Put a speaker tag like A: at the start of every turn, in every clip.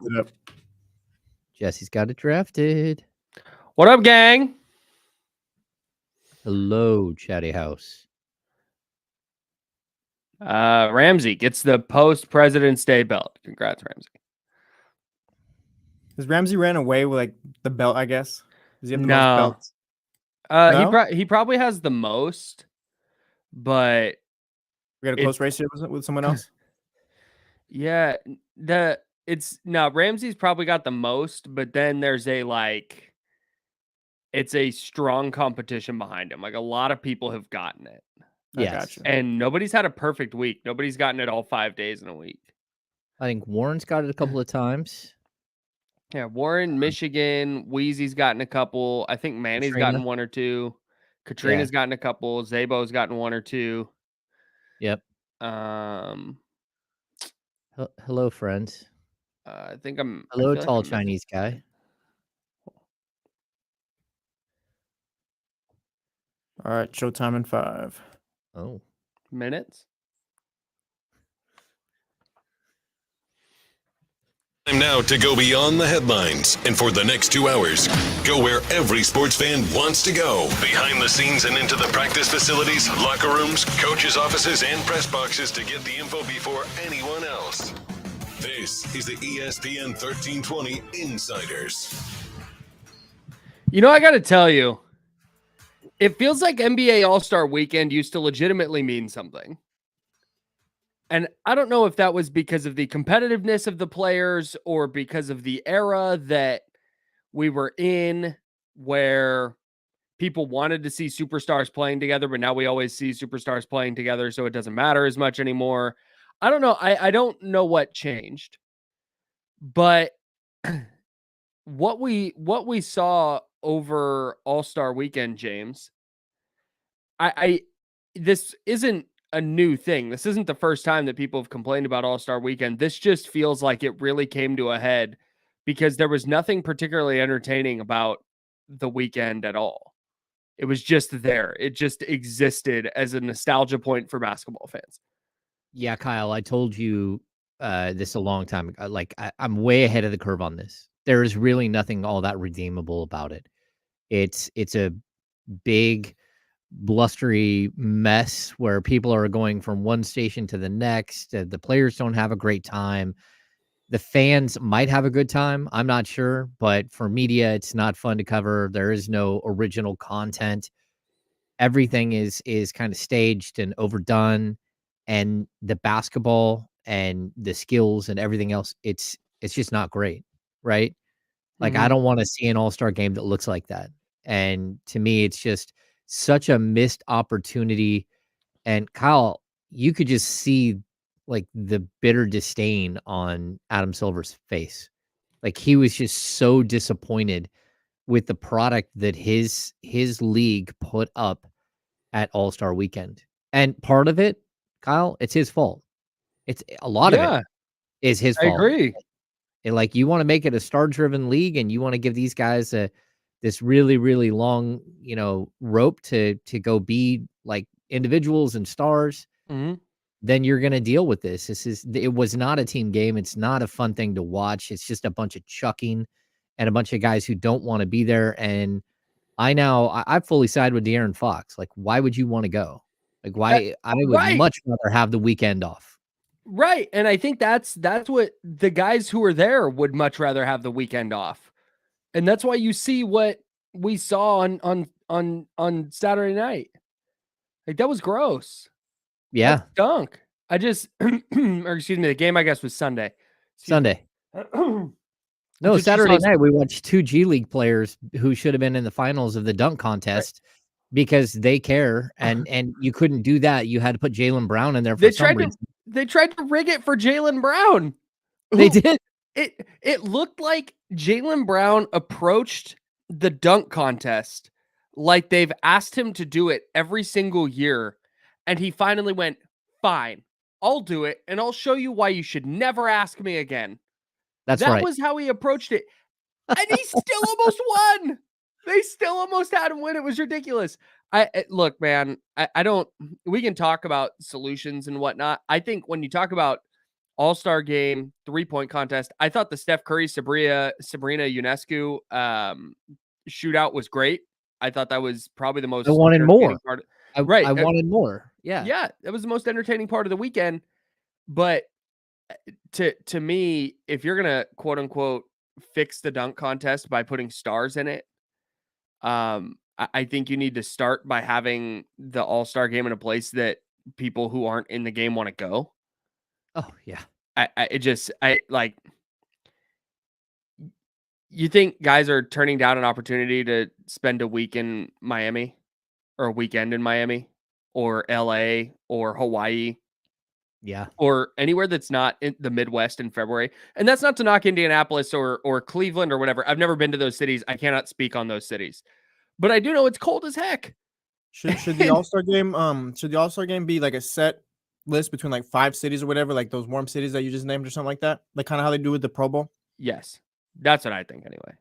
A: it up.
B: Jesse's got it drafted.
C: What up, gang?
B: Hello, Chatty House.
C: Ramsey gets the post-President's Day belt. Congrats, Ramsey.
A: Has Ramsey ran away with like the belt? I guess. Does he have the
C: No.
A: most belts?
C: No? He probably has the most, but
A: we got a close race here with someone else.
C: Yeah, Ramsey's probably got the most, but then there's it's a strong competition behind him. Like a lot of people have gotten it.
B: Yes.
C: And nobody's had a perfect week. Nobody's gotten it all 5 days in a week.
B: I think Warren's got it a couple of times.
C: Yeah, Warren, Michigan, Wheezy's gotten a couple. I think Manny's gotten one or two. Katrina's gotten a couple. Zabo's gotten one or two.
B: Yep. Hello, friends.
C: I think I'm.
B: Hello, tall Chinese guy.
A: All right, showtime in 5.
B: Oh,
C: minutes.
D: Time now to go beyond the headlines, and for the next 2 hours, go where every sports fan wants to go. Behind the scenes and into the practice facilities, locker rooms, coaches' offices, and press boxes to get the info before anyone else. This is the ESPN 1320 Insiders.
C: You know, I got to tell you, it feels like NBA All-Star Weekend used to legitimately mean something. And I don't know if that was because of the competitiveness of the players or because of the era that we were in where people wanted to see superstars playing together, but now we always see superstars playing together, so it doesn't matter as much anymore. I don't know. I don't know what changed. But what we saw over All-Star Weekend, James, this isn't a new thing. This isn't the first time that people have complained about All-Star Weekend. This just feels like it really came to a head because there was nothing particularly entertaining about the weekend at all. It was just there. It just existed as a nostalgia point for basketball fans.
B: Yeah, Kyle, I told you this a long time ago. Like, I'm way ahead of the curve on this. There is really nothing all that redeemable about it. It's a big blustery mess where people are going from one station to the next. The players don't have a great time. The fans might have a good time. I'm not sure, but for media, it's not fun to cover. There is no original content. Everything is kind of staged and overdone, and the basketball and the skills and everything else, it's just not great, right? Like, I don't want to see an all-star game that looks like that. And to me, it's just such a missed opportunity. And Kyle, you could just see like the bitter disdain on Adam Silver's face. Like, he was just so disappointed with the product that his league put up at All-Star Weekend. And part of it, Kyle, it's his fault. It's a lot of it is his fault.
C: I agree.
B: And like, you want to make it a star-driven league, and you want to give these guys this really, really long, rope to go be like individuals and stars. Then you're going to deal with this. It was not a team game. It's not a fun thing to watch. It's just a bunch of chucking and a bunch of guys who don't want to be there. And I fully side with De'Aaron Fox. Like, why would you want to go? Like, why? I would much rather have the weekend off.
C: Right. And I think that's what the guys who are there would much rather have the weekend off. And that's why you see what we saw on Saturday night. Like, that was gross.
B: Yeah.
C: That stunk. I just, or excuse me, the game, I guess, was Sunday.
B: Sunday. No, Saturday night, we watched 2 G League players who should have been in the finals of the dunk contest because they care. And you couldn't do that. You had to put Jaylen Brown in there for some reason.
C: They tried to rig it for Jaylen Brown.
B: They did.
C: It looked like Jaylen Brown approached the dunk contest like they've asked him to do it every single year. And he finally went, fine, I'll do it. And I'll show you why you should never ask me again.
B: That's right.
C: That was how he approached it. And he still almost won. They still almost had him win. It was ridiculous. Look, man, we can talk about solutions and whatnot. I think when you talk about All-Star game, 3-point contest. I thought the Steph Curry Sabrina Ionescu shootout was great. I thought that was probably the most
B: I wanted
C: entertaining
B: more.
C: part.
B: I wanted more. Yeah.
C: Yeah, it was the most entertaining part of the weekend. But to me, if you're gonna quote unquote fix the dunk contest by putting stars in it, I think you need to start by having the All-Star game in a place that people who aren't in the game want to go.
B: Oh yeah.
C: You think guys are turning down an opportunity to spend a week in Miami or a weekend in Miami or LA or Hawaii
B: Yeah.
C: or anywhere that's not in the Midwest in February? And that's not to knock Indianapolis or Cleveland or whatever. I've never been to those cities. I cannot speak on those cities, but I do know it's cold as heck.
A: Should the All-Star game be like a set list between like 5 cities or whatever, like those warm cities that you just named or something like that? Like kind of how they do with the Pro Bowl?
C: Yes. That's what I think anyway.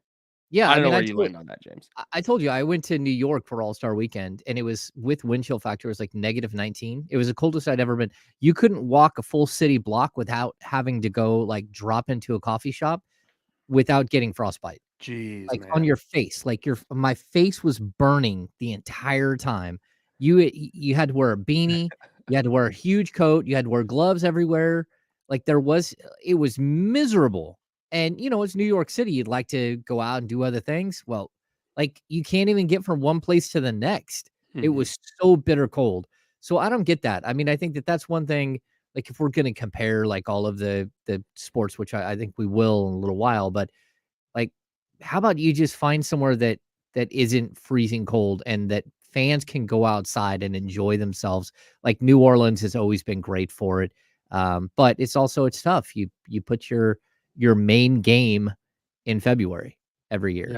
B: Yeah.
C: I don't know where you land on that, James.
B: I told you I went to New York for All-Star weekend, and it was with wind chill factor. It was like -19. It was the coldest I'd ever been. You couldn't walk a full city block without having to go like drop into a coffee shop without getting frostbite.
C: Jeez,
B: Like
C: man.
B: on your face, like my face was burning the entire time. You had to wear a beanie, you had to wear a huge coat, you had to wear gloves everywhere. Like it was miserable. And it's New York City. You'd like to go out and do other things. Well, like you can't even get from one place to the next. It was so bitter cold. So I don't get that. I mean, I think that's one thing. Like if we're going to compare like all of the sports, which I think we will in a little while, but like, how about you just find somewhere that isn't freezing cold and that fans can go outside and enjoy themselves? Like New Orleans has always been great for it. But it's tough. You put your main game in February every year.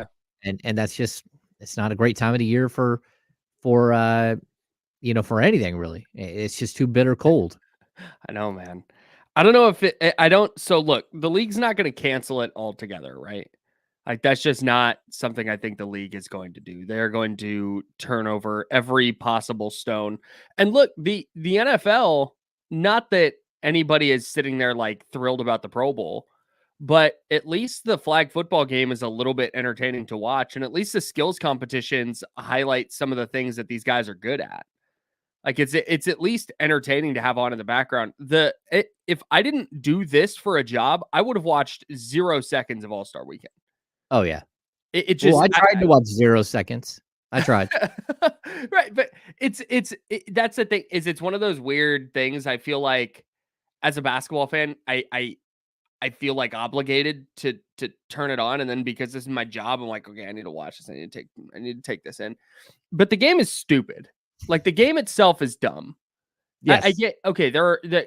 C: Yeah.
B: And that's just, it's not a great time of the year for anything really. It's just too bitter cold.
C: I know, man. I don't know if so look, the league's not going to cancel it altogether, right? Like that's just not something I think the league is going to do. They're going to turn over every possible stone. And look, the NFL, not that anybody is sitting there like thrilled about the Pro Bowl, but at least the flag football game is a little bit entertaining to watch. And at least the skills competitions highlight some of the things that these guys are good at. Like it's at least entertaining to have on in the background. If I didn't do this for a job, I would have watched 0 seconds of All-Star Weekend.
B: Oh yeah.
C: It just,
B: I tried to watch 0 seconds. I tried.
C: Right. But that's the thing is it's one of those weird things. I feel like as a basketball fan, I feel like obligated to turn it on. And then because this is my job, I'm like, okay, I need to watch this. I need to take this in. But the game is stupid. Like the game itself is dumb.
B: Yes.
C: I get, okay,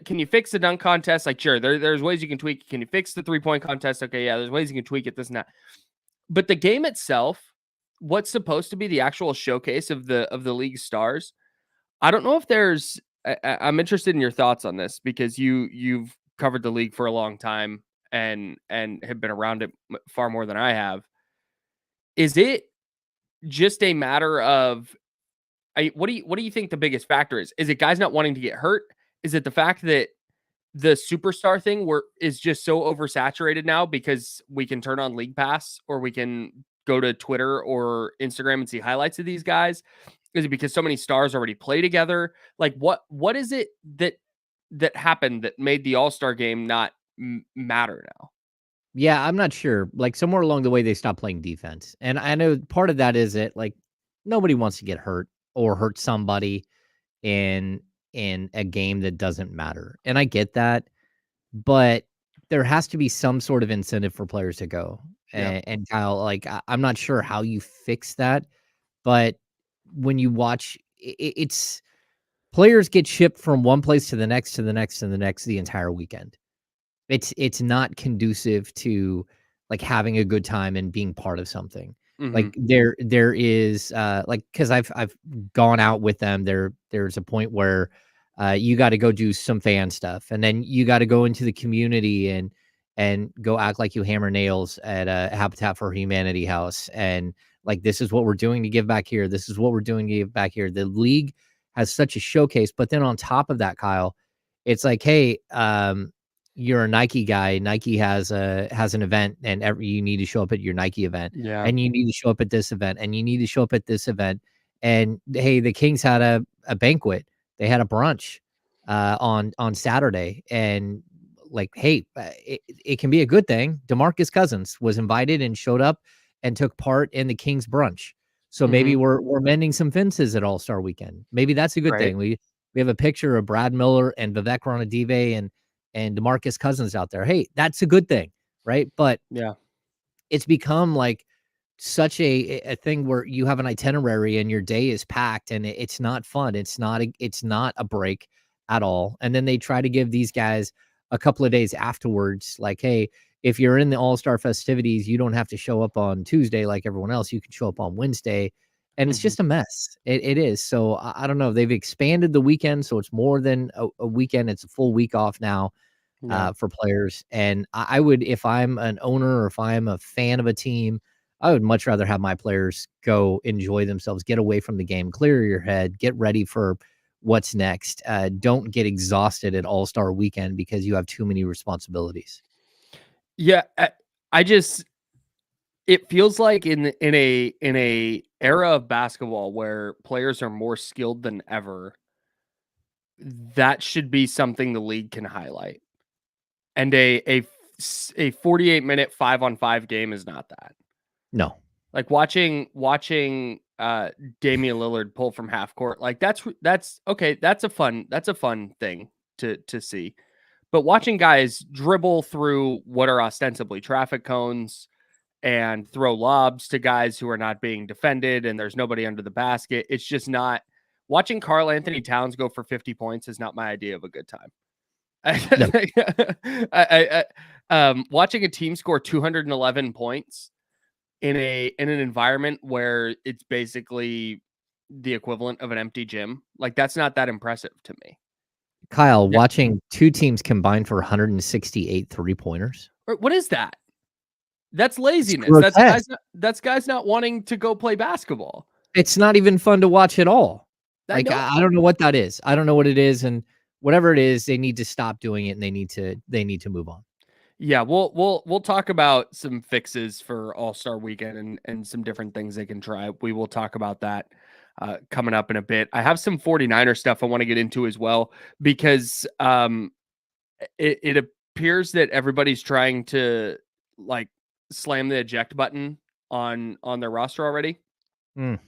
C: can you fix the dunk contest? Like, sure, there's ways you can tweak it. Can you fix the 3-point contest? Okay, yeah, there's ways you can tweak it, this and that. But the game itself, what's supposed to be the actual showcase of the league stars, I don't know if there's. I'm interested in your thoughts on this because you've covered the league for a long time and have been around it far more than I have. Is it just a matter of? What do you think the biggest factor is? Is it guys not wanting to get hurt? Is it the fact that the superstar thing is just so oversaturated now because we can turn on League Pass or we can go to Twitter or Instagram and see highlights of these guys? Is it because so many stars already play together? Like what is it that happened that made the All-Star game not matter now?
B: Yeah, I'm not sure. Like somewhere along the way, they stopped playing defense. And I know part of that is it like nobody wants to get hurt or hurt somebody in a game that doesn't matter. And I get that, but there has to be some sort of incentive for players to go.
C: Yeah.
B: And Kyle, like, I'm not sure how you fix that, but when you watch, it's players get shipped from one place to the next, to the next, to the next, the entire weekend. It's not conducive to like having a good time and being part of something. Like there is like, cause I've gone out with them. There's a point where you got to go do some fan stuff, and then you got to go into the community and go act like you hammer nails at a Habitat for Humanity house. And like, this is what we're doing to give back here. This is what we're doing to give back here. The league has such a showcase, but then on top of that, Kyle, it's like, hey, you're a Nike guy. Nike has an event, and you need to show up at your Nike event, and you need to show up at this event, and you need to show up at this event. And hey, the Kings had a banquet. They had a brunch on Saturday, and like, hey, it can be a good thing. DeMarcus Cousins was invited and showed up and took part in the Kings brunch. So maybe we're mending some fences at All-Star Weekend. Maybe that's a good thing. We have a picture of Brad Miller and Vivek Ranadive and DeMarcus Cousins out there. Hey, that's a good thing, right? But it's become like such a thing where you have an itinerary and your day is packed, and it's not fun. It's not a break at all. And then they try to give these guys a couple of days afterwards, like, hey, if you're in the All-Star festivities, you don't have to show up on Tuesday like everyone else. You can show up on Wednesday. And it's just a mess. It is. So I don't know. They've expanded the weekend, so it's more than a weekend. It's a full week off now for players. And I would, if I'm an owner or if I'm a fan of a team, I would much rather have my players go enjoy themselves, get away from the game, clear your head, get ready for what's next. Don't get exhausted at All-Star Weekend because you have too many responsibilities.
C: Yeah, it feels like in a era of basketball where players are more skilled than ever, that should be something the league can highlight. And a 48-minute 5-on-5 game is not that.
B: No.
C: Like watching Damian Lillard pull from half court, like that's okay. That's a fun thing to see. But watching guys dribble through what are ostensibly traffic cones and throw lobs to guys who are not being defended and there's nobody under the basket, it's just not. Watching Karl Anthony Towns go for 50 points is not my idea of a good time. No. Watching a team score 211 points in an environment where it's basically the equivalent of an empty gym, like that's not that impressive to me.
B: Kyle, watching two teams combine for 168 3-pointers.
C: What is that? That's laziness. That's guys not wanting to go play basketball.
B: It's not even fun to watch at all. I don't know what that is. I don't know what it is, and whatever it is, they need to stop doing it, and they need to move on.
C: Yeah, we'll talk about some fixes for All-Star Weekend and some different things they can try. We will talk about that coming up in a bit. I have some 49er stuff I want to get into as well, because it appears that everybody's trying to like slam the eject button on their roster already. And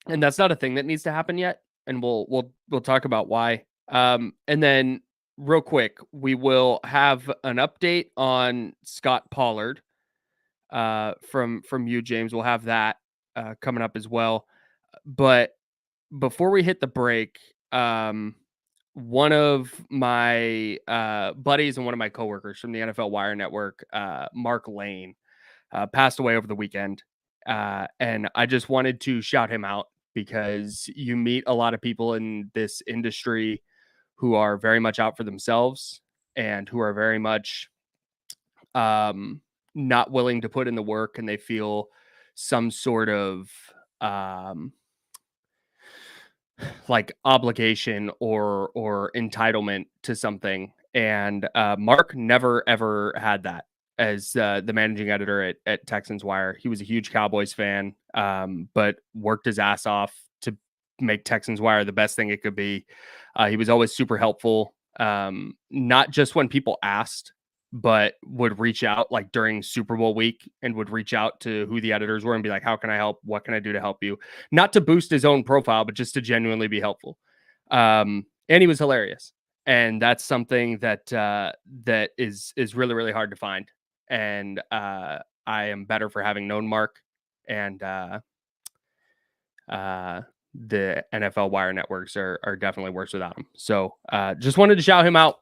C: that's not a thing that needs to happen yet. And we'll talk about why. And then real quick, we will have an update on Scot Pollard from you, James. We'll have that coming up as well. But before we hit the break, one of my buddies and one of my coworkers from the NFL Wire Network, Mark Lane, passed away over the weekend. And I just wanted to shout him out, because you meet a lot of people in this industry who are very much out for themselves and who are very much not willing to put in the work, and they feel some sort of like obligation or entitlement to something. And Mark never ever had that as the managing editor at Texans Wire. He was a huge Cowboys fan, but worked his ass off to make Texans Wire the best thing it could be. He was always super helpful, not just when people asked, but would reach out like during Super Bowl week and would reach out to who the editors were and be like, how can I help? What can I do to help you? Not to boost his own profile, but just to genuinely be helpful. And he was hilarious. And that's something that that is really, really hard to find. And I am better for having known Mark, and the NFL Wire networks are definitely worse without him. So just wanted to shout him out.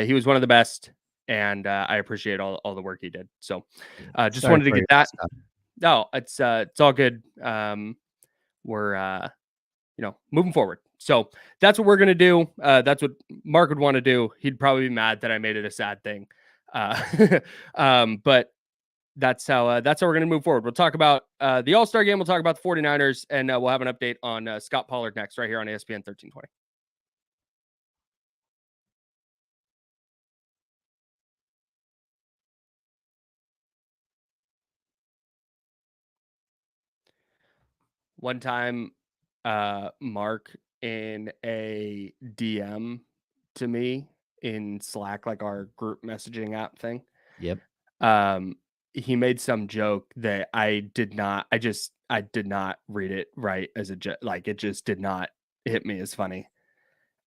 C: He was one of the best, and I appreciate all the work he did. So just wanted to get that. No, it's all good. We're moving forward. So that's what we're gonna do. That's what Mark would want to do. He'd probably be mad that I made it a sad thing. But that's how we're going to move forward. We'll talk about the All-Star game. We'll talk about the 49ers, and we'll have an update on Scot Pollard next, right here on ESPN 1320. One time, Mark in a DM to me in Slack, like our group messaging app thing.
B: Yep.
C: He made some joke that I did not read it right as a joke. Like it just did not hit me as funny.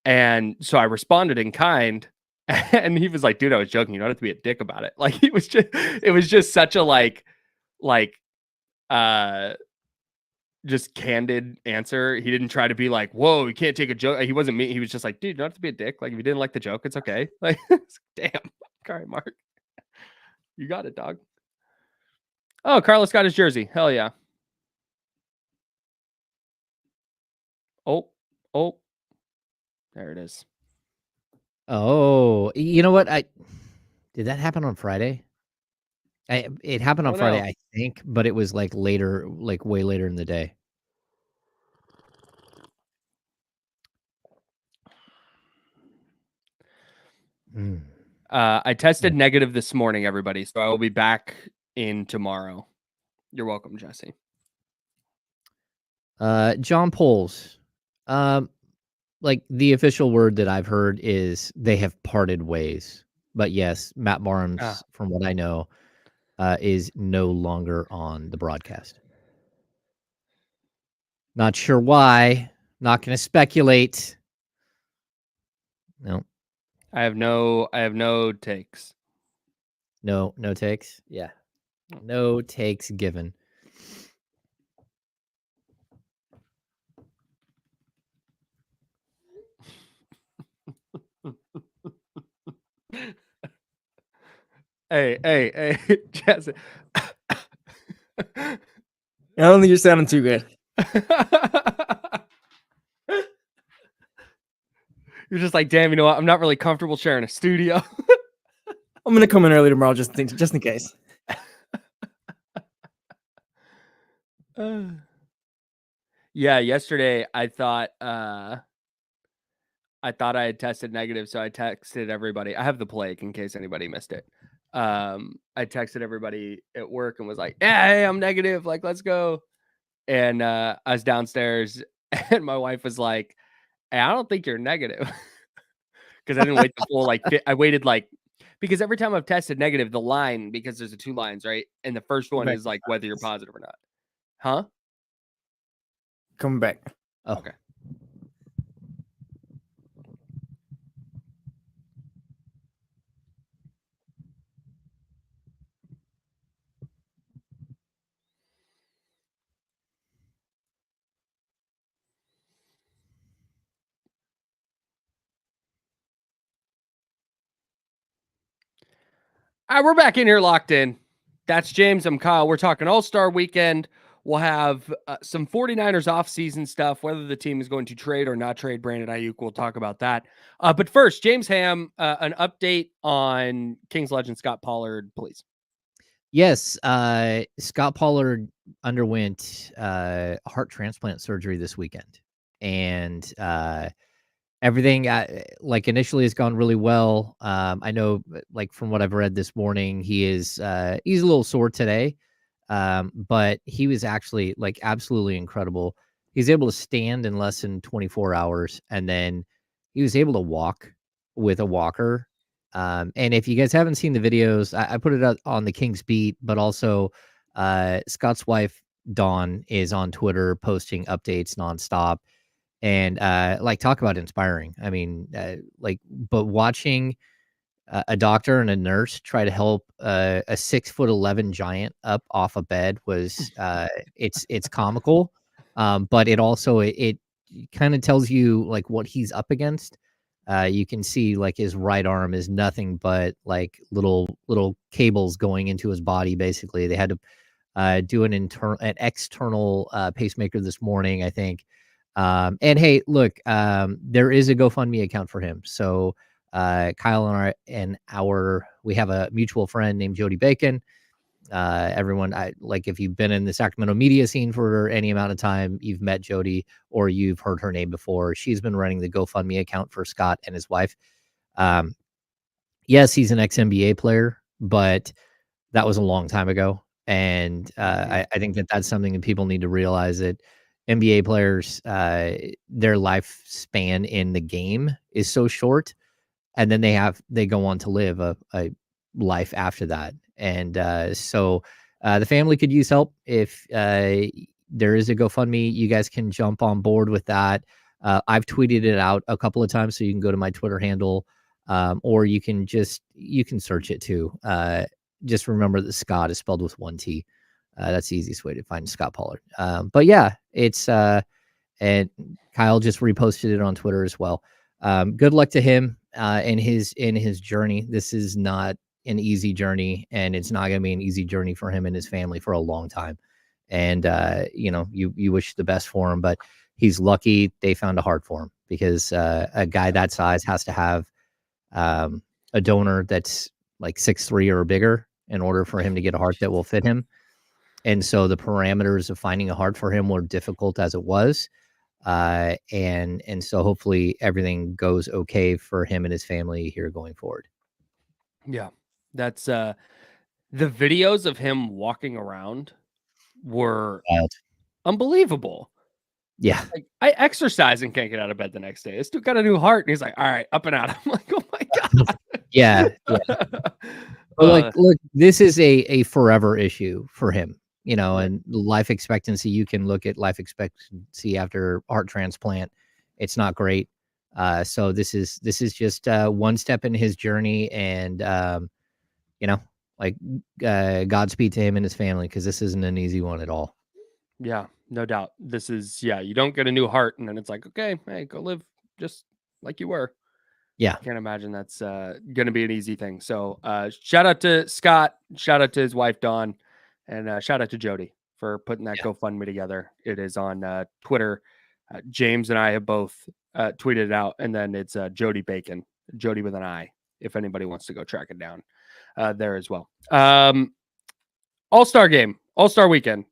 C: And so I responded in kind, and he was like, dude, I was joking. You don't have to be a dick about it. Like it was just such a just candid answer. He didn't try to be like, whoa, you can't take a joke. He wasn't me. He was just like, dude, you don't have to be a dick. Like if you didn't like the joke, it's okay. Like, damn. All right, Mark. You got it, dog. Oh, Carlos got his jersey. Hell yeah. Oh. There it is.
B: Oh, you know what? Did that happen on Friday? It happened on Friday,
C: no.
B: I think, but it was like later, like way later in the day.
C: I tested negative this morning, everybody, so I will be back in tomorrow. You're welcome, Jesse.
B: John Poles. Like the official word that I've heard is they have parted ways. But yes, Matt Barnes, from what I know, is no longer on the broadcast. Not sure why. Not going to speculate. No.
C: I have no takes.
B: No takes. Yeah. No takes given.
C: Hey, Jesse.
A: I don't think you're sounding too good.
C: You're just like, damn, you know what? I'm not really comfortable sharing a studio.
A: I'm gonna come in early tomorrow just in case.
C: Yeah, yesterday I thought I had tested negative, so I texted everybody. I have the plague in case anybody missed it. I texted everybody at work and was like, "Yeah, hey, I'm negative. Like, let's go." And I was downstairs, and my wife was like, "Hey, I don't think you're negative," because I didn't wait the full I waited because every time I've tested negative, the line, because there's 2 lines, right? And the first one is like whether you're positive or not. Huh?
A: Coming back.
B: Oh.
C: Okay. All right, we're back in here locked in. That's James. I'm Kyle. We're talking All-Star Weekend. We'll have some 49ers off-season stuff, whether the team is going to trade or not trade Brandon Aiyuk. We'll talk about that. But first, James Ham, an update on Kings legend Scot Pollard, please.
B: Yes, Scot Pollard underwent heart transplant surgery this weekend, and everything initially has gone really well. I know, from what I've read this morning, he's a little sore today, but he was actually absolutely incredible. He's able to stand in less than 24 hours, and then he was able to walk with a walker. And if you guys haven't seen the videos, I put it out on the Kings Beat, but also Scott's wife Dawn is on Twitter posting updates nonstop. And talk about inspiring. I mean, but watching a doctor and a nurse try to help a 6'11" giant up off a bed was it's comical, but it also it kind of tells you what he's up against. You can see his right arm is nothing but little cables going into his body. Basically, they had to do an external pacemaker this morning, I think. And hey, look, there is a GoFundMe account for him. So Kyle and we have a mutual friend named Jody Bacon. Everyone, if you've been in the Sacramento media scene for any amount of time, you've met Jody or you've heard her name before. She's been running the GoFundMe account for Scott and his wife. Yes, he's an ex-NBA player, but that was a long time ago. And I think that's something that people need to realize, that NBA players, their lifespan in the game is so short, and then they go on to live a life after that. And so the family could use help. If there is a GoFundMe, you guys can jump on board with that. I've tweeted it out a couple of times, so you can go to my Twitter handle, or you can search it too. Just remember that Scott is spelled with one T. That's the easiest way to find Scot Pollard. But yeah, it's and Kyle just reposted it on Twitter as well. Good luck to him in his journey. This is not an easy journey, and it's not going to be an easy journey for him and his family for a long time. And you wish the best for him, but he's lucky they found a heart for him, because a guy that size has to have a donor that's like 6'3" or bigger in order for him to get a heart that will fit him. And so the parameters of finding a heart for him were difficult as it was. And so hopefully everything goes okay for him and his family here going forward.
C: Yeah. That's the videos of him walking around were
B: Wild.
C: Unbelievable.
B: Yeah.
C: Like, I exercise and can't get out of bed the next day. This dude got a new heart, and he's like, all right, up and out. I'm like, oh my God.
B: Yeah. But look, this is a forever issue for him, and life expectancy. You can look at life expectancy after heart transplant. It's not great. So this is just one step in his journey, and Godspeed to him and his family, because this isn't an easy one at all.
C: Yeah, no doubt. This is, you don't get a new heart and then it's like, okay, hey, go live just like you were.
B: Yeah.
C: Can't imagine that's going to be an easy thing. So shout out to Scott, shout out to his wife, Dawn, and shout out to Jody for putting that GoFundMe together. It is on Twitter. James and I have both tweeted it out, and then it's Jody Bacon, Jody with an I, if anybody wants to go track it down there as well. All-Star game, All-Star weekend.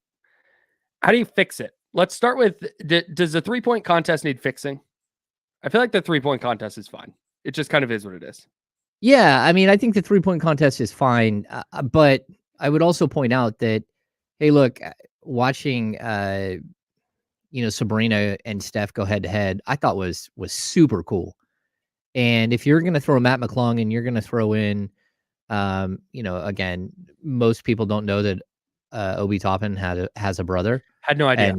C: How do you fix it? Let's start with, does the 3-point contest need fixing? I feel like the 3-point contest is fine. It just kind of is what it is.
B: Yeah, I mean, I think the 3-point contest is fine, but I would also point out that, hey, look, watching, Sabrina and Steph go head to head, I thought was super cool. And if you're going to throw Matt McClung and you're going to throw in, again, most people don't know that Obi Toppin has a brother.
C: Had no idea.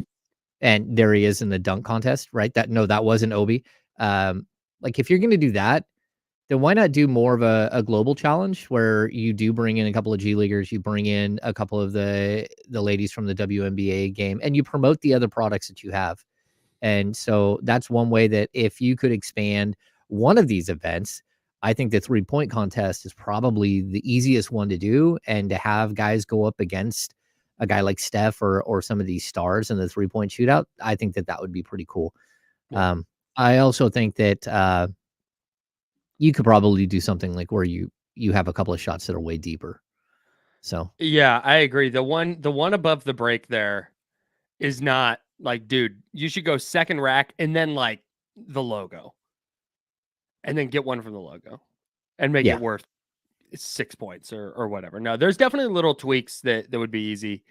B: And there he is in the dunk contest, right? That wasn't Obi. Like, if you're going to do that, then why not do more of a global challenge where you do bring in a couple of G Leaguers, you bring in a couple of the ladies from the WNBA game, and you promote the other products that you have. And so that's one way that if you could expand one of these events, I think the 3-point contest is probably the easiest one to do, and to have guys go up against a guy like Steph or some of these stars in the 3-point shootout, I think that would be pretty cool. Yeah. I also think that you could probably do something like where you have a couple of shots that are way deeper. So
C: yeah, I agree. The one above the break there is not like, dude, you should go second rack and then like the logo, and then get one from the logo and make it worth 6 points or whatever. No, there's definitely little tweaks that would be easy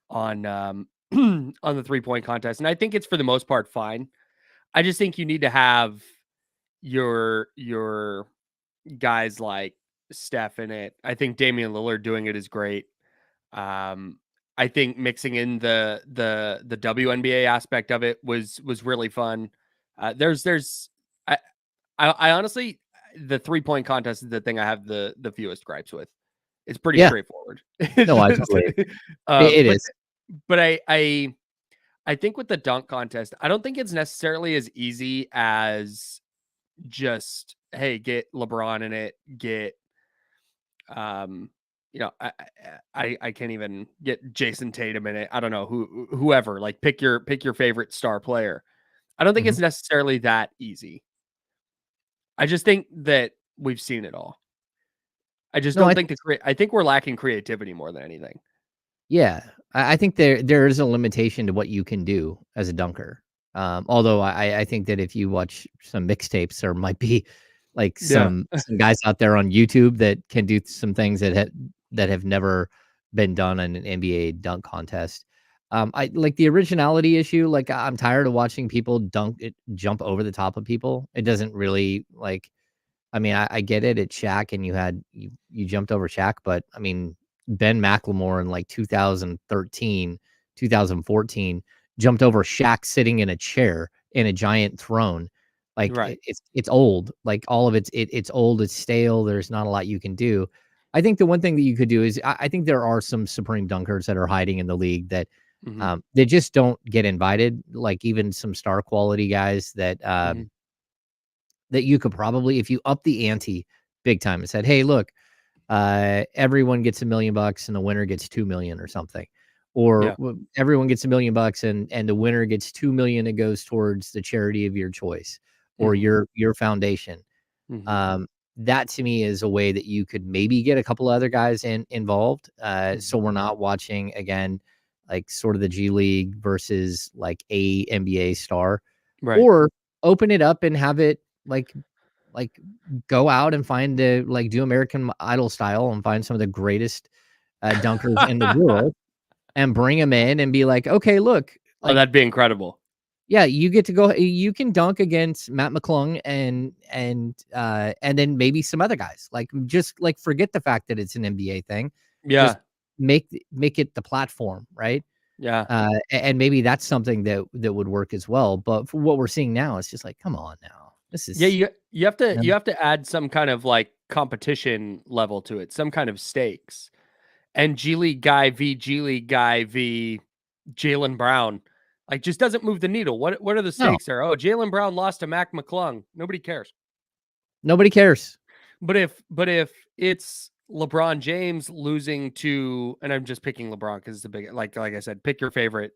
C: on on the 3-point contest, and I think it's for the most part fine. I just think you need to have your guys like Steph in it. I think Damian Lillard doing it is great. I think mixing in the WNBA aspect of it was really fun. I honestly, the 3-point contest is the thing I have the fewest gripes with. It's pretty straightforward.
B: No, I totally it is.
C: But I think with the dunk contest, I don't think it's necessarily as easy as just, hey, get LeBron in it, get I can't even get Jason Tatum in it. I don't know whoever, like pick your favorite star player. I don't think it's necessarily that easy. I just think that we've seen it all. I just don't think I think we're lacking creativity more than anything.
B: Yeah, I think there is a limitation to what you can do as a dunker. Although I think that if you watch some mixtapes, there might be like some guys out there on YouTube that can do some things that have never been done in an NBA dunk contest. I like the originality issue. Like I'm tired of watching people jump over the top of people. It doesn't really like. I mean, I get it. It's Shaq, and you jumped over Shaq, but I mean, Ben McLemore in like 2013, 2014 jumped over Shaq sitting in a chair in a giant throne. Like
C: Right.
B: it's old. Like all of it's old. It's stale. There's not a lot you can do. I think the one thing that you could do is I think there are some supreme dunkers that are hiding in the league that they just don't get invited. Like even some star quality guys that that you could probably, if you up the ante big time and said, hey, look, everyone gets $1 million and the winner gets 2 million or something, or everyone gets $1 million and the winner gets 2 million that goes towards the charity of your choice or your foundation. That to me is a way that you could maybe get a couple other guys involved. So we're not watching again, like sort of the G League versus like a NBA star, or open it up and have it like go out and find do American Idol style and find some of the greatest dunkers in the world and bring them in and be like, okay, look.
C: Like, that'd be incredible.
B: Yeah, you get to go. You can dunk against Matt McClung and then maybe some other guys. Like just like forget the fact that it's an NBA thing.
C: Yeah,
B: just make it the platform, right?
C: Yeah,
B: and maybe that's something that would work as well. But for what we're seeing now, it's just like, come on now. This is
C: you have to add some kind of like competition level to it, some kind of stakes. And G League guy v Jaylen Brown, like just doesn't move the needle. What are the stakes there? Oh, Jaylen Brown lost to Mac McClung. Nobody cares.
B: Nobody cares.
C: But if it's LeBron James losing to, and I'm just picking LeBron because it's the big, like I said, pick your favorite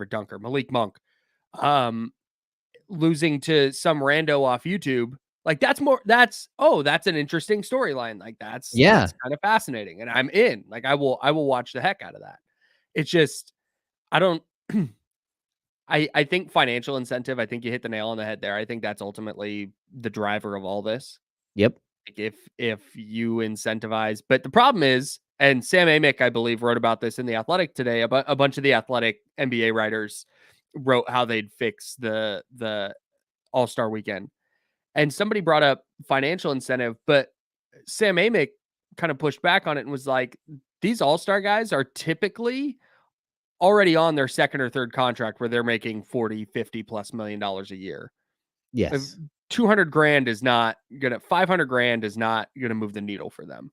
C: dunker, Malik Monk. Losing to some rando off YouTube, like that's an interesting storyline. Like that's kind of fascinating, and I'm in. Like I will watch the heck out of that. It's just I don't. I think financial incentive. I think you hit the nail on the head there. I think that's ultimately the driver of all this.
B: Yep.
C: Like if you incentivize, but the problem is, and Sam Amick, I believe, wrote about this in The Athletic today. About a bunch of the Athletic NBA writers wrote how they'd fix the All-Star weekend. And somebody brought up financial incentive, but Sam Amick kind of pushed back on it and was like, these All-Star guys are typically already on their second or third contract where they're making 40, 50 plus $1 million a year.
B: Yes.
C: 200 grand is not gonna, 500 grand is not gonna move the needle for them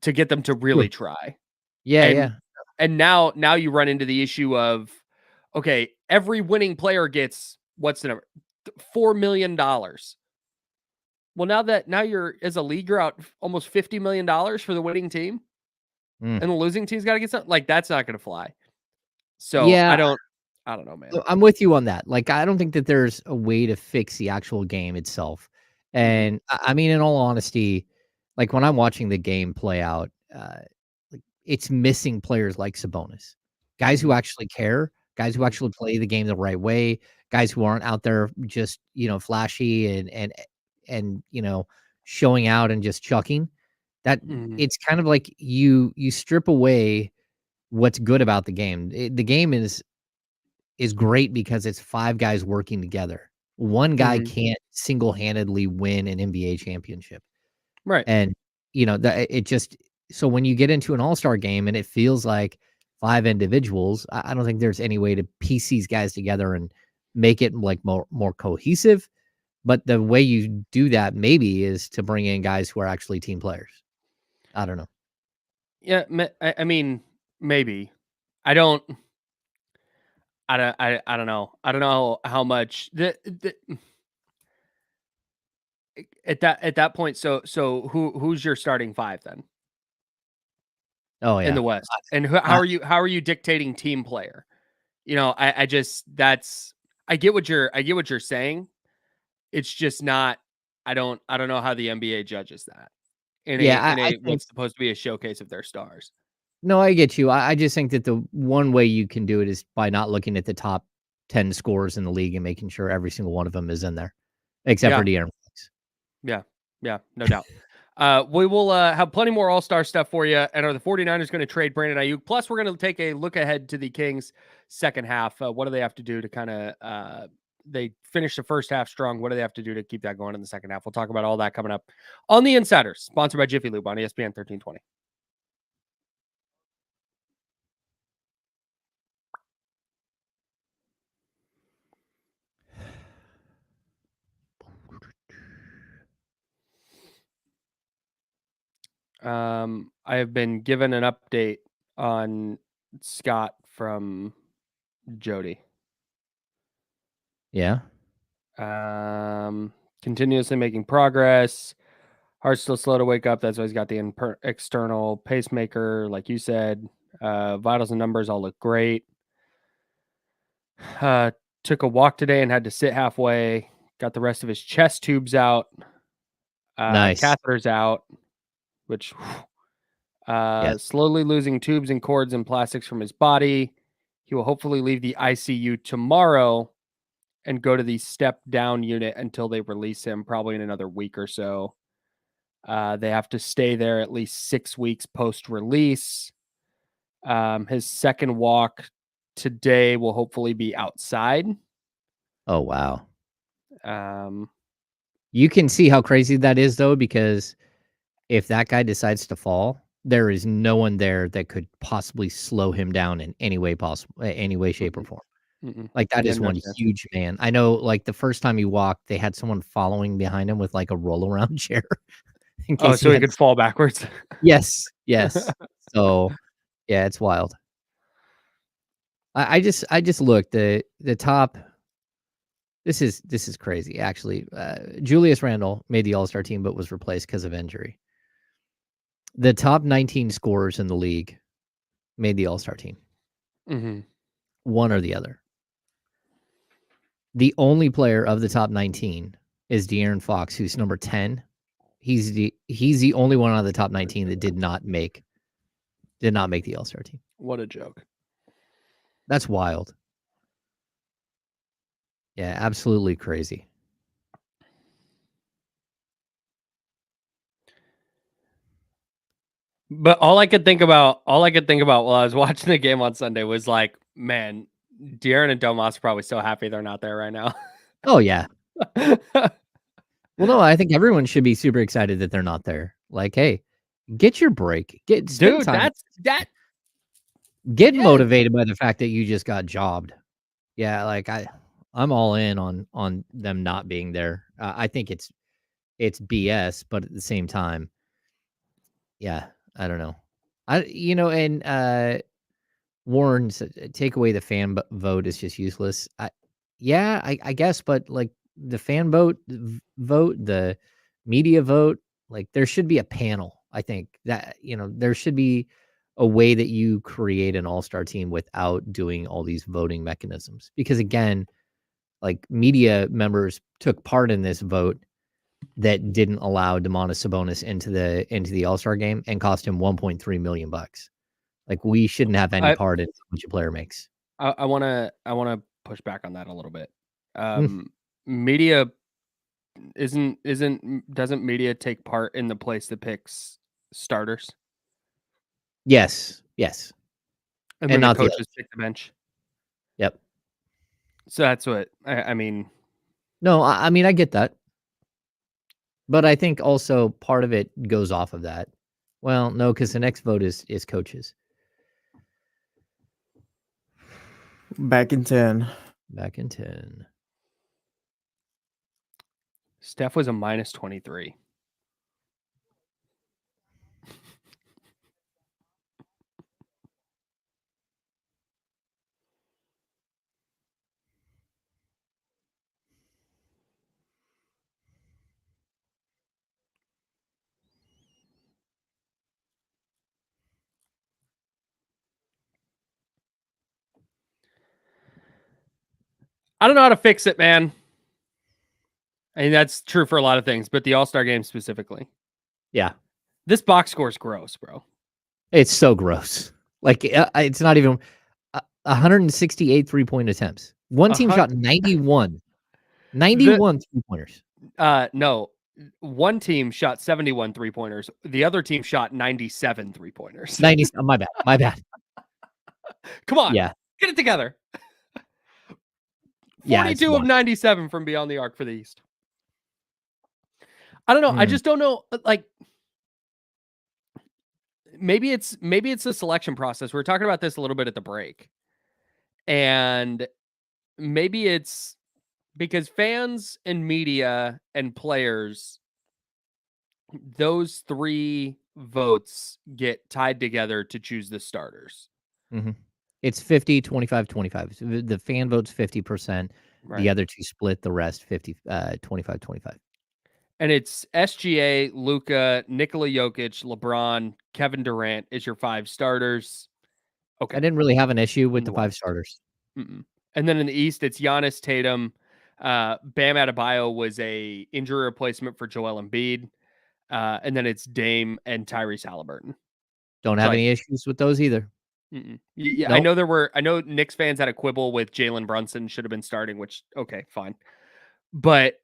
C: to get them to really try.
B: Yeah.
C: And now you run into the issue of, okay, every winning player gets, what's the number? $4 million. Well, now you're, as a league, you're out almost $50 million for the winning team. And the losing team's got to get something. Like, that's not going to fly. So I don't know, man.
B: I'm with you on that. Like, I don't think that there's a way to fix the actual game itself. And I mean, in all honesty, like when I'm watching the game play out, like it's missing players like Sabonis, guys who actually care, guys who actually play the game the right way, guys who aren't out there just, flashy and showing out and just chucking. That it's kind of like you strip away what's good about the game. The game is great because it's 5 guys working together. One guy can't single-handedly win an NBA championship.
C: Right.
B: And so when you get into an all-star game and it feels like 5 individuals, I don't think there's any way to piece these guys together and make it like more cohesive. But the way you do that maybe is to bring in guys who are actually team players. I don't know.
C: Yeah, I mean, maybe. I don't know. I don't know how much at that point. So who's your starting 5 then?
B: Oh yeah,
C: in the West, and how are you dictating team player? I get what you're saying. It's just not. I don't know how the NBA judges that. I think what's supposed to be a showcase of their stars.
B: No, I get you. I just think that the one way you can do it is by not looking at the top 10 scorers in the league and making sure every single one of them is in there, except for De'Aaron Fox.
C: Yeah, no doubt. We will have plenty more All-Star stuff for you. And are the 49ers going to trade Brandon Aiyuk? Plus, we're going to take a look ahead to the Kings' second half. What do they have to do to kind of they finished the first half strong. What do they have to do to keep that going in the second half? We'll talk about all that coming up on The Insiders, sponsored by Jiffy Lube on ESPN 1320. I have been given an update on Scott from Jody.
B: Yeah.
C: Continuously making progress. Heart's still slow to wake up. That's why he's got the external pacemaker, like you said. Vitals and numbers all look great. Took a walk today and had to sit halfway. Got the rest of his chest tubes out.
B: Nice.
C: Catheters out, which slowly losing tubes and cords and plastics from his body. He will hopefully leave the ICU tomorrow and go to the step down unit until they release him, probably in another week or so. They have to stay there at least 6 weeks post-release. His second walk today will hopefully be outside.
B: Oh, wow. You can see how crazy that is, though, because if that guy decides to fall, there is no one there that could possibly slow him down in any way possible, any way, shape, or form. Like, that is one huge man. I know, like, the first time he walked, they had someone following behind him with, like, a roll-around chair.
C: So he could fall backwards?
B: Yes. So, yeah, it's wild. I just looked. The top... This is crazy, actually. Julius Randle made the All-Star team, but was replaced because of injury. The top 19 scorers in the league made the All-Star team. One or the other. The only player of the top 19 is De'Aaron Fox, who's number 10. He's the only one out of the top 19 that did not make the All-Star team.
C: What a joke.
B: That's wild. Yeah, absolutely crazy.
C: But all I could think about while I was watching the game on Sunday was like, man, De'Aaron and Domas are probably so happy they're not there right now.
B: Oh yeah. Well, no, I think everyone should be super excited that they're not there. Like, hey, get your break. Get motivated by the fact that you just got jobbed. Yeah, like I'm all in on them not being there. I think it's BS, but at the same time, yeah, I don't know. Warren's take away the fan vote is just useless. I guess, but like the fan vote, the media vote, like there should be a panel. I think that, there should be a way that you create an all-star team without doing all these voting mechanisms. Because again, like media members took part in this vote that didn't allow Domantas Sabonis into the All-Star game and cost him $1.3 million. Like, we shouldn't have any part in how much a player makes.
C: I want to push back on that a little bit. Media doesn't media take part in the place that picks starters?
B: Yes.
C: And not the coaches pick the bench.
B: Yep.
C: So that's what I mean.
B: No, I mean, I get that. But I think also part of it goes off of that. Well, no, because the next vote is coaches.
A: Back in 10.
C: Steph was a minus 23. I don't know how to fix it, man. I mean, that's true for a lot of things, but the All-Star game specifically.
B: Yeah.
C: This box score is gross, bro.
B: It's so gross. Like, it's not even 168 three-point attempts. One team shot 91. 91 three-pointers.
C: No, one team shot 71 3-pointers. The other team shot 97 3-pointers.
B: 90. Oh, my bad.
C: Come on.
B: Yeah.
C: Get it together.
B: Yeah,
C: 42 of 97 from beyond the arc for the East. I don't know. I just don't know. Like, maybe it's a selection process. We were talking about this a little bit at the break. And maybe it's because fans and media and players, those three votes get tied together to choose the starters.
B: Mm-hmm. It's 50, 25, 25. So the fan votes 50%. Right. The other two split the rest 50, 25, 25.
C: And it's SGA, Luka, Nikola Jokic, LeBron, Kevin Durant is your 5 starters. Okay.
B: I didn't really have an issue with the 5 starters.
C: Mm-mm. And then in the East, it's Giannis, Tatum. Bam Adebayo was a injury replacement for Joel Embiid. And then it's Dame and Tyrese Halliburton.
B: Don't have any issues with those either.
C: Yeah, nope. I know Knicks fans had a quibble with Jalen Brunson should have been starting, which, okay, fine. But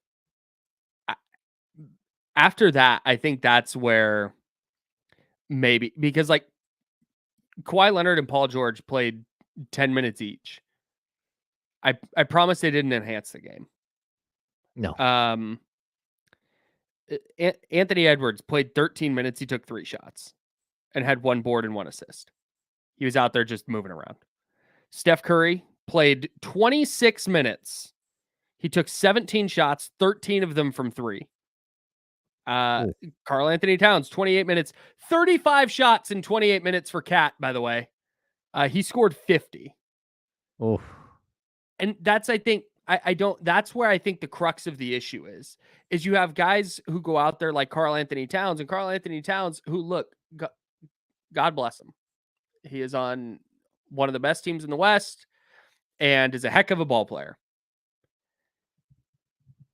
C: after that, I think that's where maybe, because like Kawhi Leonard and Paul George played 10 minutes each. I promise they didn't enhance the game.
B: No.
C: Anthony Edwards played 13 minutes. He took 3 shots and had 1 board and 1 assist. He was out there just moving around. Steph Curry played 26 minutes. He took 17 shots, 13 of them from 3. Karl Anthony Towns, 28 minutes, 35 shots in 28 minutes for Cat, by the way. He scored 50.
B: Oh.
C: And that's, I think, that's where I think the crux of the issue is you have guys who go out there like Karl Anthony Towns, and Karl Anthony Towns, who, look, God bless him. He is on one of the best teams in the West and is a heck of a ball player.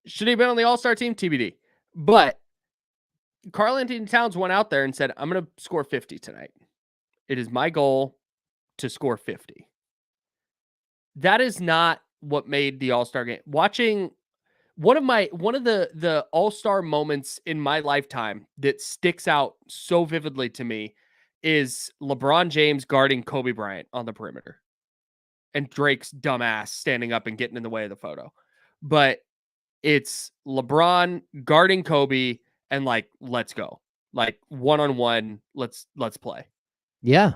C: Should he have been on the All-Star team? TBD. But Karl Anthony Towns went out there and said, I'm going to score 50 tonight. It is my goal to score 50. That is not what made the All-Star game. Watching one of the All-Star moments in my lifetime that sticks out so vividly to me is LeBron James guarding Kobe Bryant on the perimeter and Drake's dumbass standing up and getting in the way of the photo. But it's LeBron guarding Kobe and like, let's go. Like, one-on-one, let's play.
B: Yeah.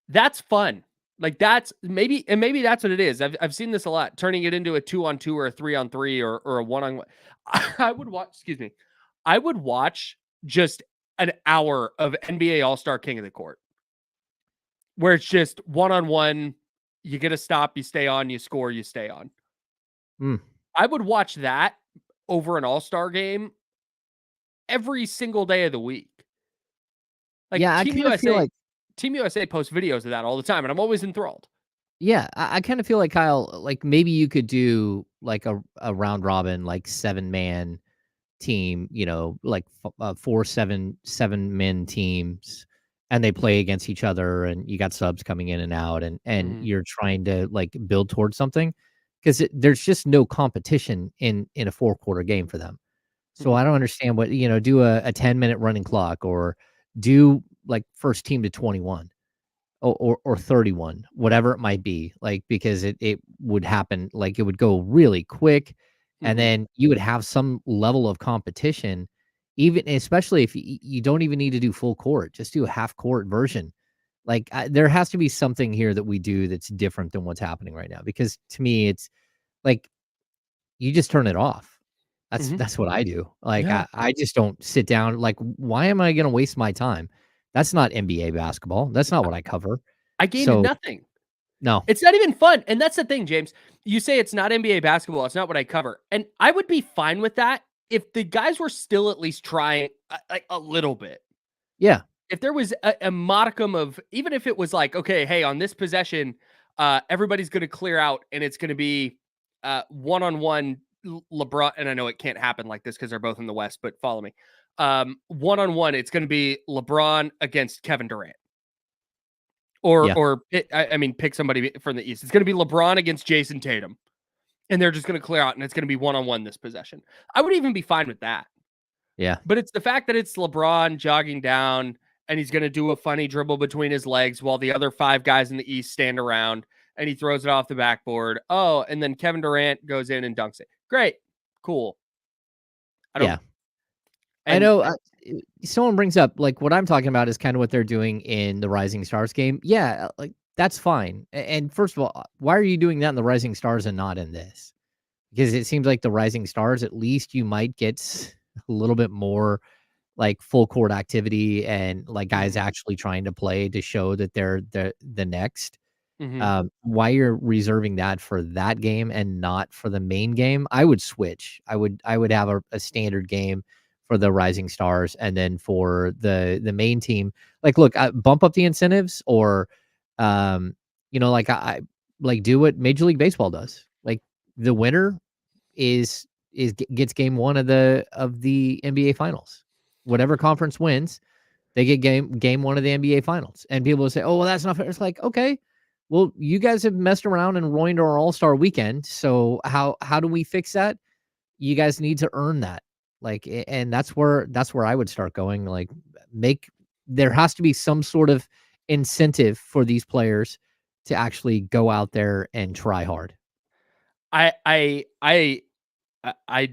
C: That's fun. Like, that's maybe that's what it is. I've seen this a lot, turning it into a 2-on-2 or a 3-on-3 or a 1-on-1. I would watch just an hour of NBA All-Star King of the Court, where it's just 1-on-1. You get a stop, you stay on, you score, you stay on. I would watch that over an All-Star game every single day of the week. Like,
B: yeah, I kind of feel like
C: Team USA posts videos of that all the time, and I'm always enthralled.
B: Yeah, I kind of feel like, Kyle, like maybe you could do like a round robin, like 7-man team, you know, like 7-men teams, and they play against each other, and you got subs coming in and out, and you're trying to like build towards something, because there's just no competition in a 4-quarter game for them. So I don't understand what, you know, do a 10-minute running clock, or do like first team to 21 or 31, whatever it might be, like, because it would happen, like it would go really quick. And then you would have some level of competition, even especially if you don't even need to do full court, just do a half court version. Like there has to be something here that we do that's different than what's happening right now, because to me, it's like, you just turn it off. That's what I do. Like, yeah. I just don't sit down. Like, why am I going to waste my time? That's not NBA basketball. That's not what I cover.
C: I gained nothing.
B: No,
C: it's not even fun. And that's the thing, James. You say it's not NBA basketball. It's not what I cover. And I would be fine with that if the guys were still at least trying a little bit.
B: Yeah.
C: If there was a modicum of, even if it was like, okay, hey, on this possession, everybody's going to clear out and it's going to be one-on-one LeBron. And I know it can't happen like this because they're both in the West, but follow me. One-on-one, it's going to be LeBron against Kevin Durant. Pick somebody from the East. It's going to be LeBron against Jason Tatum. And they're just going to clear out, and it's going to be one-on-one this possession. I would even be fine with that.
B: Yeah.
C: But it's the fact that it's LeBron jogging down and he's going to do a funny dribble between his legs while the other 5 guys in the East stand around and he throws it off the backboard. Oh, and then Kevin Durant goes in and dunks it. Great. Cool.
B: I know. Someone brings up like what I'm talking about is kind of what they're doing in the Rising Stars game. Yeah, like that's fine. And first of all, why are you doing that in the Rising Stars and not in this? Because it seems like the Rising Stars, at least you might get a little bit more like full court activity and like guys actually trying to play to show that they're the next. Why you're reserving that for that game and not for the main game? I would switch. I would have a standard game for the Rising Stars, and then for the main team, like look, bump up the incentives, or like I like do what Major League Baseball does. Like the winner gets game 1 of the NBA Finals. Whatever conference wins, they get game 1 of the NBA Finals. And people will say, "Oh, well, that's not fair." It's like, okay, well, you guys have messed around and ruined our All-Star weekend. So how do we fix that? You guys need to earn that. Like, and that's where I would start going. Like, there has to be some sort of incentive for these players to actually go out there and try hard.
C: I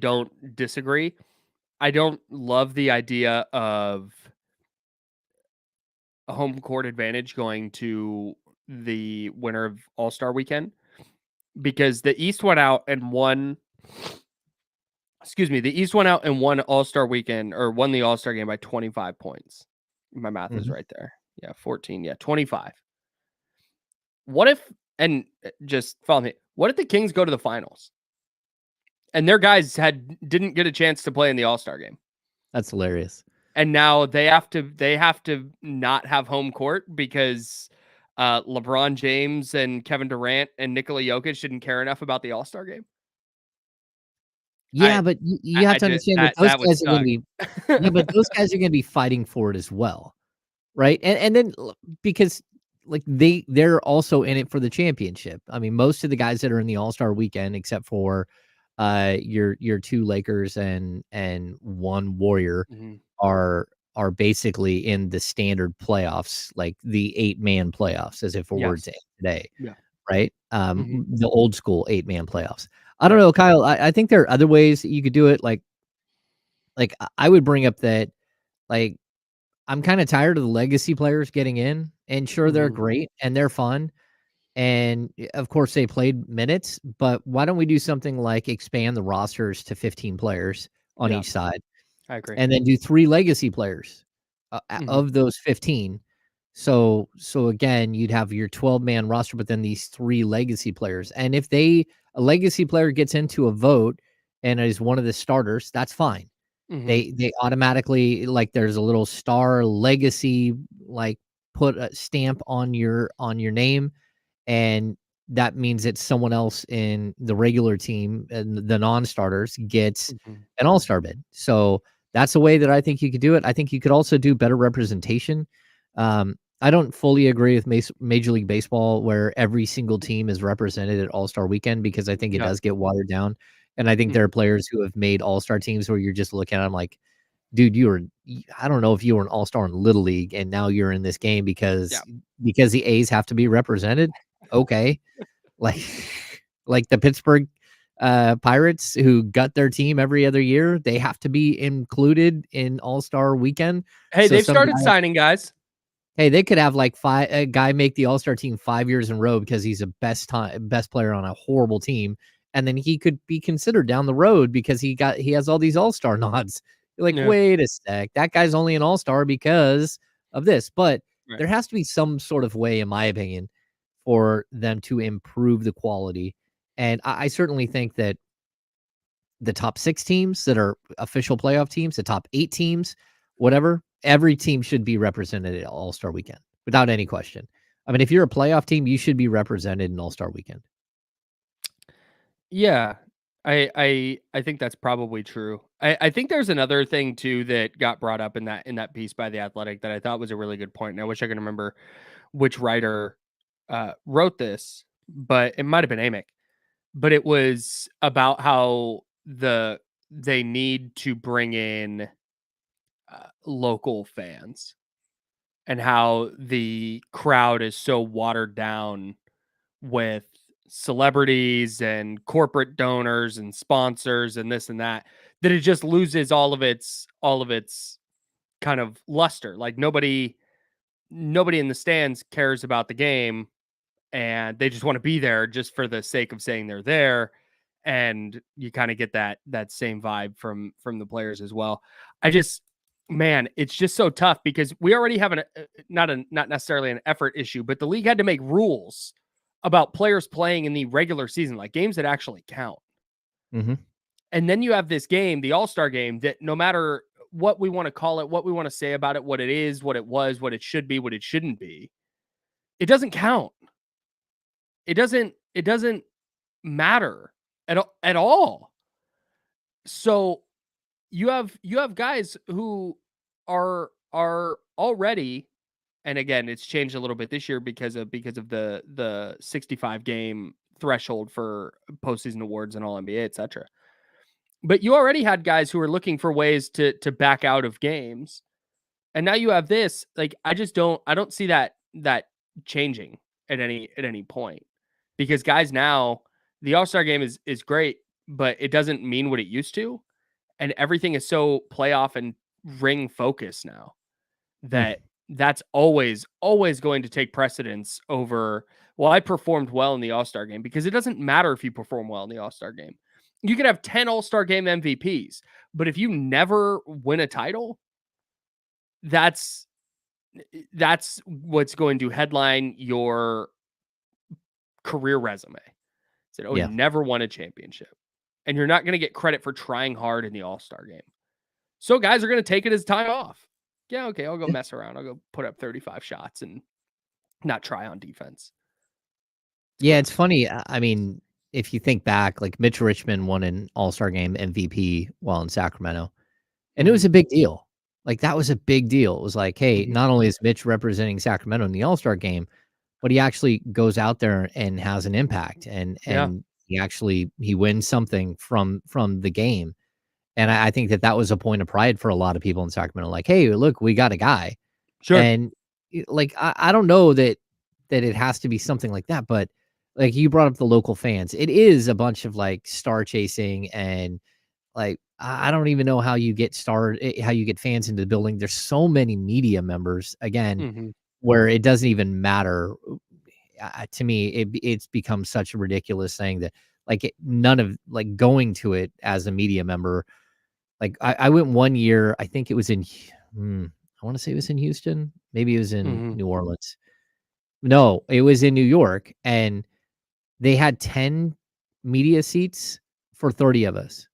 C: don't disagree. I don't love the idea of a home court advantage going to the winner of All-Star weekend, because the East went out and won. The East went out and won All-Star weekend, or won the All-Star game by 25 points. My math is right there. Yeah, 14. Yeah, 25. What if, and just follow me, what if the Kings go to the finals and their guys didn't get a chance to play in the All-Star game?
B: That's hilarious.
C: And now they have to not have home court because LeBron James and Kevin Durant and Nikola Jokic didn't care enough about the All-Star game.
B: Yeah, but you have to understand that those guys are going to be. Yeah, but those guys are going to be fighting for it as well, right? And then because like they're also in it for the championship. I mean, most of the guys that are in the All-Star weekend, except for your 2 Lakers and 1 Warrior, are basically in the standard playoffs, like the 8-man playoffs, as if it were today. Yeah. Right. The old school 8-man playoffs. I don't know, Kyle. I think there are other ways that you could do it. Like I would bring up that, like, I'm kind of tired of the legacy players getting in, and sure, they're great and they're fun. And of course they played minutes, but why don't we do something like expand the rosters to 15 players on each side?
C: I agree.
B: And then do 3 legacy players of those 15. So again, you'd have your 12-man roster, but then these 3 legacy players. And if a legacy player gets into a vote and is one of the starters, that's fine. They automatically, like, there's a little star legacy, like, put a stamp on your name, and that means that someone else in the regular team and the non-starters gets an all-star bid. So that's a way that I think you could do it. I think you could also do better representation. I don't fully agree with Major League Baseball where every single team is represented at All-Star weekend, because I think it does get watered down. And I think there are players who have made all-star teams where you're just looking at them like, dude, I don't know if you were an all-star in Little League and now you're in this game because the A's have to be represented. Okay. like the Pittsburgh Pirates, who gut their team every other year, they have to be included in All-Star weekend.
C: Hey, so they've started signing guys.
B: Hey, they could have like a guy make the All-Star team 5 years in a row because he's a best player on a horrible team. And then he could be considered down the road because he has all these All-Star nods. You're like, wait a sec, that guy's only an All-Star because of this. But there has to be some sort of way, in my opinion, for them to improve the quality. And I certainly think that the top 6 teams that are official playoff teams, the top 8 teams, whatever, every team should be represented at All-Star weekend without any question. I mean, if you're a playoff team, you should be represented in All-Star weekend.
C: Yeah, I think that's probably true. I think there's another thing too that got brought up in that piece by The Athletic that I thought was a really good point. And I wish I could remember which writer wrote this, but it might have been Aiyuk. But it was about how they need to bring in local fans and how the crowd is so watered down with celebrities and corporate donors and sponsors and this and that it just loses all of its kind of luster. Like nobody in the stands cares about the game, and they just want to be there just for the sake of saying they're there. And you kind of get that same vibe from the players as well. Man, it's just so tough because we already have not necessarily an effort issue, but the league had to make rules about players playing in the regular season, like games that actually count.
B: Mm-hmm.
C: And then you have this game, the All-Star game, that no matter what we want to call it, what we want to say about it, what it is, what it was, what it should be, what it shouldn't be, it doesn't count. It doesn't matter at all. So you have guys who are already, and again, it's changed a little bit this year because of the 65 game threshold for postseason awards and all NBA, etc. But you already had guys who were looking for ways to back out of games. And now you have this, like, I don't see that changing at any point, because guys, now the All-Star game is great, but it doesn't mean what it used to. And everything is so playoff and ring focused now that that's always going to take precedence over, well, I performed well in the All-Star game, because it doesn't matter if you perform well in the All-Star game. You could have 10 All-Star game MVPs, but if you never win a title, that's what's going to headline your career resume. Said, you never won a championship, and you're not going to get credit for trying hard in the All-Star game. So guys are going to take it as time off. Yeah, okay, I'll go mess around. I'll go put up 35 shots and not try on defense.
B: Yeah, it's funny. I mean, if you think back, like Mitch Richmond won an All-Star game MVP while in Sacramento, and it was a big deal. Like, that was a big deal. It was like, hey, not only is Mitch representing Sacramento in the All-Star game, but he actually goes out there and has an impact, and he wins something from the game. And I think that was a point of pride for a lot of people in Sacramento. Like, hey, look, we got a guy.
C: Sure.
B: And like, I don't know that it has to be something like that, but like you brought up the local fans, it is a bunch of like star chasing, and like, I don't even know how you get fans into the building. There's so many media members again, where it doesn't even matter. To me, it's become such a ridiculous thing that like none of like going to it as a media member. Like I went one year, I think it was in, I want to say it was in Houston. Maybe it was in New Orleans. No, it was in New York, and they had 10 media seats for 30 of us.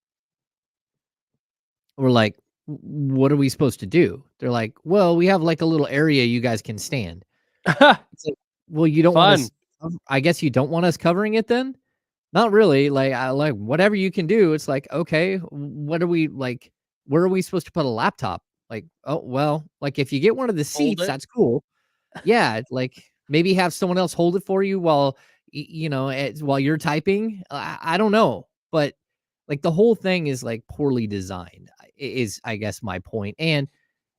B: We're like, what are we supposed to do? They're like, well, we have like a little area you guys can stand. It's like, well, you don't want us, I guess you don't want us covering it then? Not really. Like, I like whatever you can do. It's like, okay, what are we like? Where are we supposed to put a laptop? Like, oh, well, like if you get one of the seats, that's cool. Yeah. Like maybe have someone else hold it for you while, while you're typing. I don't know. But like the whole thing is like poorly designed is, I guess, my point. And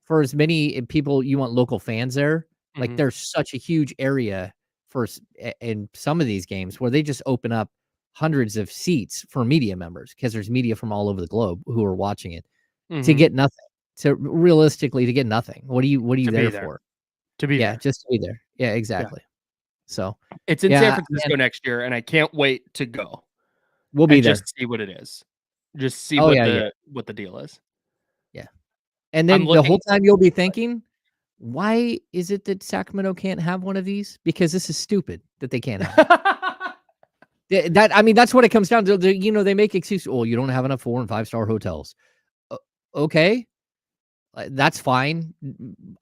B: for as many people, you want local fans there, like there's such a huge area in some of these games where they just open up hundreds of seats for media members, because there's media from all over the globe who are watching it to get nothing, to get nothing. What are you there for?
C: To be there.
B: Just to be there. Yeah, exactly. Yeah. So
C: it's in San Francisco next year, and I can't wait to go.
B: We'll be there.
C: Just see what it is. Just see what the deal is.
B: Yeah. And then the whole time you'll be thinking, why is it that Sacramento can't have one of these? Because this is stupid that they can't have. That's what it comes down to. They make excuses. Oh, you don't have enough 4- and 5-star hotels. Okay. That's fine.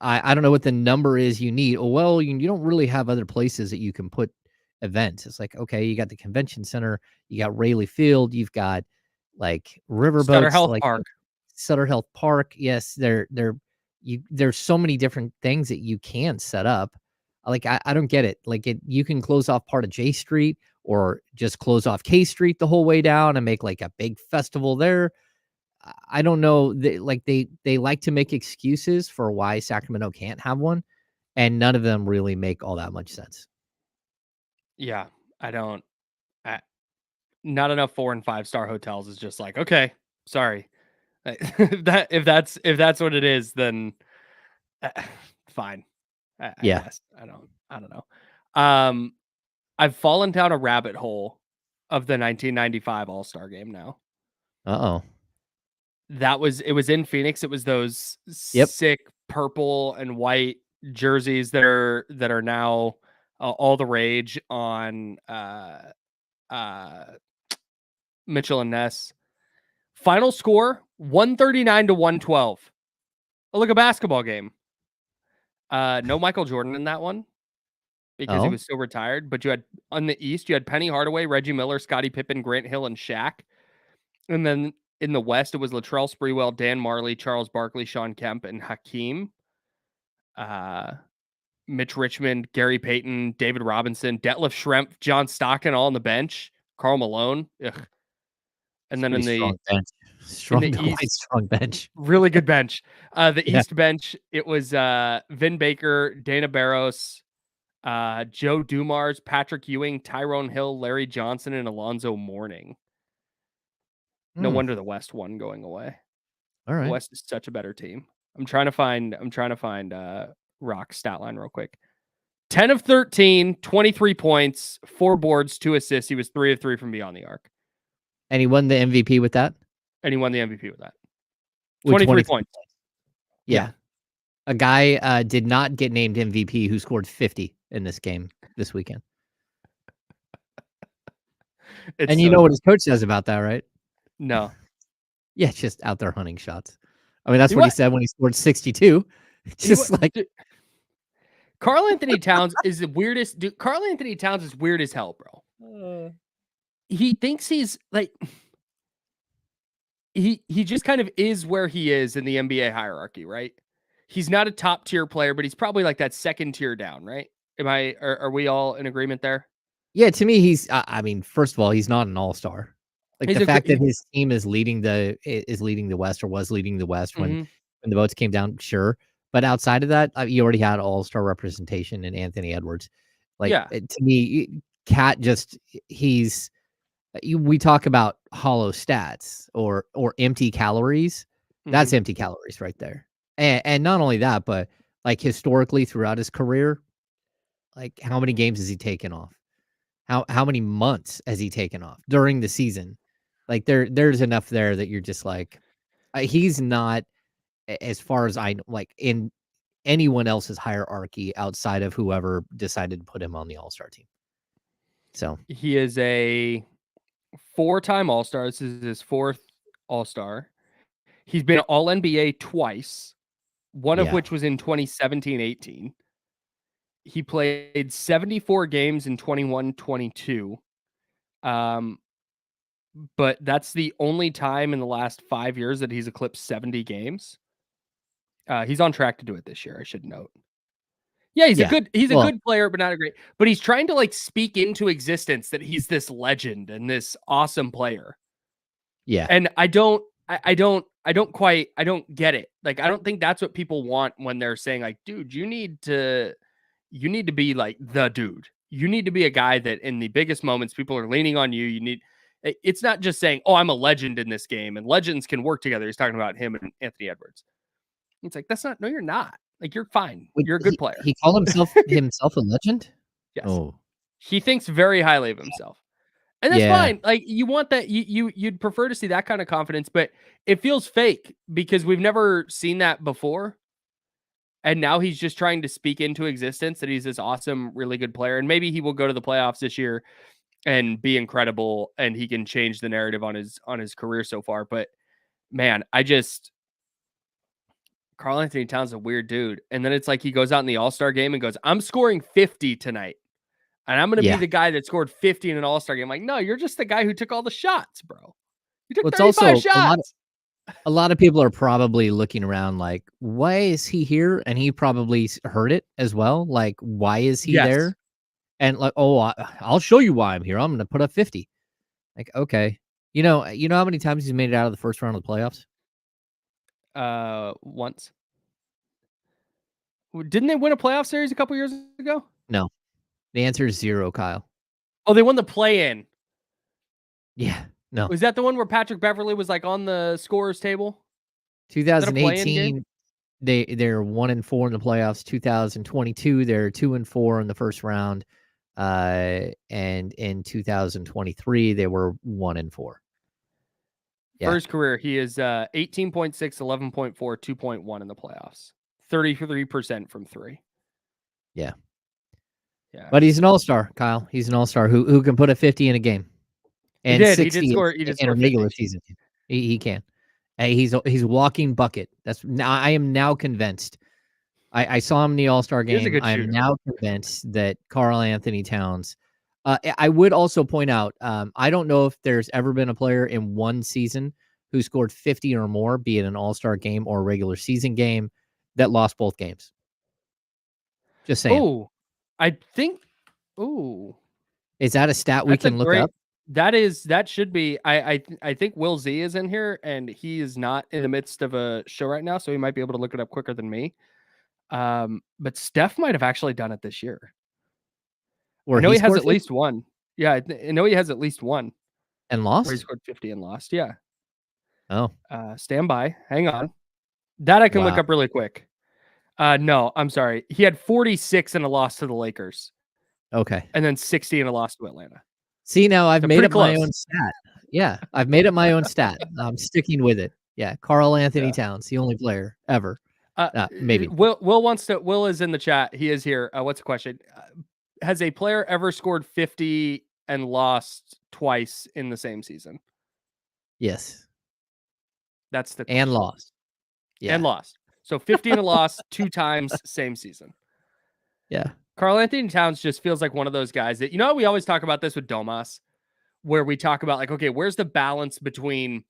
B: I don't know what the number is you need. Oh, well, you don't really have other places that you can put events. It's like, okay, you got the convention center, you got Rayleigh Field, you've got like riverboats, Sutter Health Park. Yes, there's so many different things that you can set up. Like, I don't get it. Like, you can close off part of J Street, or just close off K Street the whole way down and make like a big festival there. I don't know. They like to make excuses for why Sacramento can't have one, and none of them really make all that much sense.
C: Yeah, I don't. Not enough 4 and 5 star hotels is just like, okay, sorry. If that's what it is, then fine. I
B: Yeah.
C: guess I don't know. I've fallen down a rabbit hole of the 1995 All-Star game now.
B: Uh-oh.
C: It was in Phoenix. It was those
B: Yep.
C: sick purple and white jerseys that are now all the rage on Mitchell and Ness. Final score 139 to 112. Oh, look, a basketball game. No Michael Jordan in that one because he was still retired. But you had on the East, you had Penny Hardaway, Reggie Miller, Scottie Pippen, Grant Hill, and Shaq. And then in the West, it was Latrell Sprewell, Dan Marley, Charles Barkley, Sean Kemp, and Hakeem. Mitch Richmond, Gary Payton, David Robinson, Detlef Schrempf, John Stockton, all on the bench. Karl Malone. Ugh. And then in the
B: strong bench.
C: Really good bench. The East bench, it was Vin Baker, Dana Barros, Joe Dumars, Patrick Ewing, Tyrone Hill, Larry Johnson, and Alonzo Mourning. No wonder the West won going away.
B: All right.
C: The West is such a better team. I'm trying to find Rock's stat line real quick. 10 of 13, 23 points, 4 boards, 2 assists. He was 3 of 3 from beyond the arc.
B: And he won the MVP with that?
C: And he won the MVP with that.
B: With
C: 23 points.
B: Yeah. A guy did not get named MVP who scored 50 in this game this weekend. And you know what his coach says about that, right?
C: No.
B: Yeah, just out there hunting shots. I mean, that's what he said when he scored 62. Just
C: Karl Anthony Towns is the weirdest. Dude, Karl Anthony Towns is weird as hell, bro. He thinks he's like he just kind of is where he is in the NBA hierarchy, right? He's not a top tier player, but he's probably like that second tier down, right? Are we all in agreement there?
B: Yeah, to me, he's. I mean, first of all, he's not an all-star. Like the fact that his team is leading the West or was leading the West when the votes came down, sure. But outside of that, you already had all-star representation in Anthony Edwards. Like to me, Cat he's. We talk about hollow stats or empty calories. That's empty calories right there. And not only that, but like historically throughout his career, like how many games has he taken off? How many months has he taken off during the season? Like there's enough there that you're just like, he's not, as far as I know, like in anyone else's hierarchy outside of whoever decided to put him on the All-Star team. So
C: he is a 4-time All-Star. This is his 4th All-Star. He's been All-NBA twice, one of which was in 2017-18. He played 74 games in 21-22. But that's the only time in the last 5 years that he's eclipsed 70 games. He's on track to do it this year, I should note. Yeah, he's a good player, but not a great. But he's trying to like speak into existence that he's this legend and this awesome player.
B: Yeah.
C: And I don't get it. Like, I don't think that's what people want when they're saying like, dude, you need to be like the dude. You need to be a guy that in the biggest moments, people are leaning on you. It's not just saying, oh, I'm a legend in this game and legends can work together. He's talking about him and Anthony Edwards. It's like, no, you're not. Like, you're fine. You're a good player.
B: He called himself a legend?
C: Yes.
B: Oh.
C: He thinks very highly of himself. And that's fine. Like, you want that. You'd prefer to see that kind of confidence, but it feels fake because we've never seen that before. And now he's just trying to speak into existence that he's this awesome, really good player. And maybe he will go to the playoffs this year and be incredible and he can change the narrative on his career so far. But man, Karl Anthony Towns is a weird dude. And then it's like he goes out in the All-Star game and goes, I'm scoring 50 tonight. And I'm going to be the guy that scored 50 in an All-Star game. Like, no, you're just the guy who took all the shots, bro. You took 35 shots.
B: A lot of people are probably looking around like, why is he here? And he probably heard it as well. Like, why is he there? And like, oh, I'll show you why I'm here. I'm going to put up 50. Like, okay. You know how many times he's made it out of the first round of the playoffs?
C: once. Didn't they win a playoff series a couple years ago?
B: No. The answer is 0, Kyle.
C: Oh, they won the play-in.
B: Yeah. No.
C: Was that the one where Patrick Beverley was like on the scorer's table?
B: 2018, they're 1-4 in the playoffs. 2022, they're 2-4 in the first round. And in 2023, they were 1-4. Yeah.
C: First career, he is 18.6, 11.4, 2.1 in the playoffs. 33% from 3.
B: Yeah.
C: Yeah.
B: But he's an all-star, Kyle. He's an all-star who can put a 50 in a game. And
C: he did
B: 60
C: score
B: in a regular season. He can. He's a walking bucket. I am now convinced. I saw him in the All-Star game. I am now convinced that Karl Anthony Towns. I would also point out, I don't know if there's ever been a player in one season who scored 50 or more, be it an All-Star game or a regular season game, that lost both games. Just saying.
C: Oh, I think. Oh,
B: is that a stat we can look up?
C: That should be. I think Will Z is in here, and he is not in the midst of a show right now, so he might be able to look it up quicker than me. But Steph might have actually done it this year. I know he has at least one. Yeah, I know he has at least one.
B: And lost?
C: Where he scored 50 and lost. Yeah.
B: Oh.
C: Stand by. Hang on. That I can look up really quick. No, I'm sorry. He had 46 and a loss to the Lakers.
B: Okay.
C: And then 60 and a loss to Atlanta.
B: See, now I've made up my own stat. Yeah, I've made up my own stat. I'm sticking with it. Yeah, Karl Anthony Towns, the only player ever. Maybe.
C: Will is in the chat. He is here. What's the question? Has a player ever scored 50 and lost twice in the same season?
B: Yes.
C: That's the
B: question. And lost. Yeah.
C: And lost. So 50 and a loss 2 times same season.
B: Yeah.
C: Karl Anthony Towns just feels like one of those guys that, we always talk about this with Domas, where we talk about like, okay, where's the balance between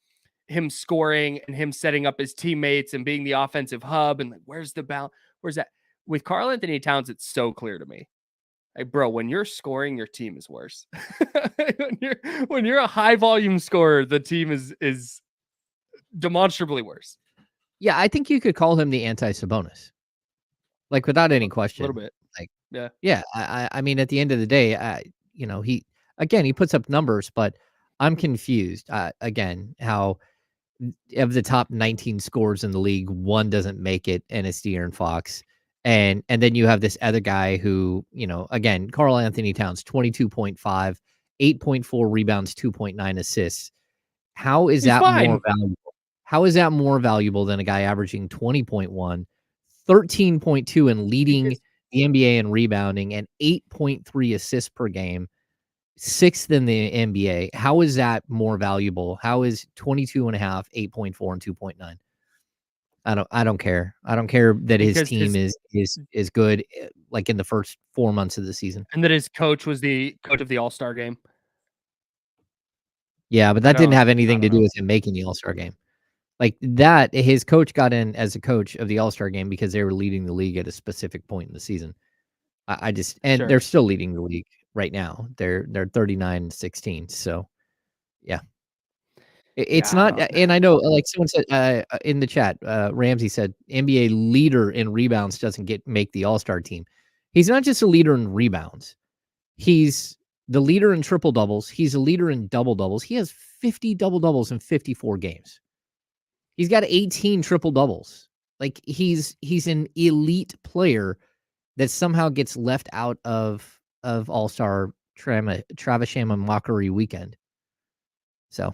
C: him scoring and him setting up his teammates and being the offensive hub? And like, where's the balance? Where's that? With Karl Anthony Towns, it's so clear to me. Like, bro, when you're scoring, your team is worse. when you're a high volume scorer, the team is demonstrably worse.
B: Yeah, I think you could call him the anti-Sabonis. Like, without any question.
C: A little bit.
B: Like,
C: yeah.
B: I mean, at the end of the day, he puts up numbers, but I'm confused. Again, how of the top 19 scorers in the league, one doesn't make it, and it's De'Aaron Fox. And then you have this other guy who, again, Karl Anthony Towns, 22.5, 8.4 rebounds, 2.9 assists. How is that more valuable? How is that more valuable than a guy averaging 20.1, 13.2 and leading the NBA in rebounding, and 8.3 assists per game, 6th in the NBA? How is that more valuable? How is 22.5, 8.4, and 2.9? I don't care. I don't care that his team is good, like in the first 4 months of the season,
C: and that his coach was the coach of the All-Star game.
B: Yeah, but that didn't have anything to do with him making the All-Star game. Like that, his coach got in as a coach of the All-Star game because they were leading the league at a specific point in the season. They're still leading the league right now. They're 39-16. So, yeah. It's not, and I know, like someone said in the chat, Ramsey said NBA leader in rebounds doesn't make the All-Star team. He's not just a leader in rebounds. He's the leader in triple doubles. He's a leader in double doubles. He has 50 double doubles in 54 games. He's got 18 triple doubles. Like he's an elite player that somehow gets left out of All-Star Travisham mockery weekend. So,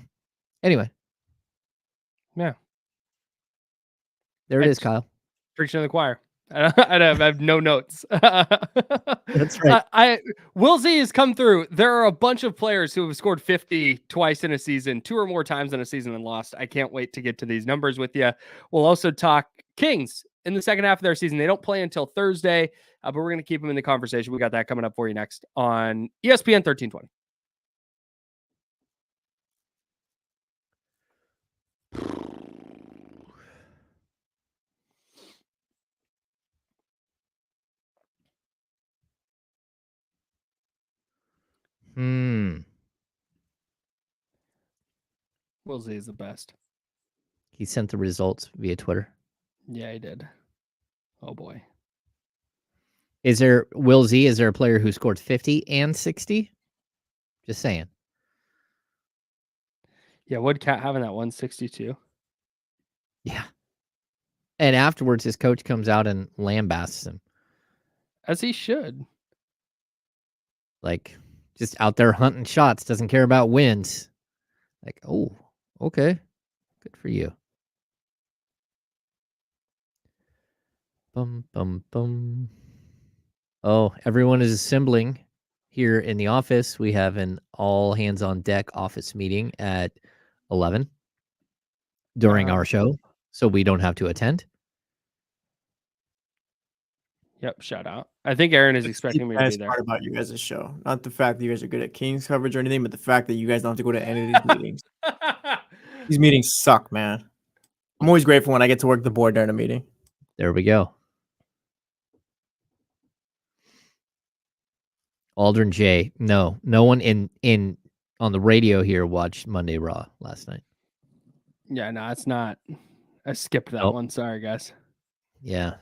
B: anyway.
C: Yeah.
B: There it is, Kyle.
C: Preaching to the choir. I have no notes.
B: That's right.
C: Will Z has come through. There are a bunch of players who have scored 50 twice in a season, 2 or more times in a season and lost. I can't wait to get to these numbers with you. We'll also talk Kings in the second half of their season. They don't play until Thursday, but we're going to keep them in the conversation. We got that coming up for you next on ESPN 1320. Will Z is the best.
B: He sent the results via Twitter.
C: Yeah, he did. Oh boy.
B: Is there a player who scored 50 and 60? Just saying.
C: Yeah, Wood Cat having that 162.
B: Yeah. And afterwards, his coach comes out and lambasts him.
C: As he should.
B: Like, just out there hunting shots, doesn't care about wins. Like, oh, okay. Good for you. Bum, bum, bum. Oh, everyone is assembling here in the office. We have an all hands on deck office meeting at 11 during our show, so we don't have to attend.
C: Yep, shout out. I think Aaron is
A: That's
C: expecting me
A: the
C: to be
A: best
C: there.
A: part about you guys' show, not the fact that you guys are good at Kings coverage or anything, but the fact that you guys don't have to go to any of these meetings. These meetings suck, man. I'm always grateful when I get to work the board during a meeting.
B: There we go. Aldrin J. No one in on the radio here watched Monday Raw last night.
C: Yeah, no, it's not. I skipped that one. Sorry, guys.
B: Yeah.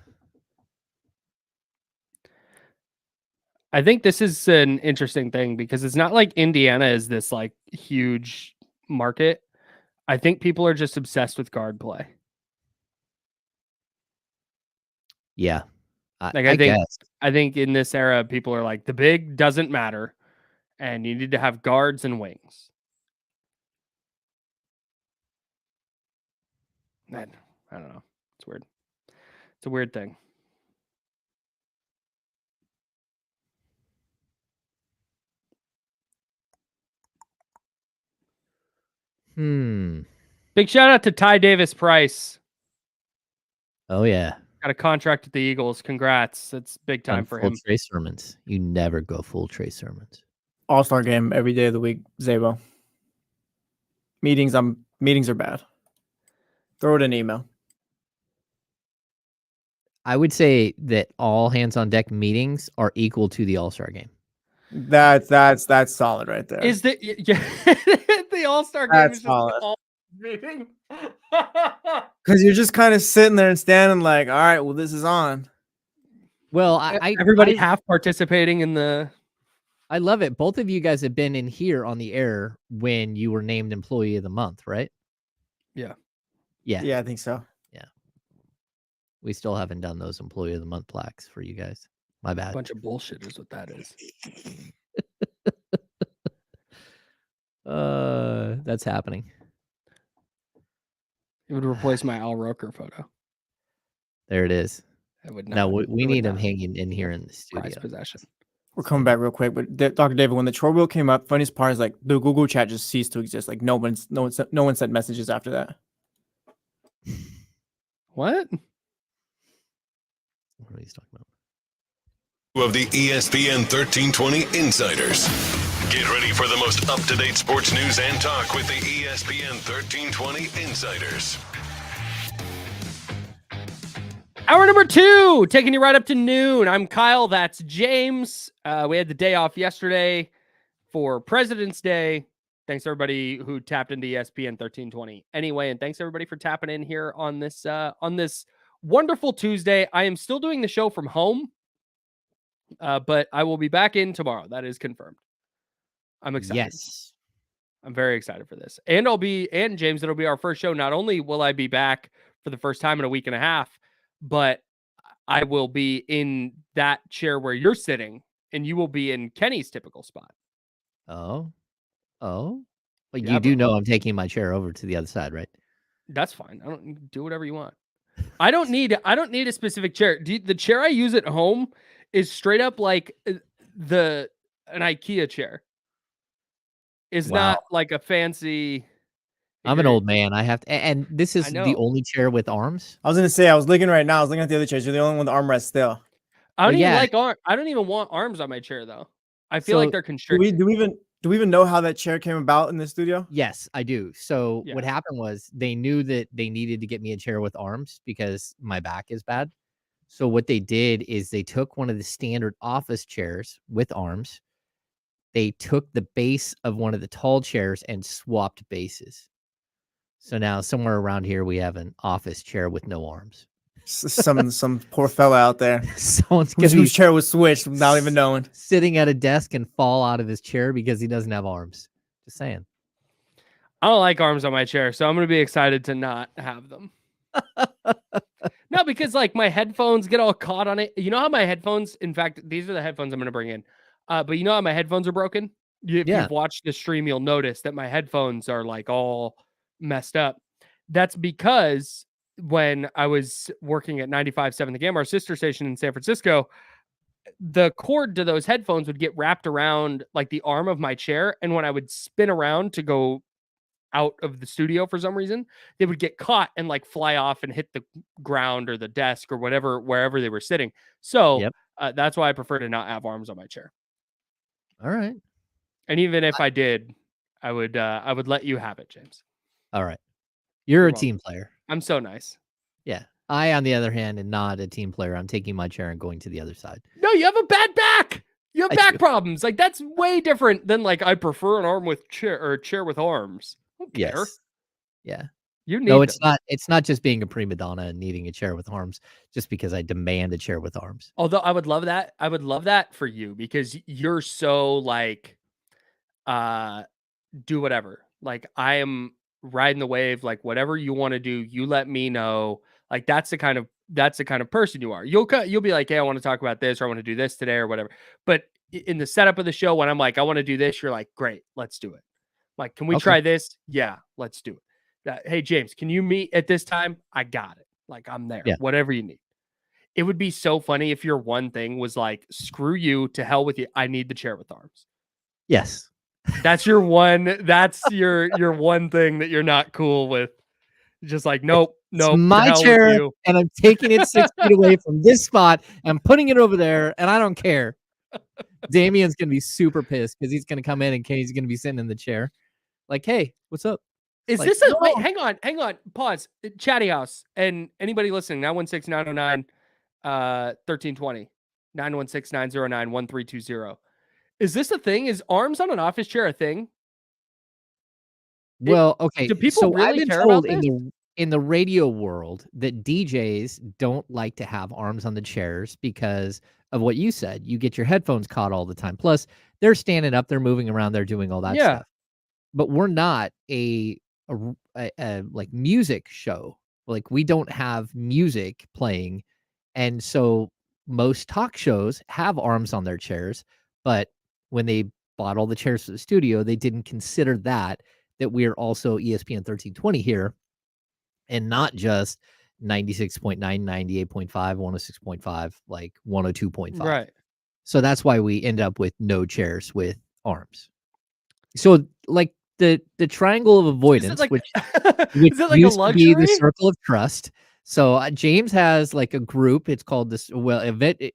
C: I think this is an interesting thing because it's not like Indiana is this like huge market. I think people are just obsessed with guard play.
B: Yeah.
C: I think in this era, people are like, the big doesn't matter, and you need to have guards and wings. Man, I don't know. It's weird. It's a weird thing. Big shout out to Ty Davis Price.
B: Oh yeah.
C: Got a contract with the Eagles. Congrats. It's big time for him.
B: Trey Sermons. You never go full Trey Sermons.
A: All-star game every day of the week, Zabo. Meetings are bad. Throw it an email.
B: I would say that all hands on deck meetings are equal to the All-Star game.
A: That's solid right there.
C: Is the the All-Star game
A: That's
C: is just
A: solid.
C: all meeting?
A: Because you're just kind of sitting there and standing like, all right, well, this is on.
B: Well,
C: everybody half participating in the.
B: I love it. Both of you guys have been in here on the air when you were named Employee of the Month, right?
C: Yeah.
A: Yeah, I think so.
B: Yeah. We still haven't done those Employee of the Month plaques for you guys. My bad.
C: A bunch of bullshit is what that is.
B: That's happening.
C: It would replace my Al Roker photo.
B: There it is.
C: It would not.
B: No, we need him hanging in here in the studio.
C: Possession.
A: We're coming back real quick, but Dr. David, when the troll wheel came up, funniest part is like the Google chat just ceased to exist. Like no one sent messages after that.
C: What?
B: What are you talking about?
D: Of the ESPN 1320 Insiders. Get ready for the most up-to-date sports news and talk with the ESPN 1320 Insiders.
C: Hour number 2, taking you right up to noon. I'm Kyle. That's James. We had the day off yesterday for President's Day. Thanks everybody who tapped into ESPN 1320. Anyway, and thanks everybody for tapping in here on this wonderful Tuesday. I am still doing the show from home, but I will be back in tomorrow. That is confirmed. I'm excited.
B: Yes.
C: I'm very excited for this. And James, it'll be our first show. Not only will I be back for the first time in a week and a half, but I will be in that chair where you're sitting, and you will be in Kenny's typical spot.
B: Oh. But yeah, you do know I'm taking my chair over to the other side, right?
C: That's fine. I don't do whatever you want. I don't need a specific chair. The chair I use at home is straight up like an IKEA chair. It's not like a fancy.
B: I'm an old man. I have to, and this is the only chair with arms.
A: I was gonna say, I was looking right now. I was looking at the other chairs. You're the only one with armrest still.
C: I don't even like arms. I don't even want arms on my chair though. I feel like they're constricted.
A: Do we even know how that chair came about in the studio?
B: Yes, I do. So what happened was they knew that they needed to get me a chair with arms because my back is bad. So what they did is they took one of the standard office chairs with arms. They took the base of one of the tall chairs and swapped bases. So now somewhere around here we have an office chair with no arms.
A: Some poor fella out there
B: Someone's gonna be
A: whose chair was switched without even knowing.
B: sitting at a desk and fall out of his chair because he doesn't have arms. Just saying.
C: I don't like arms on my chair, so I'm going to be excited to not have them. No, because like my headphones get all caught on it. You know how my headphones, in fact, these are the headphones I'm going to bring in. But you know how my headphones are broken? If you've watched the stream, you'll notice that my headphones are like all messed up. That's because when I was working at 95.7 The Game, our sister station in San Francisco, the cord to those headphones would get wrapped around like the arm of my chair. And when I would spin around to go out of the studio for some reason, they would get caught and like fly off and hit the ground or the desk or whatever, wherever they were sitting. So that's why I prefer to not have arms on my chair.
B: All right.
C: And even if I did, I would let you have it, James.
B: All right. You're a
C: welcome.
B: team player.
C: I'm so nice.
B: Yeah. I, on the other hand, am not a team player. I'm taking my chair and going to the other side.
C: No, you have a bad back. You have back problems. Like that's way different than like I prefer an arm with chair or a chair with arms. I don't care.
B: Yes. Yeah.
C: You need
B: No, it's
C: them.
B: not. It's not just being a prima donna and needing a chair with arms, just because I demand a chair with arms.
C: Although I would love that. I would love that for you because you're so like, do whatever. Like I am riding the wave. Like whatever you want to do, you let me know. Like that's the kind of person you are. You'll be like, hey, I want to talk about this or I want to do this today or whatever. But in the setup of the show, when I'm like, I want to do this, you're like, great, let's do it. Like, can we try this? Yeah, let's do it. Hey, James, can you meet at this time? I got it. Like, I'm there.
B: Yeah.
C: Whatever you need. It would be so funny if your one thing was like, screw you, to hell with you. I need the chair with arms.
B: Yes.
C: That's your one. That's your one thing that you're not cool with. Just like, nope.
B: It's my chair, and I'm taking it 6 feet away from this spot. And putting it over there, and I don't care. Damien's gonna be super pissed because he's gonna come in and he's gonna be sitting in the chair. Like, hey, what's up?
C: Is
B: like,
C: this a wait? Hang on. Pause. Chatty House and anybody listening. 916-909 1320 916-909-1320. Is this a thing? Is arms on an office chair a thing?
B: Well, okay.
C: Do people really
B: I've been
C: care
B: told
C: about this?
B: in the radio world that DJs don't like to have arms on the chairs because of what you said. You get your headphones caught all the time. Plus, they're standing up, they're moving around, they're doing all that stuff. But we're not a like music show. Like we don't have music playing, and so most talk shows have arms on their chairs. But when they bought all the chairs for the studio, they didn't consider that we're also ESPN 1320 here. And not just 96.9, 98.5, 106.5, like 102.5.
C: Right.
B: So that's why we end up with no chairs with arms. So like the triangle of avoidance, which
C: is it like
B: used
C: a luxury?
B: to be the circle of trust. So James has like a group. It's called this. Well,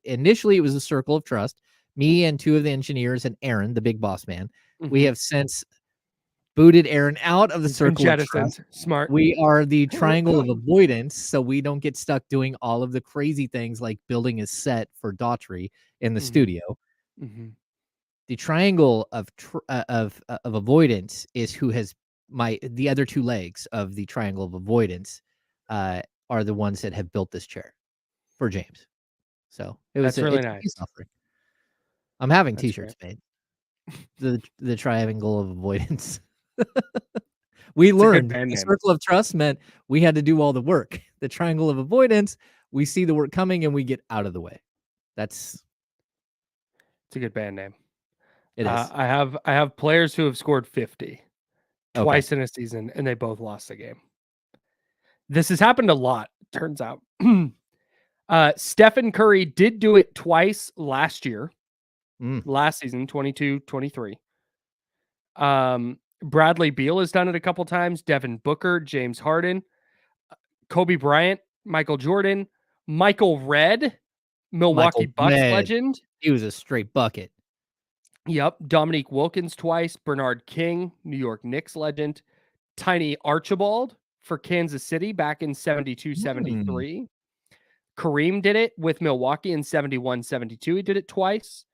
B: initially it was a circle of trust. Me and two of the engineers and Aaron, the big boss man. Mm-hmm. We have since booted Aaron out of the circle of trust.
C: Smart.
B: We are the triangle of avoidance, so we don't get stuck doing all of the crazy things like building a set for Daughtry in the studio.
C: Mm-hmm.
B: The triangle of avoidance is who has the other two legs of the triangle of avoidance are the ones that have built this chair for James. So
C: that's really nice.
B: I'm having t-shirts made. The triangle of avoidance. We learned the circle of trust meant we had to do all the work. The triangle of avoidance, we see the work coming and we get out of the way. It's
C: a good band name.
B: It is.
C: I have players who have scored 50 twice in a season, and they both lost the game. This has happened a lot, turns out. Stephen Curry did do it twice last year. Last season, 22-23. Bradley Beal has done it a couple times. Devin Booker, James Harden, Kobe Bryant, Michael Jordan, Michael Redd, Milwaukee Bucks legend.
B: He was a straight bucket.
C: Yep. Dominique Wilkins twice. Bernard King, New York Knicks legend. Tiny Archibald for Kansas City back in 72-73. Kareem did it with Milwaukee in 71-72. He did it twice.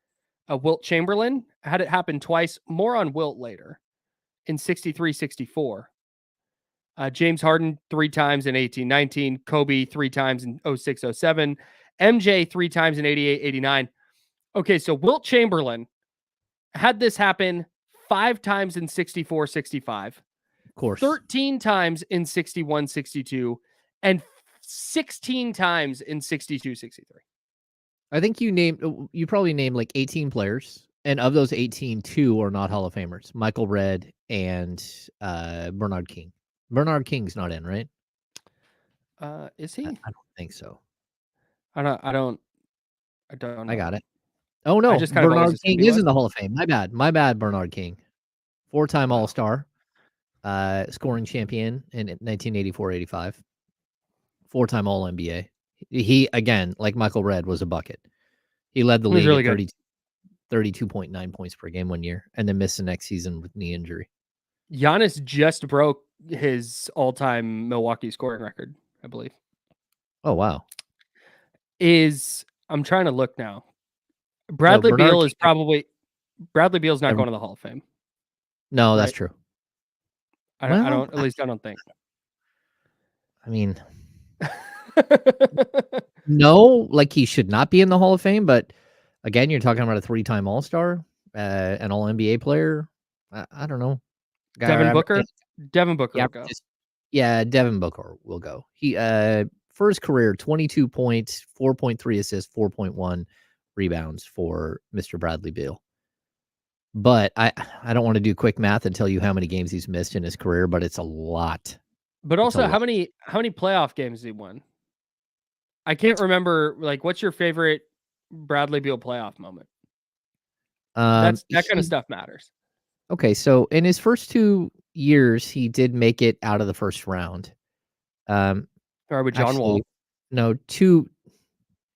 C: Wilt Chamberlain had it happen twice. More on Wilt later. In 63-64. James Harden 3 times in 18-19, Kobe 3 times in 06-07, MJ 3 times in 88-89. Okay, so Wilt Chamberlain had this happen 5 times in 64-65,
B: Of course.
C: 13 times in 61-62, and 16 times in 62-63.
B: I think you probably named like 18 players, and of those 18, 2 are not Hall of Famers. Michael Redd and Bernard King. Bernard King's not in, right?
C: Is he?
B: I don't think so.
C: I don't know.
B: I got it. Oh no,
C: just kind of always
B: Bernard
C: assumed
B: King
C: he
B: is
C: was.
B: in the Hall of Fame. My bad, Bernard King. 4-time All-Star, scoring champion in 1984-85. 4-time All-NBA. He, again, like Michael Redd, was a bucket. He led the
C: He was
B: league
C: really
B: at 32.9 points per game one year, and then missed the next season with knee injury.
C: Giannis just broke his all-time Milwaukee scoring record, I believe.
B: Oh wow!
C: I'm trying to look now. Bradley
B: Bernard
C: Beal is
B: King-
C: probably Bradley Beal's not
B: Never-
C: going to the Hall of Fame.
B: No, that's
C: Right.
B: true.
C: I
B: Well,
C: don't. At least I don't think.
B: I mean, no, like he should not be in the Hall of Fame. But again, you're talking about a 3-time All-Star, an All-NBA player. I don't know.
C: Devin Booker. Devin Booker
B: Yeah,
C: will go.
B: Devin Booker will go. He for his career, 22 points, 4.3 assists, 4.1 rebounds for Mr. Bradley Beal. But I don't want to do quick math and tell you how many games he's missed in his career, but it's a lot.
C: But
B: It's a
C: also, how
B: lot.
C: many playoff games he won? I can't remember. Like, what's your favorite Bradley Beal playoff moment? That kind
B: he-
C: of stuff matters.
B: Okay, so in his first 2 years, he did make it out of the first round.
C: Or with John Wall.
B: Actually, no,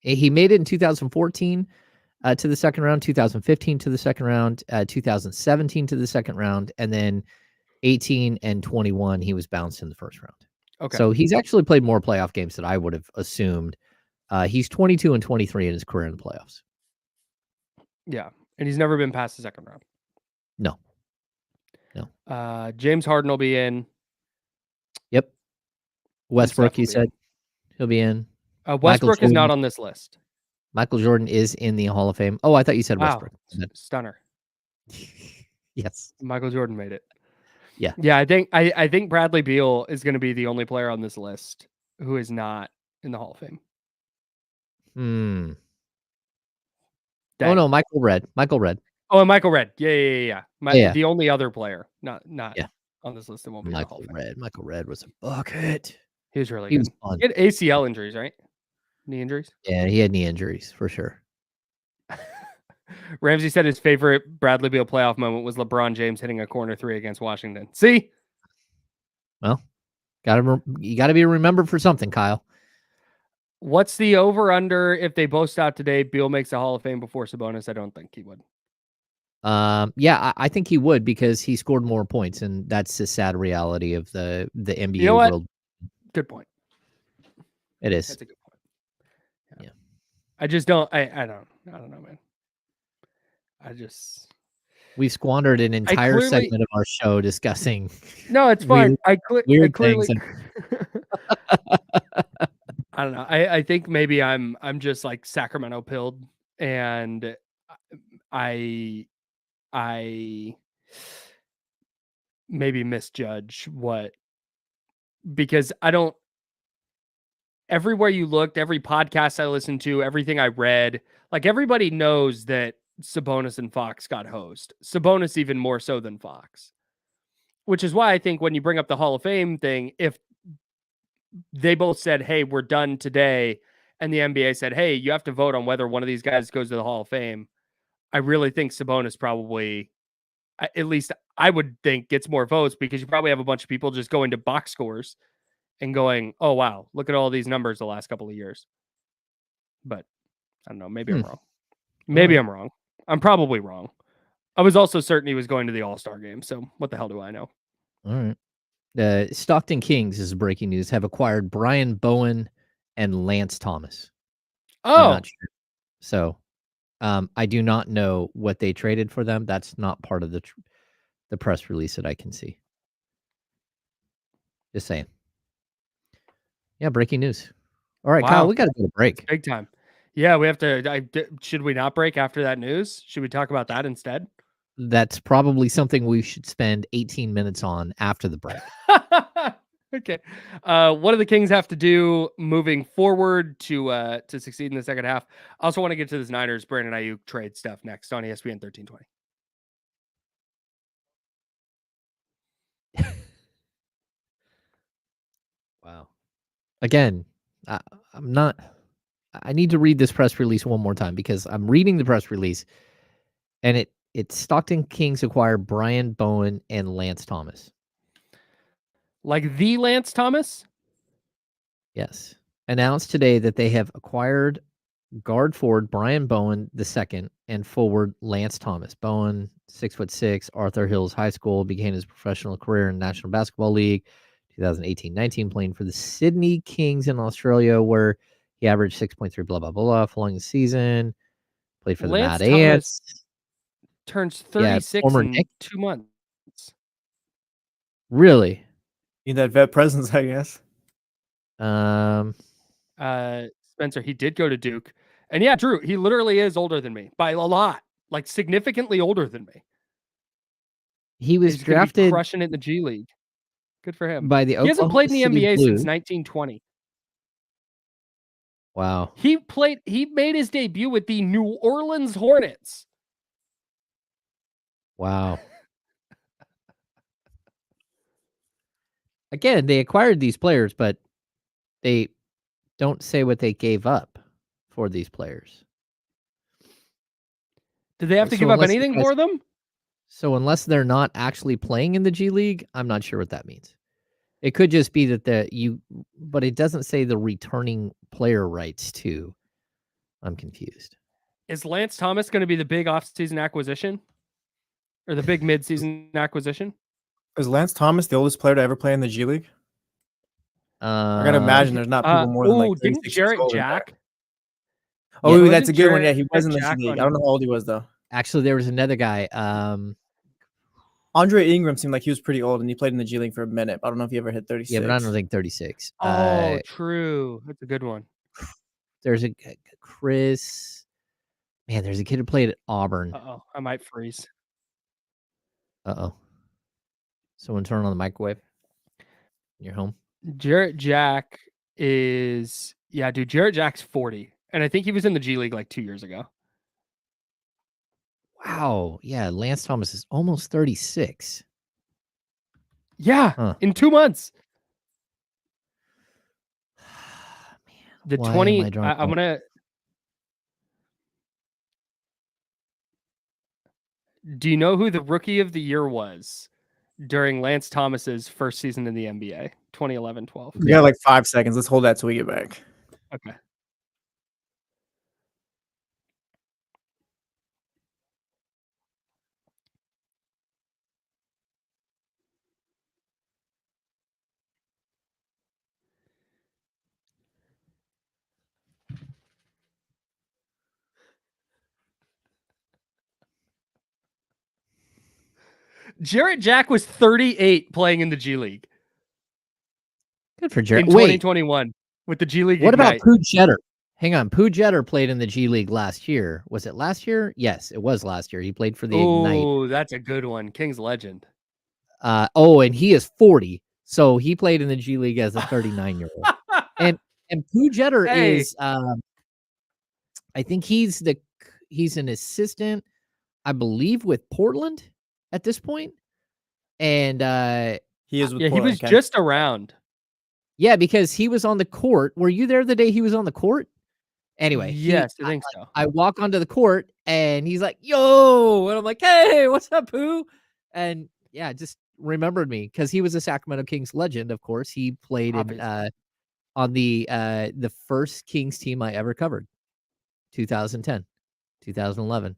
B: he made it in 2014 to the second round, 2015 to the second round, 2017 to the second round, and then 18 and 21, he was bounced in the first round.
C: Okay.
B: So he's actually played more playoff games than I would have assumed. He's 22 and 23 in his career in the playoffs.
C: Yeah, and he's never been past the second round.
B: No.
C: James Harden will be in.
B: Yep. Westbrook,
C: Steph will
B: you
C: be
B: said he'll be in.
C: Westbrook is not
B: Jordan.
C: on this list.
B: Michael Jordan is in the Hall of Fame. Oh, I thought you said
C: Wow,
B: Westbrook.
C: stunner.
B: Yes.
C: Michael Jordan made it.
B: Yeah.
C: Yeah, I think Bradley Beal is going to be the only player on this list who is not in the Hall of Fame.
B: Oh
C: Dang.
B: no, Michael Redd.
C: Oh, and Michael Redd. Yeah.
B: Yeah.
C: The only other player, not
B: Yeah.
C: on this list that won't be in the Hall
B: Michael
C: of Fame.
B: Redd. Michael Redd was a bucket.
C: He was really
B: He
C: good.
B: was fun.
C: He had ACL injuries, right? Knee injuries.
B: Yeah, he had knee injuries for sure.
C: Ramsey said his favorite Bradley Beal playoff moment was LeBron James hitting a corner 3 against Washington. See?
B: Well, you gotta be remembered for something, Kyle.
C: What's the over-under if they both stop today? Beal makes the Hall of Fame before Sabonis? I don't think he would.
B: Yeah, I think he would because he scored more points, and that's the sad reality of the NBA
C: You know what?
B: world.
C: Good point.
B: It is.
C: That's a good point.
B: Yeah.
C: I just don't. I don't know, man.
B: We've squandered an entire
C: clearly-
B: segment of our show discussing.
C: No, it's fine.
B: weird
C: clearly.
B: things.
C: I don't know. I think maybe I'm just like Sacramento pilled, and I maybe misjudge because I don't. Everywhere you looked, every podcast I listened to, everything I read, like everybody knows that Sabonis and Fox got hosed. Sabonis even more so than Fox, which is why I think when you bring up the Hall of Fame thing, if they both said, "Hey, we're done today," and the NBA said, "Hey, you have to vote on whether one of these guys goes to the Hall of Fame," I really think Sabonis probably, at least I would think, gets more votes because you probably have a bunch of people just going to box scores and going, "Oh, wow, look at all these numbers the last couple of years." But I don't know. Maybe I'm wrong. Maybe I'm wrong. I'm probably wrong. I was also certain he was going to the All-Star game. So what the hell do I know?
B: All right. Stockton Kings, this is breaking news, have acquired Brian Bowen and Lance Thomas. I'm
C: Oh,
B: not sure. So I do not know what they traded for them. That's not part of the press release that I can see. Just saying. Yeah, breaking news. All right,
C: Wow.
B: Kyle, we got to go to break.
C: Big time. Yeah, we have to. Should we not break after that news? Should we talk about that instead?
B: That's probably something we should spend 18 minutes on after the break.
C: Okay. What do the Kings have to do moving forward to succeed in the second half? I also want to get to this Niners Brandon Aiyuk trade stuff next on ESPN 1320.
B: Wow. Again, I'm not. I need to read this press release one more time because I'm reading the press release, and it's Stockton Kings acquire Brian Bowen and Lance Thomas.
C: Like the Lance Thomas?
B: Yes. Announced today that they have acquired guard forward Brian Bowen II and forward Lance Thomas. Bowen, 6'6", Arthur Hills High School, began his professional career in National Basketball League 2018-19, playing for the Sydney Kings in Australia, where he averaged 6.3 blah, blah, blah, following the season. Played for the
C: Lance
B: Mad
C: Thomas
B: Ants.
C: turns 36
B: former
C: in
B: Nick.
C: 2 months.
B: Really?
A: Need that vet presence, I guess.
C: Spencer, he did go to Duke. And yeah, Drew, he literally is older than me by a lot, like significantly older than me.
B: He was
C: He's gonna be
B: drafted
C: crushing it in the G League. Good for him.
B: by the
C: He hasn't
B: Oklahoma
C: played in the
B: City
C: NBA
B: Blue.
C: since 1920.
B: Wow.
C: He made his debut with the New Orleans Hornets.
B: Wow. Again, they acquired these players, but they don't say what they gave up for these players.
C: Did they have to
B: So
C: give up
B: unless the
C: anything
B: guys-
C: for them?
B: So unless they're not actually playing in the G League, I'm not sure what that means. It could just be that but it doesn't say the returning player rights too. I'm confused.
C: Is Lance Thomas going to be the big offseason acquisition? Or the big midseason acquisition?
A: Is Lance Thomas the oldest player to ever play in the G League? I gotta imagine there's not people more than like 36
C: didn't
A: years
C: Jarrett
A: old in there.
C: Jack?
A: Oh,
C: Yeah,
A: that's a
C: wasn't
A: good one. Yeah, he
C: Jarrett
A: was in the G
C: Jack
A: League.
C: on-
A: I don't know how old he was though.
B: Actually, there was another guy.
A: Andre Ingram seemed like he was pretty old, and he played in the G League for a minute. I don't know if he ever hit 36.
B: Yeah, but I don't think 36.
C: Oh, true. That's a good one.
B: There's a Chris. Man, there's a kid who played at Auburn.
C: Uh-oh, I might freeze.
B: Uh-oh. Someone turn on the microwave. You're home.
C: Jarrett Jack is, yeah, dude, Jarrett Jack's 40. And I think he was in the G League like 2 years ago.
B: Wow. Yeah, Lance Thomas is almost 36.
C: Yeah,
B: Huh.
C: in 2 months.
B: Man,
C: The
B: why am
C: 20,
B: I drawing
C: I'm
B: blank?
C: going to. Do you know who the rookie of the year was during Lance Thomas's first season in the NBA? 2011-12.
A: We got like 5 seconds. Let's hold that till we get back.
C: Okay. Jarrett Jack was 38 playing in the G League
B: Good for
C: in
B: Jarrett. Wait,
C: 2021 with the G League
B: what about
C: Ignite.
B: Pooh Jeter? Hang on. Pooh Jeter played in the G League last year. Was it last year? Yes, it was last year. He played for the Ignite.
C: Oh, that's a good one. King's legend.
B: And he is 40. So he played in the G League as a 39-year-old. and Pooh Jeter
C: Hey.
B: is I think he's an assistant, I believe, with Portland at this point. And
A: He is with
C: Yeah, he
A: Portland,
C: was
A: Ken.
C: just around.
B: yeah, because he was on the court. Were you there the day he was on the court? Anyway,
C: Yes, I think so.
B: I walk onto the court and he's like, "Yo," and I'm like, "Hey, what's up, Pooh?" And yeah, just remembered me because he was a Sacramento Kings legend. Of course, he played in,
C: Obviously.
B: on the first Kings team I ever covered, 2010, 2011. And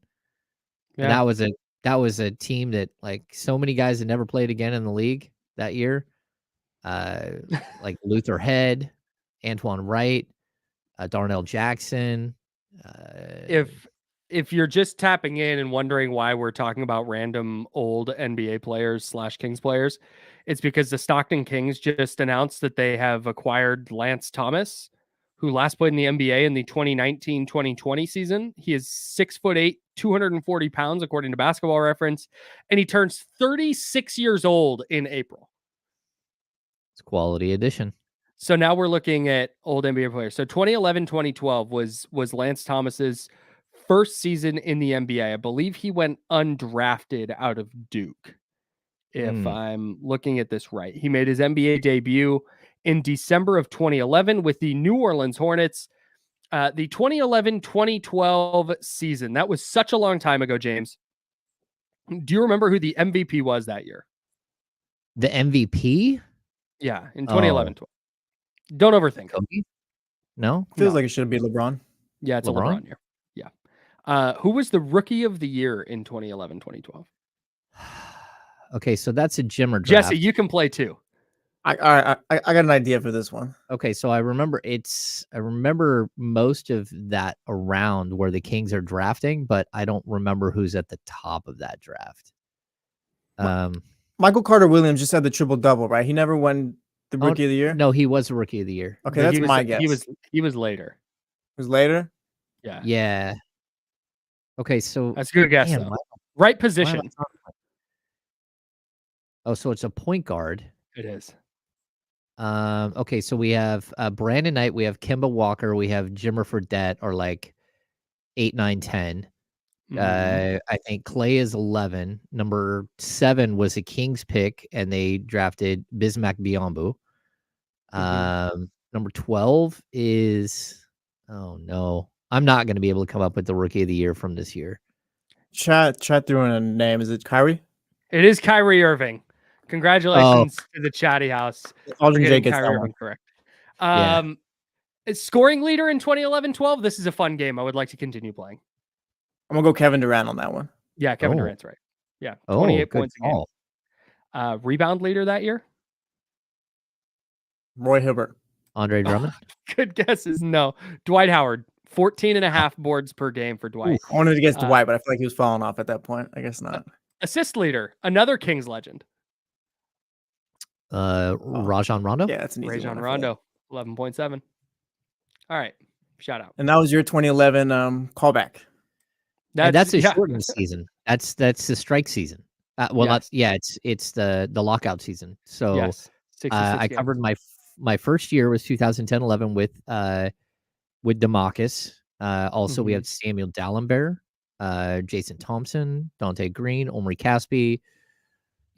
C: Yeah.
B: that was a team that like so many guys had never played again in the league that year. Like Luther Head, Antoine Wright, Darnell Jackson.
C: If if you're just tapping in and wondering why we're talking about random old NBA players / Kings players, it's because the Stockton Kings just announced that they have acquired Lance Thomas, who last played in the NBA in the 2019-2020 season. He is 6'8", 240 pounds, according to Basketball Reference, and he turns 36 years old in April.
B: It's quality addition.
C: So now we're looking at old NBA players. So 2011-2012 was Lance Thomas's first season in the NBA. I believe he went undrafted out of Duke, if I'm looking at this right. He made his NBA debut in December of 2011 with the New Orleans Hornets. The 2011-2012 season. That was such a long time ago, James. Do you remember who the MVP was that year?
B: The MVP?
C: Yeah, in 2011-12. Don't overthink
B: Kobe?
C: it.
B: No?
A: Feels like it should be LeBron.
C: Yeah, it's
B: LeBron?
C: a LeBron year. Yeah. Who was the rookie of the year in 2011-2012?
B: Okay, so that's a Jimmer draft.
C: Jesse, you can play too.
A: I got an idea for this one.
B: Okay, so I remember most of that around where the Kings are drafting, but I don't remember who's at the top of that draft.
A: Michael Carter Williams just had the triple double, right? He never won the rookie of the year.
B: No, he was the rookie of the year.
A: Okay,
C: No,
A: that's my guess.
C: He was later.
A: It was later.
C: Yeah.
B: Yeah. Okay, so
C: That's a good guess.
B: damn,
C: Though.
B: why-
C: Right
B: why am I
C: position.
B: talking about- Oh, so it's a point guard.
C: It is.
B: Okay, so we have Brandon Knight, we have Kemba Walker, we have Jimmer Fredette, or like 8, 9, 10.
C: Mhm.
B: I think Clay is 11. Number 7 was a Kings pick, and they drafted Bismack Biyombo. Number 12 is, oh no, I'm not going to be able to come up with the rookie of the year from this year.
A: Chat threw in a name. Is it Kyrie?
C: It is Kyrie Irving. Congratulations to the Chatty House.
A: Aldrin
C: for
A: J
C: getting
A: gets
C: Kyrie
A: that
C: Irving
A: one.
C: correct.
B: Yeah.
C: Scoring leader in 2011-12. This is a fun game. I would like to continue playing.
A: I'm gonna go Kevin Durant on that one.
C: Yeah, Kevin
B: Oh.
C: Durant's right. Yeah,
B: Oh,
C: 28
B: good
C: points a game.
B: call.
C: Rebound leader that year.
A: Roy Hibbert.
B: Andre Drummond.
C: Good guesses. No, Dwight Howard. 14 and a half boards per game for Dwight.
A: I wanted to guess Dwight, but I feel like he was falling off at that point. I guess not.
C: Assist leader. Another Kings legend.
B: Rajon Rondo.
A: Yeah, that's an easy
C: Rajon
A: one.
C: Rondo. 11.7. All right. Shout out.
A: And that was your 2011 callback.
B: And that's a
C: yeah.
B: shortened season. That's the strike season. It's the lockout season. So
C: Yes. 66
B: I
C: games.
B: covered my first year was 2010-11 with DeMarcus. Also, we
C: Mhm.
B: have Samuel Dallenberg, Jason Thompson, Dante Green, Omri Caspi,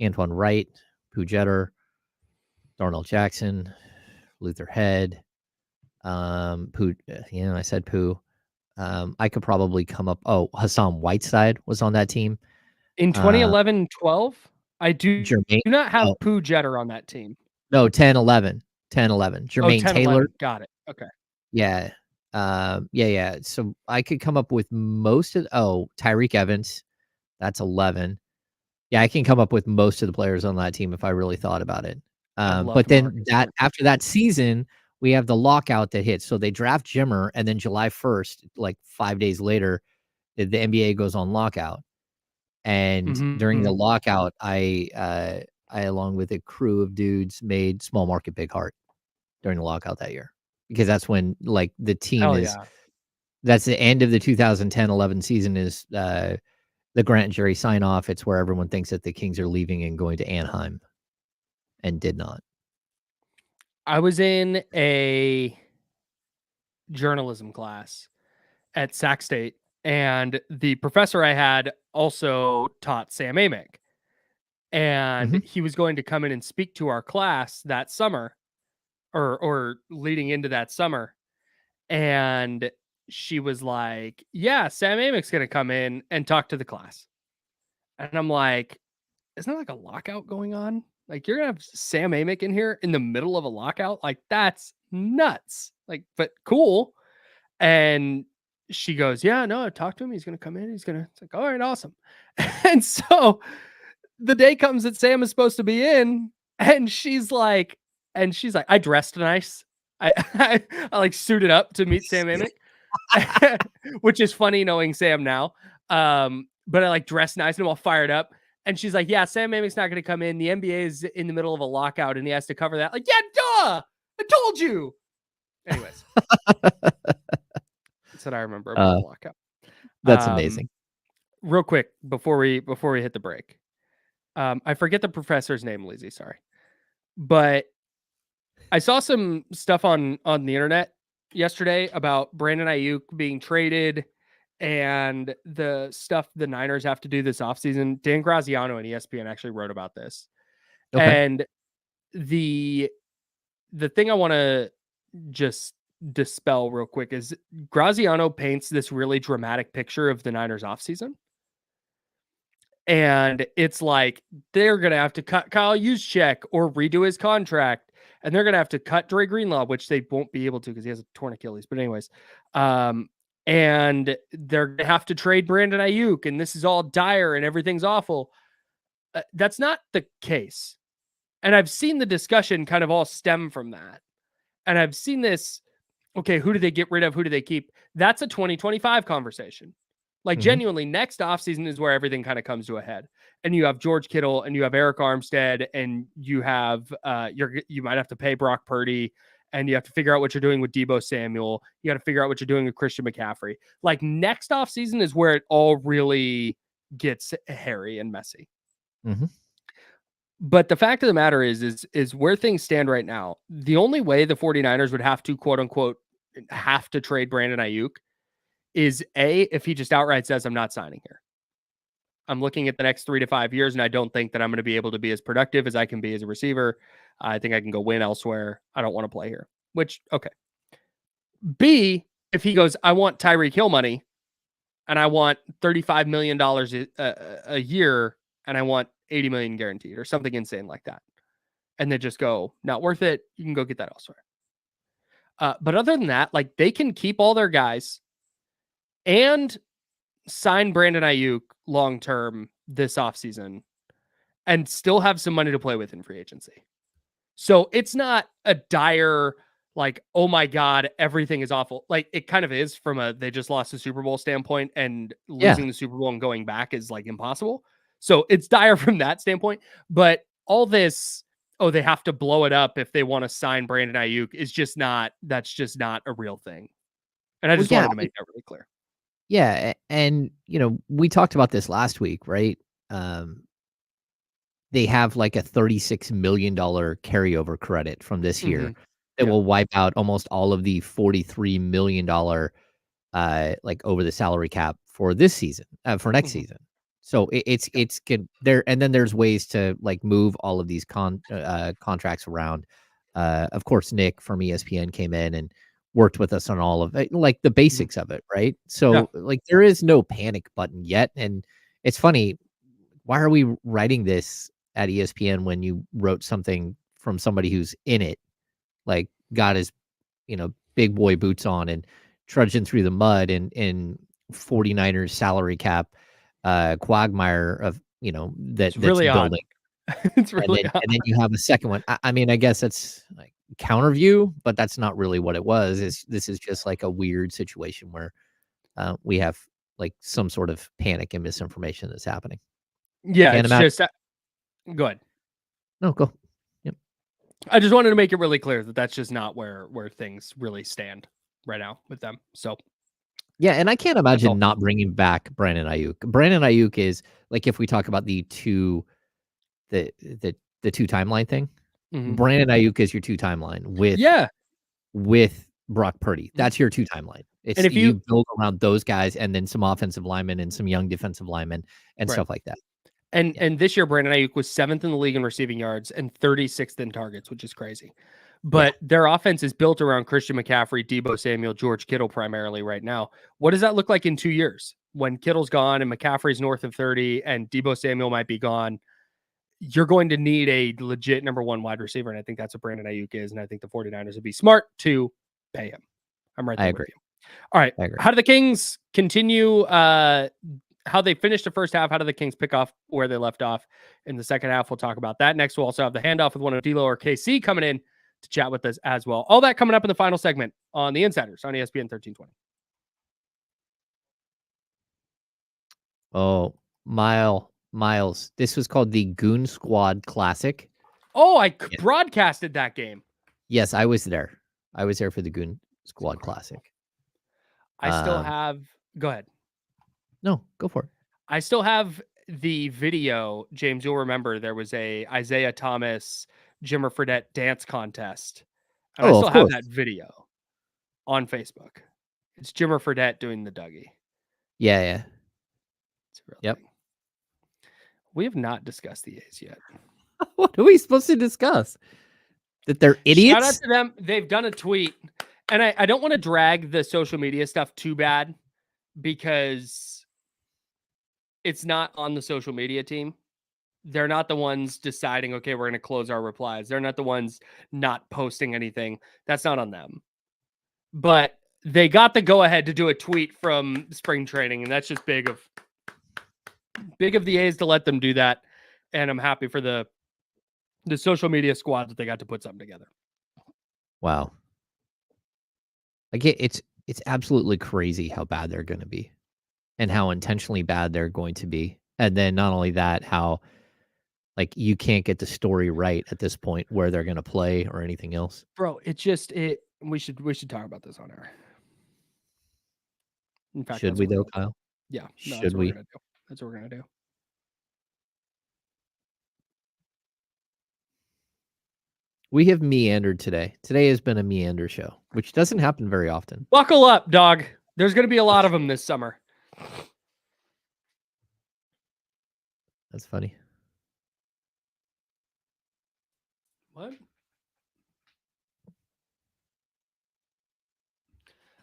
B: Antoine Wright, Pooh Jeter, Darnell Jackson, Luther Head. Pooh, I said Pooh. I could probably come up. Oh, Hassan Whiteside was on that team.
C: In 2011-12, I do
B: Jermaine.
C: not have
B: oh.
C: Pooh Jeter on that team.
B: No, 10-11. 10-11. Jermaine
C: 10,
B: Taylor.
C: 11. Got it. Okay.
B: Yeah. Yeah. So I could come up with most of Tyreek Evans. That's 11. Yeah, I can come up with most of the players on that team if I really thought about it.
C: love
B: But then
C: DeMarcus.
B: after that season, we have the lockout that hits. So they draft Jimmer, and then July 1st, like 5 days later, the NBA goes on lockout. And during the lockout, I along with a crew of dudes made Small Market Big Heart during the lockout that year, because that's when like the team
C: Hell
B: is.
C: yeah.
B: That's the end of the 2010-11 season. Is the Grant and Jerry sign off. It's where everyone thinks that the Kings are leaving and going to Anaheim, and did not.
C: I was in a journalism class at Sac State, and the professor I had also taught Sam Amick. And he was going to come in and speak to our class that summer, or leading into that summer. And she was like, yeah, Sam Amick's going to come in and talk to the class. And I'm like, isn't there like a lockout going on? Like, you're going to have Sam Amick in here in the middle of a lockout? Like, that's nuts. Like, but cool. And she goes, yeah, no, I talked to him. He's going to come in. It's like, all right, awesome. And so the day comes that Sam is supposed to be in, and she's like, I dressed nice. I like suited up to meet Sam Amick. which is funny knowing Sam now. But I like dressed nice and I'm all fired up. And she's like, yeah, Sam Amic's not going to come in. The NBA is in the middle of a lockout and he has to cover that. Like, yeah, duh! I told you. Anyways. That's what I remember about the lockout.
B: That's amazing.
C: Real quick, before we hit the break. I forget the professor's name, Lizzie, sorry. But I saw some stuff on the internet yesterday about Brandon Aiyuk being traded and the stuff the Niners have to do this offseason. Dan Graziano and ESPN actually wrote about this.
B: Okay.
C: And the thing I want to just dispel real quick is Graziano paints this really dramatic picture of the Niners offseason. And it's like they're going to have to cut Kyle Juszczyk or redo his contract. And they're going to have to cut Dre Greenlaw, which they won't be able to because he has a torn Achilles. But anyways, and they're going to have to trade Brandon Aiyuk. And this is all dire and everything's awful. That's not the case. And I've seen the discussion kind of all stem from that. And I've seen this, okay, who do they get rid of? Who do they keep? That's a 2025 conversation. Like genuinely, next offseason is where everything kind of comes to a head. And you have George Kittle and you have Eric Armstead and you have you might have to pay Brock Purdy and you have to figure out what you're doing with Deebo Samuel. You got to figure out what you're doing with Christian McCaffrey. Like next offseason is where it all really gets hairy and messy. But the fact of the matter is where things stand right now. The only way the 49ers would have to, quote unquote, have to trade Brandon Aiyuk is if he just outright says, I'm not signing here. I'm looking at the next 3 to 5 years, and I don't think that I'm going to be able to be as productive as I can be as a receiver. I think I can go win elsewhere. I don't want to play here, which, okay. B, if he goes, I want Tyreek Hill money, and I want $35 million a year, and I want $80 million guaranteed, or something insane like that. And they just go, not worth it. You can go get that elsewhere. But other than that, like they can keep all their guys and sign Brandon Aiyuk long-term this offseason and still have some money to play with in free agency. So it's not a dire, like, oh my God, everything is awful. Like it kind of is from they just lost the Super Bowl standpoint, and losing the Super Bowl and going back is like impossible. So it's dire from that standpoint, but all this, they have to blow it up if they want to sign Brandon Aiyuk that's just not a real thing. And I just wanted to make that really clear.
B: Yeah. And, we talked about this last week, right? They have like a $36 million carryover credit from this year that will wipe out almost all of the $43 million, like over the salary cap for this season, for next season. So it's good there. And then there's ways to like move all of these contracts around. Of course, Nick from ESPN came in and worked with us on all of it, like the basics of it. Right. So like there is no panic button yet. And it's funny. Why are we writing this at ESPN when you wrote something from somebody who's in it, like got his, big boy boots on and trudging through the mud in 49ers salary cap quagmire of that's
C: really
B: building.
C: It's really
B: odd. And then you have a second one. I mean, I guess that's like counter view, but that's not really what it was. This is just like a weird situation where we have like some sort of panic and misinformation that's happening.
C: Yeah, it's just go ahead.
B: No, go. Yep.
C: I just wanted to make it really clear that that's just not where things really stand right now with them. So
B: yeah, and I can't imagine not bringing back Brandon Aiyuk. Brandon Aiyuk is like, if we talk about the two timeline thing, Brandon Aiyuk is your 2 timeline with Brock Purdy. That's your 2 timeline. It's, and if you build around those guys and then some offensive linemen and some young defensive linemen and stuff like that.
C: And this year, Brandon Aiyuk was 7th in the league in receiving yards and 36th in targets, which is crazy. But their offense is built around Christian McCaffrey, Deebo Samuel, George Kittle primarily right now. What does that look like in 2 years? When Kittle's gone and McCaffrey's north of 30 and Deebo Samuel might be gone, you're going to need a legit number 1 wide receiver. And I think that's what Brandon Aiyuk is. And I think the 49ers would be smart to pay him. I'm right there. I agree. With you. All right. How do the Kings continue? How they finished the first half? How do the Kings pick off where they left off in the second half? We'll talk about that next. We'll also have the handoff with one of D'Lo or KC coming in to chat with us as well. All that coming up in the final segment on the Insiders on ESPN 1320.
B: Oh, Miles. This was called the Goon Squad Classic.
C: Oh, I broadcasted that game.
B: Yes, I was there. I was there for the Goon Squad Classic.
C: I still have. Go ahead.
B: No, go for it.
C: I still have the video. James, you'll remember there was a Isaiah Thomas, Jimmer Fredette dance contest. And I still have that video on Facebook. It's Jimmer Fredette doing the Dougie.
B: Yeah.
C: It's a real thing. We have not discussed the A's yet.
B: What are we supposed to discuss? That they're idiots?
C: Shout out to them. They've done a tweet. And I don't want to drag the social media stuff too bad because it's not on the social media team. They're not the ones deciding, okay, we're going to close our replies. They're not the ones not posting anything. That's not on them. But they got the go-ahead to do a tweet from spring training, and that's just big of the A's to let them do that. And I'm happy for the social media squad that they got to put something together.
B: Wow. It's absolutely crazy how bad they're going to be and how intentionally bad they're going to be. And then not only that, how like you can't get the story right at this point where they're going to play or anything else.
C: Bro, we should talk about this on air. In fact,
B: should we though, Kyle?
C: Yeah. No,
B: should we?
C: That's what we're going to do.
B: We have meandered today. Today has been a meander show, which doesn't happen very often.
C: Buckle up, dog. There's going to be a lot of them this summer.
B: That's funny.
C: What?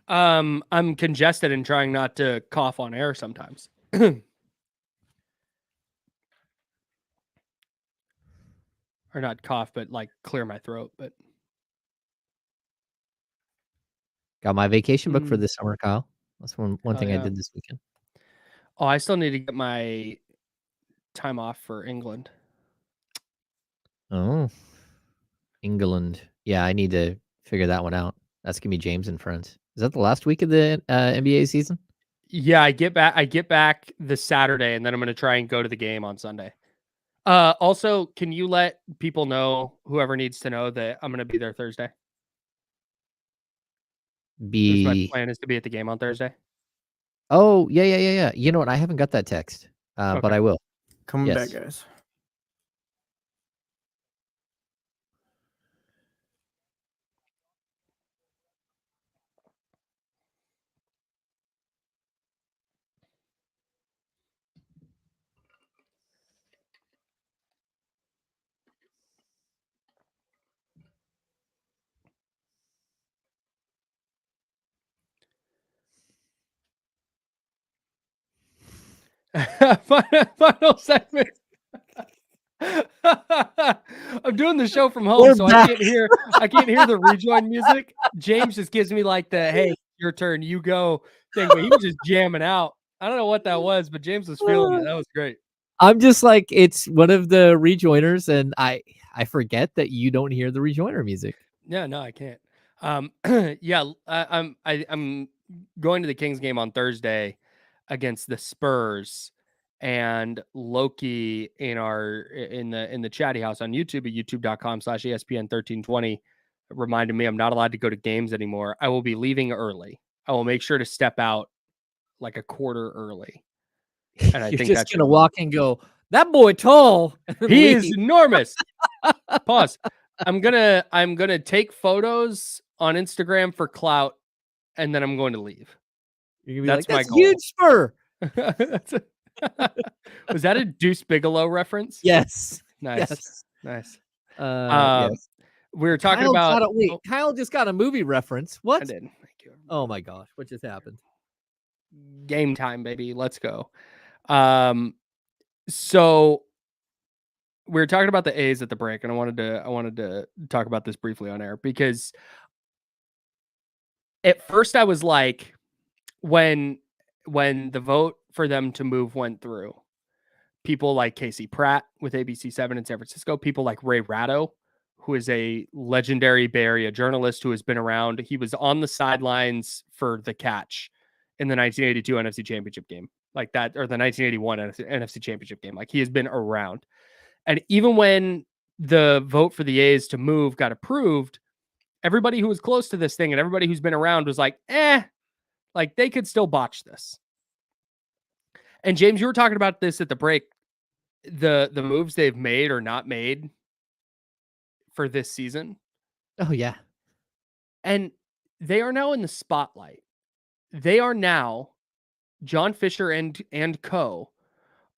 C: I'm congested and trying not to cough on air sometimes. Or not cough, but like clear my throat. But
B: got my vacation booked for this summer, Kyle. That's one thing I did this weekend.
C: Oh, I still need to get my time off for England.
B: Oh, England. Yeah, I need to figure that one out. That's gonna be James and friends. Is that the last week of the NBA season?
C: Yeah, I get back this Saturday, and then I'm going to try and go to the game on Sunday. Also, can you let people know, whoever needs to know, that I'm going to be there Thursday? My plan is to be at the game on Thursday.
B: Oh, yeah. You know what? I haven't got that text, but I will.
A: Coming back, guys.
C: Final segment. I'm doing the show from home, so I can't hear the rejoin music. James just gives me like the "Hey, your turn, you go" thing, but he was just jamming out. I don't know what that was, but James was feeling it. That was great.
B: I'm just like, it's one of the rejoiners, and I forget that you don't hear the rejoiner music.
C: Yeah, no, I can't. Yeah, I'm going to the Kings game on Thursday against the Spurs, and Loki in the chatty house on YouTube at youtube.com/ESPN1320 reminded me I'm not allowed to go to games anymore. I will be leaving early. I will make sure to step out like a quarter early. And I
B: You're
C: think
B: just
C: that's
B: gonna walk and go, that boy tall.
C: He is enormous. Pause. I'm gonna take photos on Instagram for clout, and then I'm going to leave.
B: That's
C: my goal.
B: Huge spur.
C: Was that a Deuce Bigelow reference?
B: Yes.
C: Nice.
B: Yes.
C: Nice.
B: Yes.
C: We were talking about
B: Kyle just got a movie reference. What?
C: I did. Thank you.
B: Oh my gosh, what just happened?
C: Game time, baby. Let's go. So we were talking about the A's at the break, and I wanted to talk about this briefly on air, because at first I was like, when the vote for them to move went through, people like Casey Pratt with ABC7 in San Francisco, people like Ray Ratto, who is a legendary Bay Area journalist who has been around. He was on the sidelines for the catch in the 1982 NFC Championship game. like that, or the 1981 NFC Championship game. Like, he has been around. And even when the vote for the A's to move got approved, everybody who was close to this thing and everybody who's been around was like, like they could still botch this. And James, you were talking about this at the break. The moves they've made or not made for this season.
B: Oh, yeah.
C: And they are now in the spotlight. They are now, John Fisher and co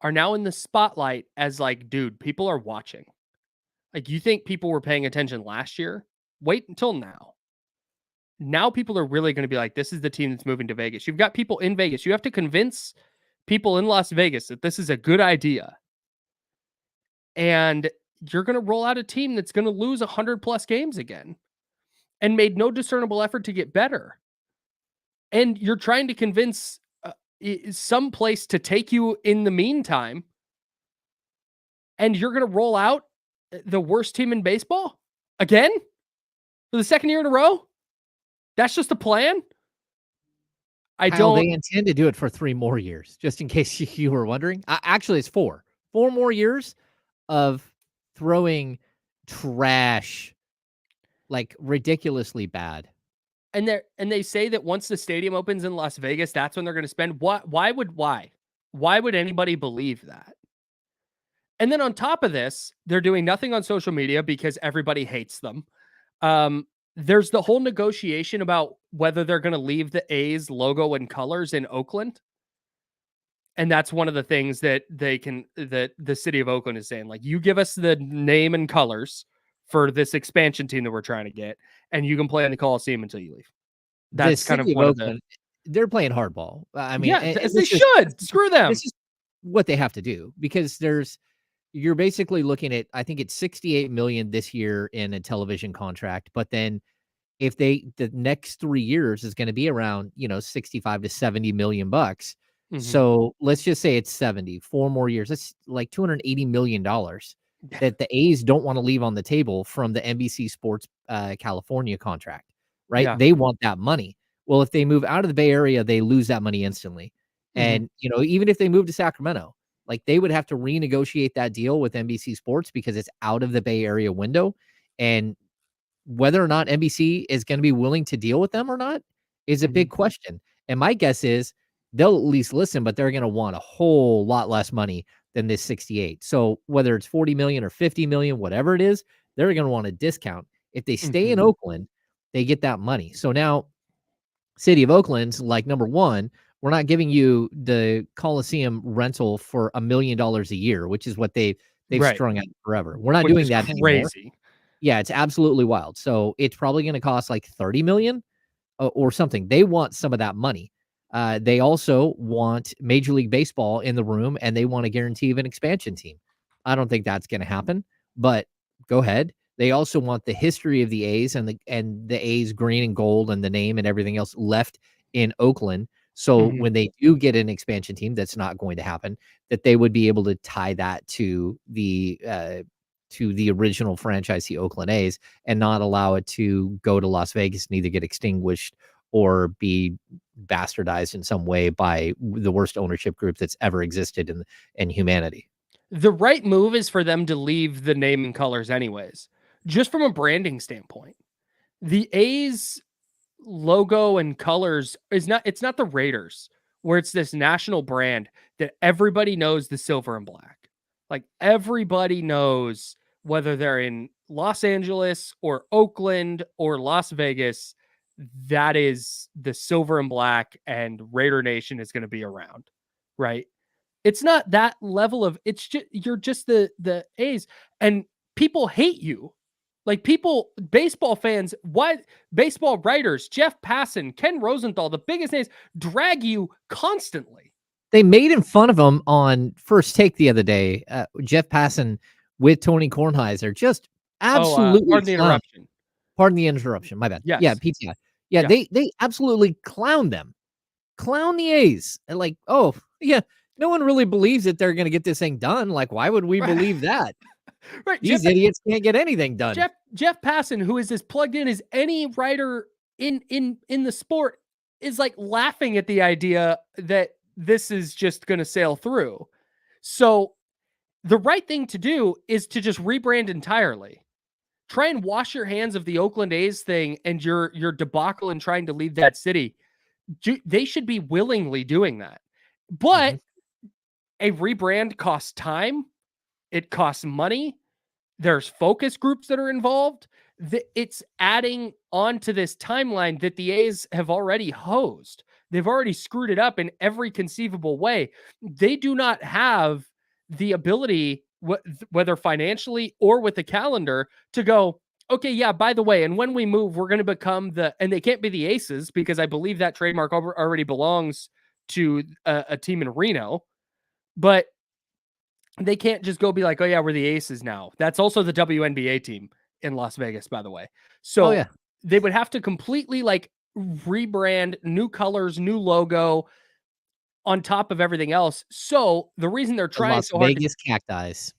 C: are now in the spotlight as like, dude, people are watching. Like, you think people were paying attention last year? Wait until now. Now people are really going to be like, this is the team that's moving to Vegas. You've got people in Vegas. You have to convince people in Las Vegas that this is a good idea. And you're going to roll out a team that's going to lose 100+ games again and made no discernible effort to get better. And you're trying to convince some place to take you in the meantime. And you're going to roll out the worst team in baseball again for the second year in a row. That's just the plan.
B: They intend to do it for 3 more years, just in case you were wondering. Actually, it's 4 more years of throwing trash, like ridiculously bad.
C: And they say that once the stadium opens in Las Vegas, that's when they're going to spend. Why would anybody believe that? And then on top of this, they're doing nothing on social media because everybody hates them. There's the whole negotiation about whether they're going to leave the A's logo and colors in Oakland. And that's one of the things that the city of Oakland is saying, like, you give us the name and colors for this expansion team that we're trying to get, and you can play in the Coliseum until you leave. That's kind of one Oakland,
B: they're playing hardball. I mean,
C: yeah, as they should. Screw them.
B: This is what they have to do, because you're basically looking at, I think it's $68 million this year in a television contract, but then if the next 3 years is going to be around, $65 to $70 million bucks. Mm-hmm. So let's just say it's 70, 4 more years. That's like $280 million that the A's don't want to leave on the table from the NBC Sports California contract, right? Yeah. They want that money. Well, if they move out of the Bay Area, they lose that money instantly. Mm-hmm. And, even if they move to Sacramento, like, they would have to renegotiate that deal with NBC Sports because it's out of the Bay Area window. And whether or not NBC is going to be willing to deal with them or not is a big question. And my guess is they'll at least listen, but they're going to want a whole lot less money than this 68. So whether it's 40 million or 50 million, whatever it is, they're going to want a discount. If they stay in Oakland, they get that money. So now city of Oakland's like, number one, we're not giving you the Coliseum rental for $1 million a year, which is what they've strung out forever. We're not doing that
C: crazy
B: anymore. Yeah, it's absolutely wild. So it's probably going to cost like 30 million or something. They want some of that money. They also want Major League Baseball in the room, and they want to guarantee an expansion team. I don't think that's going to happen, but go ahead. They also want the history of the A's and the A's green and gold and the name and everything else left in Oakland. So when they do get an expansion team, that's not going to happen, that they would be able to tie that to the original franchise, the Oakland A's, and not allow it to go to Las Vegas and either get extinguished or be bastardized in some way by the worst ownership group that's ever existed in humanity.
C: The right move is for them to leave the name and colors anyways, just from a branding standpoint. The A's logo and colors it's not the Raiders, where it's this national brand that everybody knows the silver and black. Like, everybody knows whether they're in Los Angeles or Oakland or Las Vegas, that is the silver and black, and Raider Nation is going to be around, right? It's not that level of, it's just, you're just the A's, and people hate you. Like, baseball fans, baseball writers, Jeff Passan, Ken Rosenthal, the biggest names, drag you constantly.
B: They made fun of him on First Take the other day. Jeff Passan with Tony Kornheiser, just absolutely.
C: Pardon the interruption.
B: Pardon the interruption. My bad.
C: Yes.
B: Yeah, PTI. Yeah, they absolutely clown them. Clown the A's. And like, oh, yeah, no one really believes that they're going to get this thing done. Like, why would we believe that?
C: Right.
B: These idiots can't get anything done.
C: Jeff Passan, who is as plugged in as any writer in the sport, is like laughing at the idea that this is just going to sail through. So the right thing to do is to just rebrand entirely. Try and wash your hands of the Oakland A's thing and your debacle in trying to leave that city. They should be willingly doing that. But a rebrand costs time. It costs money. There's focus groups that are involved. It's adding on to this timeline that the A's have already hosed. They've already screwed it up in every conceivable way. They do not have the ability, whether financially or with the calendar, to go, okay, yeah, by the way, and when we move, we're going to become and they can't be the Aces because I believe that trademark already belongs to a team in Reno, but they can't just go be like, oh yeah, we're the Aces now. That's also the WNBA team in Las Vegas, by the way. So they would have to completely like rebrand, new colors, new logo on top of everything else. So the reason they're trying
B: Las
C: so hard
B: Vegas Cacti's.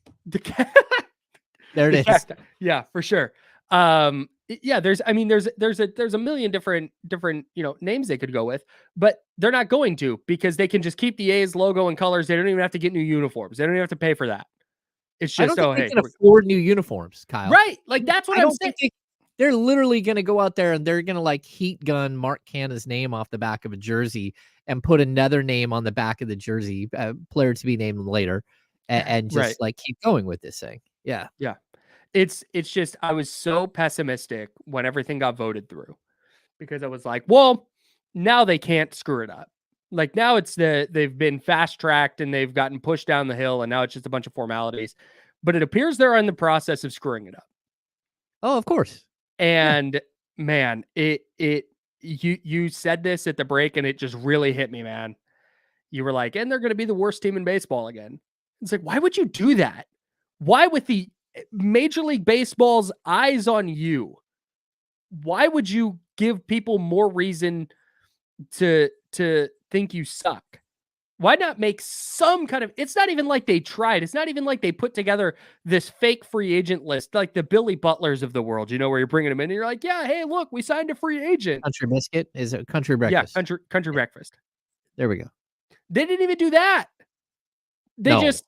C: There
B: it is.
C: Cacti. Yeah, for sure. Yeah, there's a million different, names they could go with, but they're not going to because they can just keep the A's logo and colors. They don't even have to get new uniforms. They don't even have to pay for that. It's just,
B: I don't think they can afford new uniforms, Kyle.
C: Right. Like that's what I'm saying.
B: They're literally going to go out there and they're going to like heat gun Mark Canna's name off the back of a jersey and put another name on the back of the jersey, player to be named later, and just like keep going with this thing. Yeah.
C: Yeah. It's just, I was so pessimistic when everything got voted through because I was like, well, now they can't screw it up. Like now they've been fast tracked and they've gotten pushed down the hill and now it's just a bunch of formalities, but it appears they're in the process of screwing it up.
B: Oh, of course.
C: And man, you said this at the break and it just really hit me, man. You were like, and they're going to be the worst team in baseball again. It's like, why would you do that? Why, with the Major League Baseball's eyes on you, why would you give people more reason to think you suck? Why not make some kind of, it's not even like they tried. It's not even like they put together this fake free agent list, like the Billy Butlers of the world, where you're bringing them in and you're like, yeah, hey, look, we signed a free agent.
B: Country Biscuit is a Country Breakfast.
C: Yeah, country Breakfast.
B: There we go.
C: They didn't even do that. They did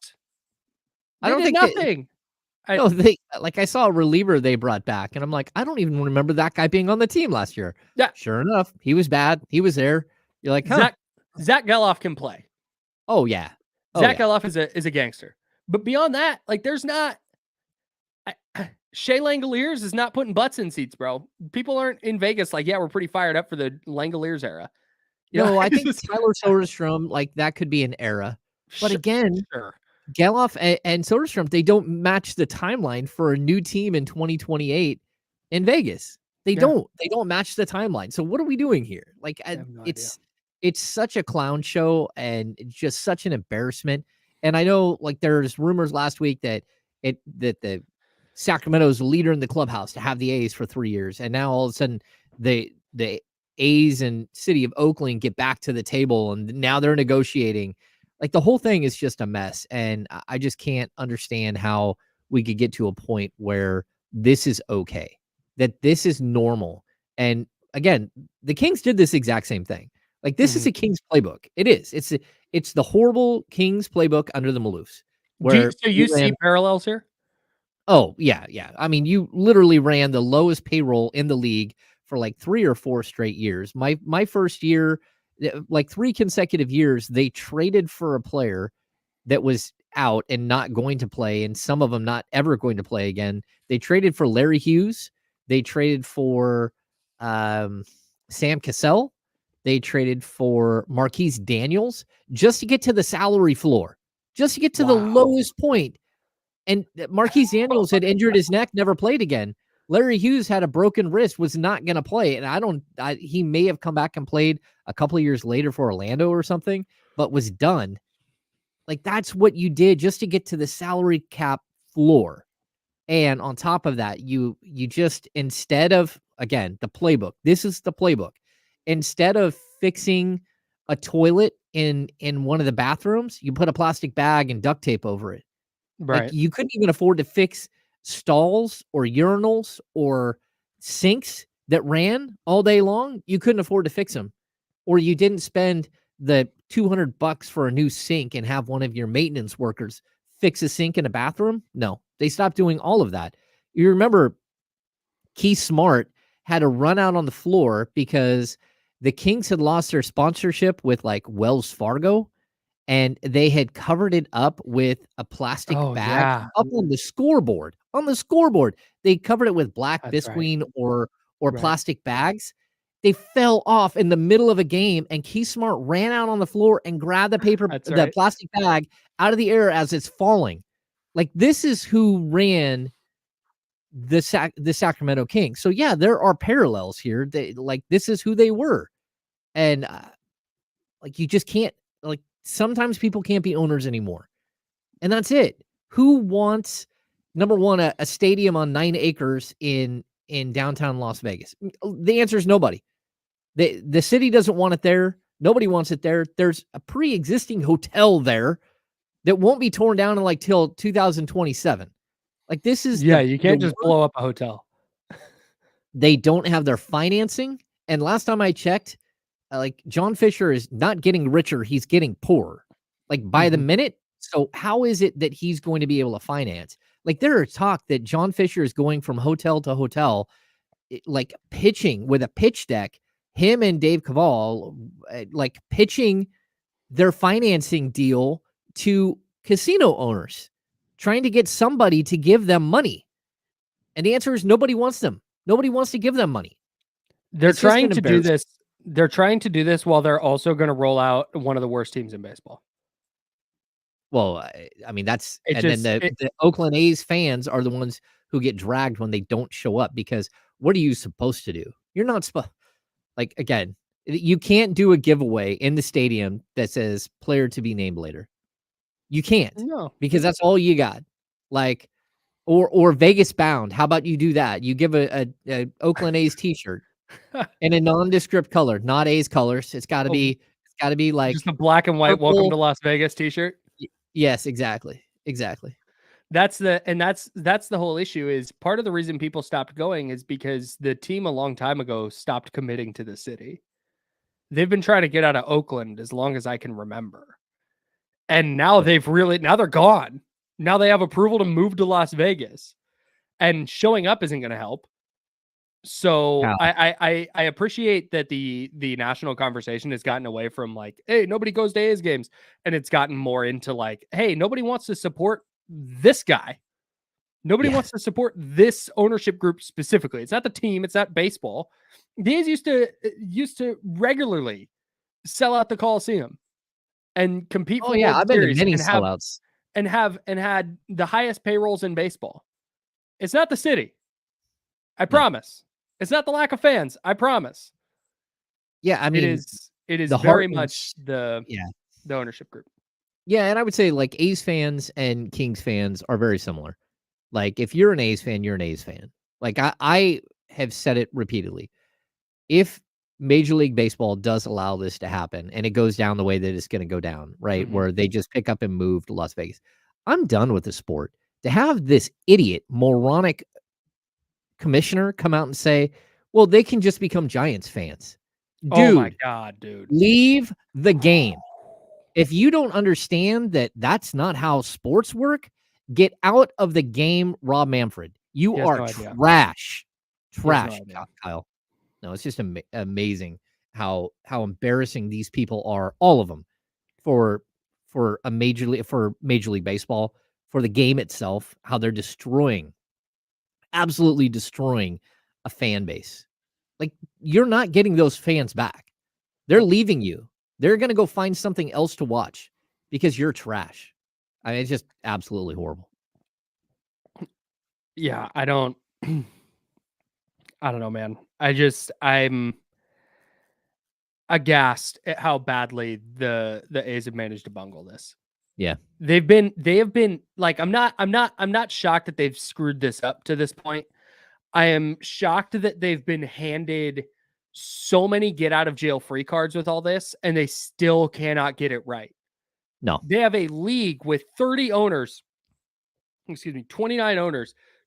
C: nothing.
B: I saw a reliever they brought back, and I'm like, I don't even remember that guy being on the team last year.
C: Yeah.
B: Sure enough, he was bad. He was there. You're like, huh?
C: Zach Geloff can play.
B: Oh yeah.
C: Zach Geloff is a gangster. But beyond that, like there's not Shea Langoliers is not putting butts in seats, bro. People aren't in Vegas like, yeah, we're pretty fired up for the Langoliers era.
B: I think Tyler Soderstrom, like that could be an era. But again, Geloff and Soderstrom, they don't match the timeline for a new team in 2028 in Vegas. They don't match the timeline. So what are we doing here? Like it's such a clown show and just such an embarrassment. And I know like there's rumors last week that the Sacramento's leader in the clubhouse to have the A's for 3 years. And now all of a sudden the A's and city of Oakland get back to the table and now they're negotiating. Like the whole thing is just a mess. And I just can't understand how we could get to a point where this is okay, that this is normal. And again, the Kings did this exact same thing. Like this is a Kings playbook. It is. It's the horrible Kings playbook under the Maloofs.
C: So you see parallels here?
B: Oh, yeah. I mean, you literally ran the lowest payroll in the league for like 3 or 4 straight years. My first year, like 3 consecutive years, they traded for a player that was out and not going to play, and some of them not ever going to play again. They traded for Larry Hughes. They traded for Sam Cassell. They traded for Marquise Daniels just to get to the salary floor, just to get to the lowest point. And Marquise Daniels had injured his neck, never played again. Larry Hughes had a broken wrist, was not going to play. And he may have come back and played a couple of years later for Orlando or something, but was done. Like that's what you did just to get to the salary cap floor. And on top of that, you just, instead of, again, the playbook, this is the playbook. Instead of fixing a toilet in one of the bathrooms, you put a plastic bag and duct tape over it.
C: Right.
B: Like, you couldn't even afford to fix stalls or urinals or sinks that ran all day long. You couldn't afford to fix them, or you didn't spend the $200 for a new sink and have one of your maintenance workers fix a sink in a bathroom? No, they stopped doing all of that. You remember Keith Smart had a run out on the floor because the Kings had lost their sponsorship with like Wells Fargo, and they had covered it up with a plastic bag up on the scoreboard. On the scoreboard, they covered it with black bisqueen or plastic bags. They fell off in the middle of a game, and Keith Smart ran out on the floor and grabbed the plastic bag out of the air as it's falling. Like, this is who ran the Sacramento Kings. So yeah, there are parallels here. This is who they were. And like, you just can't, like, sometimes people can't be owners anymore. And that's it. Who wants, number one, a stadium on 9 acres in downtown Las Vegas? The answer is nobody. The city doesn't want it there. Nobody wants it there. There's a pre-existing hotel there that won't be torn down in like till 2027. Like, this is
C: you can't just blow up a hotel.
B: They don't have their financing. And last time I checked, like, John Fisher is not getting richer, he's getting poorer, like, by the minute. So how is it that he's going to be able to finance? Like, there are talk that John Fisher is going from hotel to hotel, like pitching with a pitch deck, him and Dave Cavall, like pitching their financing deal to casino owners, trying to get somebody to give them money. And the answer is nobody wants them. Nobody wants to give them money.
C: They're trying to do this. They're trying to do this while they're also going to roll out one of the worst teams in baseball.
B: Well, I mean, then the Oakland A's fans are the ones who get dragged when they don't show up, because what are you supposed to do? You're not supposed, like, again, you can't do a giveaway in the stadium that says player to be named later. You can't.
C: No.
B: Because that's all you got. Like, or Vegas bound. How about you do that? You give a Oakland A's t-shirt in a nondescript color, not A's colors. It's got to be like
C: just a black and white
B: purple.
C: Welcome to Las Vegas t-shirt.
B: Yes, exactly.
C: That's the whole issue. Is part of the reason people stopped going is because the team a long time ago stopped committing to the city. They've been trying to get out of Oakland as long as I can remember. And now now they're gone. Now they have approval to move to Las Vegas, and showing up isn't going to help. So I appreciate that the national conversation has gotten away from like, hey, nobody goes to A's games, and it's gotten more into like, hey, nobody wants to support this guy. Nobody wants to support this ownership group specifically. It's not the team. It's not baseball. The A's used to regularly sell out the Coliseum and compete for
B: I've been to many
C: sellouts and had the highest payrolls in baseball. It's not the city. I promise. It's not the lack of fans. I promise.
B: Yeah, I mean,
C: it is very much the ownership group.
B: Yeah, and I would say like A's fans and Kings fans are very similar. Like, if you're an A's fan, you're an A's fan. Like, I have said it repeatedly. If Major League Baseball does allow this to happen and it goes down the way that it's going to go down, right, where they just pick up and move to Las Vegas, I'm done with the sport. To have this idiot, moronic commissioner come out and say, well, they can just become Giants fans. Dude,
C: oh my God, dude.
B: Leave the game. If you don't understand that that's not how sports work, get out of the game, Rob Manfred. You are trash. Trash, Kyle. No, it's just amazing how embarrassing these people are, all of them, for Major League Baseball, for the game itself, how they're absolutely destroying a fan base. Like, you're not getting those fans back. They're leaving you. They're going to go find something else to watch because you're trash. I mean, it's just absolutely horrible.
C: Yeah, I don't know, man. I'm aghast at how badly the A's have managed to bungle this.
B: Yeah.
C: They have been like, I'm not shocked that they've screwed this up to this point. I am shocked that they've been handed so many get out of jail free cards with all this, and they still cannot get it right.
B: No.
C: They have a league with 29 owners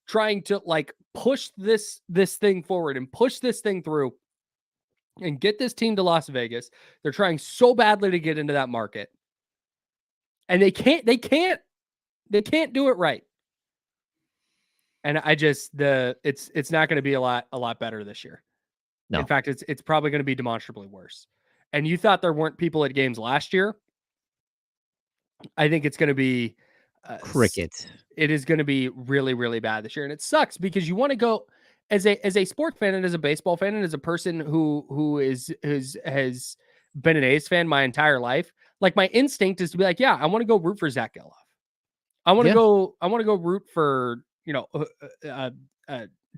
C: trying to like push this thing forward and push this thing through. and get this team to Las Vegas. They're trying so badly to get into that market. And they can't do it right. And I just it's not going to be a lot better this year.
B: No.
C: In fact, it's probably going to be demonstrably worse. And you thought there weren't people at games last year. I think it's going to be
B: crickets.
C: It is going to be really, really bad this year. And it sucks because you want to go as a sports fan and as a baseball fan and as a person who has been an A's fan my entire life. Like my instinct is to be like, yeah, I want to go root for Zach Geloff. I want to go root for,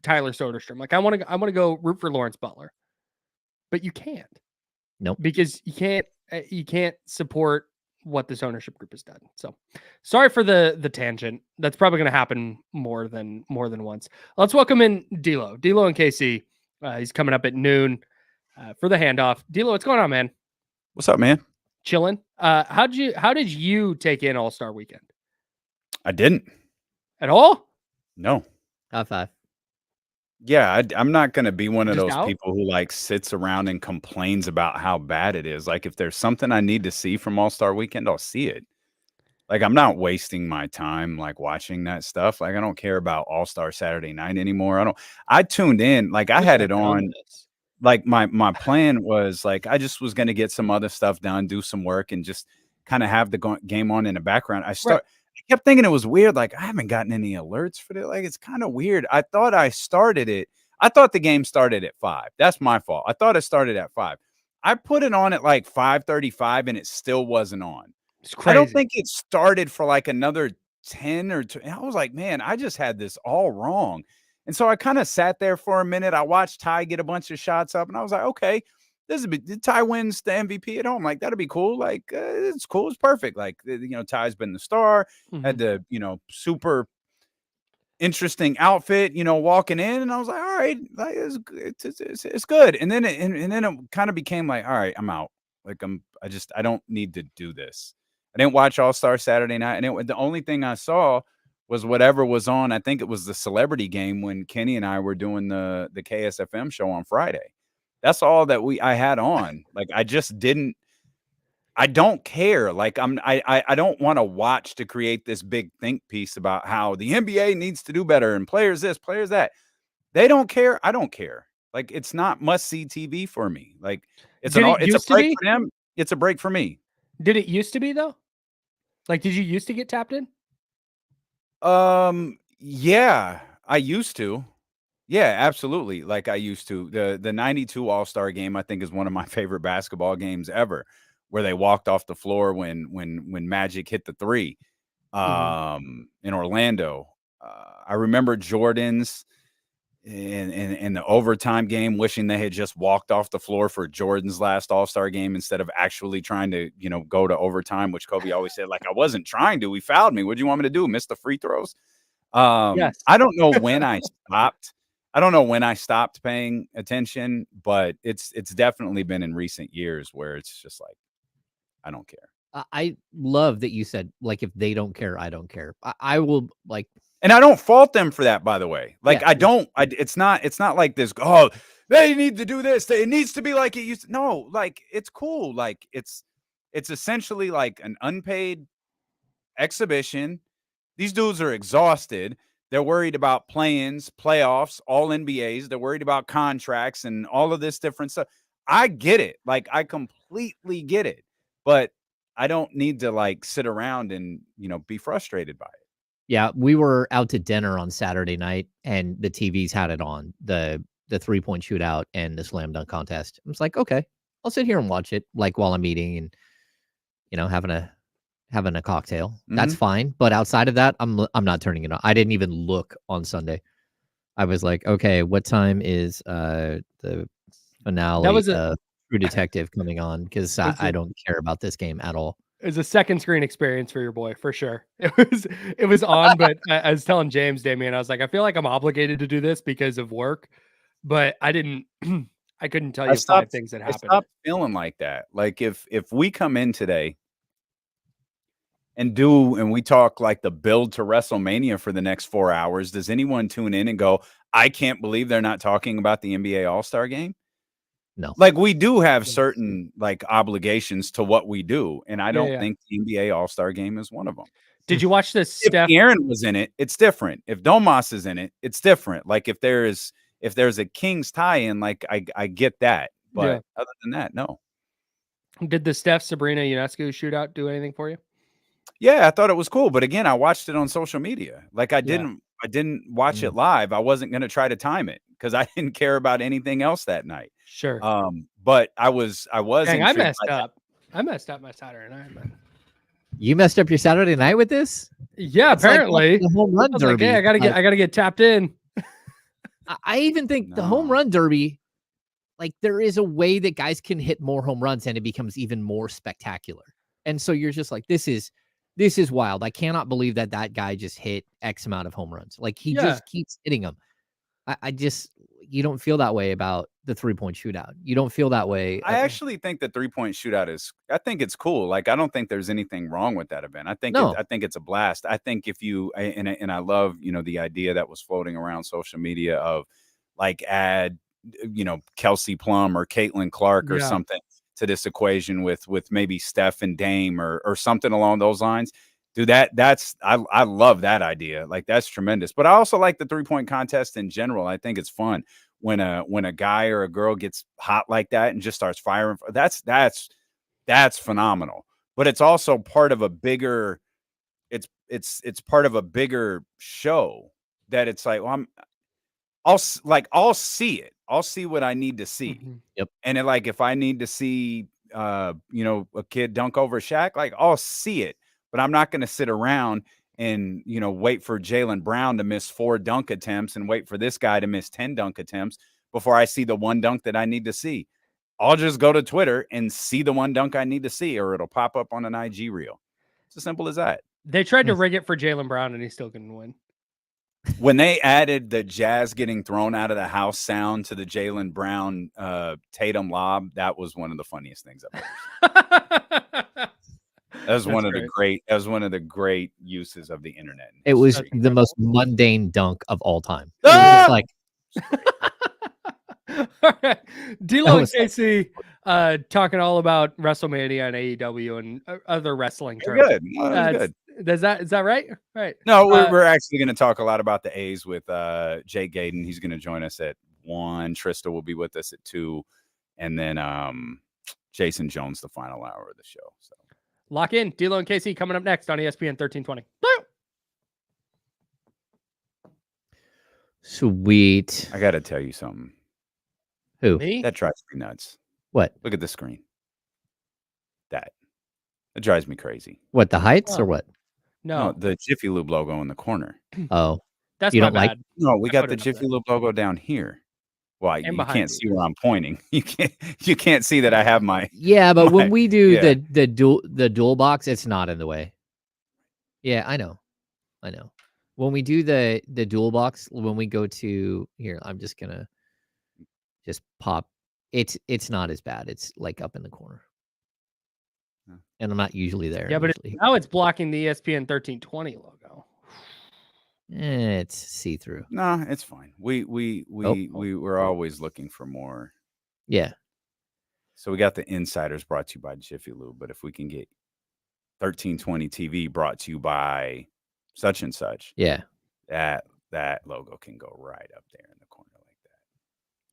C: Tyler Soderstrom. Like I want to go root for Lawrence Butler, but you can't.
B: Nope.
C: Because you can't support what this ownership group has done. So sorry for the tangent. That's probably going to happen more than once. Let's welcome in D'Lo and KC. He's coming up at noon for the handoff. D'Lo, what's going on, man?
E: What's up, man?
C: Chilling. How did you take in All-Star Weekend?
E: I didn't
C: At all?
E: No.
B: High five.
E: Yeah, I'm not going to be one of
C: Just
E: those
C: out?
E: people who like sits around and complains about how bad it is. Like if there's something I need to see from All-Star Weekend, I'll see it. Like I'm not wasting my time like watching that stuff. Like I don't care about All-Star Saturday Night anymore. I tuned in, like I had it on. Like my plan was like I just was going to get some other stuff done, do some work, and just kind of have the game on in the background. I kept thinking it was weird. Like I haven't gotten any alerts for it. Like it's kind of weird. I thought I started it. I thought the game started at 5. That's my fault. I thought it started at 5. I put it on at like 5:35 and it still wasn't on.
C: It's crazy.
E: I don't think it started for like another 10 or 2. I was like, man, I just had this all wrong. And so I kind of sat there for a minute. I watched Ty get a bunch of shots up and I was like, okay, Ty wins the MVP at home. Like, that'd be cool. Like, it's cool. It's perfect. Like, Ty's been the star, had the, super interesting outfit, walking in. And I was like, all right, like, it's good. And then it kind of became like, all right, I'm out. Like, I don't need to do this. I didn't watch All-Star Saturday night. And the only thing I saw was whatever was on. I think it was the celebrity game when Kenny and I were doing the KSFM show on Friday. That's all that I had on. Like, I don't care. Like I don't want to watch to create this big think piece about how the NBA needs to do better and players this, players that. They don't care. I don't care. Like, it's not must-see TV for me. Like, it's a break for them. It's a break for me.
C: Did it used to be though? Like, did you used to get tapped in?
E: Yeah, I used to. Yeah, absolutely. Like I used to. The 92 All-Star game, I think, is one of my favorite basketball games ever, where they walked off the floor when Magic hit the 3 in Orlando. I remember Jordan's in the overtime game, wishing they had just walked off the floor for Jordan's last All-Star game instead of actually trying to, go to overtime, which Kobe always said, like, I wasn't trying to. He fouled me. What do you want me to do? Miss the free throws?
C: Yes.
E: I don't know when I stopped. I don't know when I stopped paying attention, but it's definitely been in recent years where it's just like, I don't care.
B: I love that you said, like, if they don't care, I don't care. I will, like,
E: and I don't fault them for that, by the way. Like,
B: yeah.
E: It's not like this, oh, they need to do this. It needs to be like it used to. No, like, it's cool. Like, it's essentially like an unpaid exhibition. These dudes are exhausted. They're worried about play-ins, playoffs, all NBAs. They're worried about contracts and all of this different stuff. I get it. Like, I completely get it. But I don't need to, like, sit around and, be frustrated by it.
B: Yeah, we were out to dinner on Saturday night, and the TVs had it on, the 3-point shootout and the slam dunk contest. I was like, okay, I'll sit here and watch it, like, while I'm eating and, having a cocktail. Mm-hmm. That's fine. But outside of that, I'm not turning it on. I didn't even look on Sunday. I was like, okay, what time is the finale of True Detective coming on? Because I don't care about this game at all.
C: It was a second screen experience for your boy, for sure. It was on, but I was telling James, Damien, I was like, I feel like I'm obligated to do this because of work, but I couldn't tell you 5 things that happened.
E: I stopped feeling like that. Like, if we come in today and we talk like the build to WrestleMania for the next 4 hours, does anyone tune in and go, I can't believe they're not talking about the NBA All-Star game?
B: No.
E: Like we do have certain like obligations to what we do, and I don't
C: yeah.
E: think the NBA All-Star Game is one of them.
C: Did you watch this,
E: If
C: Steph?
E: Aaron was in it, it's different. If Domas is in it, it's different. Like if there's a Kings tie-in, like I get that, but
C: Yeah.
E: other than that, no.
C: Did the Steph Sabrina Ionescu shootout do anything for you?
E: Yeah, I thought it was cool, but again, I watched it on social media. Like I
C: Yeah.
E: didn't watch it live. I wasn't going to try to time it because I didn't care about anything else that night.
C: Sure.
E: But I was
C: Dang, I
E: intrigued
C: messed
E: by that.
C: up. I messed up my Saturday night, man.
B: You messed up your Saturday night with this?
C: Yeah,
B: It's like
C: apparently.
B: the home run
C: I was like,
B: derby.
C: hey, I gotta get tapped in.
B: I even think the home
E: No.
B: run derby, like there is a way that guys can hit more home runs and it becomes even more spectacular. And so you're just like, this is wild. I cannot believe that guy just hit X amount of home runs. Like he just keeps hitting them. I just, you don't feel that way about the 3-point shootout. You don't feel that way.
E: I actually think the 3-point shootout I think it's cool. Like I don't think there's anything wrong with that event. I think it's a blast. I think if you and I love, the idea that was floating around social media of like add, Kelsey Plum or Caitlin Clark or something to this equation with maybe Steph and Dame or something along those lines. Dude, I love that idea. Like that's tremendous. But I also like the 3-point contest in general. I think it's fun when a guy or a girl gets hot like that and just starts firing. That's phenomenal. But it's also part of a bigger. It's part of a bigger show that it's like, well, I'll see it. I'll see what I need to see.
C: Mhm.
B: Yep.
E: And if I need to see, a kid dunk over Shaq, like I'll see it. But I'm not going to sit around and, wait for Jaylen Brown to miss 4 dunk attempts and wait for this guy to miss 10 dunk attempts before I see the one dunk that I need to see. I'll just go to Twitter and see the one dunk I need to see, or it'll pop up on an IG reel. It's as simple as that.
C: They tried to rig it for Jaylen Brown and he still couldn't win.
E: When they added the Jazz getting thrown out of the house sound to the Jaylen Brown Tatum lob, that was one of the funniest things I've ever seen. That was one of the great uses of the internet.
B: It was the most mundane dunk of all time. It was just like
C: all right. D-Lo and Casey talking all about WrestleMania and AEW and other wrestling terms.
E: Good. No, that was good.
C: Is that right? Right.
E: No, we're actually going to talk a lot about the A's with Jake Gadon. He's going to join us at 1. Trysta will be with us at 2. And then Jason Jones, the final hour of the show. So
C: lock in. D-Lo and Casey coming up next on ESPN 1320.
B: Sweet.
E: I got to tell you something.
B: Who?
C: Me?
E: That drives me nuts.
B: What?
E: Look at the screen. That drives me crazy.
B: What, the heights or what?
C: No,
E: the Jiffy Lube logo in the corner.
B: Oh,
C: that's
B: you
C: my
B: don't like-
C: bad.
E: No, we
C: I
E: got
C: put
E: the
C: it up
E: Jiffy
C: there.
E: Lube logo down here. Well,
C: And
E: you
C: behind
E: can't
C: you.
E: see where I'm pointing. You can't see that I have my.
B: Yeah, but when we do
E: yeah.
B: the dual box, it's not in the way. Yeah, I know. When we do the dual box, when we go to here, I'm just gonna just pop. It's not as bad. It's like up in the corner, and I'm not usually there.
C: Yeah, but now it's blocking the ESPN 1320 logo.
B: It's see through.
E: No, it's fine. We're always looking for more.
B: Yeah.
E: So we got the Insiders brought to you by Jiffy Lube, but if we can get 1320 TV brought to you by such and such,
B: Yeah.
E: that logo can go right up there in the corner like that.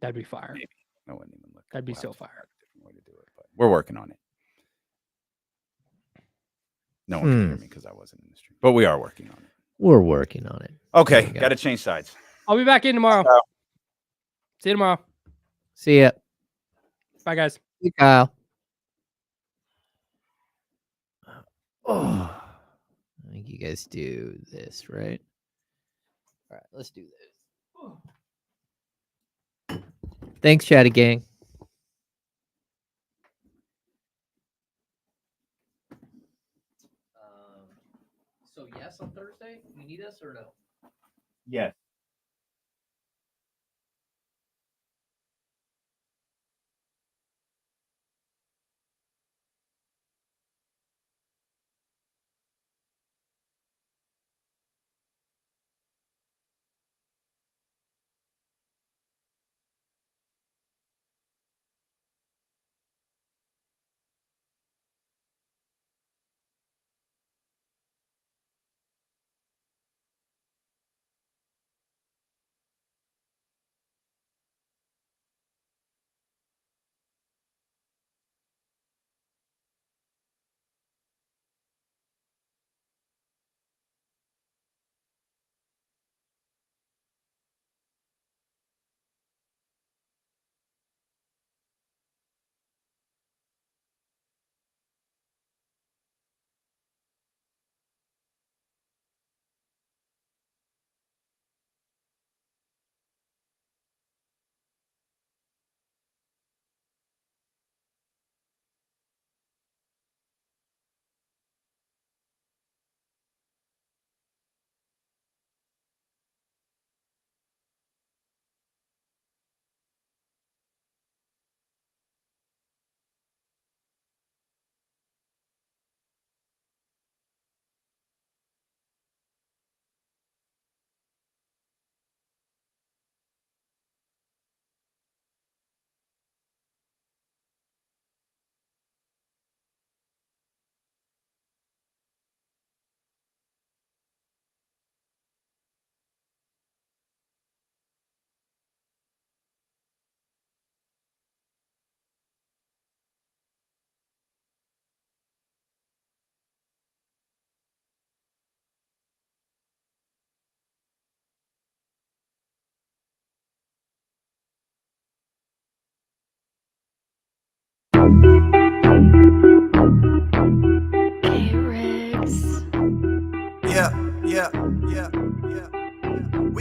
C: That'd be fire.
E: Maybe. I wouldn't even look.
C: That'd be
E: We'll
C: so
E: have to figure
C: fire.
E: out a different way to do it, but we're working on it. No one can hear me because I wasn't in the stream, but we are working on it.
B: We're working on it.
E: Okay,
B: There we
E: got to
B: go.
E: change sides.
C: I'll be back in tomorrow. See you tomorrow.
B: See ya.
C: Bye, guys.
B: See you, Kyle. Oh, I think you guys do this, right? All right, let's do this. Thanks, Chatty Gang. So yes on Thursday? You need us or no?
E: Yes.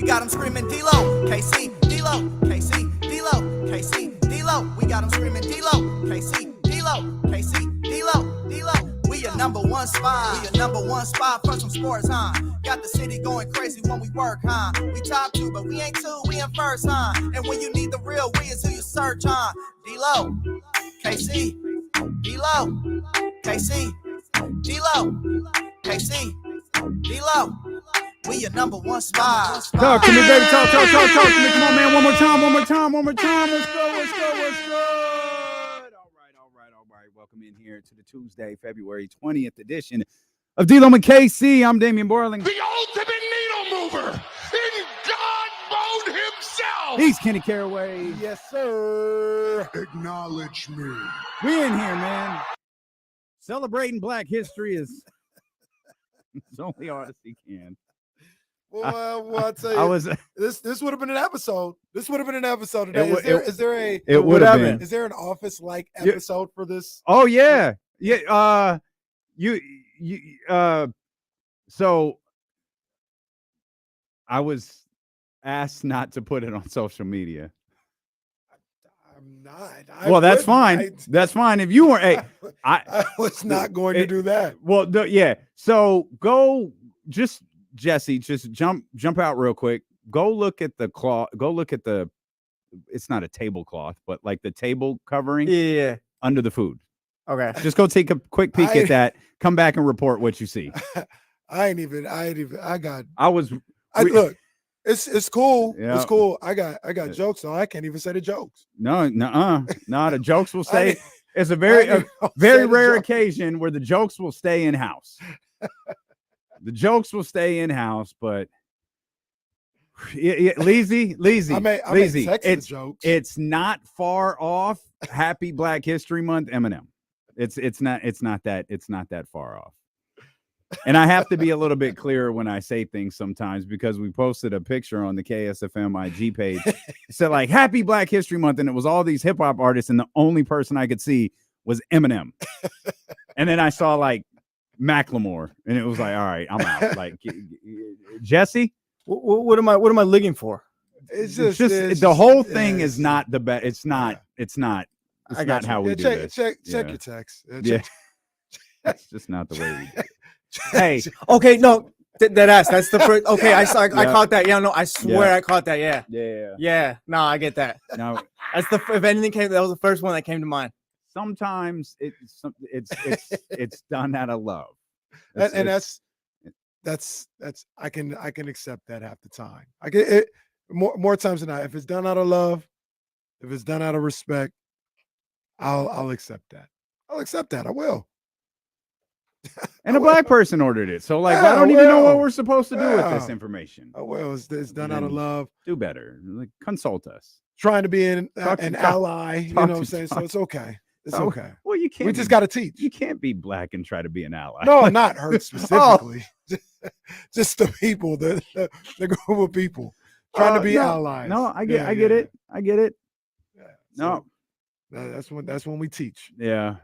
F: We got them screaming D-Lo, KC, D-Lo, KC, D-Lo, KC, D-Lo. We got them screaming D-Lo, KC, D-Lo, KC, D-Lo, D-Lo. We your number one spot. We your number one spot for some sports, huh? Got the city going crazy when we work, huh? We top 2, but we ain't 2, we in first, huh? And when you need the real, we is who you search, huh? D-Lo, KC, D-Lo, KC, D-Lo, KC, D-Lo. We your number one spot.
E: Talk to me, baby. Talk to me. Come on, man. One more time. What's good? All right. Welcome in here to the Tuesday, February 20th edition of D-Lo and KC. I'm Damian Borling.
G: The ultimate needle mover in God mode himself.
E: He's Kenny Caraway.
G: Yes, sir. Acknowledge me.
E: We in here, man. Celebrating Black History is it's only hard he can.
G: Well, I'll tell you,
E: I was.
G: This would have been an episode. This would have been an episode today. Is there an Office-like episode for this?
E: Oh yeah. So I was asked not to put it on social media.
G: I'm not.
E: That's fine. That's fine. If you weren't, hey,
G: I was not going to do that.
E: Well, yeah. So go, Jesse, just jump out real quick. Go look at the cloth. Go look at the. It's not a tablecloth, but like the table covering.
A: Yeah.
E: Under the food.
A: Okay.
E: Just go take a quick peek at that. Come back and report what you see.
G: Look. It's cool.
E: Yeah.
G: It's cool. I got jokes, so I can't even say the jokes.
E: No, the jokes will stay. It's a very rare occasion where the jokes will stay in house. The jokes will stay in house, but lazy. It's not far off. Happy Black History Month, Eminem. It's not that far off. And I have to be a little bit clearer when I say things sometimes because we posted a picture on the KSFM IG page. It said like Happy Black History Month, and it was all these hip hop artists, and the only person I could see was Eminem. And then I saw like Macklemore, and it was like, all right, I'm out. Like Jesse,
A: what am I looking for?
G: It's just
E: the whole thing is not the best. It's not how we do this.
G: Check your text.
E: That's just not the way we do it. Hey,
A: okay, no, that's the first. Okay, I caught that. Yeah, no, I swear I caught that. Yeah. No, I get that.
E: No,
A: that's if anything came, that was the first one that came to mind.
E: Sometimes it's done out of love,
G: that's I can accept that half the time. I get it more times than not. If it's done out of love, if it's done out of respect, I'll accept that. I will.
E: And a black person ordered it. So like, I don't even know what we're supposed to do with this information.
G: Oh, well, it's done out of love.
E: Do better. Like, consult us.
G: Trying to be an ally. You know what I'm saying? So it's okay. It's okay.
E: Well, you can't.
G: We just got to teach.
E: You can't be black and try to be an ally.
G: No, not her specifically. Just the people, the group of people trying to be allies.
E: No, I get it.
G: Yeah,
E: no.
G: That's when we teach.
E: Yeah.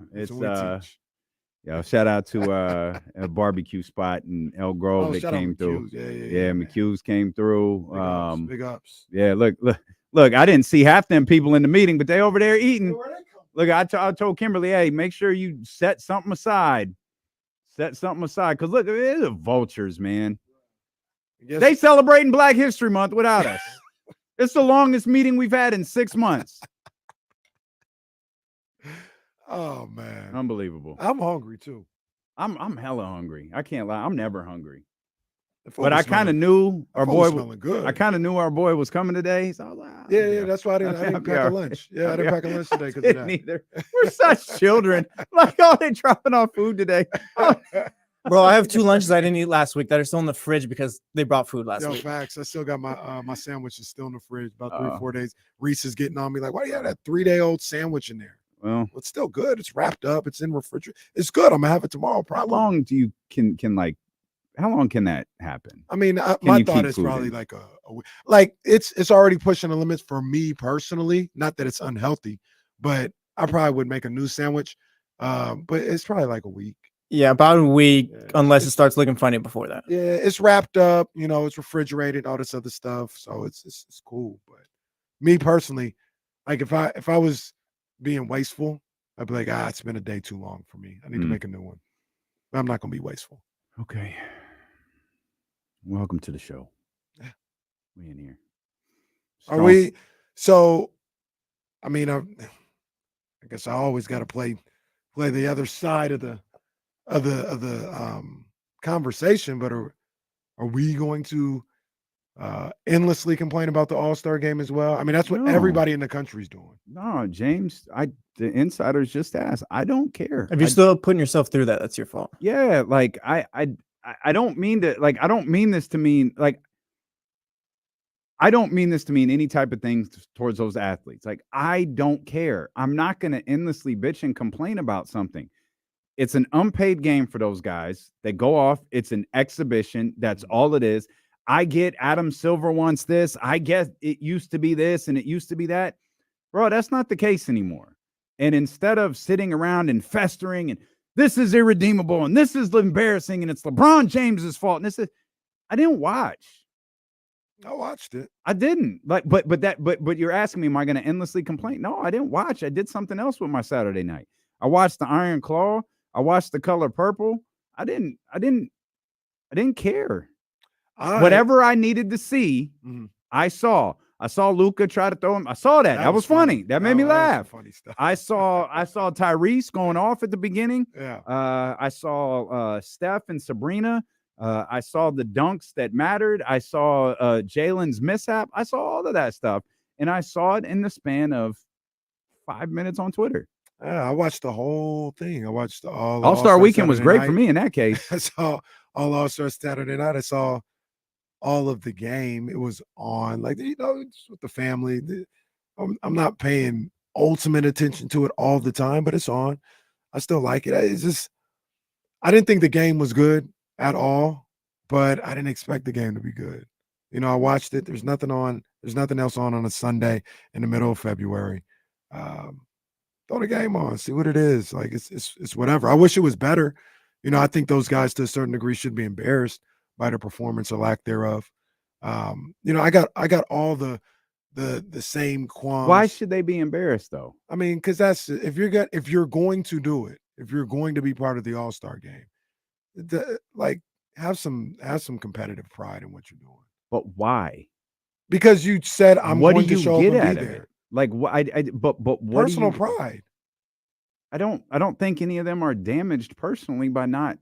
E: Yeah, shout out to a barbecue spot in El Grove that came through. Yeah, McHugh's came through.
G: Big ups.
E: Yeah, look, I didn't see half them people in the meeting, but they over there eating. Look, I told Kimberly, hey, make sure you set something aside. Because look, they're the vultures, man. They celebrating Black History Month without us. It's the longest meeting we've had in 6 months.
G: Oh man,
E: unbelievable!
G: I'm hungry too.
E: I'm hella hungry. I can't lie. I'm never hungry. But I kind of knew our boy. I kind of knew our boy was coming today. So I was like,
G: yeah. That's why I didn't pack a lunch. Yeah, I didn't pack a lunch today because of that.
E: Neither. We're such children. Like, oh, they dropping off food today.
A: Bro, I have 2 lunches I didn't eat last week that are still in the fridge because they brought food last week.
G: Facts. I still got my sandwiches still in the fridge. About 3 or 4 days. Reese is getting on me like, why do you have that 3-day-old sandwich in there?
E: Well,
G: it's still good. It's wrapped up. It's in refrigerator. It's good. I'm gonna have it tomorrow. Probably.
E: How long do you how long can that happen?
G: I mean, my thought is probably like a week. Like it's already pushing the limits for me personally. Not that it's unhealthy, but I probably would make a new sandwich. But it's probably like a week.
A: Yeah, about a week,
G: Yeah.
A: unless it starts looking funny before that.
G: Yeah, it's wrapped up. You know, it's refrigerated, all this other stuff. So it's cool. But me personally, like if I was being wasteful, I'd be like, it's been a day too long for me. I need to make a new one. But I'm not gonna be wasteful.
E: Okay. Welcome to the show.
G: Yeah.
E: We in here.
G: Are we? So, I mean, I guess I always got to play the other side of the conversation. But are we going to endlessly complain about the All-Star game as well? I mean, that's what
E: No.
G: everybody in the country's doing.
E: No, James, the insiders just asked. I don't care.
A: If you're still putting yourself through that, that's your fault.
E: Yeah, like I don't mean to, like, I don't mean this to mean, like, I don't mean this to mean any type of things towards those athletes. Like, I don't care. I'm not going to endlessly bitch and complain about something. It's an unpaid game for those guys. They go off. It's an exhibition. That's all it is. I get Adam Silver wants this. I guess it used to be this and it used to be that. Bro, that's not the case anymore. And instead of sitting around and festering and this is irredeemable and this is embarrassing and it's LeBron James's fault. And this is, I didn't watch.
G: I watched it.
E: I didn't. Like, but you're asking me, am I going to endlessly complain? No, I didn't watch. I did something else with my Saturday night. I watched the Iron Claw. I watched The Color Purple. I didn't care. Whatever I needed to see, I saw. I saw Luka try to throw him. I saw that. That was funny. That made me laugh.
G: Funny stuff.
E: I saw Tyrese going off at the beginning.
G: Yeah.
E: I saw Steph and Sabrina. I saw the dunks that mattered. I saw Jalen's mishap. I saw all of that stuff. And I saw it in the span of 5 minutes on Twitter.
G: Yeah, I watched the whole thing. I watched
E: All-Star Weekend was great for me in that case.
G: I saw All-Star Saturday night. I saw all of the game. It was on, like, you know, it's with the family. I'm not paying ultimate attention to it all the time, but it's on. I still like it. It's just, I didn't think the game was good at all, but I didn't expect the game to be good. You know, I watched it. There's nothing on. There's nothing else on a Sunday in the middle of February. Throw the game on, see what it is. Like, it's whatever. I wish it was better. You know, I think those guys to a certain degree should be embarrassed by the performance or lack thereof. You know, I got all the same qualms.
E: Why should they be embarrassed though?
G: I mean, because that's if you're going to do it, if you're going to be part of the All-Star game, like have some competitive pride in what you're doing.
E: But why?
G: Because you said
E: what
G: going
E: do you
G: to show
E: get
G: up and
E: out
G: be
E: of
G: there.
E: it? Like what? But what?
G: Personal pride.
E: I don't think any of them are damaged personally by not.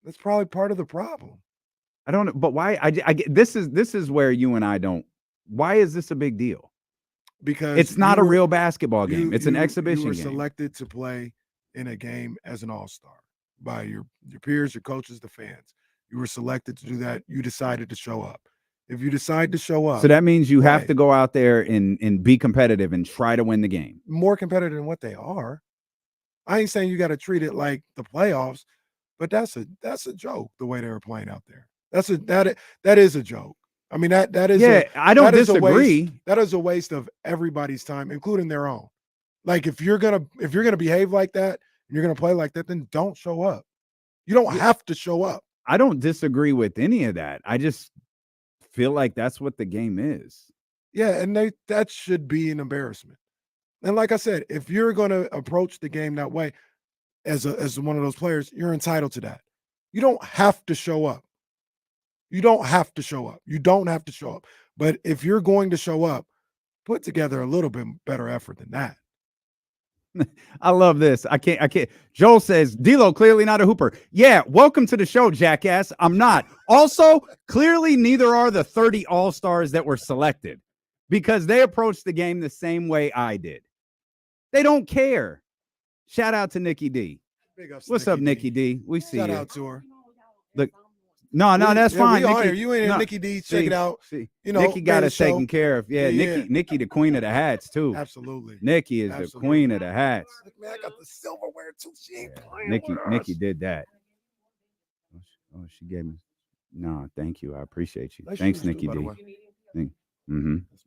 G: That's probably part of the problem.
E: I don't know, but why? This is where you and I don't. Why is this a big deal?
G: Because
E: it's not a real basketball game. It's an exhibition
G: You were
E: game.
G: selected to play in a game as an all-star by your peers, your coaches, the fans. You were selected to do that. You decided to show up. If you decide to show up,
E: so that means you have to go out there and be competitive and try to win the game.
G: More competitive than what they are. I ain't saying you got to treat it like the playoffs, but that's a joke the way they were playing out there. That is a joke. I mean, that is
E: I don't disagree.
G: That is a waste of everybody's time, including their own. Like if you're gonna behave like that and you're gonna play like that, then don't show up. You don't have to show up.
E: I don't disagree with any of that. I just feel like that's what the game is.
G: Yeah, and that should be an embarrassment. And like I said, if you're going to approach the game that way as one of those players, you're entitled to that. You don't have to show up. You don't have to show up. You don't have to show up. But if you're going to show up, put together a little bit better effort than that.
E: I love this. I can't. Joel says, D'Lo, clearly not a hooper. Yeah, welcome to the show, jackass. I'm not. Also, clearly neither are the 30 All-Stars that were selected because they approached the game the same way I did. They don't care. Shout out to Nikki D. What's up, Nikki D? We see you.
G: Shout out to her.
E: Look, no, that's fine.
G: Nikki, you ain't Nikki D. Check it out.
E: See,
G: you know,
E: Nikki got us taken care of. Yeah,
G: yeah.
E: Nikki, the queen of the hats too.
G: Absolutely.
E: Nikki is the queen of the hats.
G: Man, I got the silverware too. She ain't playing.
E: Nikki did that. Oh, she gave me. No, thank you. I appreciate you. Thanks, Nikki D.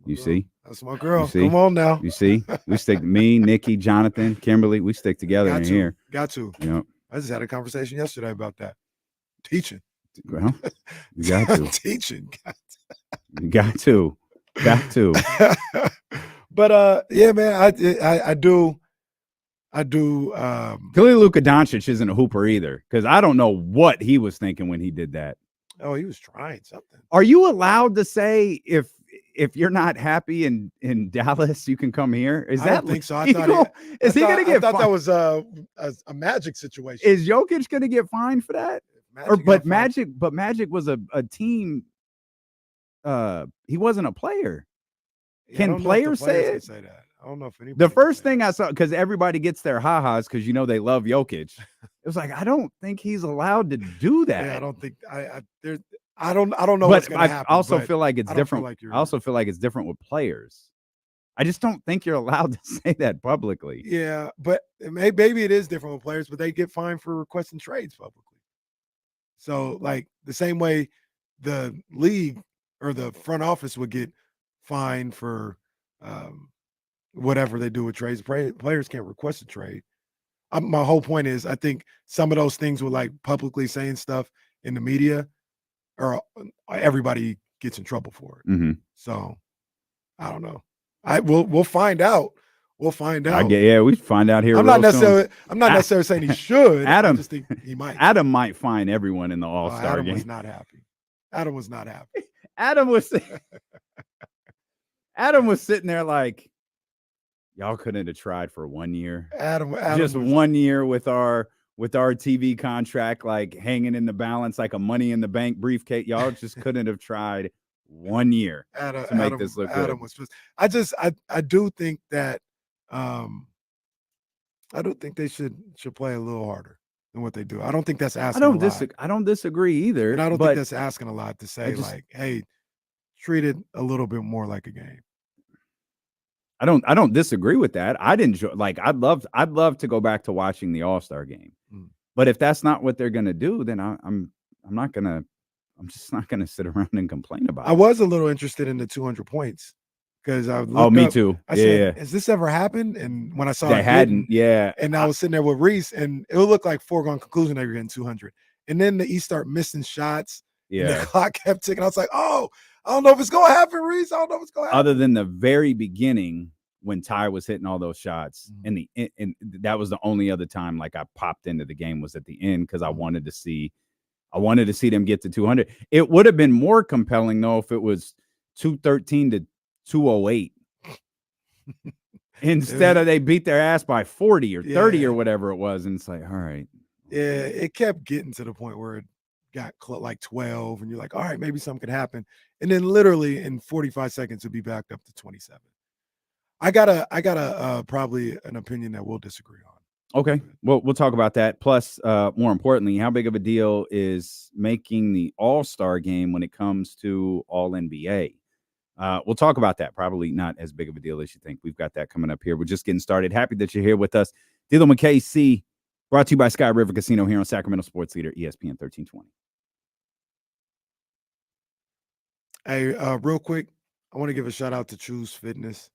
E: You see?
G: That's my girl. Come on now.
E: You see? We stick me, Nikki, Jonathan, Kimberly. We stick together in here.
G: Got to.
E: You know.
G: I just had a conversation yesterday about that. Teaching.
E: Well, you got to.
G: Teaching.
E: You got to.
G: But yeah, man, I do.
E: Clearly, Luka Doncic isn't a hooper either, because I don't know what he was thinking when he did that.
G: Oh, he was trying something.
E: Are you allowed to say if you're not happy in Dallas, you can come here? Is
G: I
E: that
G: don't think so.
E: Is he going to get?
G: I thought that was a Magic situation.
E: Is Jokic going to get fined for that? Magic was a team. He wasn't a player.
G: Yeah,
E: Can players say it?
G: Say that. I don't know if anybody.
E: The first thing I saw, because everybody gets their ha-has because they love Jokic. It was like, I don't think he's allowed to do that.
G: Yeah, I don't think I don't know
E: but
G: what's going to happen.
E: I also feel like it's different. I also
G: right.
E: feel like it's different with players. I just don't think you're allowed to say that publicly.
G: Yeah, but maybe it is different with players, but they get fined for requesting trades publicly. So, like the same way the league or the front office would get fined for whatever they do with trades. Players can't request a trade. My whole point is, I think some of those things with like publicly saying stuff in the media, or everybody gets in trouble for it.
E: Mm-hmm.
G: So I don't know. We'll find out. We'll find out.
E: We find out here.
G: I'm not necessarily saying he should.
E: Adam,
G: I just think he might.
E: Adam might fine everyone in the All-Star game.
G: Adam was not happy. Adam was not happy.
E: Adam was sitting there like, y'all couldn't have tried for 1 year.
G: Adam
E: just 1 year with our TV contract, like hanging in the balance like a Money in the Bank briefcase. Y'all just couldn't have tried 1 year to make this look good.
G: Adam was just. I do think that I do think they should play a little harder than what they do. I don't think that's asking.
E: I don't disagree either.
G: And I don't think that's asking a lot to say like, hey, treat it a little bit more like a game.
E: I don't disagree with that. I'd enjoy, like, I'd love to go back to watching the All-Star game. But if that's not what they're gonna do, then I'm just not gonna sit around and complain about it.
G: I was a little interested in the 200 points because
E: me too.
G: I said, has this ever happened? And when I saw
E: they hadn't, and
G: I was sitting there with Reese, and it would look like foregone conclusion they were getting 200. And then the East start missing shots.
E: Yeah,
G: and the clock kept ticking. I was like, oh, I don't know if it's gonna happen, Reese. I don't know if it's gonna happen.
E: Other than the very beginning when Ty was hitting all those shots, and that was the only other time like I popped into the game was at the end because I wanted to see them get to 200. It would have been more compelling though if it was 213 to 208 instead of they beat their ass by 40 or 30 or whatever it was, and it's like, all right.
G: Yeah, it kept getting to the point where it got like 12, and you're like, all right, maybe something could happen, and then literally in 45 seconds it'd be backed up to 27. I got a probably an opinion that we'll disagree on.
E: Okay, well, we'll talk about that. Plus, more importantly, how big of a deal is making the All-Star game when it comes to All-NBA? We'll talk about that. Probably not as big of a deal as you think. We've got that coming up here. We're just getting started. Happy that you're here with us. D'Lo and KC, brought to you by Sky River Casino here on Sacramento Sports Leader, ESPN 1320.
G: Hey, real quick, I want to give a shout out to Choose Fitness.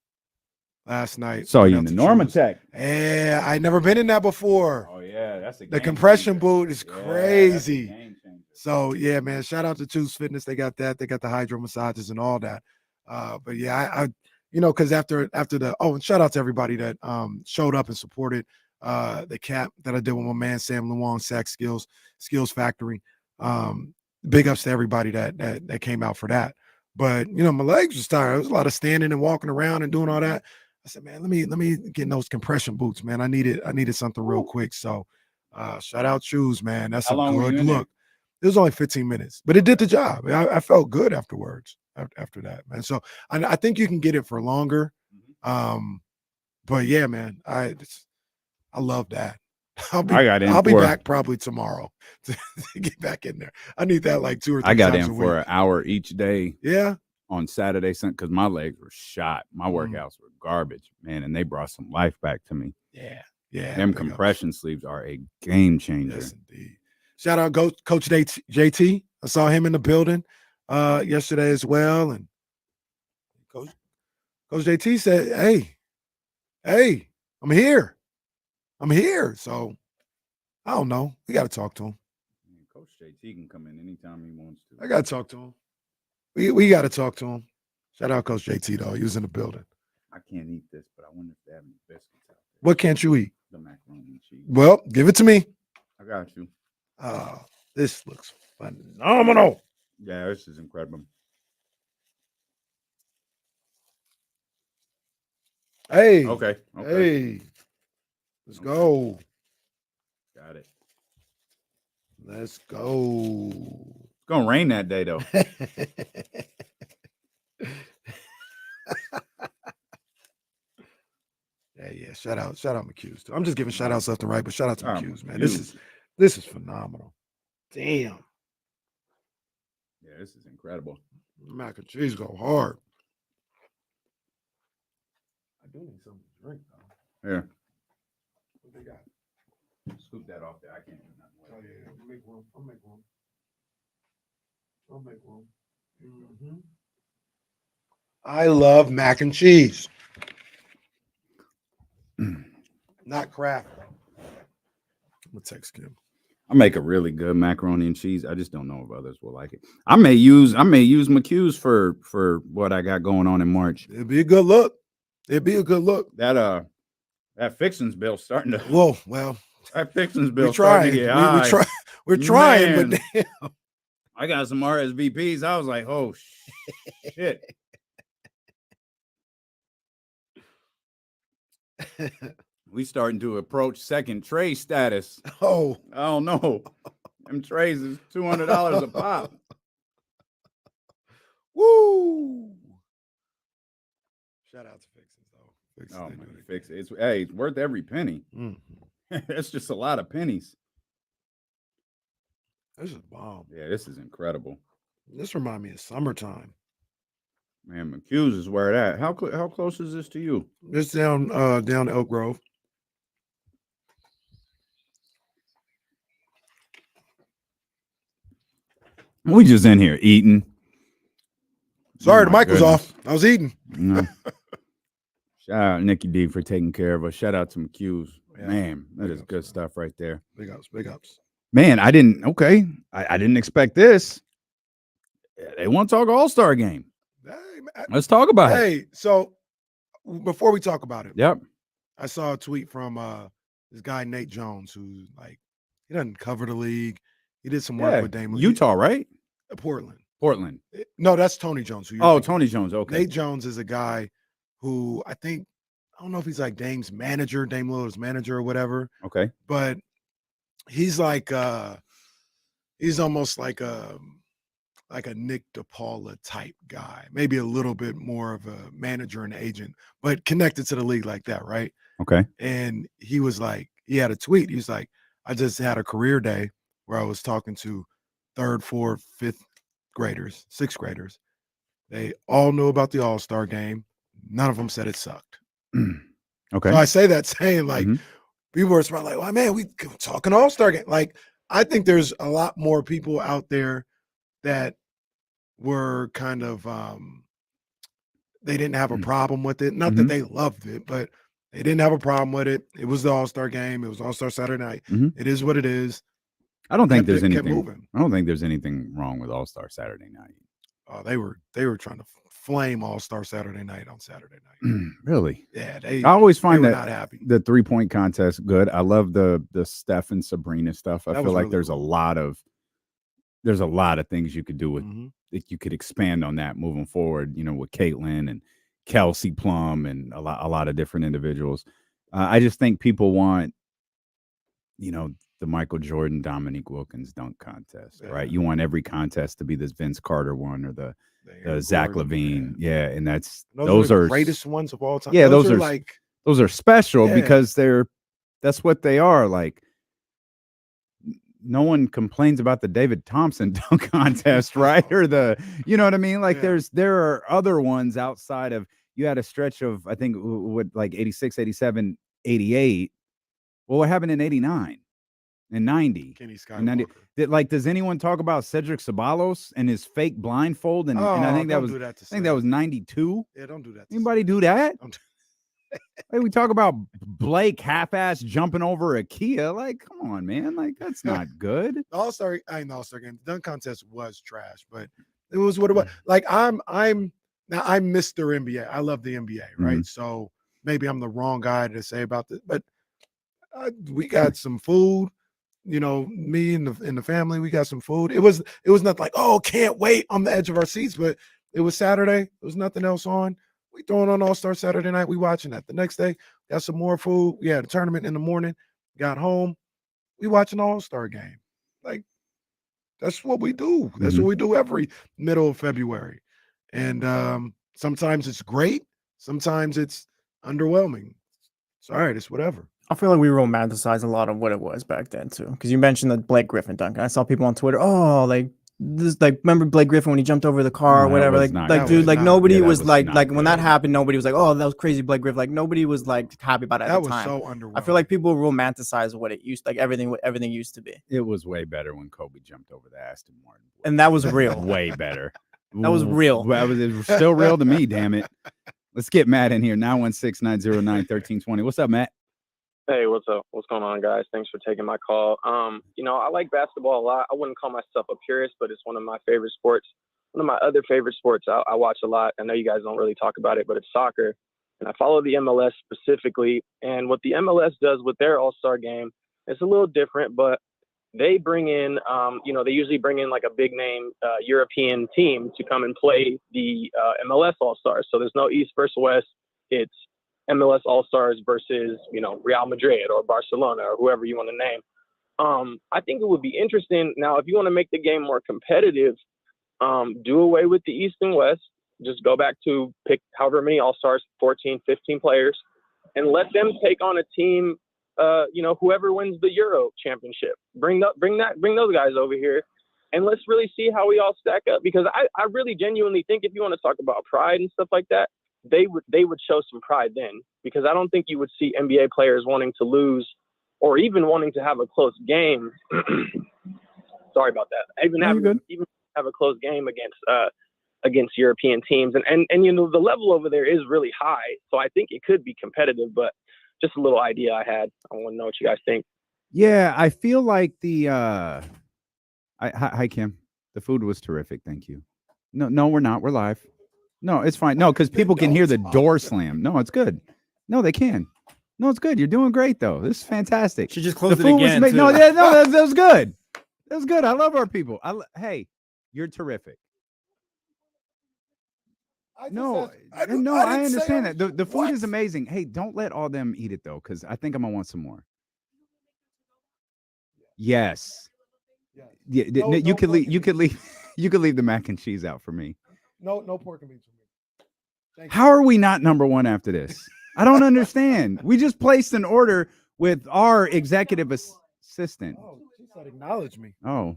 G: Last night,
E: saw you in the Normatec.
G: Yeah, I'd never been in that before.
E: Oh yeah, that's
G: the compression boot is crazy. So yeah, man, shout out to Choose Fitness. They got that. They got the hydro massages and all that. But yeah, I because after the and shout out to everybody that showed up and supported the cap that I did with my man Sam Luong, Sac Skills Factory. Big ups to everybody that came out for that. But my legs was tired. There was a lot of standing and walking around and doing all that. I said, man, let me get in those compression boots, man. I needed something real quick. So shout out Choose, man. That's a good look. It was only 15 minutes, but it did the job. I felt good afterwards after that, man. So I think you can get it for longer. But yeah, man, I love that. I'll be back probably tomorrow to get back in there. I need that like 2 or 3 times
E: I got
G: a
E: in
G: week.
E: for an hour each day.
G: Yeah.
E: On Saturday, because my legs were shot. My workouts were garbage, man, and they brought some life back to me.
G: Yeah.
E: Them compression sleeves are a game changer.
G: Yes, indeed. Shout out Coach JT. I saw him in the building yesterday as well, and Coach JT said, "Hey, I'm here." So I don't know. We got to talk to him.
E: Coach JT can come in anytime he wants to.
G: I got to talk to him. We got to talk to him. Shout out Coach JT, though. He was in the building.
E: I can't eat this, but I wonder if they have any biscuits out there.
G: What can't you eat?
E: The macaroni and cheese.
G: Well, give it to me.
E: I got you.
G: This looks phenomenal.
E: Yeah, this is incredible.
G: Hey.
E: Okay.
G: Hey. Let's go.
E: Got it.
G: Let's go.
E: It's gonna rain that day though.
G: Yeah. Shout out McHughes too. I'm just giving shout outs left and right, but shout out to McHughes, man.
E: McHughes.
G: This is phenomenal. Damn.
E: Yeah, this is incredible.
G: Mac and cheese go hard. I do need something to drink though.
E: Yeah.
G: What they got?
E: Scoop that off there. I can't do nothing with
G: Oh
E: it.
G: yeah, I'll make room. Mm-hmm. I love mac and cheese. Not Kraft. I'm gonna text Kim.
E: I make a really good macaroni and cheese. I just don't know if others will like it. I may use McHughes for what I got going on in March.
G: It'd be a good look.
E: That fixins bill starting to.
G: Whoa, well,
E: That fixins bill
G: we're trying. We're trying,
E: Man.
G: but damn.
E: I got some RSVPs. I was like, oh shit. We starting to approach second tray status.
G: Oh,
E: I don't know. Them trays is $200 a pop.
G: woo! Shout out to Fixins though. Fixins,
E: Oh
G: they
E: man,
G: do it.
E: fix it. It's worth every penny.
G: Mm.
E: That's just a lot of pennies.
G: This is bomb.
E: Yeah, this is incredible.
G: This reminds me of summertime.
E: Man, McHughes is where it at. How close is this to you?
G: It's down Elk Grove.
E: We just in here eating.
G: Sorry,
E: Oh,
G: the
E: my
G: mic was
E: goodness.
G: off. I was eating.
E: No. Shout out Nikki D for taking care of us. Shout out to McHughes.
G: Yeah.
E: Man, that
G: Big
E: is
G: ups,
E: good
G: man.
E: stuff right there.
G: Big ups.
E: Man, I didn't expect this. They want to talk All-Star game.
G: Hey, man.
E: Let's talk about it.
G: Hey, so before we talk about it,
E: Yep.
G: I saw a tweet from this guy Nate Jones, who's like, he doesn't cover the league. He did some work
E: Yeah,
G: with Dame.
E: Utah, right?
G: Portland.
E: Portland.
G: No, that's Tony Jones. Who you're
E: Oh,
G: thinking of.
E: Tony Jones. Okay.
G: Nate Jones is a guy who I don't know if he's like Dame's manager, Dame Lillard's manager or whatever,
E: Okay.
G: but he's like he's almost like a Nick DePaula type guy, maybe a little bit more of a manager and agent, but connected to the league like that, right?
E: Okay.
G: And he was like, he had a tweet. He was like, I just had a career day where I was talking to 3rd, 4th, 5th graders, 6th graders. They all knew about the All-Star game. None of them said it sucked.
E: Okay.
G: So I say that saying like
E: Mhm.
G: people were like, well, man, we talking All-Star game. Like, I think there's a lot more people out there that were kind of they didn't have a problem with it. Not that they loved it, but they didn't have a problem with it. It was the All-Star game. It was All-Star Saturday night.
E: Mhm.
G: It is what it is.
E: I don't think
G: Kept
E: there's
G: it- kept
E: anything.
G: moving.
E: I don't think there's anything wrong with All-Star Saturday night.
G: Oh, they were trying to flame All-Star Saturday night on Saturday night.
E: Really?
G: Yeah,
E: I always
G: they
E: find
G: were
E: that
G: not happy.
E: the 3-point contest good. I love the Steph and Sabrina stuff. I
G: That
E: feel
G: was
E: like
G: really
E: there's a lot of things you could do with
G: Mhm.
E: that. You could expand on that moving forward. You know, with Caitlin and Kelsey Plum and a lot of different individuals. I just think people want, the Michael Jordan, Dominique Wilkins dunk contest, right?
G: Yeah.
E: You want every contest to be this Vince Carter one or the
G: Aaron
E: Zach
G: Gordon,
E: Levine. Yeah, and
G: Those are the greatest ones of all time.
E: Yeah, those are
G: like
E: those are special
G: Yeah.
E: because that's what they are. Like, no one complains about the David Thompson dunk contest, right? Or you know what I mean? Like,
G: Yeah.
E: there are other ones outside of, you had a stretch of, I think, like 86, 87, 88. Well, what happened in 89 and 90?
G: Kenny
E: And 90
G: Skywalker.
E: does anyone talk about Cedric Sabalos and his fake blindfold? And I think that
G: don't
E: was,
G: do that to
E: I think that was 92.
G: Yeah, don't do that. to
E: Anybody do that?
G: Don't do-
E: Hey, we talk about Blake half-ass jumping over a Kia. Like, come on, man. Like, that's not good.
G: The All-Star game. The dunk contest was trash, but it was what it was. Like, I'm Mr. NBA. I love the NBA, right? So maybe I'm the wrong guy to say about this, but we got some food. You know, me and the family, we got some food. It was not like, oh, can't wait on the edge of our seats, but it was Saturday. There was nothing else on. We throwing on All-Star Saturday night. We watching that. The next day, got some more food. We had a tournament in the morning. Got home. We watching the All-Star game. Like, that's what we do. That's what we do every middle of February. And sometimes it's great. Sometimes it's underwhelming. It's all right. It's whatever.
A: I feel like we romanticize a lot of what it was back then too, because you mentioned the Blake Griffin dunk. I saw people on Twitter, oh, like this, like remember Blake Griffin when he jumped over the car or whatever. Like dude, like nobody was like when that happened, nobody was like, oh, that was crazy, Blake Griffin. Like nobody was like happy about it at the time.
G: That was so underwhelming.
A: I feel like people romanticize what it used, like everything used to be.
E: It was way better when Kobe jumped over the Aston Martin.
A: And that was real.
E: Way better.
A: That was real.
E: Well, it was still real to me, damn it. Let's get Matt in here. 916-909-1320. What's up, Matt?
H: Hey, what's up? What's going on, guys? Thanks for taking my call. You know, I like basketball a lot. I wouldn't call myself a purist, but it's one of my favorite sports. One of my other favorite sports I watch a lot. I know you guys don't really talk about it, but it's soccer. And I follow the MLS specifically. And what the MLS does with their All-Star game, it's a little different, but they bring in, you know, they usually bring in like a big name European team to come and play the MLS All-Stars. So there's no East versus West. It's MLS All-Stars versus, you know, Real Madrid or Barcelona or whoever you want to name. I think it would be interesting. Now, if you want to make the game more competitive, do away with the East and West. Just go back to pick however many All-Stars, 14, 15 players, and let them take on a team, you know, whoever wins the Euro championship. Bring those guys over here, and let's really see how we all stack up. Because I really genuinely think if you want to talk about pride and stuff like that, they would show some pride then, because I don't think you would see NBA players wanting to lose or even wanting to have a close game. Sorry about that. Even have a close game against European teams. And you know, the level over there is really high. So I think it could be competitive, but just a little idea I had. I want to know what you guys think.
E: Yeah, I feel like the hi Kim. The food was terrific. Thank you. No, we're not. We're live. No, it's fine. No, because people can hear the door slam. No, it's good. No, they can. No, it's good. You're doing great, though. This is fantastic.
A: She just closed it again.
E: No, that was good. That was good. I love our people. Hey, you're terrific. I understand that. The food is amazing. Hey, don't let all them eat it, though, because I think I'm going to want some more. Yes. Yeah, you could leave the mac and cheese out for me.
G: No pork and beans for me. Thank
E: How are we not number one after this? I don't understand. We just placed an order with our executive assistant.
G: Oh, she said acknowledge me.
E: Oh,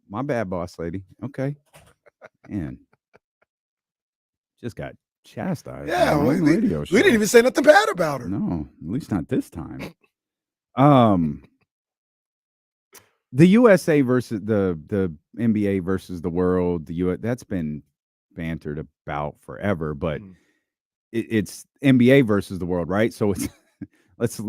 E: my bad, boss lady. Okay. Man. Just got chastised.
G: Yeah, we didn't even say nothing bad about her.
E: No, at least not this time. The USA versus the NBA versus the world, that's been bantered about forever, but it's NBA versus the world, right? So it's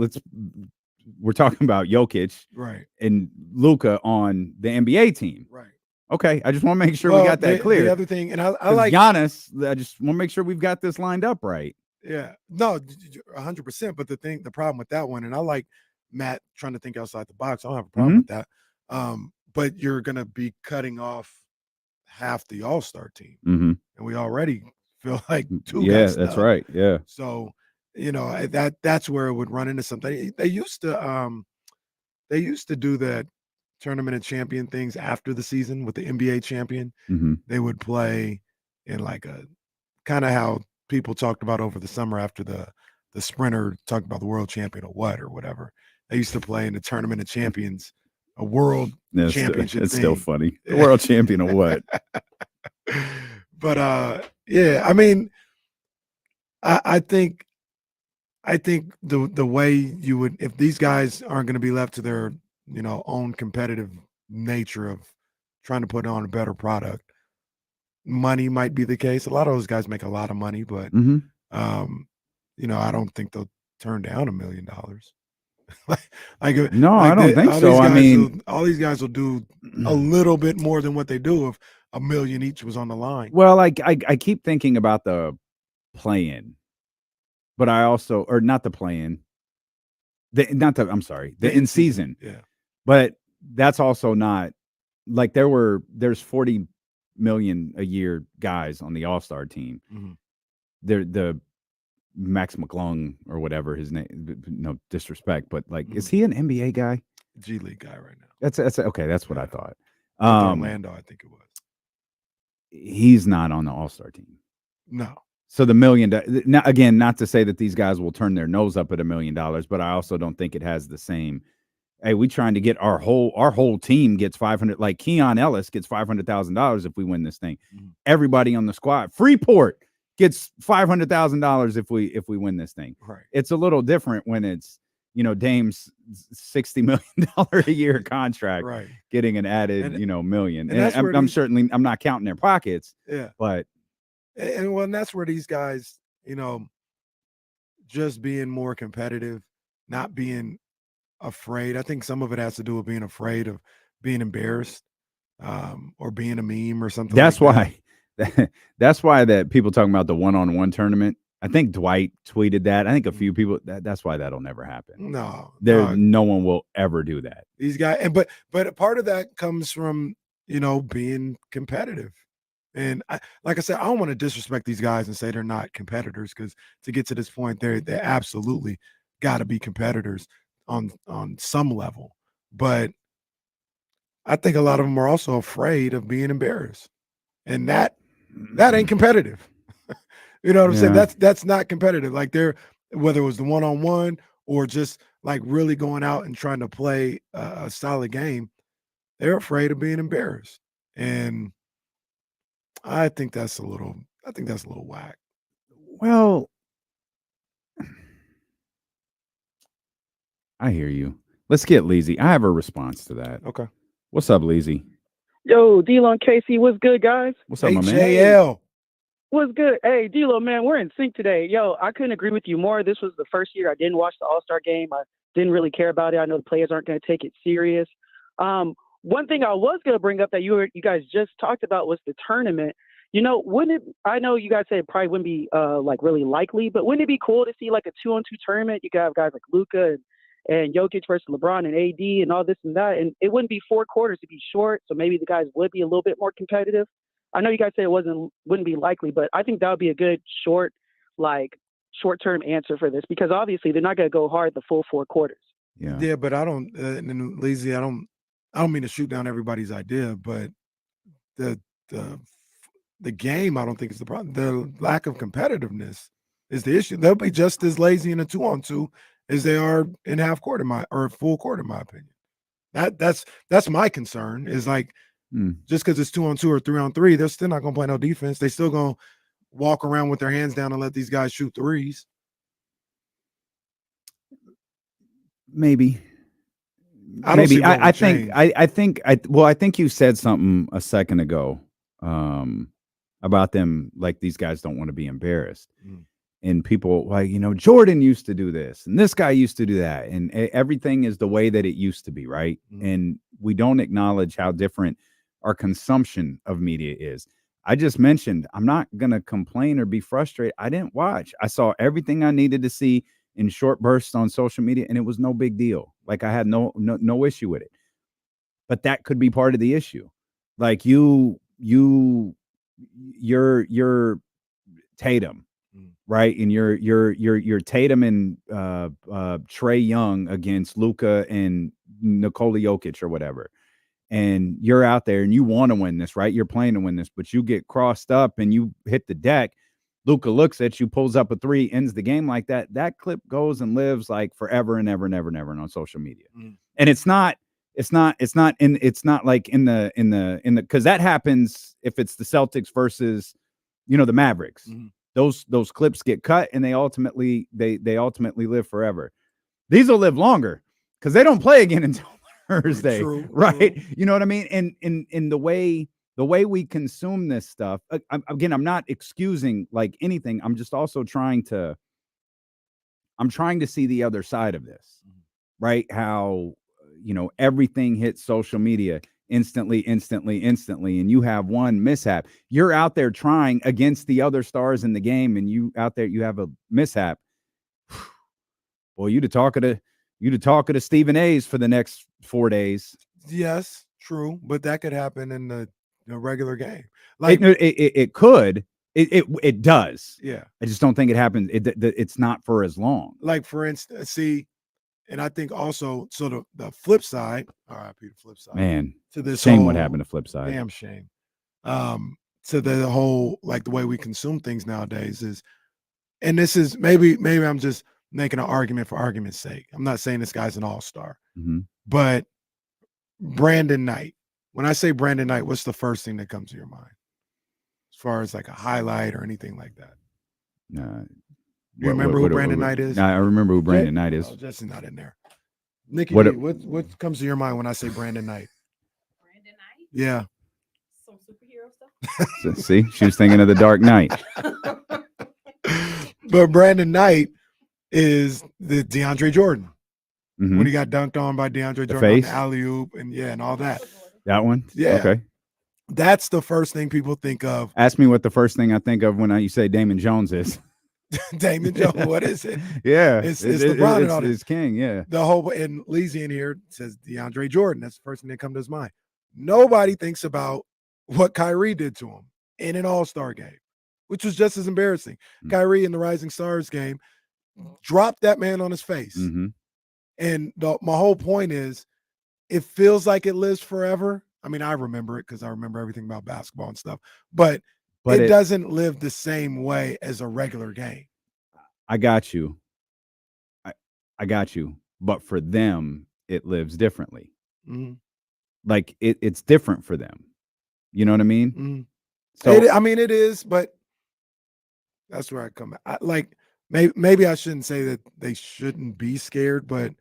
E: we're talking about Jokic,
G: right,
E: and Luka on the NBA team,
G: right?
E: Okay, I just want to make sure we got that clear.
G: The other thing, and I like
E: Giannis. I just want to make sure we've got this lined up right.
G: Yeah, no, 100%. But the problem with that one, and I like Matt trying to think outside the box. I don't have a problem with that. But you're gonna be cutting off half the All-Star team, and we already feel like two guys.
E: Yeah, that's right. Yeah.
G: So you know that's where it would run into something. They used to do that tournament and champion things after the season with the NBA champion. They would play in like a kind of how people talked about over the summer after the sprinter talked about the world champion or whatever. They used to play in the tournament of champions. A world championship.
E: It's still funny. The world champion of what?
G: But yeah, I mean, I think the way you would, if these guys aren't going to be left to their, you know, own competitive nature of trying to put on a better product, money might be the case. A lot of those guys make a lot of money, but I don't think they'll turn down $1 million.
E: No, I don't think so. I mean,
G: all these guys will do a little bit more than what they do if $1 million each was on the line.
E: Well, I keep thinking about the play-in, but I also, or not the play-in, the in season.
G: Yeah.
E: But that's also not like there's 40 million a year guys on the All-Star team.
G: Mm-hmm.
E: They're the Max McClung or whatever his name, no disrespect, but like, is he an NBA guy?
G: G League guy right now.
E: That's okay. That's what I thought.
G: Orlando, I think it was.
E: He's not on the All-Star team.
G: No.
E: So the $1 million, now, again, not to say that these guys will turn their nose up at $1 million, but I also don't think it has the same. Hey, we trying to get our whole team gets 500. Like Keon Ellis gets $500,000 if we win this thing.
G: Mm-hmm.
E: Everybody on the squad, Freeport gets $500,000 if we win this thing.
G: Right.
E: It's a little different when it's Dame's $60 million a year contract,
G: right,
E: getting an added million.
G: And
E: I'm not counting their pockets.
G: Yeah,
E: but
G: and that's where these guys, just being more competitive, not being afraid. I think some of it has to do with being afraid of being embarrassed, or being a meme or something.
E: That's
G: like
E: why. That's why that people talking about the one-on-one tournament. I think Dwight tweeted that. I think a few people. That's why that'll never happen. No one will ever do that.
G: These guys, but part of that comes from being competitive. And like I said, I don't want to disrespect these guys and say they're not competitors, because to get to this point, they absolutely got to be competitors on some level. But I think a lot of them are also afraid of being embarrassed, and that ain't competitive. You know what I'm saying? That's not competitive. Like whether it was the one-on-one or just like really going out and trying to play a solid game, they're afraid of being embarrassed. And I think that's a little whack.
E: Well, I hear you. Let's get Leezy. I have a response to that.
G: Okay.
E: What's up, Leezy?
I: Yo, D-Lo and Casey, what's good, guys?
E: What's up, my man?
G: JL.
I: What's good? Hey, D-Lo, man, we're in sync today. Yo, I couldn't agree with you more. This was the first year I didn't watch the All-Star game. I didn't really care about it. I know the players aren't going to take it serious. One thing I was going to bring up that you guys just talked about was the tournament. Wouldn't it? I know you guys said it probably wouldn't be like really likely, but wouldn't it be cool to see like a 2-on-2 tournament? You could have guys like Luka and Jokic versus LeBron and AD and all this and that, and it wouldn't be 4 quarters; it'd be short, so maybe the guys would be a little bit more competitive. I know you guys said it wouldn't be likely, but I think that would be a good short-term answer for this, because obviously they're not going to go hard the full 4 quarters.
G: Yeah, but I don't, and Lazy, I don't mean to shoot down everybody's idea, but the game, I don't think is the problem. The lack of competitiveness is the issue. They'll be just as lazy in a 2-on-2 as they are in half court or full court, in my opinion. That's my concern. Is like, just because it's 2-on-2 or 3-on-3, they're still not gonna play no defense. They still gonna walk around with their hands down and let these guys shoot threes.
E: Maybe.
G: I
E: think you said something a second ago about them, like these guys don't want to be embarrassed. And people like, Jordan used to do this and this guy used to do that, and everything is the way that it used to be, right? And we don't acknowledge how different our consumption of media is. I just mentioned, I'm not going to complain or be frustrated. I didn't watch. I saw everything I needed to see in short bursts on social media, and it was no big deal. Like, I had no issue with it. But that could be part of the issue. Like you're Tatum, right? And you're Tatum and Trae Young against Luka and Nikola Jokic or whatever. And you're out there and you want to win this, right? You're playing to win this, but you get crossed up and you hit the deck. Luka looks at you, pulls up a 3, ends the game like that. That clip goes and lives like forever and ever and ever and ever on social media. And it's not like in the because that happens if it's the Celtics versus the Mavericks. Those clips get cut and they ultimately live forever. These will live longer because they don't play again until Thursday.
G: True.
E: Right? You know what I mean? And in the way we consume this stuff, I'm not excusing like anything. I'm just also trying to I'm trying to see the other side of this, right? How, everything hits social media instantly, and you have one mishap. You're out there trying against the other stars in the game, and you have a mishap. Well, you to talk to Stephen A's for the next 4 days.
G: Yes, true, but that could happen in the regular game.
E: It could. It does.
G: Yeah.
E: I just don't think it happens. It's not for as long.
G: Like, for instance, and I think also, so the flip side, RIP the flip side.
E: Man,
G: to this
E: shame
G: whole,
E: what happened to flip side.
G: Damn shame. To the whole, like, the way we consume things nowadays is, and this is maybe I'm just making an argument for argument's sake. I'm not saying this guy's an all-star, but Brandon Knight. When I say Brandon Knight, what's the first thing that comes to your mind? As far as like a highlight or anything like that? You remember who Brandon Knight is?
E: I remember who Brandon Knight is.
G: Oh, Jesse's not in there. Nikki, what comes to your mind when I say Brandon Knight?
J: Brandon Knight?
G: Yeah.
J: Some superhero stuff.
E: See, she was thinking of the Dark Knight.
G: But Brandon Knight is the DeAndre Jordan.
E: Mm-hmm.
G: When he got dunked on by DeAndre Jordan on the alley-oop and all that.
E: That one?
G: Yeah.
E: Okay.
G: That's the first thing people think of.
E: Ask me what the first thing I think of when you say Damon Jones is.
G: Damon Jones, what is it?
E: Yeah.
G: It's LeBron and all
E: it's king, yeah.
G: The whole, and Leezy in here says DeAndre Jordan. That's the first thing that comes to his mind. Nobody thinks about what Kyrie did to him in an all-star game, which was just as embarrassing. Kyrie in the Rising Stars game dropped that man on his face.
E: Mm-hmm.
G: And my whole point is, it feels like it lives forever. I mean, I remember it because I remember everything about basketball and stuff, but it doesn't live the same way as a regular game.
E: I got you. I got you. But for them, it lives differently.
G: Mm-hmm.
E: Like it's different for them. You know what I mean?
G: Mm-hmm.
E: So
G: it is, but that's where I come. Maybe I shouldn't say that they shouldn't be scared, but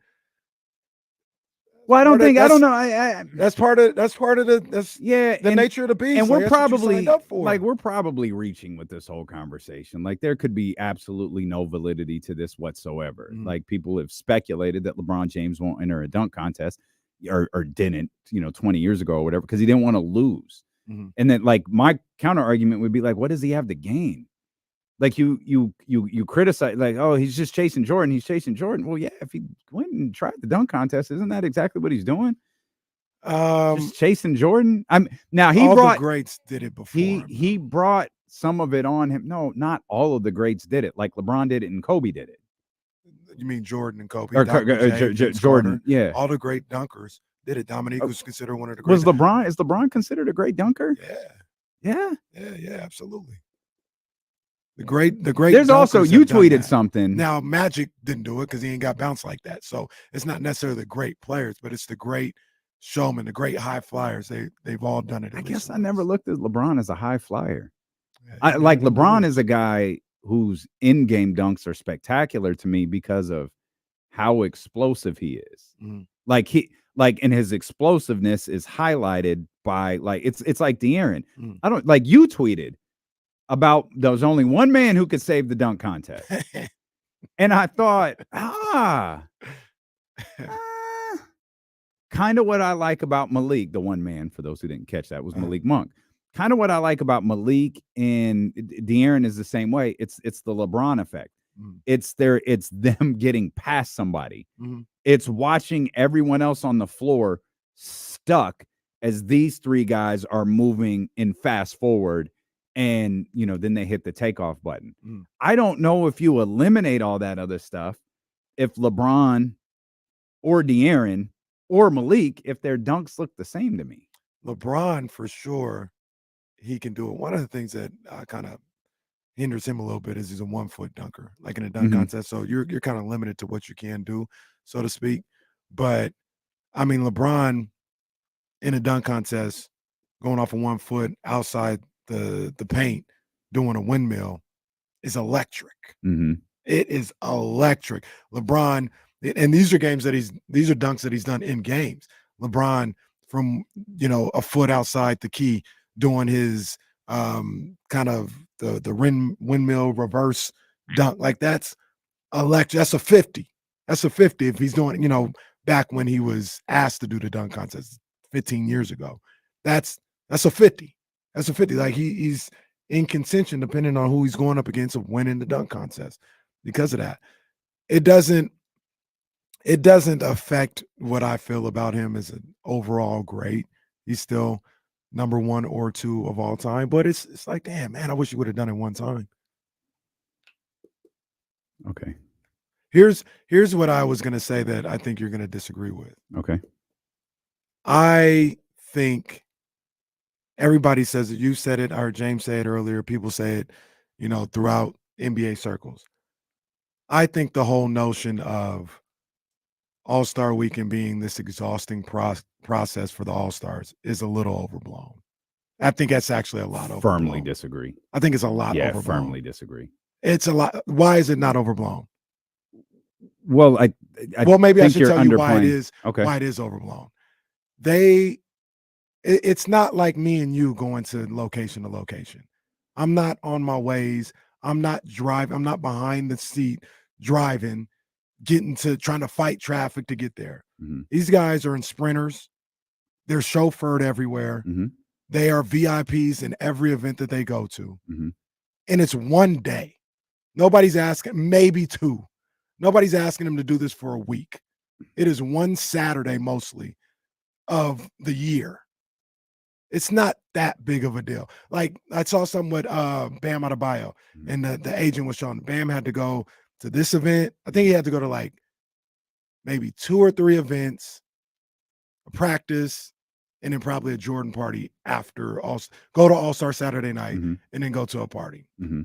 E: I don't know.
G: That's part of the nature of the beast.
E: And we're
G: probably
E: probably reaching with this whole conversation. Like there could be absolutely no validity to this whatsoever.
G: Mm-hmm.
E: Like people have speculated that LeBron James won't enter a dunk contest or didn't, 20 years ago or whatever, because he didn't want to lose.
G: Mm-hmm.
E: And then like my counter argument would be like, what does he have to gain? Like you criticize, like, oh, he's just chasing Jordan. He's chasing Jordan. Well, yeah, if he went and tried the dunk contest, isn't that exactly what he's doing? Just chasing Jordan.
G: The greats did it before.
E: He brought some of it on him. No, not all of the greats did it. Like LeBron did it and Kobe did it.
G: You mean Jordan and Kobe?
E: Or Jordan, yeah.
G: All the great dunkers did it. Dominique was considered one of the great.
E: Is LeBron considered a great dunker?
G: Yeah, absolutely. The great.
E: There's also, you tweeted something.
G: Now Magic didn't do it because he ain't got bounced like that. So it's not necessarily the great players, but it's the great showmen, the great high flyers. They've all done it.
E: I guess I never looked at LeBron as a high flyer. LeBron is a guy whose in-game dunks are spectacular to me because of how explosive he is.
G: Mm-hmm.
E: And his explosiveness is highlighted by it's like De'Aaron. I don't like, you tweeted about there was only one man who could save the dunk contest. And I thought, kind of what I like about Malik, the one man, for those who didn't catch that, was Malik Monk. Kind of what I like about Malik and De'Aaron is the same way. It's the LeBron effect. It's them getting past somebody. It's watching everyone else on the floor stuck as these three guys are moving in fast forward. And, then they hit the takeoff button. I don't know if you eliminate all that other stuff, if LeBron or De'Aaron or Malik, if their dunks look the same to me.
G: LeBron, for sure, he can do it. One of the things that kind of hinders him a little bit is he's a 1-foot dunker, like in a dunk contest. So you're kind of limited to what you can do, so to speak. But, I mean, LeBron in a dunk contest, going off of 1 foot outside the paint, doing a windmill is electric. It is electric. LeBron, and these are dunks that he's done in games. LeBron from a foot outside the key doing his kind of the windmill reverse dunk. Like that's That's a 50. That's a 50 if he's doing, back when he was asked to do the dunk contest 15 years ago. That's a 50. That's a 50. Like he's in contention depending on who he's going up against of winning the dunk contest because of that. It doesn't affect what I feel about him as an overall great. He's still number 1 or 2 of all time, but it's like, damn, man, I wish he would have done it one time.
E: Okay.
G: Here's what I was going to say that I think you're going to disagree with.
E: Okay.
G: I think everybody says it. You said it. I heard James say it earlier. People say it, throughout NBA circles. I think the whole notion of All-Star Weekend being this exhausting process for the All-Stars is a little overblown. I think that's actually a lot overblown.
E: Firmly disagree.
G: I think it's a lot
E: yeah,
G: overblown.
E: Firmly disagree.
G: It's a lot. Why is it not overblown?
E: Well, I
G: maybe I
E: think
G: should
E: you're
G: tell you why it
E: underplaying.
G: is.
E: Okay.
G: Why it is overblown. It's not like me and you going to location to location. I'm not on my ways. I'm not driving. I'm not behind the seat driving, trying to fight traffic to get there.
E: Mm-hmm.
G: These guys are in sprinters. They're chauffeured everywhere.
E: Mm-hmm.
G: They are VIPs in every event that they go to.
E: Mm-hmm.
G: And it's one day. Nobody's asking, maybe 2. Nobody's asking them to do this for a week. It is one Saturday mostly of the year. It's not that big of a deal. Like I saw something with Bam Adebayo, and the agent was showing Bam had to go to this event. I think he had to go to like maybe 2 or 3 events, a practice, and then probably a Jordan party after. Go to All-Star Saturday night,
E: Mm-hmm.
G: and then go to a party.
E: Mm-hmm.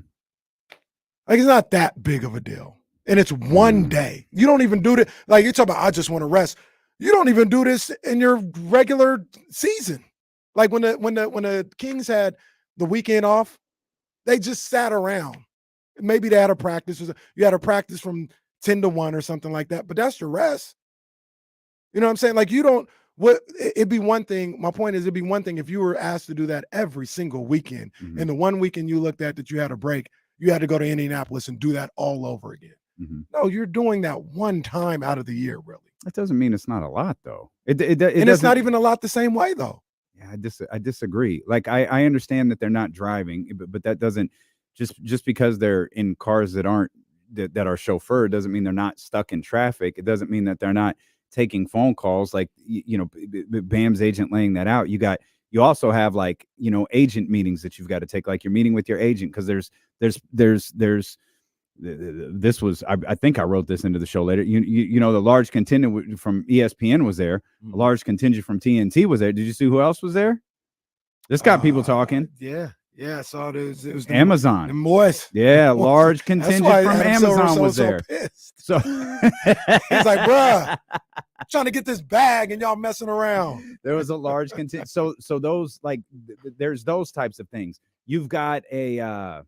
G: Like it's not that big of a deal. And it's one day. You don't even do that. Like you talk about, I just want to rest. You don't even do this in your regular season. Like when the Kings had the weekend off, they just sat around. Maybe they had a practice. You had a practice from 10 to 1 or something like that. But that's your rest. You know what I'm saying? Like it'd be one thing. My point is it'd be one thing if you were asked to do that every single weekend.
E: Mm-hmm.
G: And the one weekend you looked at that you had a break, you had to go to Indianapolis and do that all over again.
E: Mm-hmm.
G: No, you're doing that one time out of the year, really.
E: That doesn't mean it's not a lot, though.
G: And it's not even a lot the same way, though.
E: Yeah, I disagree. Like I understand that they're not driving, but that doesn't just because they're in cars that aren't that are chauffeured doesn't mean they're not stuck in traffic. It doesn't mean that they're not taking phone calls. Like Bam's agent laying that out. You also have like agent meetings that you've got to take. Like you're meeting with your agent because this was I think I wrote this into the show later. The large contingent from ESPN was there. A large contingent from TNT was there. Did you see who else was there? This got people talking.
G: Yeah, I saw it. It was
E: Amazon.
G: The boys.
E: Yeah, large contingent from Amazon was there. So
G: he's like, bruh, I'm trying to get this bag and y'all messing around.
E: There was a large contingent. So those there's those types of things. You've got a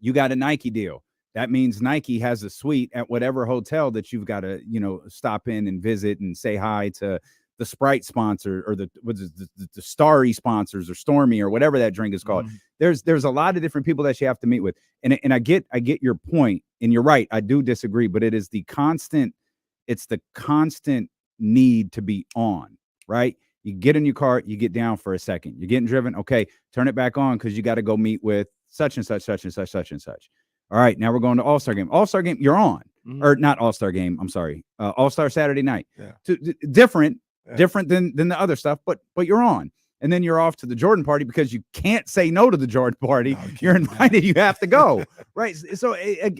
E: Nike deal. That means Nike has a suite at whatever hotel that you've got to, stop in and visit and say hi to the Sprite sponsor or the Starry sponsors or Stormy or whatever that drink is called. Mm-hmm. There's a lot of different people that you have to meet with. And I get your point, and you're right. I do disagree, but it's the constant need to be on, right? You get in your car, you get down for a second. You're getting driven. Okay, turn it back on because you got to go meet with such and such, such and such, such and such. All right, now we're going to All-Star Game. All-Star Game, you're on. Mm-hmm. Or not All-Star Game, I'm sorry. All-Star Saturday night.
G: Yeah.
E: Different than the other stuff, but you're on. And then you're off to the Jordan party because you can't say no to the Jordan party. No, you're invited, you have to go. Right? So,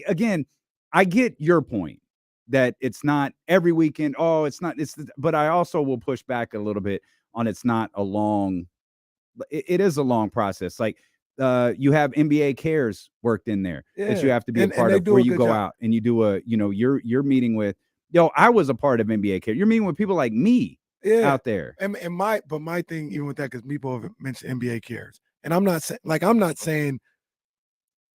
E: again, I get your point that it's not every weekend. Oh, it's not. But I also will push back a little bit on it's not a long – it is a long process. Like, you have NBA Cares worked in there that you have to be a part of where you go out and you do you're meeting with, I was a part of NBA Cares. You're meeting with people like me out there.
G: And my thing, even with that, because people have mentioned NBA Cares, and I'm not saying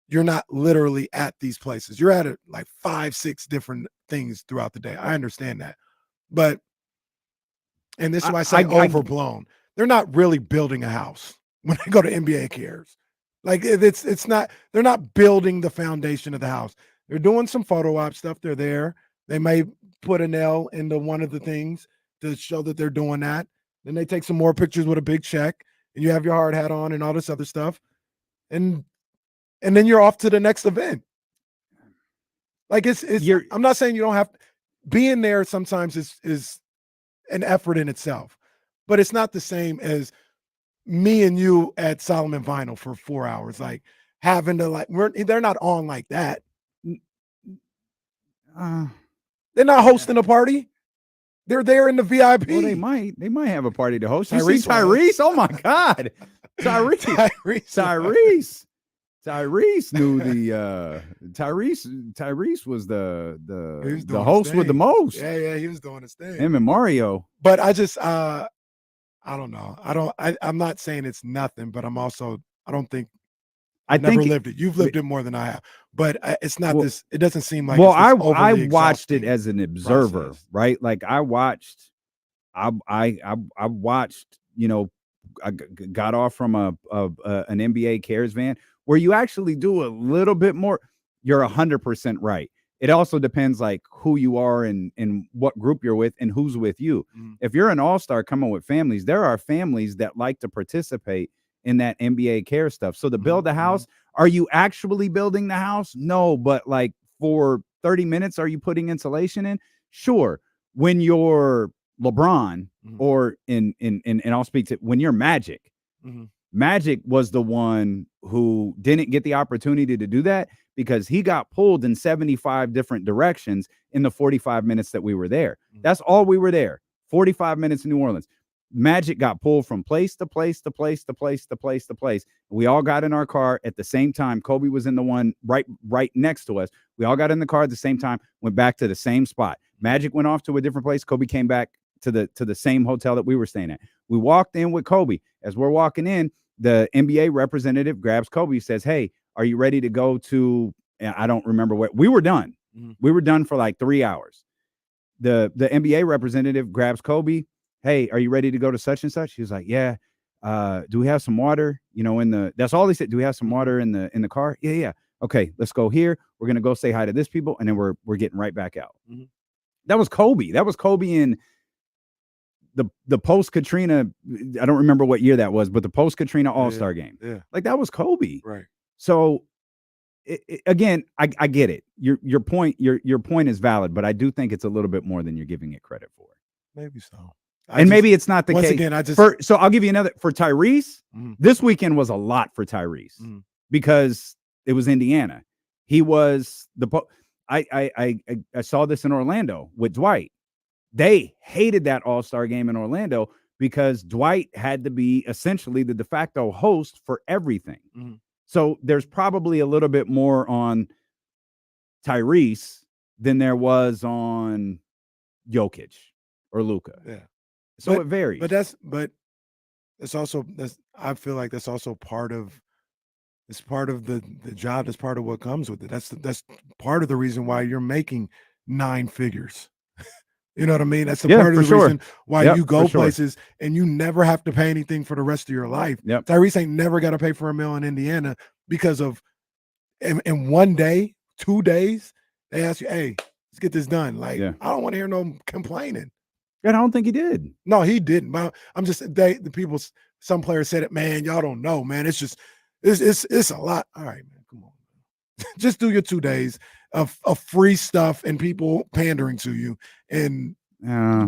G: you're not literally at these places. You're at like 5-6 different things throughout the day. I understand that. But, and this is why I say overblown. They're not really building a house when they go to NBA Cares. Like it's not, they're not building the foundation of the house. They're doing some photo op stuff. They're there. They may put an L into one of the things to show that they're doing that. Then they take some more pictures with a big check, and you have your hard hat on and all this other stuff. And then you're off to the next event. Like I'm not saying you don't have being there sometimes is an effort in itself, but it's not the same as me and you at Solomon Vinyl for 4 hours, like having to they're not on like that. They're not hosting a party. They're there in the VIP.
E: Well, they might have a party to host. Tyrese. Oh my God. Tyrese knew the Tyrese was the host with the most.
G: Yeah, he was doing his thing.
E: Him and Mario.
G: But I just I don't know. I'm not saying it's nothing, but I don't think I've never lived it. You've lived it more than I have. But it's not this. It doesn't seem like.
E: Well, I watched it as an observer, right? Like I watched. I watched. I got off from an NBA Cares van where you actually do a little bit more. You're 100% right. It also depends like who you are and what group you're with and who's with you. Mm-hmm. If you're an all-star coming with families, there are families that like to participate in that NBA care stuff. So to build a house, are you actually building the house? No, but like for 30 minutes, are you putting insulation in? Sure. When you're LeBron or and I'll speak to when you're Magic, Magic was the one who didn't get the opportunity to do that because he got pulled in 75 different directions in the 45 minutes that we were there. That's all we were there. 45 minutes in New Orleans. Magic got pulled from place to place to place to place to place to place. We all got in our car at the same time. Kobe was in the one right next to us. We all got in the car at the same time, went back to the same spot. Magic went off to a different place. Kobe came back to the same hotel that we were staying at. We walked in with Kobe. As we're walking in, the NBA representative grabs Kobe, says, "Hey, are you ready to go to?" I don't remember what we were done. We were done for like 3 hours. The NBA representative grabs Kobe. "Hey, are you ready to go to such and such?" He was like, "Yeah." Do we have some water? That's all he said. Do we have some water in the car? Yeah. Okay, let's go here. We're gonna go say hi to this people, and then we're getting right back out. That was Kobe. That was Kobe in the post Katrina. I don't remember what year that was, but the post Katrina All-Star game. Yeah, like that was Kobe.
G: Right.
E: So again, I get it. Your point is valid, but I do think it's a little bit more than you're giving it credit for.
G: Maybe so.
E: Maybe it's not the case.
G: Again,
E: so I'll give you another for Tyrese. This weekend was a lot for Tyrese because it was Indiana. He was I saw this in Orlando with Dwight. They hated that All-Star game in Orlando because Dwight had to be essentially the de facto host for everything. So there's probably a little bit more on Tyrese than there was on Jokic or Luka.
G: Yeah.
E: So it varies.
G: But it's also I feel like that's also part of the job. That's part of what comes with it. That's part of the reason why you're making 9 figures. You know what I mean? That's part of the reason why you go places and you never have to pay anything for the rest of your life. Tyrese ain't never got to pay for a meal in Indiana because of in 1 day, 2 days, they ask you, "Hey, let's get this done." Like, I don't want to hear no complaining.
E: And I don't think he did.
G: No, he didn't. But I'm just some players said it, man, y'all don't know, man. It's just it's a lot. All right, man. Come on. Just do your 2 days of free stuff and people pandering to you and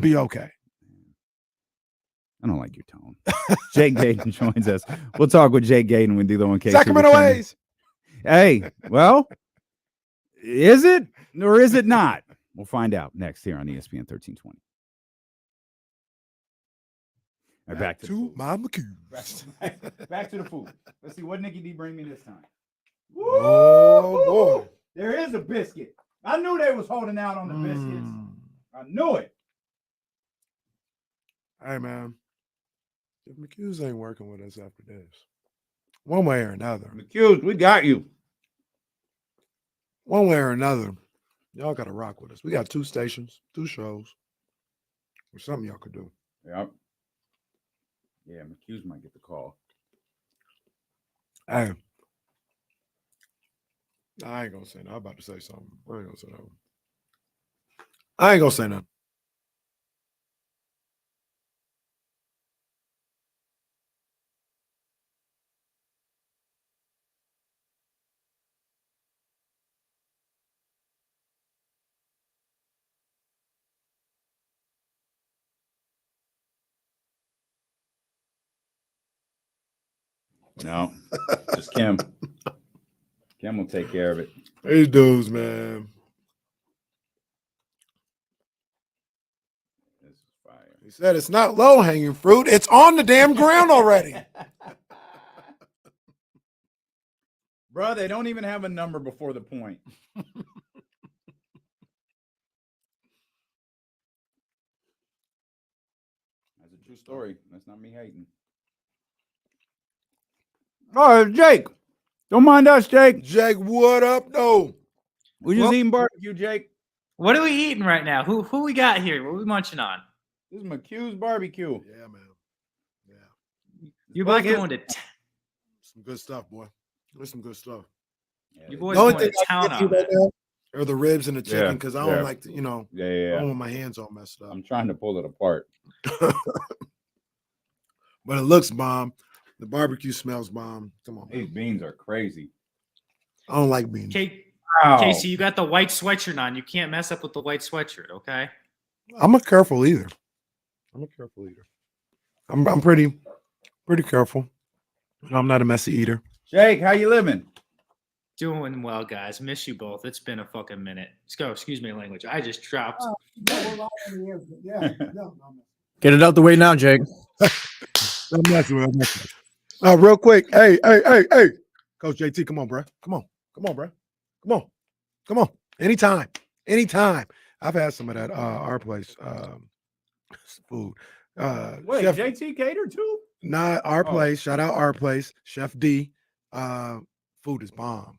G: be okay.
E: I don't like your tone. Jake Gadon joins us. We'll talk with Jake Gadon when D-Lo and KC.
G: Sacramento A's.
E: Hey, well, is it or is it not? We'll find out next here on ESPN 1320. All right, back to
G: my McHughes.
E: Back to the food. Let's see what Nikki D bring me this time.
G: Oh boy,
E: there is a biscuit. I knew they was holding out on the biscuits. I knew it.
G: Hey man, if McHughes ain't working with us after this, one way or another,
E: McHughes, we got you.
G: One way or another, y'all got to rock with us. We got 2 stations, 2 shows. There's something y'all could do.
E: Yep. Yeah, McHughes might get the call.
G: Hey, I ain't gonna say nothing. I'm about to say something. I ain't gonna say nothing. I ain't gonna say nothing.
E: No, just Kim. Kim will take care of it.
G: These dudes, man.
E: This is fire.
G: He said it's not low hanging fruit. It's on the damn ground already.
E: Bro, they don't even have a number before the point. That's a true story. That's not me hating. Oh, Jake. Don't mind us, Jake.
G: Jake, what up, though?
E: We just eating barbecue, Jake.
K: What are we eating right now? Who we got here? What are we munching on?
E: This is McHugh's barbecue.
G: Yeah, man. Yeah.
K: You both going to
G: Some good stuff, boy. There's some good stuff.
E: Yeah,
K: you boys
G: The only
K: going
G: thing
K: to
G: I
K: town
G: can't eat
K: on
G: right
K: it.
G: now are the ribs and the chicken because I don't
E: yeah.
G: like to, I don't
E: Yeah.
G: want my hands all messed up.
E: I'm trying to pull it apart.
G: But it looks bomb. The barbecue smells bomb. Come on.
E: These beans are crazy.
G: I don't like beans.
E: Wow.
K: Casey, you got the white sweatshirt on. You can't mess up with the white sweatshirt, okay?
G: I'm a careful eater. I'm pretty careful. I'm not a messy eater.
E: Jake, how you living?
K: Doing well, guys. Miss you both. It's been a fucking minute. Let's go. Excuse me, language. I just dropped.
A: Get it out the way now, Jake.
G: I'm messing with it. Real quick. Hey. Coach JT, come on, bro. Come on. Anytime. I've had some of that our place food.
E: Wait,
G: Chef,
E: JT catered too?
G: not our place. Shout out our place. Chef D. Food is bomb.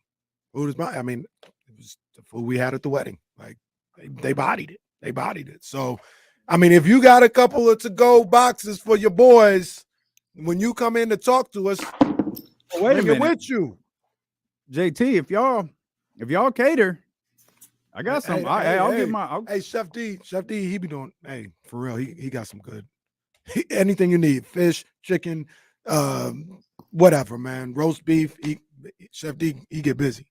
G: I mean, it was the food we had at the wedding. Like they bodied it. So, I mean, if you got a couple of to-go boxes for your boys, when you come in to talk to us,
E: Wait a
G: bring it
E: minute.
G: with you.
E: JT, if y'all cater, I got some. I'll get my.
G: Hey, Chef D, he be doing. Hey, for real, he got some good. Anything you need, fish, chicken, whatever, man. Roast beef. Chef D, he get busy.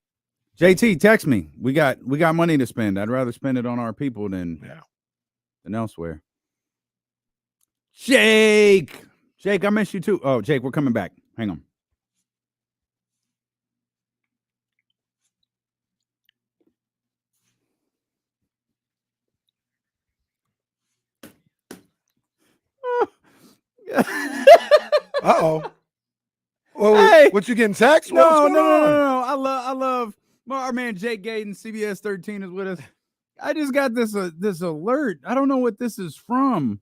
E: JT, text me. We got money to spend. I'd rather spend it on our people than elsewhere. Jake, I miss you too. Oh, Jake, we're coming back. Hang on.
G: Uh-oh. Well,
E: Hey!
G: what you getting taxed?
E: No.
G: What's going on?
E: I love our man Jake Gadon, CBS 13 is with us. I just got this alert. I don't know what this is from.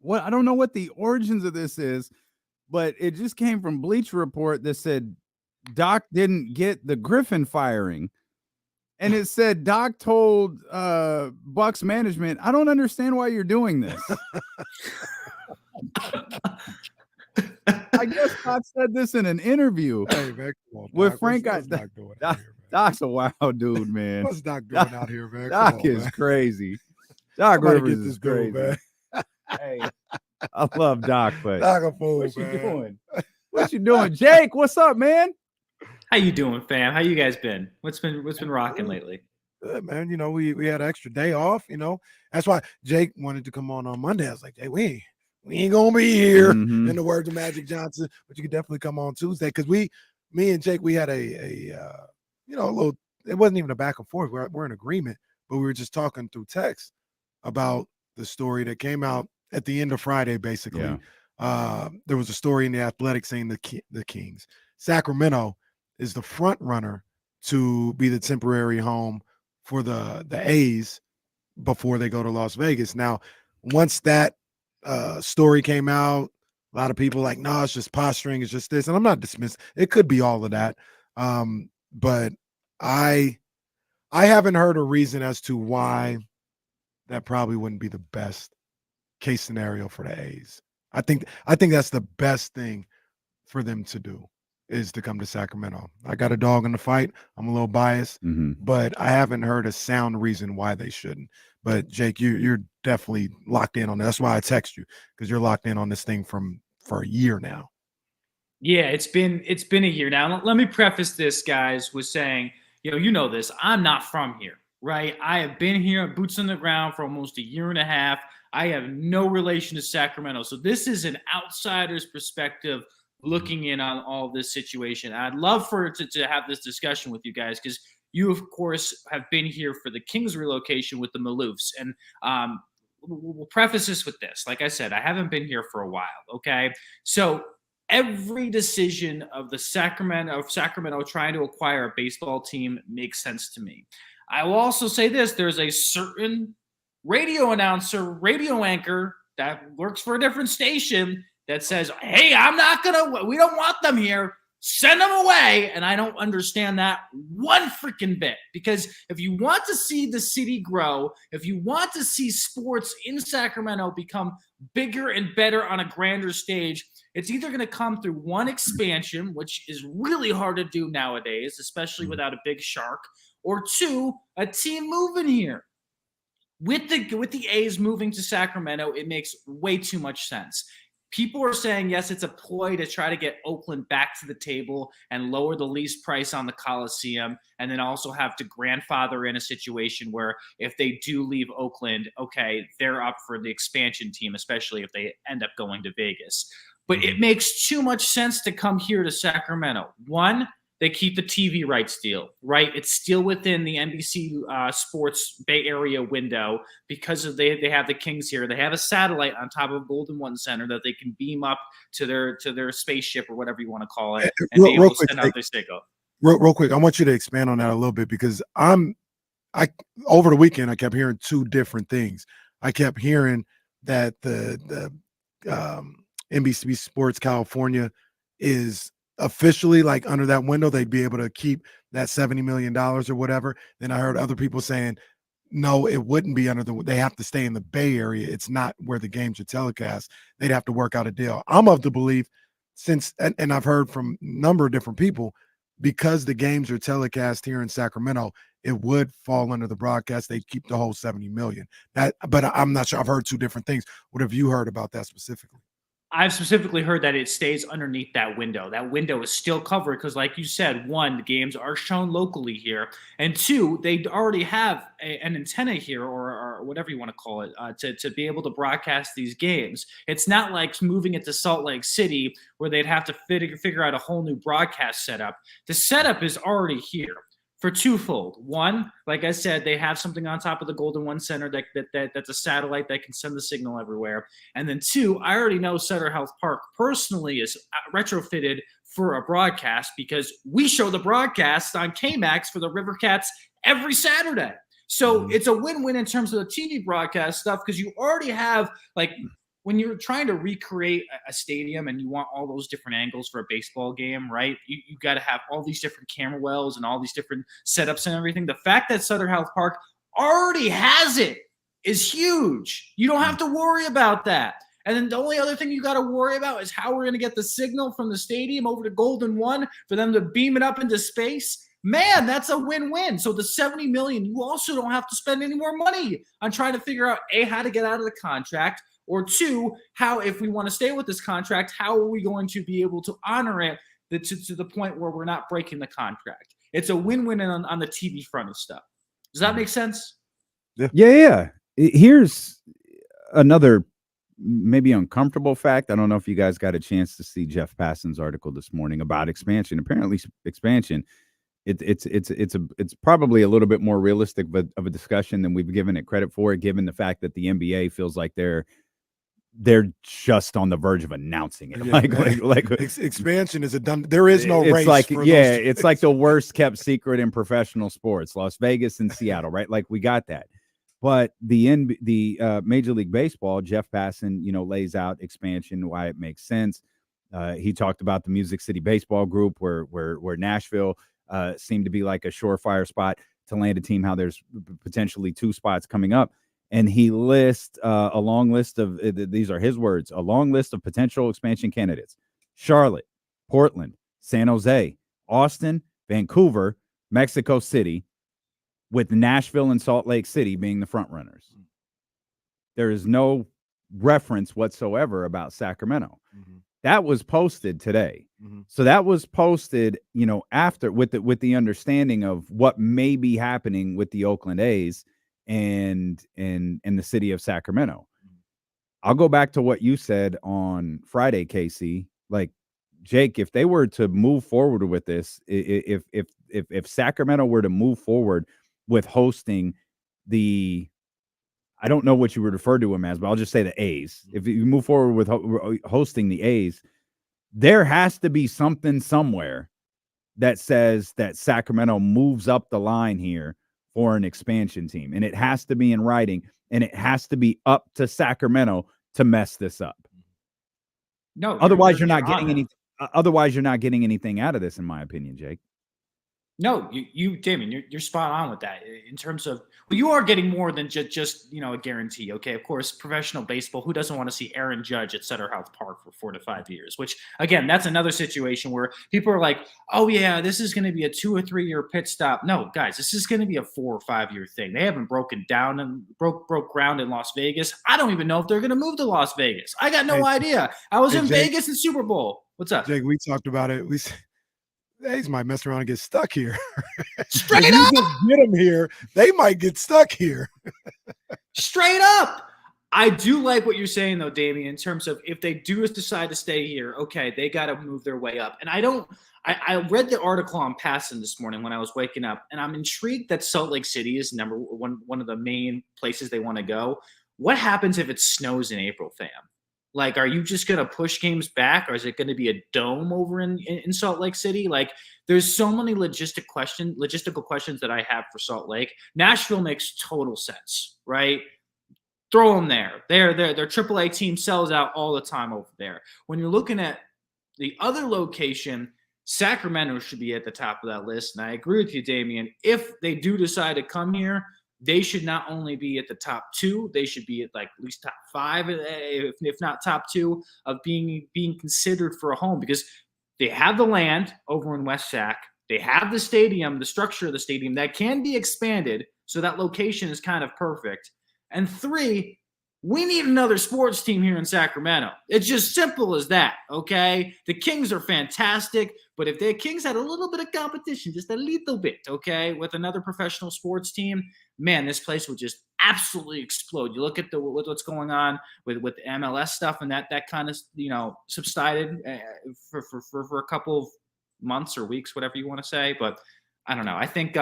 E: I don't know what the origins of this is, but it just came from Bleacher Report that said Doc didn't get the Griffin firing. And it said Doc told Bucks management, I don't understand why you're doing this. I guess Doc said this in an interview with Frank. Doc's a wild dude, man.
G: What's Doc doing out here, man?
E: Doc is crazy. Doc Rivers is crazy.
G: man.
E: Hey, I love Doc, but
G: Doc a fool,
E: what you
G: man.
E: doing? What you doing, Jake? What's up, man?
K: How you doing, fam? How you guys been? What's been rocking lately?
G: Good, man. You know, we had an extra day off. You know, that's why Jake wanted to come on Monday. I was like, hey, we ain't gonna be here. In the words of Magic Johnson, but you could definitely come on Tuesday because me and Jake, we had a little. It wasn't even a back and forth. We're in agreement, but we were just talking through text about the story that came out at the end of Friday. Basically, there was a story in the Athletic saying the Kings, Sacramento, is the front runner to be the temporary home for the A's before they go to Las Vegas. Now, once that story came out, a lot of people like, no, it's just posturing, it's just this, and I'm not dismissed. It could be all of that, but I haven't heard a reason as to why that probably wouldn't be the best case scenario for the A's. I think that's the best thing for them to do. is to come to Sacramento. I got a dog in the fight. I'm a little biased, but I haven't heard a sound reason why they shouldn't. But Jake, you're definitely locked in on that. That's why I text you, because you're locked in on this thing for a year now.
K: Yeah, it's been a year now. Let me preface this, guys, with saying, you know this. I'm not from here, right? I have been here, boots on the ground, for almost a year and a half. I have no relation to Sacramento, so this is an outsider's perspective looking in on all this situation. I'd love to have this discussion with you guys, because you, of course, have been here for the Kings relocation with the Maloofs. And we'll preface this with this. Like I said, I haven't been here for a while, okay? So every decision of Sacramento trying to acquire a baseball team makes sense to me. I will also say this. There's a certain radio anchor that works for a different station that says, hey, we don't want them here. Send them away. And I don't understand that one freaking bit, because if you want to see the city grow, if you want to see sports in Sacramento become bigger and better on a grander stage, it's either going to come through one, expansion, which is really hard to do nowadays, especially without a big shark, or two, a team moving here. With the A's moving to Sacramento, it makes way too much sense. People are saying, yes, it's a ploy to try to get Oakland back to the table and lower the lease price on the Coliseum, and then also have to grandfather in a situation where if they do leave Oakland, okay, they're up for the expansion team, especially if they end up going to Vegas. But it makes too much sense to come here to Sacramento. One, they keep the TV rights deal, right? It's still within the NBC Sports Bay Area window because they have the Kings here. They have a satellite on top of Golden One Center that they can beam up to their spaceship or whatever you want to call it, and be able to send out their signal.
G: Real quick, I want you to expand on that a little bit, because over the weekend I kept hearing two different things. I kept hearing that the NBC Sports California is officially like under that window, they'd be able to keep that $70 million or whatever. Then I heard other people saying, no, it wouldn't be they have to stay in the Bay Area. It's not where the games are telecast. They'd have to work out a deal. I'm of the belief, and I've heard from a number of different people, because the games are telecast here in Sacramento, it would fall under the broadcast. They'd keep the whole $70 million. But I'm not sure. I've heard two different things. What have you heard about that specifically?
K: I've specifically heard that it stays underneath that window. That window is still covered because, like you said, one, the games are shown locally here, and two, they already have an antenna here, or whatever you want to call it, to be able to broadcast these games. It's not like moving it to Salt Lake City where they'd have to figure out a whole new broadcast setup. The setup is already here. For twofold. One, like I said, they have something on top of the Golden One Center that's a satellite that can send the signal everywhere. And then two, I already know Sutter Health Park personally is retrofitted for a broadcast, because we show the broadcast on KMAX for the River Cats every Saturday. So it's a win-win in terms of the TV broadcast stuff, because you already have, like, when you're trying to recreate a stadium and you want all those different angles for a baseball game, right? You got to have all these different camera wells and all these different setups and everything. The fact that Sutter Health Park already has it is huge. You don't have to worry about that. And then the only other thing you got to worry about is how we're going to get the signal from the stadium over to Golden One for them to beam it up into space. Man, that's a win-win. So the $70 million, you also don't have to spend any more money on trying to figure out, A, how to get out of the contract, or two, how, if we want to stay with this contract, how are we going to be able to honor it to the point where we're not breaking the contract? It's a win-win on the TV front of stuff. Does that make sense?
E: Yeah. Here's another maybe uncomfortable fact. I don't know if you guys got a chance to see Jeff Passan's article this morning about expansion. Apparently, expansion, it's probably a little bit more realistic of a discussion than we've given it credit for, given the fact that the NBA feels like they're just on the verge of announcing it.
G: Yeah, expansion is a done. There is no race.
E: It's like the worst kept secret in professional sports, Las Vegas and Seattle, right? Like, we got that. But the Major League Baseball, Jeff Passan, lays out expansion, why it makes sense. He talked about the Music City Baseball Group, where Nashville seemed to be like a surefire spot to land a team, how there's potentially two spots coming up. And he lists a long list of, these are his words, a long list of potential expansion candidates: Charlotte, Portland, San Jose, Austin, Vancouver, Mexico City, with Nashville and Salt Lake City being the front runners. There is no reference whatsoever about Sacramento. That was posted today. So that was posted, after with the understanding of what may be happening with the Oakland A's and the city of Sacramento. I'll go back to what you said on Friday, Casey. Like, Jake, if they were to move forward with this, if Sacramento were to move forward with hosting I don't know what you would refer to them as, but I'll just say the A's. If you move forward with hosting the A's, there has to be something somewhere that says that Sacramento moves up the line here for an expansion team. And it has to be in writing, and it has to be up to Sacramento to mess this up.
K: No,
E: otherwise you're not getting anything. Otherwise, you're not getting anything out of this, in my opinion, Jake.
K: No, you, Damon, you're spot on with that in terms of, well, you are getting more than just a guarantee. Okay, of course, professional baseball, who doesn't want to see Aaron Judge at Sutter House Park for 4 to 5 years? Which, again, that's another situation where people are like, oh yeah, this is going to be a 2 or 3 year pit stop. No, guys, this is going to be a 4 or 5 year thing. They haven't broken down and broke ground in Las Vegas. I don't even know if they're going to move to Las Vegas. I got no idea. I was in
G: Jake,
K: Vegas in Super Bowl. What's up,
G: Jake? We talked about it. The A's might mess around and get stuck here.
K: Straight
G: if
K: up,
G: you just get them here, they might get stuck here.
K: Straight up. I do like what you're saying, though, Damien, in terms of if they do decide to stay here, okay, they got to move their way up. And I read the article on Passon this morning when I was waking up, and I'm intrigued that Salt Lake City is one of the main places they want to go. What happens if it snows in April, fam? Like, are you just going to push games back, or is it going to be a dome over in Salt Lake City? Like, there's so many logistical questions that I have for Salt Lake. Nashville makes total sense, right? Throw them there. Their AAA team sells out all the time over there. When you're looking at the other location, Sacramento should be at the top of that list. And I agree with you, Damien. If they do decide to come here, they should not only be at the top 2, they should be at at least top 5, if not top 2, of being considered for a home, because they have the land over in West Sac. They have the stadium, the structure of the stadium that can be expanded. So that location is kind of perfect. And 3, we need another sports team here in Sacramento. It's just simple as that, okay? The Kings are fantastic, but if the Kings had a little bit of competition, just a little bit, okay, with another professional sports team, man, this place would just absolutely explode. You look at what's going on with MLS stuff, and that kind of subsided for a couple of months or weeks, whatever you want to say. But I don't know. I think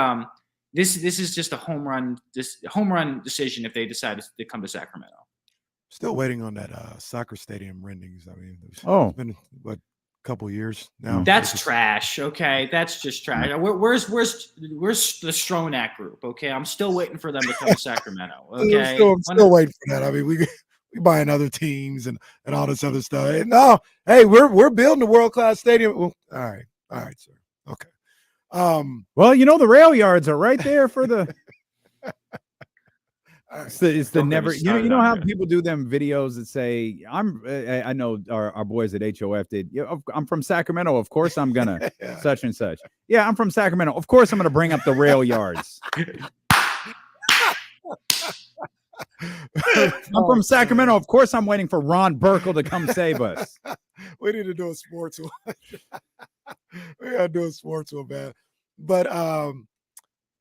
K: this is just a home run decision if they decide to come to Sacramento.
G: Still waiting on that soccer stadium renderings. I mean, it's been a couple years now.
K: That's trash. Okay, that's just trash. Where's the Stronach group? Okay, I'm still waiting for them to come to Sacramento. Okay,
G: I'm still waiting for that. I mean, we buying other teams and all this other stuff. And no, hey, we're building a world-class stadium. Well, all right, sir. Okay.
E: Well, the rail yards are right there for the. It's the never. You know how people do them videos that say, I know our boys at HOF did. I'm from Sacramento. Of course, I'm gonna such and such. Yeah, I'm from Sacramento. Of course, I'm gonna bring up the rail yards. I'm from Sacramento. Of course, I'm waiting for Ron Burkle to come save us.
G: We need to do a sports one. We gotta do a sports one, man. But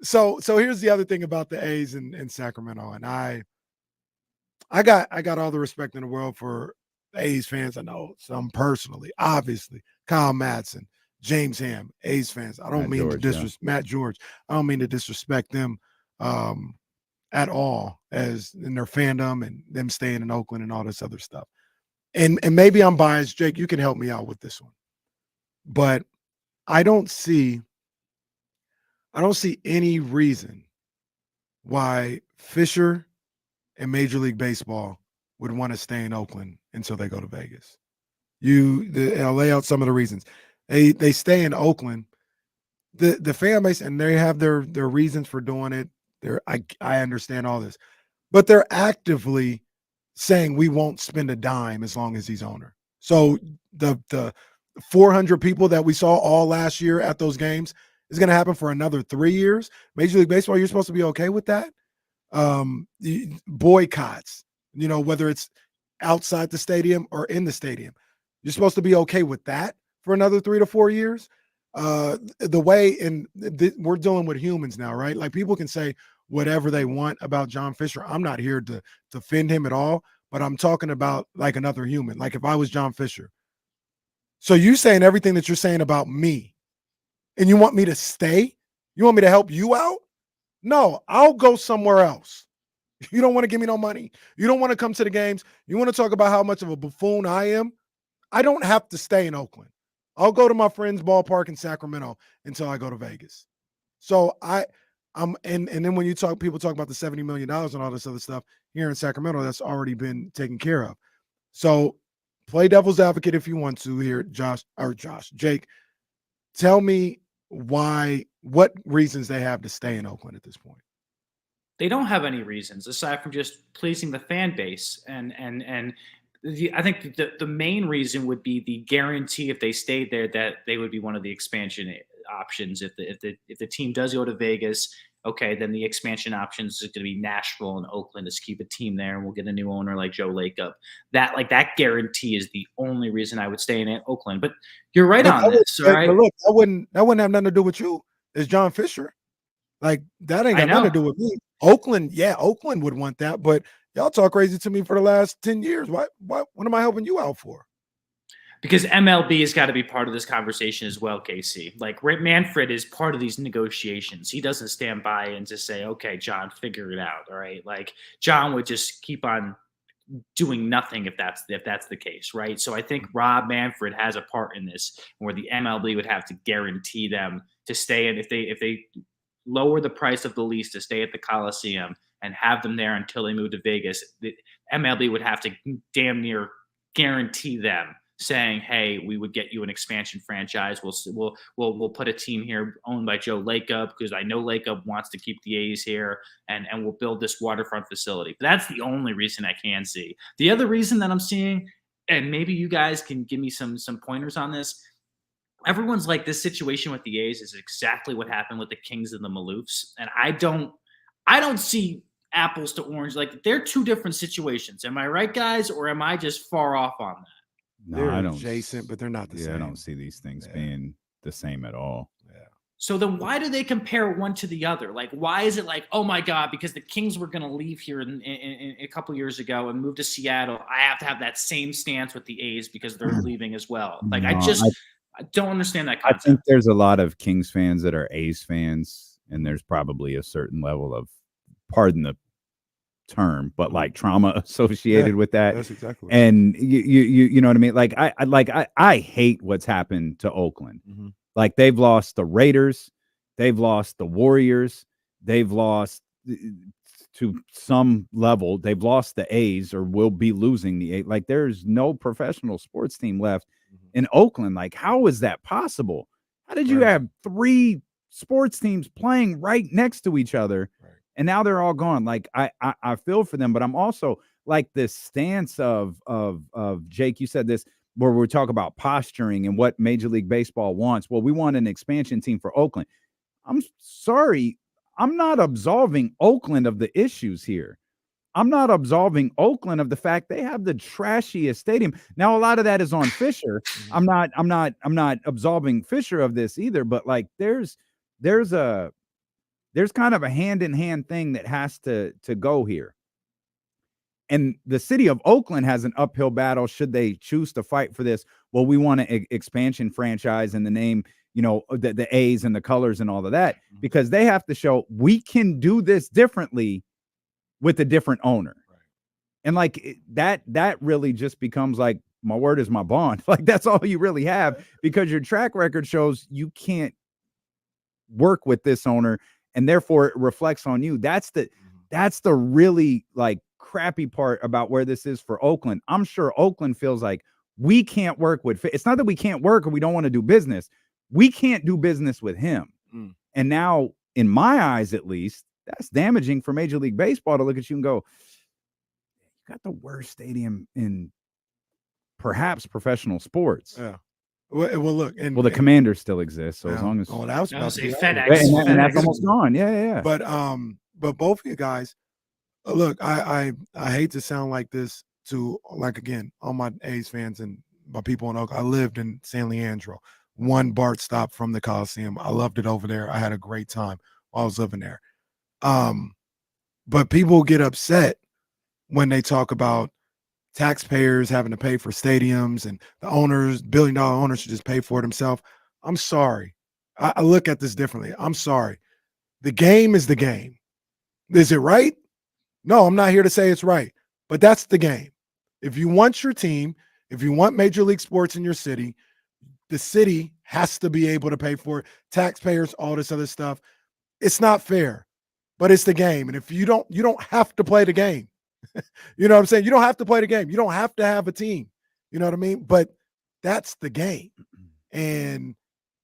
G: so here's the other thing about the A's in Sacramento, and I got all the respect in the world for A's fans. I know some personally, obviously, Kyle Madsen, James Ham, A's fans. I don't mean to disrespect Matt George. I don't mean to disrespect them at all, as in their fandom and them staying in Oakland and all this other stuff. And maybe I'm biased, Jake. You can help me out with this one, but I don't see any reason why Fisher and Major League Baseball would want to stay in Oakland until they go to Vegas. I'll lay out some of the reasons. They stay in Oakland. The fan base, and they have their reasons for doing it. I understand all this, but they're actively saying we won't spend a dime as long as he's owner. So the 400 people that we saw all last year at those games is going to happen for another 3 years. Major League Baseball, you're supposed to be okay with that. Boycotts, whether it's outside the stadium or in the stadium, you're supposed to be okay with that for another 3 to 4 years. The way we're dealing with humans now, right? Like, people can say whatever they want about John Fisher. I'm not here to defend him at all, but I'm talking about like another human. Like, if I was John Fisher. So you saying everything that you're saying about me, and you want me to stay? You want me to help you out? No, I'll go somewhere else. You don't want to give me no money. You don't want to come to the games. You want to talk about how much of a buffoon I am? I don't have to stay in Oakland. I'll go to my friend's ballpark in Sacramento until I go to Vegas. So and then when people talk about the $70 million and all this other stuff here in Sacramento, that's already been taken care of. So play devil's advocate if you want to here, Jake. Tell me what reasons they have to stay in Oakland at this point.
K: They don't have any reasons aside from just pleasing the fan base. And I think the main reason would be the guarantee if they stayed there that they would be one of the expansion options. If the team does go to Vegas, okay, then the expansion options is going to be Nashville and Oakland to keep a team there, and we'll get a new owner like Joe Lacob. That guarantee is the only reason I would stay in Oakland. But you're right on this, right?
G: But look, that wouldn't have nothing to do with you. It's John Fisher. Like, that ain't got nothing to do with me. Oakland would want that, but y'all talk crazy to me for the last 10 years. What am I helping you out for?
K: Because MLB has got to be part of this conversation as well, Casey. Like, Manfred is part of these negotiations. He doesn't stand by and just say, okay, John, figure it out. All right. Like, John would just keep on doing nothing if that's the case, right? So I think Rob Manfred has a part in this, where the MLB would have to guarantee them to stay in. If they lower the price of the lease to stay at the Coliseum and have them there until they move to Vegas, the MLB would have to damn near guarantee them, saying, hey, we would get you an expansion franchise. We'll put a team here owned by Joe Lacob, because I know Lacob wants to keep the A's here, and we'll build this waterfront facility. But that's the only reason I can see. The other reason that I'm seeing, and maybe you guys can give me some pointers on this, everyone's like, this situation with the A's is exactly what happened with the Kings and the Maloofs. And I don't see apples to orange. Like, they're two different situations. Am I right, guys? Or am I just far off on that?
E: No,
G: They're
E: I don't.
G: adjacent, but they're not the same.
E: I don't see these things being the same at all.
G: Yeah.
K: So then why do they compare one to the other? Like, why is it like, oh my God, because the Kings were going to leave here in a couple years ago and move to Seattle, I have to have that same stance with the A's because they're leaving as well. Like, I don't understand that concept.
E: I think there's a lot of Kings fans that are A's fans, and there's probably a certain level of, pardon the term, but like trauma associated with that.
G: That's exactly what
E: and you know what I mean? Like, I hate what's happened to Oakland.
G: Mm-hmm.
E: Like, they've lost the Raiders, they've lost the Warriors, they've lost, to some level, they've lost the A's, or will be losing the A's. Like, there's no professional sports team left in Oakland. Like, how is that possible? How did you have 3 sports teams playing right next to each other? And now they're all gone. Like, I feel for them, but I'm also like this stance of Jake, you said this, where we talk about posturing and what Major League Baseball wants. Well, we want an expansion team for Oakland. I'm sorry, I'm not absolving Oakland of the issues here. I'm not absolving Oakland of the fact they have the trashiest stadium. Now, a lot of that is on Fisher. I'm not absolving Fisher of this either, but like, there's kind of a hand-in-hand thing that has to go here. And the city of Oakland has an uphill battle should they choose to fight for this. Well, we want an expansion franchise in the name, the A's and the colors and all of that, because they have to show we can do this differently with a different owner. Right. And like that really just becomes like, my word is my bond. Like, that's all you really have, because your track record shows you can't work with this owner, and therefore it reflects on you. That's the really like crappy part about where this is for Oakland. I'm sure Oakland feels like we can't work with, it's not that we can't work or we don't want to do business. We can't do business with him. And now, in my eyes, at least, that's damaging for Major League Baseball to look at you and go, you got the worst stadium in perhaps professional sports.
G: Yeah. Well, look, and
E: the Commander still exists, so as long as
G: that was about to be
K: FedEx,
E: and that's almost gone. Yeah.
G: But both of you guys, look, I hate to sound like this to again, all my A's fans and my people in Oakland. I lived in San Leandro, one BART stop from the Coliseum. I loved it over there. I had a great time while I was living there. But people get upset when they talk about taxpayers having to pay for stadiums and the owners, billion-dollar owners should just pay for it themselves. I'm sorry. I look at this differently. I'm sorry. The game is the game. Is it right? No, I'm not here to say it's right, but that's the game. If you want your team, if you want Major League Sports in your city, the city has to be able to pay for it. Taxpayers, all this other stuff. It's not fair, but it's the game. And if you don't have to play the game. You know what I'm saying? You don't have to play the game. You don't have to have a team. You know what I mean? But that's the game. And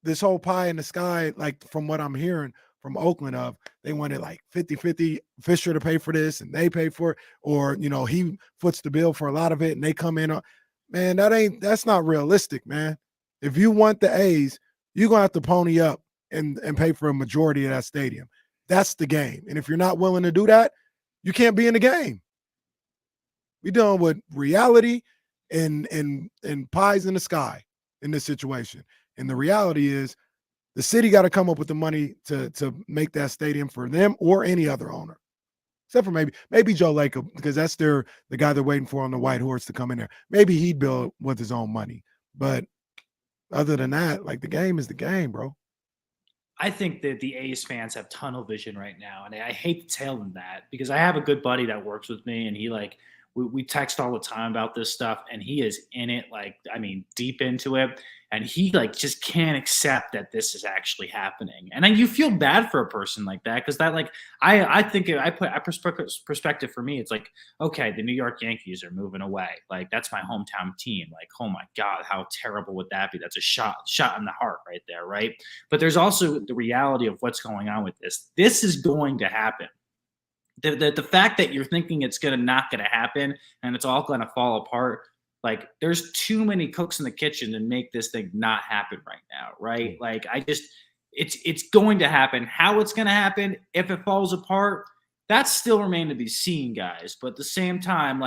G: this whole pie in the sky, like from what I'm hearing from Oakland they wanted like 50-50 Fisher to pay for this and they pay for it, or he foots the bill for a lot of it and they come in. Man, that's not realistic, man. If you want the A's, you're gonna have to pony up and pay for a majority of that stadium. That's the game. And if you're not willing to do that, you can't be in the game. We're dealing with reality and pies in the sky in this situation. And the reality is the city got to come up with the money to make that stadium for them or any other owner. Except for maybe Joe Lacob, because that's the guy they're waiting for on the white horse to come in there. Maybe he'd build with his own money. But other than that, the game is the game, bro.
K: I think that the A's fans have tunnel vision right now. And I hate to tell them that because I have a good buddy that works with me and he we text all the time about this stuff and he is in it, deep into it. And he just can't accept that this is actually happening. And then you feel bad for a person like that. Cause that I think I put perspective for me. It's okay, the New York Yankees are moving away. That's my hometown team. Oh my God, how terrible would that be? That's a shot in the heart right there. Right. But there's also the reality of what's going on with this. This is going to happen. The fact that you're thinking it's not going to happen and it's all going to fall apart, there's too many cooks in the kitchen to make this thing not happen right now, right? It's going to happen. How it's going to happen, if it falls apart, that's still remain to be seen, guys. But at the same time,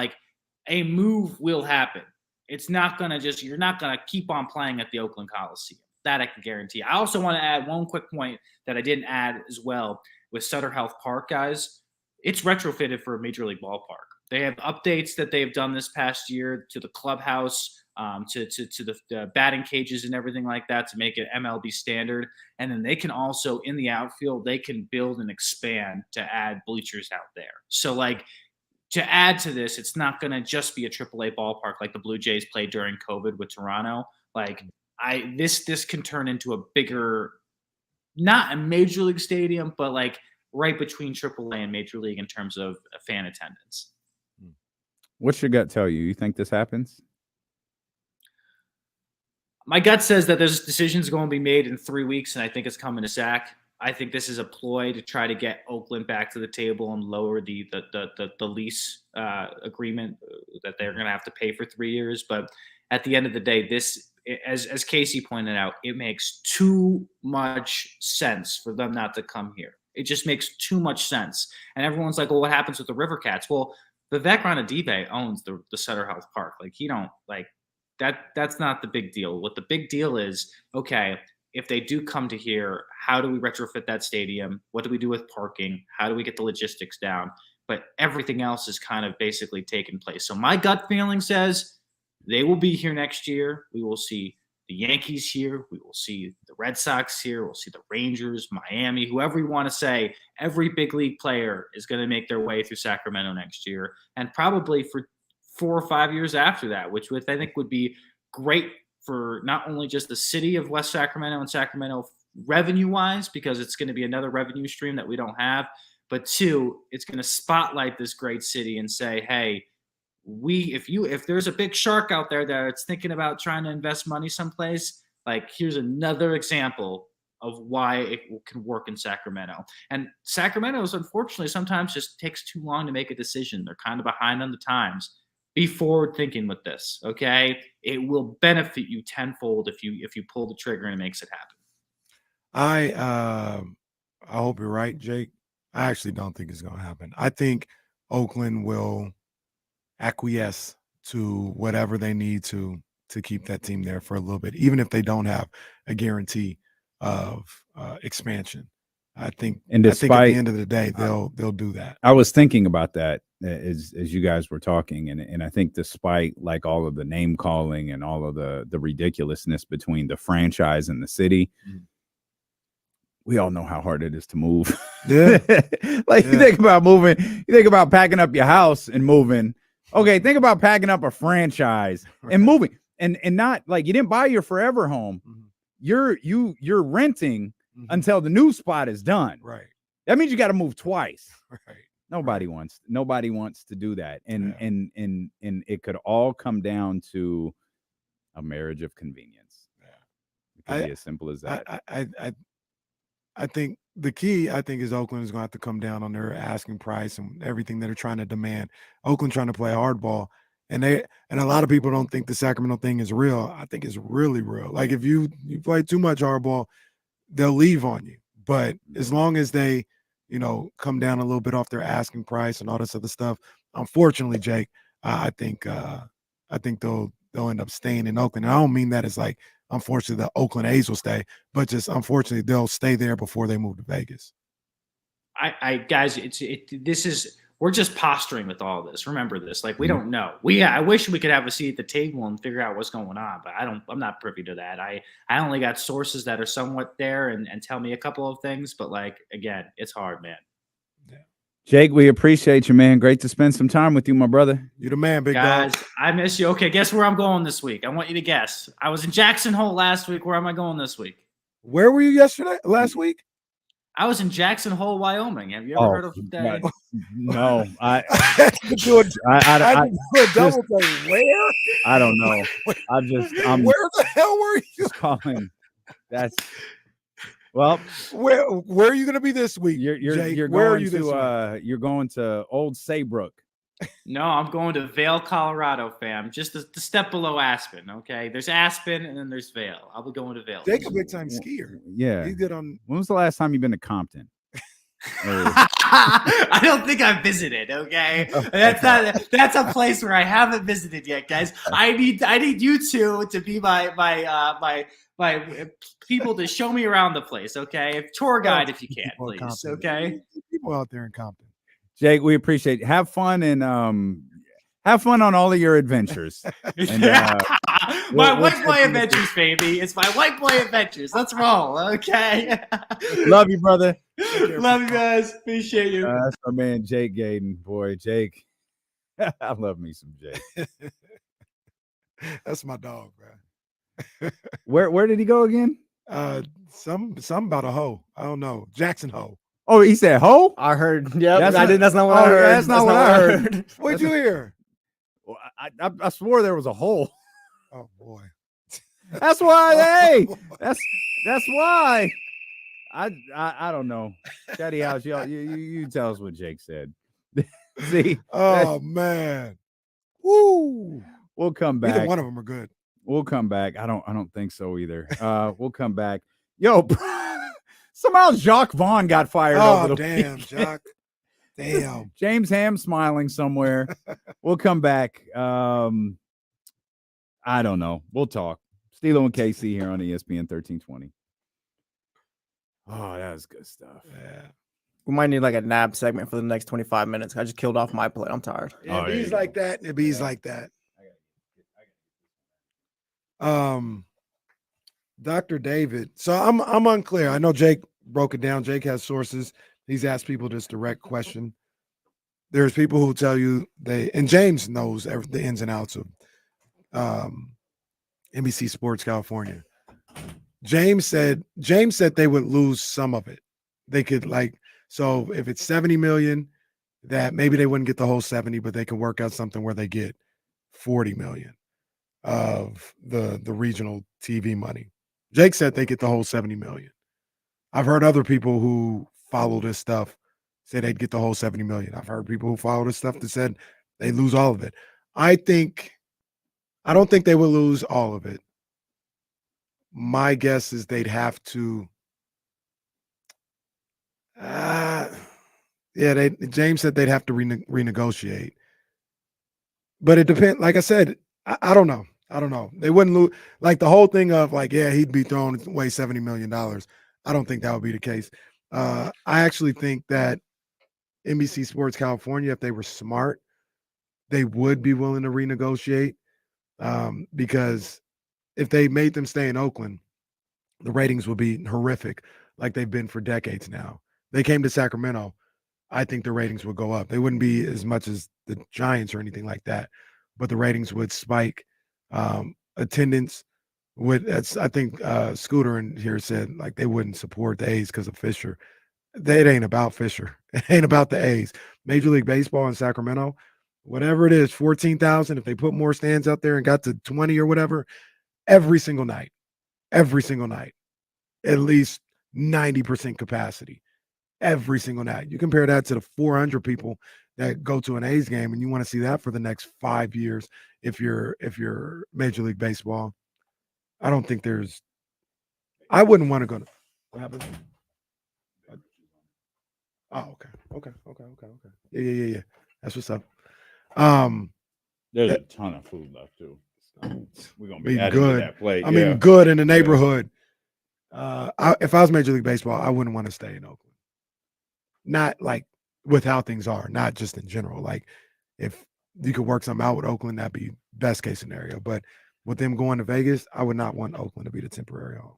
K: a move will happen. It's not going to you're not going to keep on playing at the Oakland Coliseum. That I can guarantee. I also want to add one quick point that I didn't add as well with Sutter Health Park, guys. It's retrofitted for a major league ballpark. They have updates that they've done this past year to the clubhouse, to the batting cages and everything like that to make it MLB standard. And then they can also, in the outfield, they can build and expand to add bleachers out there. So, to add to this, it's not going to just be a AAA ballpark like the Blue Jays played during COVID with Toronto. This can turn into a bigger, not a major league stadium, but right between AAA and Major League in terms of fan attendance.
E: What's your gut tell you? You think this happens?
K: My gut says that there's decisions going to be made in 3 weeks, and I think it's coming to Sac. I think this is a ploy to try to get Oakland back to the table and lower the lease agreement that they're going to have to pay for 3 years. But at the end of the day, this, as Casey pointed out, it makes too much sense for them not to come here. It just makes too much sense. And everyone's like, well, what happens with the River Cats? Well, Vivek Ranadive owns the Sutter Health Park. That's not the big deal. What the big deal is, okay, if they do come to here, how do we retrofit that stadium? What do we do with parking? How do we get the logistics down? But everything else is kind of basically taken place. So my gut feeling says they will be here next year. We will see the Yankees here. We will see the Red Sox here. We'll see the Rangers, Miami, whoever you want to say. Every big league player is going to make their way through Sacramento next year, and probably for 4 or 5 years after that, which I think would be great for not only just the city of West Sacramento and Sacramento revenue-wise, because it's going to be another revenue stream that we don't have, but 2, it's going to spotlight this great city and say, hey, if there's a big shark out there that's thinking about trying to invest money someplace, here's another example of why it can work in Sacramento. And Sacramento is unfortunately sometimes just takes too long to make a decision. They're kind of behind on the times. Be forward thinking with this, okay? It will benefit you tenfold if you pull the trigger and it makes it happen.
G: I hope you're right, Jake. I actually don't think it's going to happen. I think Oakland will acquiesce to whatever they need to keep that team there for a little bit, even if they don't have a guarantee of expansion. I think at the end of the day, they'll do that.
E: I was thinking about that as you guys were talking, and I think despite like all of the name calling and all of the ridiculousness between the franchise and the city, we all know how hard it is to move.
G: Yeah.
E: You think about moving, you think about packing up your house and moving. Okay, think about packing up a franchise and moving. And not like you didn't buy your forever home. You're renting until the new spot is done.
G: Right.
E: That means you got to move twice.
G: Right.
E: Nobody wants to do that. And it could all come down to a marriage of convenience. It could be as simple as that.
G: I think the key, is Oakland is going to have to come down on their asking price and everything that they're trying to demand. Oakland trying to play hardball, and a lot of people don't think the Sacramento thing is real. I think it's really real. Like if you play too much hardball, they'll leave on you. But as long as they, come down a little bit off their asking price and all this other stuff, unfortunately, Jake, I think they'll end up staying in Oakland. And I don't mean that as like, unfortunately, the Oakland A's will stay, but just unfortunately, they'll stay there before they move to Vegas.
K: Guys, we're just posturing with all this. Remember this, like we don't know. I wish we could have a seat at the table and figure out what's going on, but I'm not privy to that. I only got sources that are somewhat there and tell me a couple of things, but like again, it's hard, man.
E: Jake, we appreciate you, man. Great to spend some time with you, my brother.
G: You're the man, big
K: guys.
G: dog.
K: I miss you. Okay, guess where I'm going this week? I want you to guess. I was in Jackson Hole last week. Where am I going this week?
G: Where were you last week?
K: I was in Jackson Hole, Wyoming. Have you ever heard of that?
E: No, I
G: double thing. Where?
E: I don't know. I'm
G: where the hell were you?
E: Just calling. That's well.
G: Where are you going to be this week?
E: You're going to Old Saybrook.
K: No, I'm going to Vail, Colorado, fam. Just the step below Aspen. Okay, there's Aspen and then there's Vail. I'll be going to Vail.
G: Jake a big time skier.
E: Yeah,
G: he's good on.
E: When was the last time you've been to Compton?
K: I don't think I visited. Okay, that's a place where I haven't visited yet, guys. I need you two to be my people to show me around the place. Okay, tour guide if you can, please. Okay,
G: people out there in Compton.
E: Jake, we appreciate it. Have fun and have fun on all of your adventures. And,
K: my white boy adventures, baby. It's my white boy adventures. Let's roll. Okay.
E: Love you, brother.
K: Love you guys. Appreciate you.
E: That's my man, Jake Gadon. Boy, Jake. I love me some Jake.
G: That's my dog, bro.
E: Where did he go again?
G: Some about a hoe. I don't know. Jackson Hole.
E: Oh, he said hoe?
A: I heard. Yeah, that's not what I heard.
E: That's not what I heard.
G: What'd you hear?
E: Well, I swore there was a hole.
G: Oh boy.
E: That's why. Hey, that's why. I don't know. Chatty House, you tell us what Jake said. See?
G: Oh man. Woo.
E: We'll come back.
G: Either one of them are good.
E: We'll come back. I don't think so either. We'll come back. Yo. Somehow Jacques Vaughn got fired over the
G: damn,
E: weekend.
G: Jacques. Damn.
E: James Ham smiling somewhere. We'll come back. I don't know. We'll talk. Steelo and KC here on ESPN 1320. Oh, that was good stuff.
G: Yeah.
A: We might need like a nap segment for the next 25 minutes. I just killed off my plate. I'm tired.
G: Yeah, it bees like that. It bees like that. Dr. David. So I'm unclear. I know Jake broke it down. Jake has sources. He's asked people this direct question. There's people who tell you and James knows the ins and outs of NBC Sports California. James said they would lose some of it. They could so if it's 70 million, that maybe they wouldn't get the whole 70, but they can work out something where they get 40 million of the regional TV money. Jake said they get the whole 70 million. I've heard other people who follow this stuff say they'd get the whole 70 million. I've heard people who follow this stuff that said they lose all of it. I don't think they would lose all of it. My guess is they'd have to. James said they'd have to renegotiate. But it depends. Like I said, I don't know. I don't know. They wouldn't lose. Like the whole thing of like, yeah, he'd be thrown away $70 million. I don't think that would be the case. I actually think that NBC Sports California, if they were smart, they would be willing to renegotiate because if they made them stay in Oakland, the ratings would be horrific like they've been for decades now. They came to Sacramento, I think the ratings would go up. They wouldn't be as much as the Giants or anything like that, but the ratings would spike. Attendance would, I think Scooter in here said like they wouldn't support the A's because of Fisher. It ain't about Fisher. It ain't about the A's. Major League Baseball in Sacramento, whatever it is, 14,000, if they put more stands out there and got to 20 or whatever, every single night, at least 90% capacity, every single night. You compare that to the 400 people that go to an A's game, and you want to see that for the next 5 years if you're Major League Baseball. I don't think I wouldn't want to go to what happened? Oh, okay. Yeah. That's what's up.
L: There's a ton of food left too. We're gonna be
G: good.
L: To that plate.
G: I mean, good in the neighborhood. If I was Major League Baseball, I wouldn't want to stay in Oakland. Not like with how things are, not just in general. Like if you could work something out with Oakland, that'd be best case scenario. But with them going to Vegas, I would not want Oakland to be the temporary home.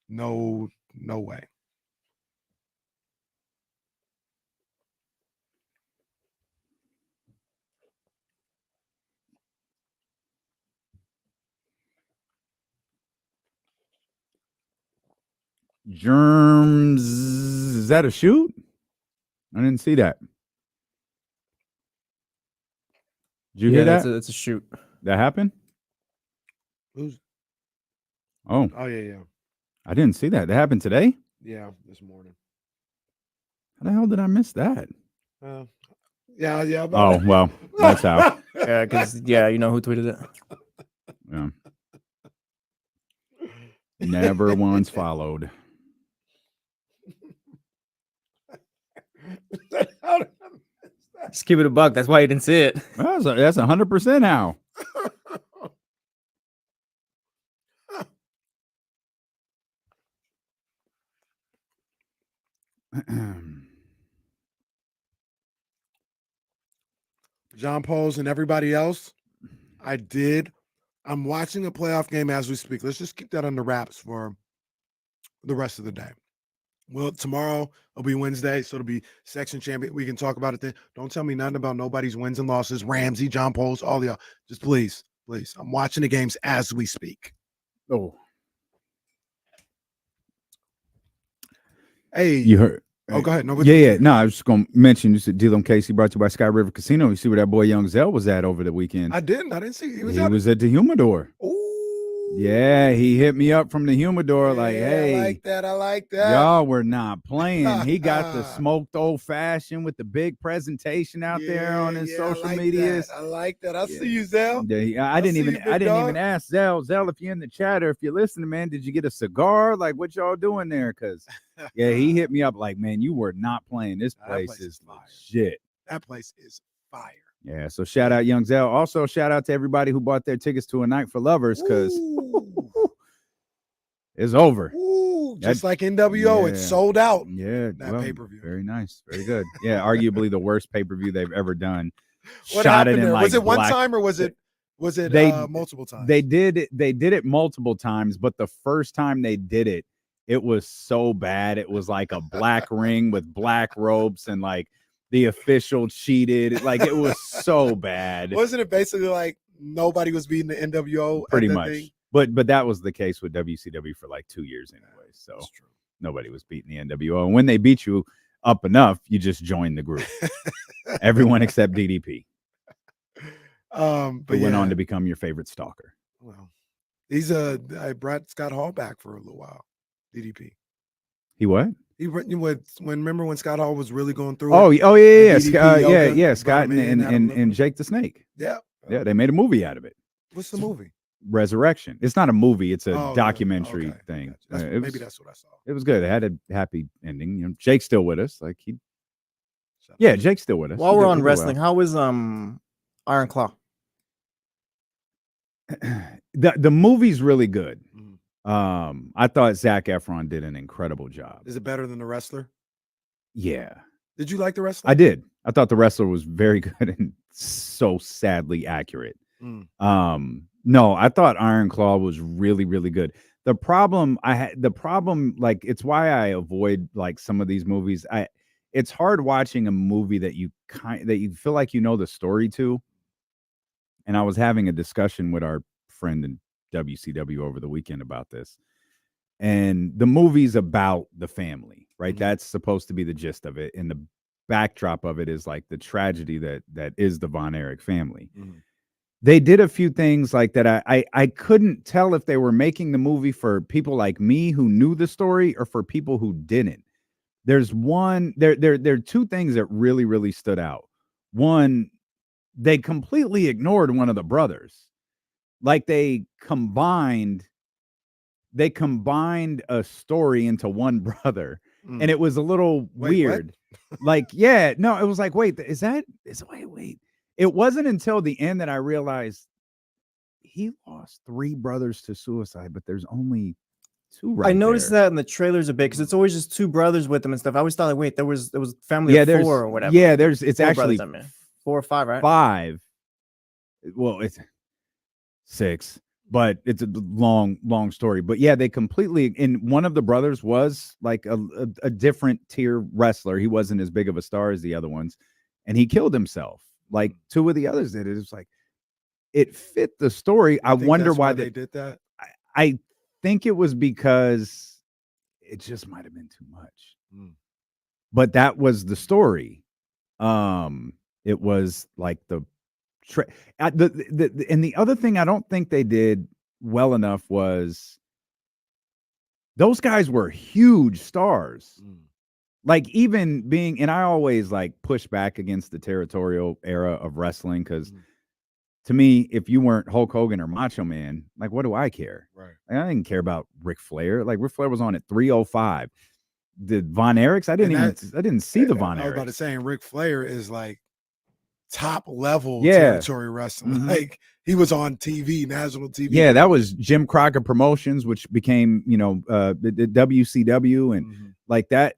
G: No way.
L: Germs, is that a shoot? I didn't see that. Did you hear that?
A: It's a shoot.
L: That happened?
G: Who's?
L: Oh,
G: yeah.
L: I didn't see that. That happened today?
G: Yeah, this morning.
L: How the hell did I miss that?
G: Yeah.
L: Oh, well, that's how.
A: Yeah, because you know who tweeted it.
L: Yeah. Never once followed.
A: Just keep it a buck. That's why you didn't see it.
L: That's 100% how.
G: John Poles and everybody else, I'm watching a playoff game as we speak. Let's just keep that under wraps for the rest of the day. Well, tomorrow will be Wednesday, so it'll be section champion. We can talk about it then. Don't tell me nothing about nobody's wins and losses. Ramsey, John Poles, all y'all. Just please. I'm watching the games as we speak.
L: Oh.
G: Hey.
L: You heard.
G: Oh, go ahead. No,
L: Yeah. No, I was just going to mention, you said Deal on Casey brought to you by Sky River Casino. You see where that boy Young Zell was at over the weekend.
G: I didn't see. He
L: was at the Humidor.
G: Ooh.
L: Yeah, he hit me up from the Humidor like, hey.
G: I like that.
L: Y'all were not playing. He got the smoked old fashioned with the big presentation out there on his social medias.
G: I like that. I see you, Zell.
L: Yeah, I didn't even ask Zell, if you're in the chat or if you're listening, man, did you get a cigar? Like, what y'all doing there? Because he hit me up like, man, you were not playing. This place is legit.
G: That place is fire.
L: Yeah, so shout out Young Zell. Also, shout out to everybody who bought their tickets to A Night for Lovers because it's over.
G: Just like NWO, it's sold out.
L: Yeah,
G: that pay-per-view.
L: Very nice, very good. Yeah, arguably the worst pay-per-view they've ever done.
G: What happened there? Was it one time or was it multiple times?
L: They did it multiple times, but the first time they did it, it was so bad. It was like a black ring with black ropes and like the official cheated. Like it was so bad.
G: Wasn't it basically like nobody was beating the NWO?
L: Pretty much. Thing? But that was the case with WCW for like 2 years anyway. So nobody was beating the NWO. And when they beat you up enough, you just join the group. Everyone except DDP. Who went on to become your favorite stalker.
G: Well, I brought Scott Hall back for a little while. DDP.
L: He what?
G: Remember when Scott Hall was really going through
L: Oh,
G: it?
L: yeah.
G: And DDP, Yoga
L: Scott
G: brought him in, had him
L: and Jake the Snake.
G: Yeah.
L: Yeah, they made a movie out of it.
G: What's the movie?
L: Resurrection. It's not a movie, it's a
G: Oh,
L: documentary
G: okay.
L: thing.
G: Maybe that's what I saw.
L: It was good. It had a happy ending. You know, Jake's still with us. Like Jake's still with us.
A: While we're on wrestling, how was Iron Claw?
L: The movie's really good.
G: Mhm.
L: I thought Zac Efron did an incredible job.
G: Is it better than The Wrestler?
L: Yeah.
G: Did you like The Wrestler?
L: I did. I thought The Wrestler was very good and so sadly accurate. No, I thought Iron Claw was really, really good. The problem, like, it's why I avoid like some of these movies. It's hard watching a movie that you feel like you know the story to. And I was having a discussion with our friend in WCW over the weekend about this. And the movie's about the family, right?
G: Mhm.
L: That's supposed to be the gist of it. And the backdrop of it is like the tragedy that is the Von Erich family.
G: Mhm.
L: They did a few things like that. I couldn't tell if they were making the movie for people like me who knew the story or for people who didn't. There's there are two things that really, really stood out. One, they completely ignored one of the brothers. Like they combined a story into one brother. And it was a little weird. Like, yeah, no, it was like, wait. It wasn't until the end that I realized he lost 3 brothers to suicide, but there's only 2 right
A: I noticed
L: there.
A: that in the trailers a bit because it's always just 2 brothers with them and stuff. I always thought, like, wait, there was family of 4 or whatever.
L: Yeah, it's
A: 4
L: actually
A: brothers, I mean. 4 or 5, right?
L: 5. Well, it's 6, but it's a long story. But yeah, they completely. And one of the brothers was like a different tier wrestler. He wasn't as big of a star as the other ones, and he killed himself. Like 2 of the others did. It was like it fit the story. I wonder why
G: they did that.
L: I think it was because it just might have been too much. But that was the story. It was like and the other thing I don't think they did well enough was those guys were huge stars. Like even being, and I always like push back against the territorial era of wrestling because to me, if you weren't Hulk Hogan or Macho Man, like what do I care?
G: Right.
L: Like, I didn't care about Ric Flair. Like Ric Flair was on at 305. The Von Erichs, I didn't see the Von Erichs.
G: I was about to say, Ric Flair is like top level territory wrestling. Like he was on TV, national TV.
L: Yeah, that was Jim Crockett Promotions, which became, the WCW, and like that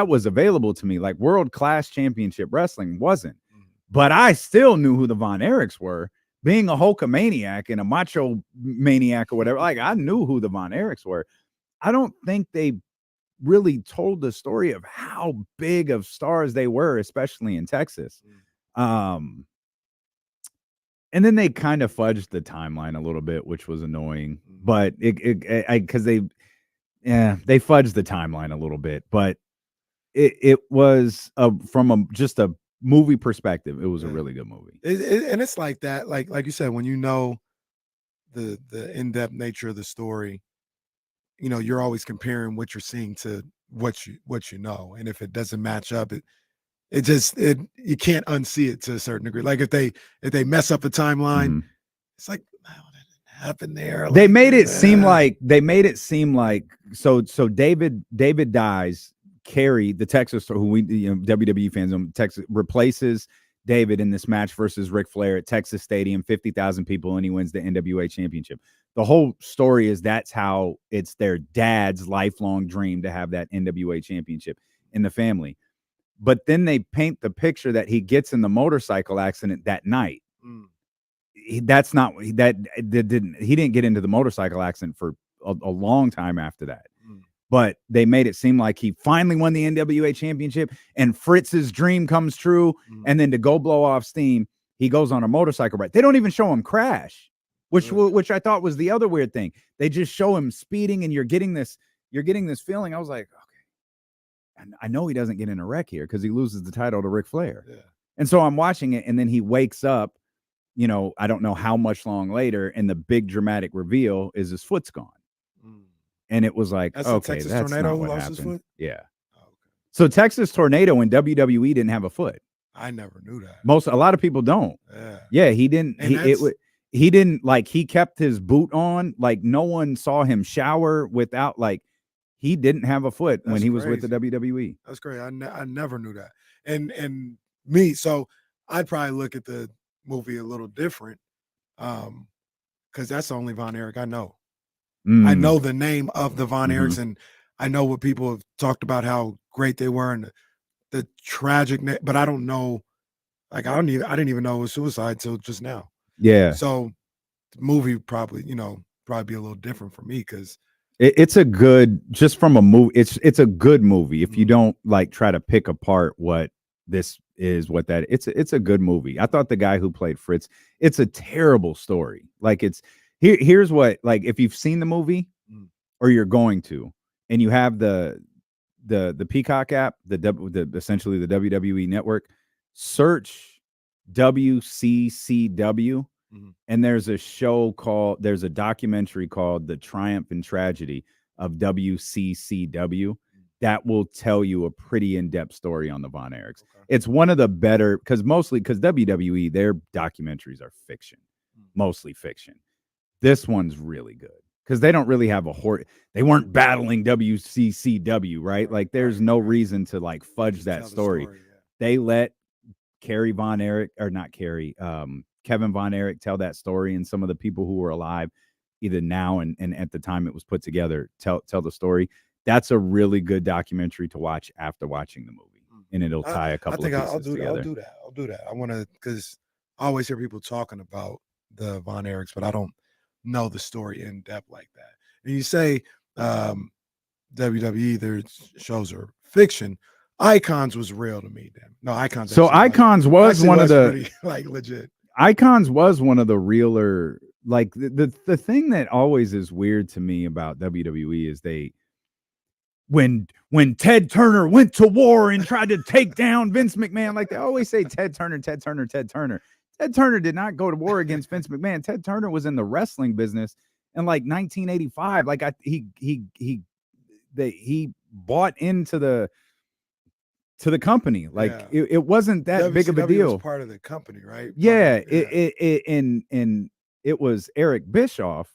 L: was available to me. Like world class championship wrestling wasn't, but I still knew who the Von Erichs were. Being a Hulkamaniac and a Macho Maniac or whatever, like I knew who the Von Erichs were. I don't think they really told the story of how big of stars they were, especially in Texas. And then they kind of fudged the timeline a little bit, which was annoying, but because they fudged the timeline a little bit, but it was from just a movie perspective, it was a really good movie.
G: And it's like that, like you said, when you know the in-depth nature of the story, you're always comparing what you're seeing to what you know, and if it doesn't match up, you can't unsee it to a certain degree. Like if they mess up a timeline, it's like, oh, that didn't happen there.
L: They made it seem like so David dies. Kerry, the Texas, who we WWE fans on Texas, replaces David in this match versus Ric Flair at Texas Stadium, 50,000 people, and he wins the NWA championship. The whole story is that's how it's their dad's lifelong dream to have that NWA championship in the family. But then they paint the picture that he gets in the motorcycle accident that night. He didn't get into the motorcycle accident for a long time after that. But they made it seem like he finally won the NWA championship and Fritz's dream comes true. And then to go blow off steam, he goes on a motorcycle ride. They don't even show him crash, which I thought was the other weird thing. They just show him speeding, and you're getting this feeling. I was like, okay, and I know he doesn't get in a wreck here because he loses the title to Ric Flair.
G: Yeah.
L: And so I'm watching it, and then he wakes up, I don't know how much long later, and the big dramatic reveal is his foot's gone. And it was like,
G: That's
L: okay,
G: Texas
L: that's
G: Tornado
L: not
G: who
L: what
G: lost
L: happened.
G: his foot?
L: Yeah.
G: Oh,
L: So Texas Tornado in WWE didn't have a foot.
G: I never knew that.
L: A lot of people don't. Yeah, he didn't. He didn't, like, he kept his boot on. Like, no one saw him shower without, like, he didn't have a foot when he was with the WWE.
G: That's great. I never knew that. And me, so I'd probably look at the movie a little different, because that's the only Von Erich I know. I know the name of the Von Erichs, and I know what people have talked about, how great they were, and the tragic, but I don't know. Like, I didn't even know it was suicide till just now.
L: Yeah.
G: So the movie probably be a little different for me, because
L: it's a good, just from a movie, it's a good movie. If you don't like try to pick apart what this is, what that, it's a good movie. I thought the guy who played Fritz, it's a terrible story. Like, here's what, like, if you've seen the movie or you're going to, and you have the Peacock app, essentially the WWE network, search WCCW, and there's a documentary called The Triumph and Tragedy of WCCW that will tell you a pretty in-depth story on the Von Erichs. Okay. It's one of the better, because WWE, their documentaries are fiction, mostly fiction. This one's really good because they don't really have they weren't battling WCCW, right? Like, there's no reason to, like, fudge that story. They let Kevin Von Erich tell that story, and some of the people who were alive either now and at the time it was put together tell the story. That's a really good documentary to watch after watching the movie, and it'll tie a couple of pieces together.
G: I'll do that. I want to, because I always hear people talking about the Von Erichs, but I don't know the story in depth like that. And you say WWE, their shows are fiction. Icons was real to me then. No, Icons.
L: So Icons was one of the
G: pretty, like, legit.
L: Icons was one of the realer, like, the thing that always is weird to me about WWE is when Ted Turner went to war and tried to take down Vince McMahon, like, they always say Ted Turner. Ted Turner did not go to war against Vince McMahon. Ted Turner was in the wrestling business in, like, 1985. Like, he bought into the company. Like, it wasn't that big of a deal.
G: Was part of the company, right?
L: Yeah. It was Eric Bischoff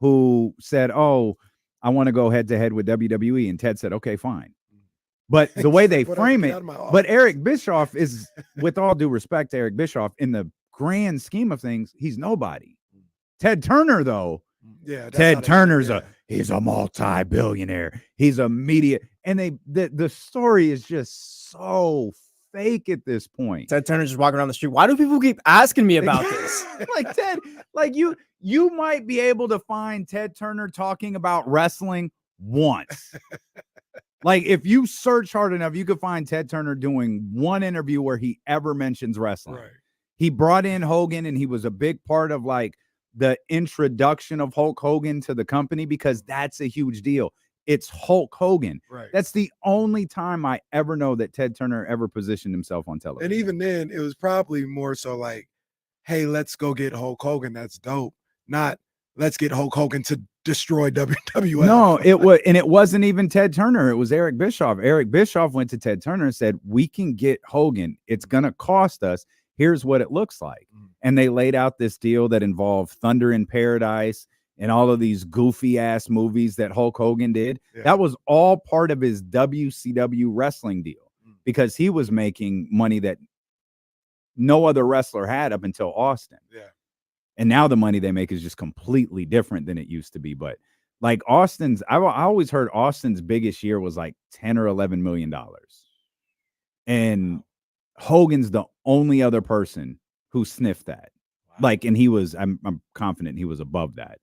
L: who said, "Oh, I want to go head to head with WWE," and Ted said, "Okay, fine." But the way they frame it, but Eric Bischoff is, with all due respect to Eric Bischoff, in the grand scheme of things, he's nobody. Ted Turner, though, Ted Turner's he's a multi-billionaire. He's a media, and the story is just so fake at this point.
A: Ted Turner's just walking around the street. Why do people keep asking me about this?
L: Like, Ted, like, you might be able to find Ted Turner talking about wrestling once. Like, if you search hard enough, you could find Ted Turner doing one interview where he ever mentions wrestling. Right. He brought in Hogan, and he was a big part of, like, the introduction of Hulk Hogan to the company, because that's a huge deal. It's Hulk Hogan. Right. That's the only time I ever know that Ted Turner ever positioned himself on television.
G: And even then, it was probably more so like, hey, let's go get Hulk Hogan. That's dope. Not, let's get Hulk Hogan to destroy WWF.
L: No, it wasn't even Ted Turner. It was Eric Bischoff. Eric Bischoff went to Ted Turner and said, "We can get Hogan. It's going to cost us. Here's what it looks like." And they laid out this deal that involved Thunder in Paradise and all of these goofy ass movies that Hulk Hogan did. Yeah. That was all part of his WCW wrestling deal, because he was making money that no other wrestler had up until Austin. Yeah. And now the money they make is just completely different than it used to be. But, like, Austin's, I always heard Austin's biggest year was like $10 or $11 million. And Hogan's the only other person who sniffed that. Wow. Like, and I'm confident he was above that.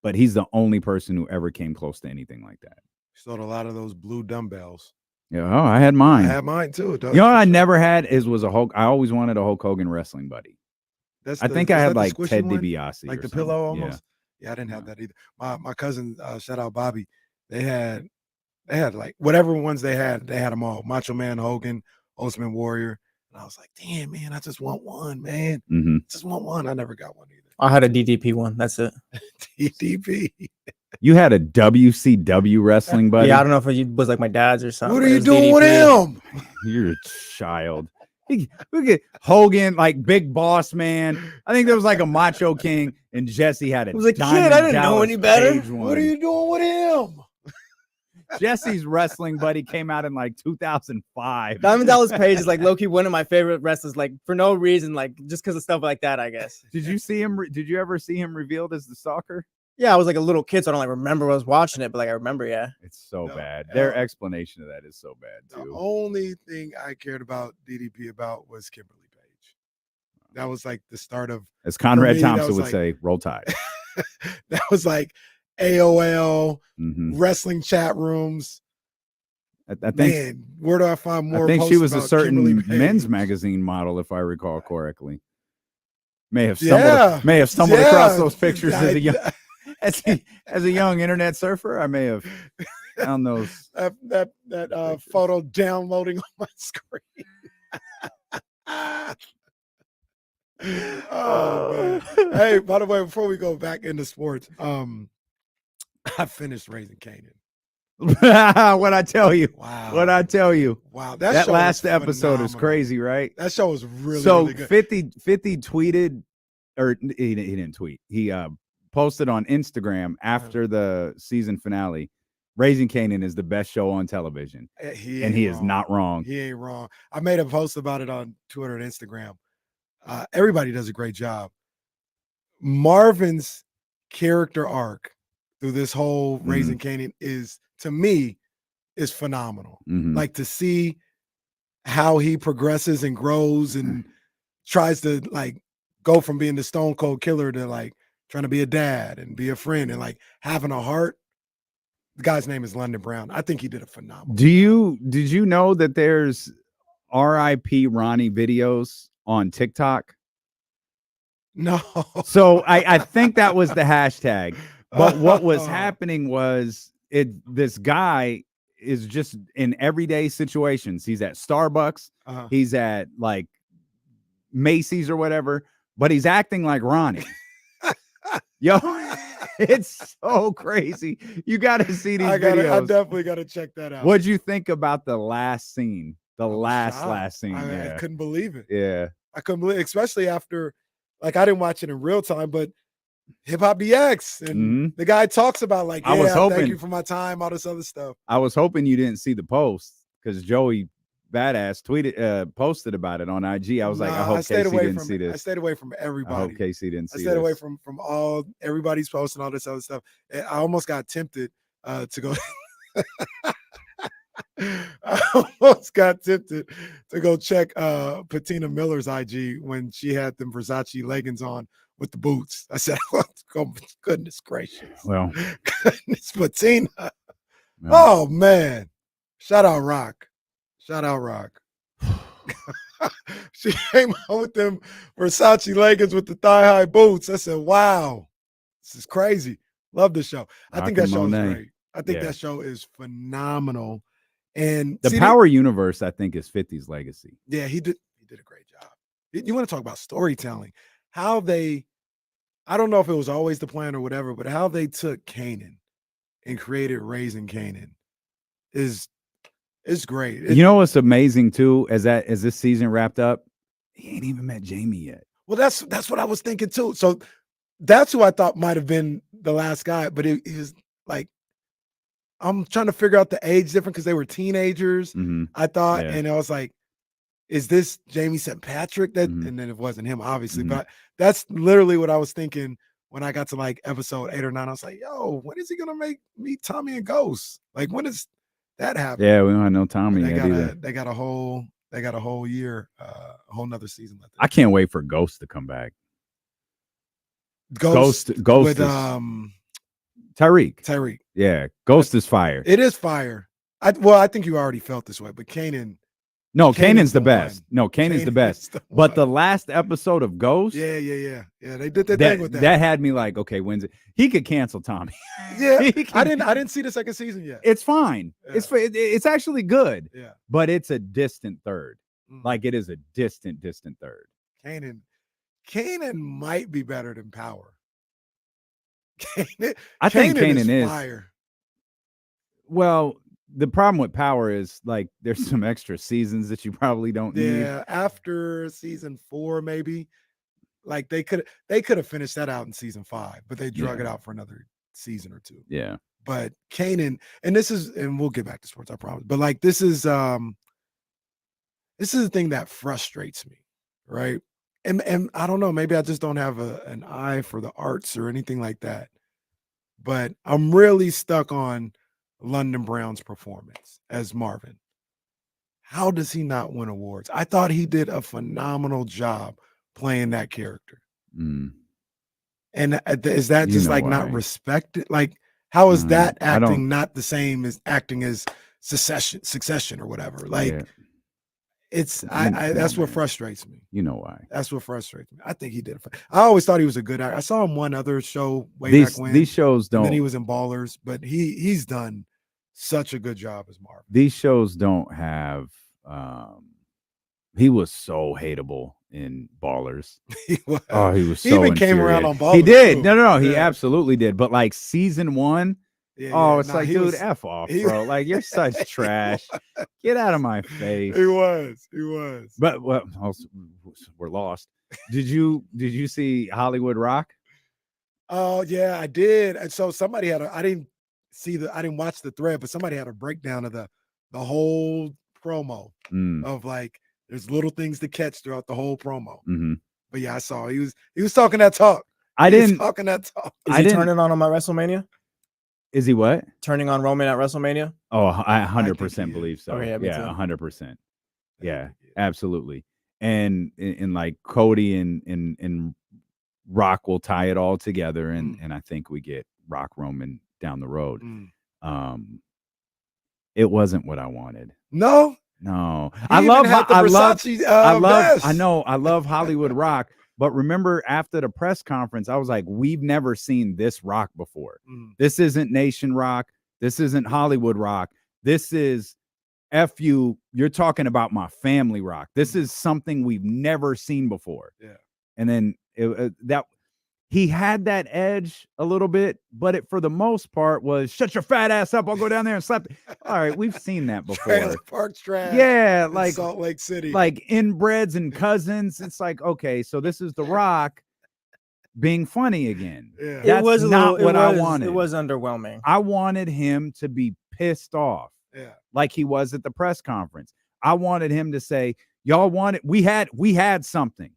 L: But he's the only person who ever came close to anything like that.
G: Sold a lot of those blue dumbbells.
L: Yeah, I had mine.
G: I had mine too.
L: You know what I never had was a Hulk. I always wanted a Hulk Hogan wrestling buddy. I think I had, like, Ted DiBiase,
G: like the pillow almost. Yeah, I didn't have that either. My cousin, shout out Bobby. They had like whatever ones they had them all. Macho Man, Hogan, Ultimate Warrior. And I was like, damn, man, I just want one, man. Just want one. I never got one either.
A: I had a DDP one. That's it.
G: DDP.
L: You had a WCW wrestling buddy?
A: Yeah, I don't know if it was like my dad's or something.
G: What are you doing with him?
L: You're a child. Look at Hogan, like Big Boss Man. I think there was like a Macho King, and Jesse had a.
A: I was a kid. I didn't know any better.
G: What are you doing with him?
L: Jesse's wrestling buddy came out in like 2005.
A: Diamond Dallas Page is like low-key one of my favorite wrestlers, like for no reason, like just because of stuff like that, I guess.
L: Did you see him? Did you ever see him revealed as the stalker?
A: Yeah, I was like a little kid, so I don't like remember when I was watching it, but like I remember, yeah.
L: It's so bad. Their explanation of that is so bad too.
G: The only thing I cared about DDP about was Kimberly Page. That was like the start of,
L: as Conrad
G: me,
L: Thompson would
G: like,
L: say, roll tide.
G: That was like AOL,
L: Mhm.
G: wrestling chat rooms.
L: I think,
G: Man, where do I find more?
L: I think she
G: posts
L: was a
G: about
L: certain
G: Kimberly Page?
L: men's magazine model, if I recall correctly. May have
G: Yeah.
L: stumbled across those pictures
G: I-
L: as a young internet surfer. I may have found those.
G: that photo downloading on my screen. Oh man. Hey, by the way, before we go back into sports, I finished Raising Kanan.
L: What I tell you.
G: Wow.
L: What I tell you.
G: Wow.
L: That
G: show
L: last
G: was
L: episode is
G: phenomenal.
L: crazy, right?
G: That show was really,
L: So
G: really good.
L: 50 tweeted, or he didn't tweet. He posted on Instagram after the season finale. Raising Kanan is the best show on television.
G: He
L: And
G: ain't
L: he is
G: wrong.
L: not wrong.
G: He ain't wrong. I made a post about it on Twitter and Instagram. Everybody does a great job. Marvin's character arc through this whole Raising Kanan is, to me, is phenomenal.
L: Mhm.
G: Like to see how he progresses and grows and tries to like go from being the stone cold killer to like trying to be a dad and be a friend and like having a heart. The guy's name is London Brown. I think he did a phenomenal.
L: Did you know that there's RIP Ronnie videos on TikTok?
G: No.
L: So I think that was the hashtag. But what was happening was this guy is just in everyday situations. He's at Starbucks, he's at like Macy's or whatever, but he's acting like Ronnie. Yo, it's so crazy. You got to see these
G: I
L: videos.
G: definitely got to check that out.
L: What'd you think about the last scene? The last scene.
G: I couldn't believe it.
L: Yeah.
G: I couldn't believe it, especially after, like, I didn't watch it in real time, but Hip Hop DX and the guy talks about like,
L: I was hoping,
G: thank you for my time, all this other stuff.
L: I was hoping you didn't see the post because Joey Badass posted about it on IG. I was like, I hope Casey didn't see this.
G: I stayed away from everybody.
L: I hope Casey didn't see this.
G: I stayed away from everybody's posts and all this other stuff. And I almost got tempted to go. I almost got tempted to go check Patina Miller's IG when she had them Versace leggings on with the boots. I said, oh, goodness gracious.
L: Well,
G: goodness, Patina. Oh, man. Shout out Rock. Shout out Rock. She came out with them Versace leggings with the thigh-high boots. I said, wow, this is crazy. Love the show. I think that show is great. I think that show is phenomenal. And
L: the Power Universe, I think, is 50's legacy.
G: Yeah, he did a great job. You want to talk about storytelling? How they, I don't know if it was always the plan or whatever, but how they took Kanan and created Raising Kanan is great.
L: You know what's amazing too, as this season wrapped up, he ain't even met Jamie yet.
G: Well, that's what I was thinking too. So that's who I thought might have been the last guy, but it was like, I'm trying to figure out the age difference because they were teenagers, I thought, and I was like, is this Jamie St. Patrick? And then it wasn't him, obviously, but that's literally what I was thinking when I got to like episode 8 or 9. I was like, yo, when is he gonna meet Tommy and Ghost? Like, when is that happen?
L: Yeah, we don't have no Tommy yet either.
G: They got a whole year, a whole nother season left.
L: I can't wait for Ghost to come back.
G: Ghost with
L: is, Tyreek.
G: Tyreek.
L: Yeah, Ghost is fire.
G: It is fire. I think you already felt this way, but Kanan.
L: No, Kanan's the best.
G: One.
L: No, Kanan's the best. But the last episode of Ghost.
G: Yeah. They did their thing with that.
L: That had me like, okay, when's it? He could cancel Tommy.
G: Yeah, I didn't see the second season yet.
L: It's fine. Yeah. It's actually good.
G: Yeah.
L: But it's a distant third. Like it is a distant third.
G: Kanan might be better than Power.
L: I think Kanan is
G: fire.
L: Well, the problem with Power is like there's some extra seasons that you probably don't need.
G: Yeah, after season 4, maybe. Like they could have finished that out in season 5, but they drug it out for another season or 2.
L: Yeah.
G: But Kanan, and we'll get back to sports, I promise. But like this is the thing that frustrates me, right? And I don't know, maybe I just don't have an eye for the arts or anything like that. But I'm really stuck on London Brown's performance as Marvin. How does he not win awards? I thought he did a phenomenal job playing that character. And is that just like not respected? Like, how is that acting not the same as acting as Succession or whatever? Like, it's that's what frustrates me.
L: You know why?
G: That's what frustrates me. I think he did. I always thought he was a good actor. I saw him one other show way back when.
L: These shows don't.
G: And then he was in Ballers, but he's done such a good job as Marvin.
L: These shows don't have. He was so hateable in Ballers.
G: He was.
L: Oh, he was so.
G: He even came around on Ballers.
L: He did.
G: Too.
L: No. He absolutely did. But like season 1. It's like, dude, F off, bro. Like, you're such trash. Get out of my face.
G: He was.
L: But we're lost. Did you see Hollywood Rock?
G: Oh yeah, I did. And so somebody had I didn't watch the thread, but somebody had a breakdown of the whole promo of like there's little things to catch throughout the whole promo. But yeah, I saw he was talking that talk. Is he turning
A: on my WrestleMania?
L: Is he what?
A: Turning on Roman at WrestleMania?
L: Oh, I 100% believe so.
A: Okay, yeah,
L: 100%. Yeah, absolutely. And like Cody and Rock will tie it all together, and I think we get Rock Roman down the road. It wasn't what I wanted.
G: No.
L: I love Hollywood Rock. But remember, after the press conference, I was like, we've never seen this Rock before. This isn't Nation Rock. This isn't Hollywood Rock. This is F you. You're talking about my family Rock. This is something we've never seen before.
G: Yeah.
L: And then that he had that edge a little bit, but it for the most part was shut your fat ass up. I'll go down there and slap. All right, we've seen that before.
G: Trailer Park trash.
L: Yeah, like
G: Salt Lake City,
L: like inbreds and cousins. It's like, okay, so this is The Rock being funny again.
G: Yeah.
L: That's not what I wanted.
A: It was underwhelming.
L: I wanted him to be pissed off, like he was at the press conference. I wanted him to say, "Y'all wanted, we had something."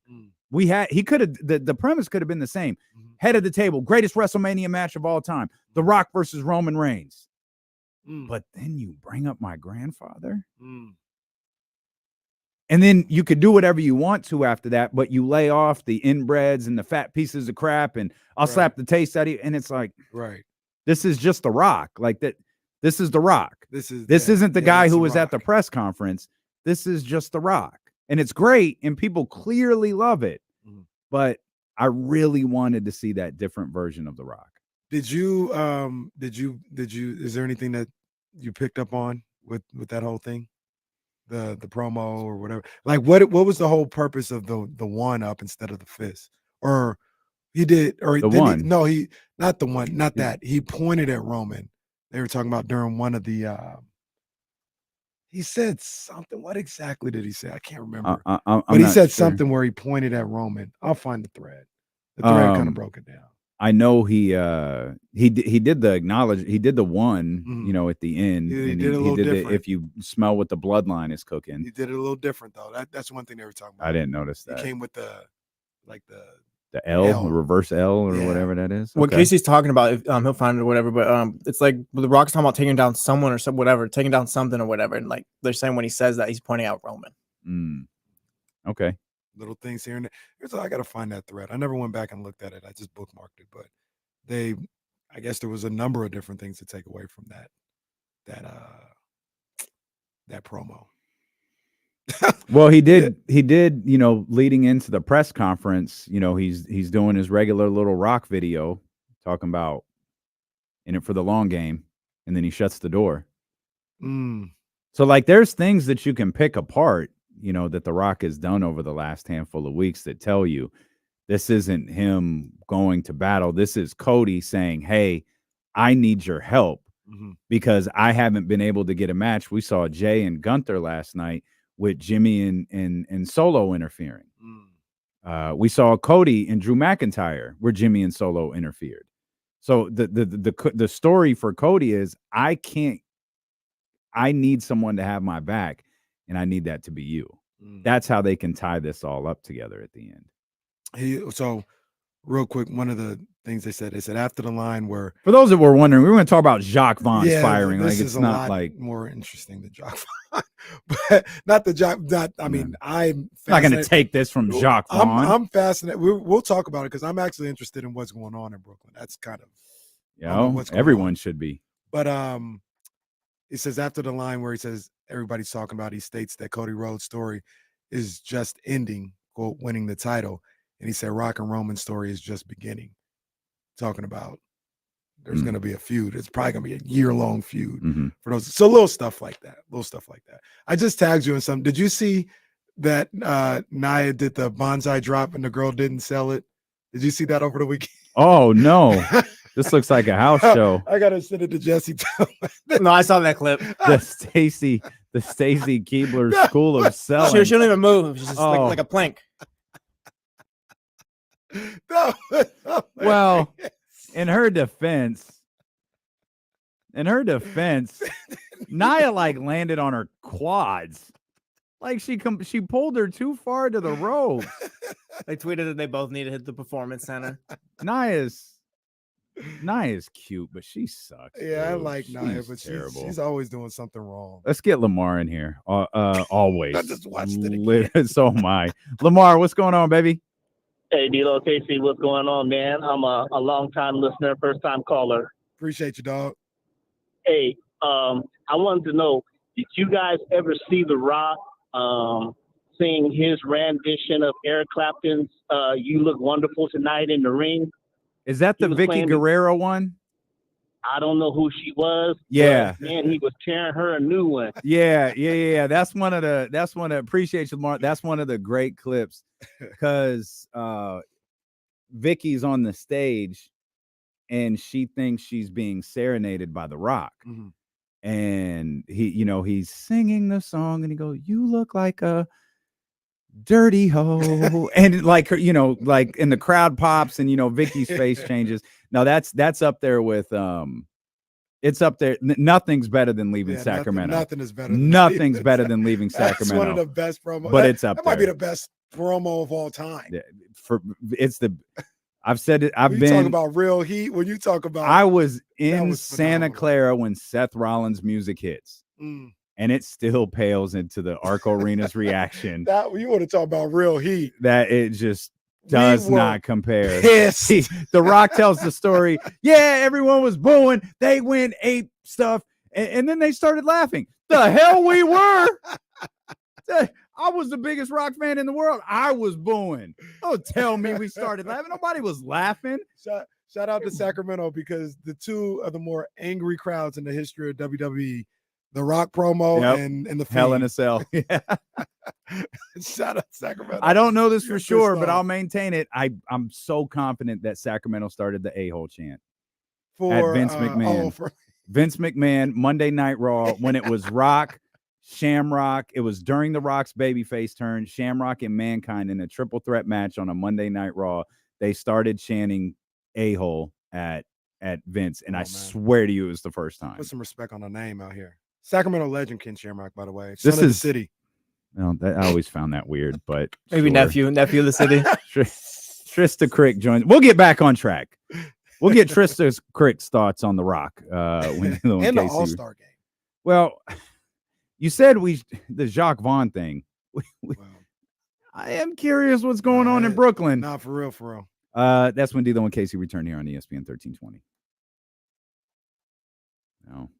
L: He could have, the premise could have been the same. Head of the table, greatest WrestleMania match of all time, The Rock versus Roman Reigns. But then you bring up my grandfather. And then you could do whatever you want to after that, but you lay off the inbreds and the fat pieces of crap, and I'll slap the taste out of you. And it's like, this is just The Rock. Like that. This is The Rock. This isn't the guy who was at the press conference. This is just The Rock. And it's great, and people clearly love it. But I really wanted to see that different version of The Rock.
G: Is there anything that you picked up on with that whole thing? The promo or whatever? Like what was the whole purpose of the one up instead of the fist? Or he did, or
L: the one.
G: Not the one, not that. He pointed at Roman. They were talking about during one of the he said something. What exactly did he say? I can't remember. But he said something where he pointed at Roman. I'll find the thread. The thread kind of broke it down.
L: I know he did the acknowledge. He did the one, at the end.
G: He did a little different.
L: If you smell what the bloodline is cooking.
G: He did it a little different though. That's one thing they were talking about.
L: I didn't notice that.
G: He came with the
L: L, reverse L, or whatever that is.
A: What Casey's talking about, he'll find it or whatever. But it's like The Rock's talking about taking down someone or whatever, taking down something or whatever. And like they're saying when he says that, he's pointing out Roman.
L: Okay.
G: Little things here and there. Here's I got to find that thread. I never went back and looked at it. I just bookmarked it. But I guess there was a number of different things to take away from that promo.
L: Well, he did, leading into the press conference, he's doing his regular little Rock video talking about in it for the long game, and then he shuts the door. So like there's things that you can pick apart, that The Rock has done over the last handful of weeks that tell you This isn't him going to battle. This is Cody saying, hey, I need your help because I haven't been able to get a match. We saw Jay and Gunther last night with Jimmy and Solo interfering. We saw Cody and Drew McIntyre where Jimmy and Solo interfered. So the story for Cody is I need someone to have my back, and I need that to be you. That's how they can tie this all up together at the end.
G: So real quick, one of the things they said after the line where,
L: for those that were wondering, we were going to talk about Jacques Vaughn's firing. Like it's not like
G: more interesting than Jacques Vaughn, but not the Jacques. I'm
L: not going to take this from Jacques Vaughn.
G: I'm fascinated. We'll talk about it because I'm actually interested in what's going on in Brooklyn. That's kind of
L: everyone should be.
G: But it says after the line where he says everybody's talking about, he states that Cody Rhodes' story is just ending, quote, winning the title. And he said Rock and Roman's story is just beginning. Talking about there's going to be a feud. It's probably going to be a year-long feud for those. So little stuff like that. I just tagged you in something. Did you see that Nia did the bonsai drop and the girl didn't sell it? Did you see that over the weekend?
L: Oh, no. This looks like a house show.
G: I got to send it to Jesse.
A: No, I saw that clip.
L: The Stacy Keebler School of Selling.
A: She don't even move. She's just like a plank.
L: Well, in her defense, Nia like landed on her quads. Like she pulled her too far to the rope.
A: They tweeted that they both need to hit the performance center.
L: Nia's cute, but she sucks.
G: Yeah,
L: dude.
G: I like Nia, but
L: terrible.
G: She's always doing something wrong.
L: Let's get Lamar in here. Always.
G: I just watched it again.
L: So am I. Lamar, what's going on, baby?
M: Hey, D-Lo, Casey, what's going on, man? I'm a long-time listener, first-time caller.
G: Appreciate you, dog.
M: Hey, I wanted to know, did you guys ever see The Rock sing his rendition of Eric Clapton's You Look Wonderful Tonight in the Ring?
L: Is that the Vicky Guerrero one?
M: I don't know who she was.
L: Yeah.
M: Man, he was tearing her a new one.
L: Yeah. That's one of appreciate you, Lamar. That's one of the great clips because Vicky's on the stage and she thinks she's being serenaded by The Rock. And he's singing the song and he goes, "You look like a dirty hoe," and like her, like in the crowd pops and Vicky's face changes. No, that's up there with it's up there. Nothing's better than leaving Sacramento.
G: Nothing is better.
L: Nothing's better than leaving
G: That's
L: Sacramento.
G: one of the best promos.
L: But it's up
G: that
L: there.
G: might be the best promo of all time.
L: I've said it.
G: When you talk about real heat. When you talk about,
L: I was in Santa Clara when Seth Rollins' music hits. And it still pales into the Arco Arena's reaction.
G: That you want to talk about real heat?
L: That it just does not compare.
G: Pissed.
L: The Rock tells the story. Yeah, everyone was booing. They went ape stuff, and then they started laughing. The hell we were. I was the biggest Rock fan in the world. I was booing. Don't tell me we started laughing. Nobody was laughing.
G: Shout out to Sacramento because the two of the more angry crowds in the history of WWE. The Rock promo and the
L: Hell in a Cell. Yeah.
G: Shout out Sacramento.
L: I don't know this for sure, but I'll maintain it. I'm so confident that Sacramento started the a-hole chant at Vince McMahon. Vince McMahon, Monday Night Raw, when it was Rock, Shamrock. It was during the Rock's babyface turn, Shamrock and Mankind in a triple threat match on a Monday Night Raw. They started chanting a-hole at Vince, and I swear to you, it was the first time.
G: Put some respect on the name out here. Sacramento legend Ken Shamrock, by the way.
L: This is
G: the city.
L: No, I always found that weird, but
A: maybe nephew of the city.
L: Trysta Krick joins. We'll get back on track. We'll get Trysta Krick's thoughts on The Rock when
G: and the All-Star game.
L: Well, you said the Jacques Vaughn thing. I am curious what's going on in Brooklyn.
G: Nah, for real.
L: That's when D'Lo and Casey return here on ESPN 1320. No.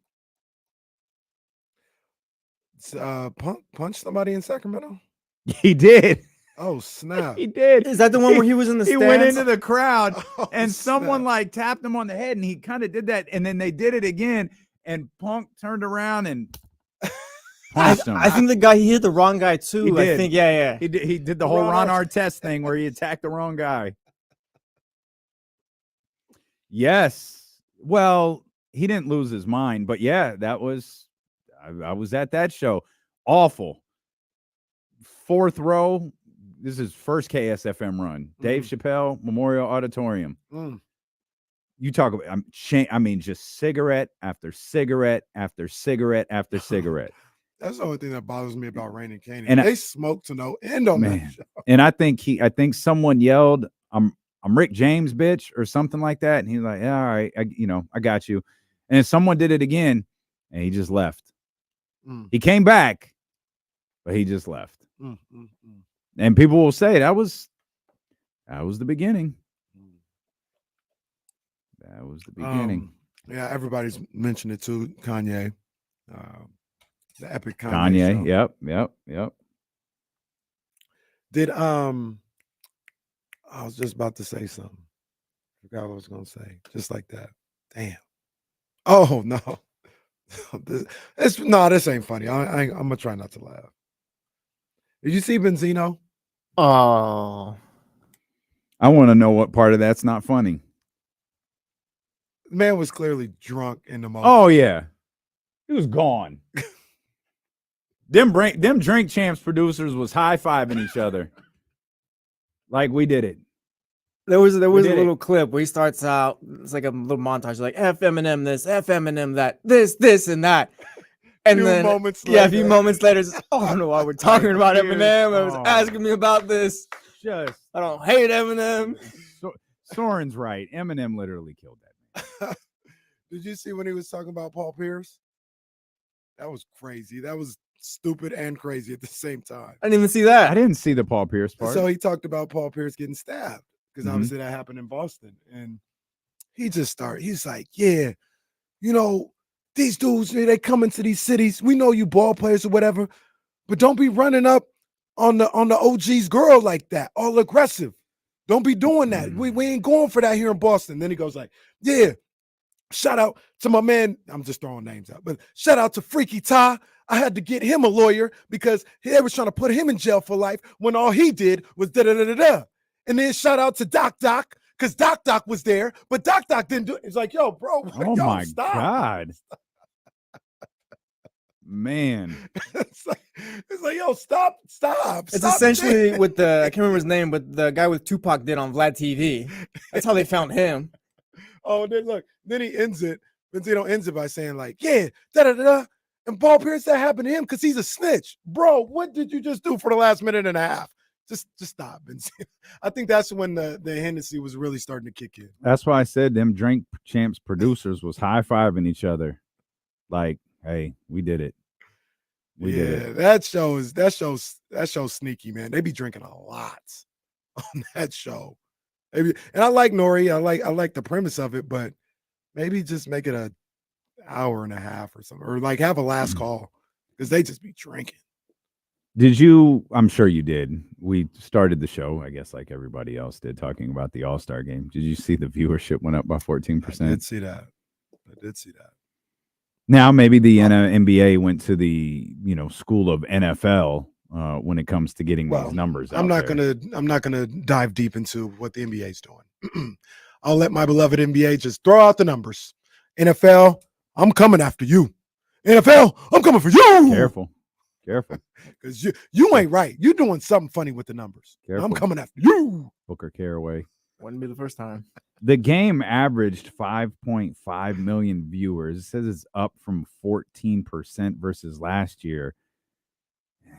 G: Punch somebody in Sacramento?
L: He did.
G: Oh, snap.
L: He did.
A: Is that the one where he was in the stands?
L: He went into the crowd and someone like tapped him on the head and he kind of did that. And then they did it again and Punk turned around and punched him.
A: I think the guy, he hit the wrong guy too.
L: He did.
A: I think, yeah.
L: He did the whole Ron Artest thing where he attacked the wrong guy. Yes. Well, he didn't lose his mind, but yeah, that was, I was at that show. Awful. Fourth row. This is first KSFM run. Dave Chappelle Memorial Auditorium. You talk about, just cigarette after cigarette after cigarette after cigarette.
G: That's the only thing that bothers me about Rain and Canaan.
L: And
G: they smoke to no end on that show.
L: And I think someone yelled, I'm Rick James, bitch, or something like that. And he's like, yeah, all right, I got you. And someone did it again, and he just left. He came back, but he just left. And people will say that was the beginning. That was the beginning.
G: Yeah, everybody's mentioned it too. Kanye, the epic
L: Kanye.
G: show.
L: Yep.
G: Did I was just about to say something. Forgot what I was gonna say. Just like that. Damn. Oh no. This ain't funny. I'm gonna try not to laugh. Did you see Benzino?
A: Oh.
L: I want to know what part of that's not funny.
G: The man was clearly drunk in the moment.
L: Oh yeah, he was gone. Them Drink Champs producers was high-fiving each other like we did it.
A: There was a little clip where he starts out. It's like a little montage, like F Eminem this, F Eminem that, this and that. And then a few moments later, I don't know why we're talking about Eminem. I was asking me about this. I don't hate Eminem.
L: Soren's right. Eminem literally killed that man.
G: Did you see when he was talking about Paul Pierce? That was crazy. That was stupid and crazy at the same time.
A: I didn't even see that.
L: I didn't see the Paul Pierce part.
G: So he talked about Paul Pierce getting stabbed because obviously that happened in Boston. And he's like, yeah, these dudes, they come into these cities. We know you ball players or whatever, but don't be running up on the OG's girl like that, all aggressive. Don't be doing that. We ain't going for that here in Boston. Then he goes like, yeah, shout out to my man. I'm just throwing names out, but shout out to Freaky Ty. I had to get him a lawyer because they was trying to put him in jail for life when all he did was da-da-da-da-da. And then shout out to Doc because Doc was there, but Doc didn't do it. It's like, yo, bro.
L: Oh my God. Man.
G: It's like, yo, stop.
A: It's essentially with I can't remember his name, but the guy with Tupac did on Vlad TV. That's how they found him.
G: Oh, then he ends it. Benzino ends it by saying like, yeah, da-da-da-da. And Paul Pierce, that happened to him because he's a snitch. Bro, what did you just do for the last minute and a half? Just stop. Benzino. I think that's when the Hennessy was really starting to kick in.
L: That's why I said them Drink Champs producers was high-fiving each other. Like, hey, we did it. We did it.
G: That show's sneaky, man. They be drinking a lot on that show. Maybe, and I like Nori. I like the premise of it, but maybe just make it an hour and a half or something, or like have a last call because they just be drinking.
L: Did you? I'm sure you did. We started the show, I guess, like everybody else did, talking about the All-Star game. Did you see the viewership went up by 14%?
G: I did see that.
L: Now maybe the NBA went to the school of NFL when it comes to getting these numbers.
G: I'm not gonna dive deep into what the NBA is doing. I'll let my beloved NBA just throw out the numbers. NFL, I'm coming after you. NFL, I'm coming for you.
L: Careful.
G: Because you ain't right. You're doing something funny with the numbers.
L: Careful.
G: I'm coming after you.
L: Booker Caraway.
A: Wouldn't be the first time.
L: The game averaged 5.5 million viewers. It says it's up from 14% versus last year.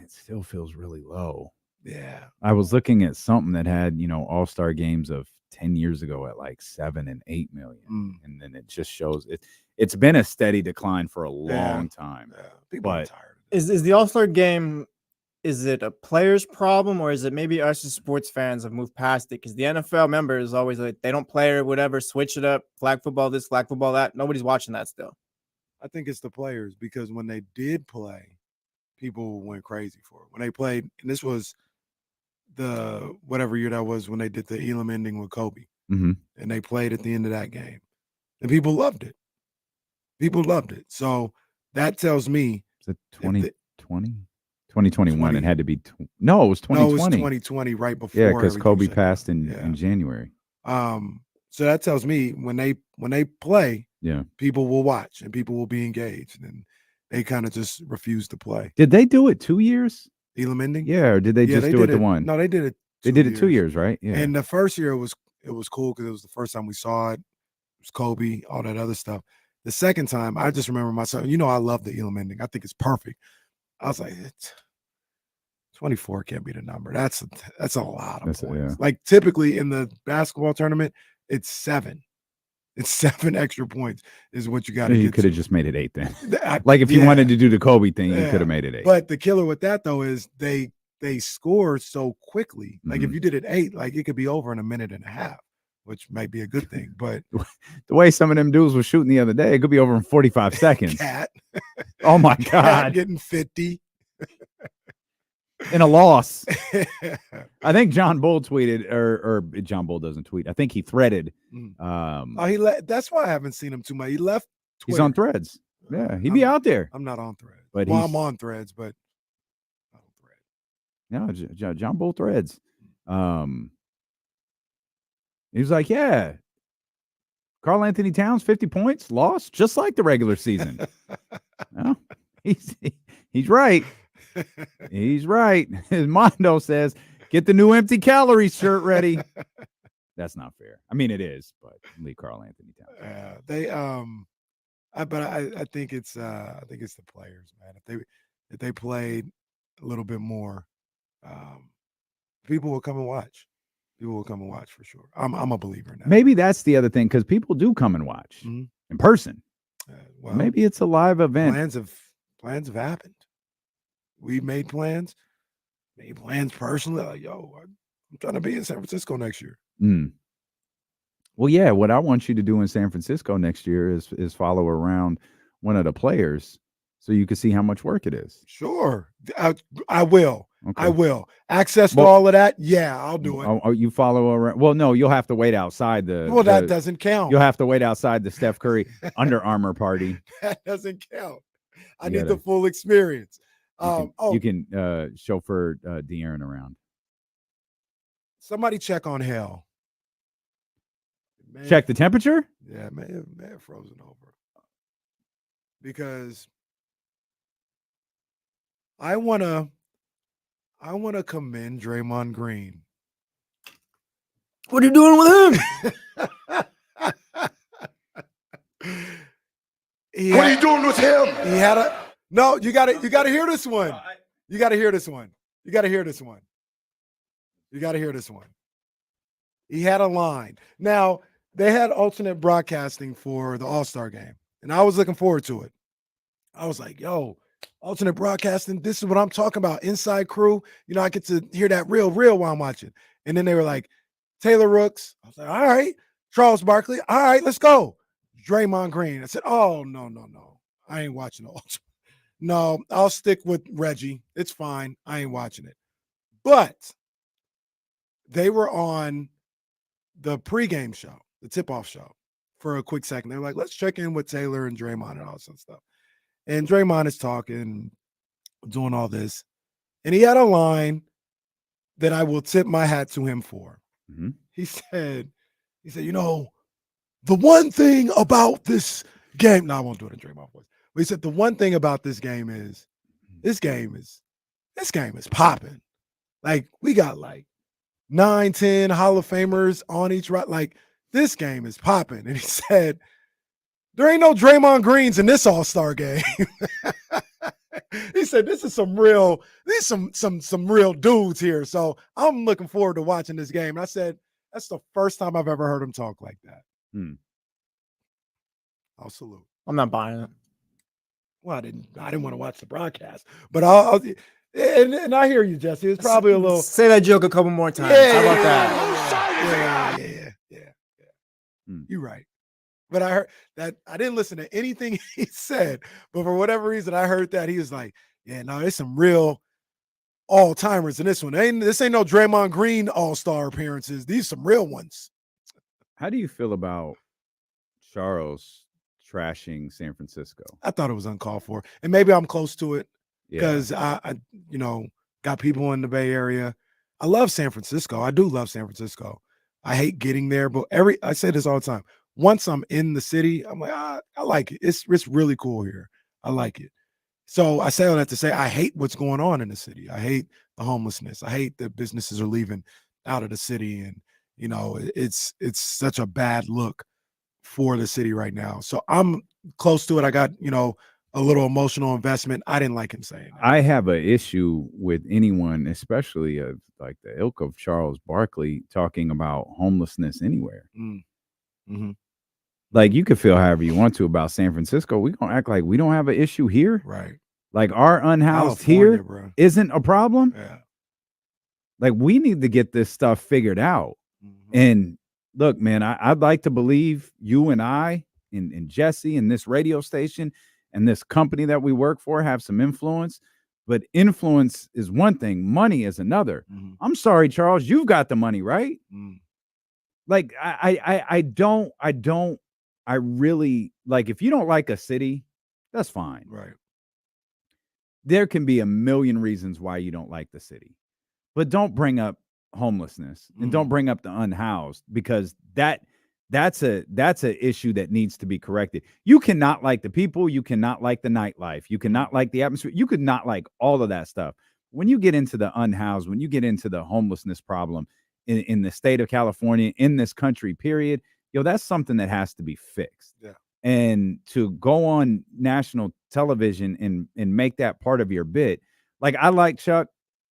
L: It still feels really low.
G: Yeah.
L: I was looking at something that had, all-star games of 10 years ago at like 7 and 8 million. And then it just shows it's been a steady decline for a long time.
G: Yeah. People are tired.
A: Is the All-Star game, is it a player's problem, or is it maybe us as sports fans have moved past it? Because the NFL member is always like, they don't play or whatever, switch it up, flag football this, flag football that. Nobody's watching that still.
G: I think it's the players, because when they did play, people went crazy for it. When they played, and this was the whatever year that was when they did the Elam ending with Kobe, and they played at the end of that game, and people loved it. So that tells me,
L: is it 20? 2021. It had to be. No, it was 2020.
G: No, it was 2020, right before.
L: Yeah, because Kobe
G: everything shut
L: passed
G: down.
L: in January.
G: So that tells me when they play,
L: Yeah,
G: people will watch and people will be engaged, and they kind of just refuse to play.
L: did they do it 2 years?
G: Elam Ending?
L: Yeah, or did they just do it the one?
G: No, they did it.
L: They did it 2 years, right? Yeah.
G: And the first year it was cool because it was the first time we saw it. It was Kobe, all that other stuff. The second time, I just remember myself. I love the Elam Ending. I think it's perfect. I was like, 24 can't be the number. That's a lot of points. Like typically in the basketball tournament, it's 7. It's 7 extra points is what you got to get.
L: You could have just made it 8 then. Like if you wanted to do the Kobe thing, you could have made it 8.
G: But the killer with that though is they score so quickly. Like if you did it 8, like it could be over in a minute and a half, which might be a good thing. But
L: the way some of them dudes were shooting the other day, it could be over in 45 seconds.
G: Cat.
L: Oh my
G: Cat
L: God.
G: getting 50.
L: In a loss. I think John Bull tweeted, or John Bull doesn't tweet. I think he threaded.
G: That's why I haven't seen him too much. He left Twitter.
L: He's on Threads. Yeah, he'd be out there.
G: I'm not on Threads.
L: But
G: I'm on Threads, but
L: not on Threads. No, John Bull Threads. He was like, yeah, Karl Anthony Towns, 50 points, lost, just like the regular season. No, he's right. He's right. His Mondo says, get the new empty calories shirt ready. That's not fair. I mean, it is, but leave Karl Anthony Towns.
G: I think it's the players, man. If they played a little bit more, people will come and watch. People will come and watch for sure. I'm a believer in that.
L: Maybe that's the other thing, because people do come and watch in person.
G: Well,
L: maybe it's a live event.
G: Plans have happened. We made plans personally. Like, yo, I'm trying to be in San Francisco next year.
L: Well, yeah, what I want you to do in San Francisco next year is follow around one of the players so you can see how much work it is.
G: Sure. I will.
L: Okay.
G: I will. Access to all of that? Yeah, I'll do it.
L: Oh, you follow around? Well, no, you'll have to wait outside the.
G: Well, that doesn't count.
L: You'll have to wait outside the Steph Curry Under Armour party.
G: That doesn't count. I need the full experience.
L: You can chauffeur De'Aaron around.
G: Somebody check on Hell.
L: Check the temperature?
G: Yeah, may have frozen over. Because I wanna commend Draymond Green.
A: What are you doing with him?
G: What are you doing with him? He had a no. You gotta hear this one. You gotta hear this one. You gotta hear this one. You gotta hear this one. He had a line. Now they had alternate broadcasting for the All-Star game, and I was looking forward to it. I was like, yo, alternate broadcasting, this is what I'm talking about. Inside crew, I get to hear that real while I'm watching. And then they were like, Taylor Rooks. I was like, all right. Charles Barkley. All right, let's go. Draymond Green. I said, oh, no. I ain't watching the alternate. No, I'll stick with Reggie. It's fine. I ain't watching it. But they were on the pregame show, the tip-off show, for a quick second. They were like, let's check in with Taylor and Draymond and all that stuff. And Draymond is talking, doing all this. And he had a line that I will tip my hat to him for.
L: Mm-hmm.
G: He said, the one thing about this game, no, I won't do it in Draymond voice. But he said, the one thing about this game is this game is popping. Like, we got like 9, 10 Hall of Famers on each right. Like, this game is popping. And he said, there ain't no Draymond Greens in this All-Star game. He said, this is some real dudes here. So I'm looking forward to watching this game. And I said, that's the first time I've ever heard him talk like that. I'll salute.
A: I'm not buying it.
G: Well, I didn't want to watch the broadcast, but I'll and I hear you, Jesse. It's probably a little.
A: Say that joke a couple more times. How about that?
G: Yeah. You're right. But I heard that I didn't listen to anything he said, but for whatever reason, I heard that he was like, yeah, no, there's some real all-timers in this one. This ain't no Draymond Green all-star appearances. These are some real ones.
L: How do you feel about Charles trashing San Francisco?
G: I thought it was uncalled for. And maybe I'm close to it. because I got people in the Bay Area. I love San Francisco. I do love San Francisco. I hate getting there, but I say this all the time. Once I'm in the city, I'm like, I like it. It's really cool here. I like it. So I say all that to say I hate what's going on in the city. I hate the homelessness. I hate that businesses are leaving out of the city, and it's such a bad look for the city right now. So I'm close to it. I got a little emotional investment. I didn't like him saying that.
L: I have an issue with anyone, especially like the ilk of Charles Barkley, talking about homelessness anywhere.
G: Mm-hmm.
L: Like, you could feel however you want to about San Francisco. We gonna act like we don't have an issue here,
G: right?
L: Like, our unhoused
G: California,
L: here
G: bro,
L: isn't a problem.
G: Yeah.
L: Like, we need to get this stuff figured out.
G: Mm-hmm.
L: And look, man, I'd like to believe you and I and Jesse and this radio station and this company that we work for have some influence. But influence is one thing, money is another.
G: Mm-hmm.
L: I'm sorry, Charles, you've got the money, right?
G: Mm.
L: Like, I really, like, if you don't like a city, that's fine.
G: Right.
L: There can be a million reasons why you don't like the city, but don't bring up homelessness and don't bring up the unhoused, because that's a issue that needs to be corrected. You cannot like the people. You cannot like the nightlife. You cannot like the atmosphere. You could not like all of that stuff. When you get into the unhoused, when you get into the homelessness problem in the state of California, in this country, period, that's something that has to be fixed.
G: Yeah.
L: And to go on national television and make that part of your bit, like, I like Chuck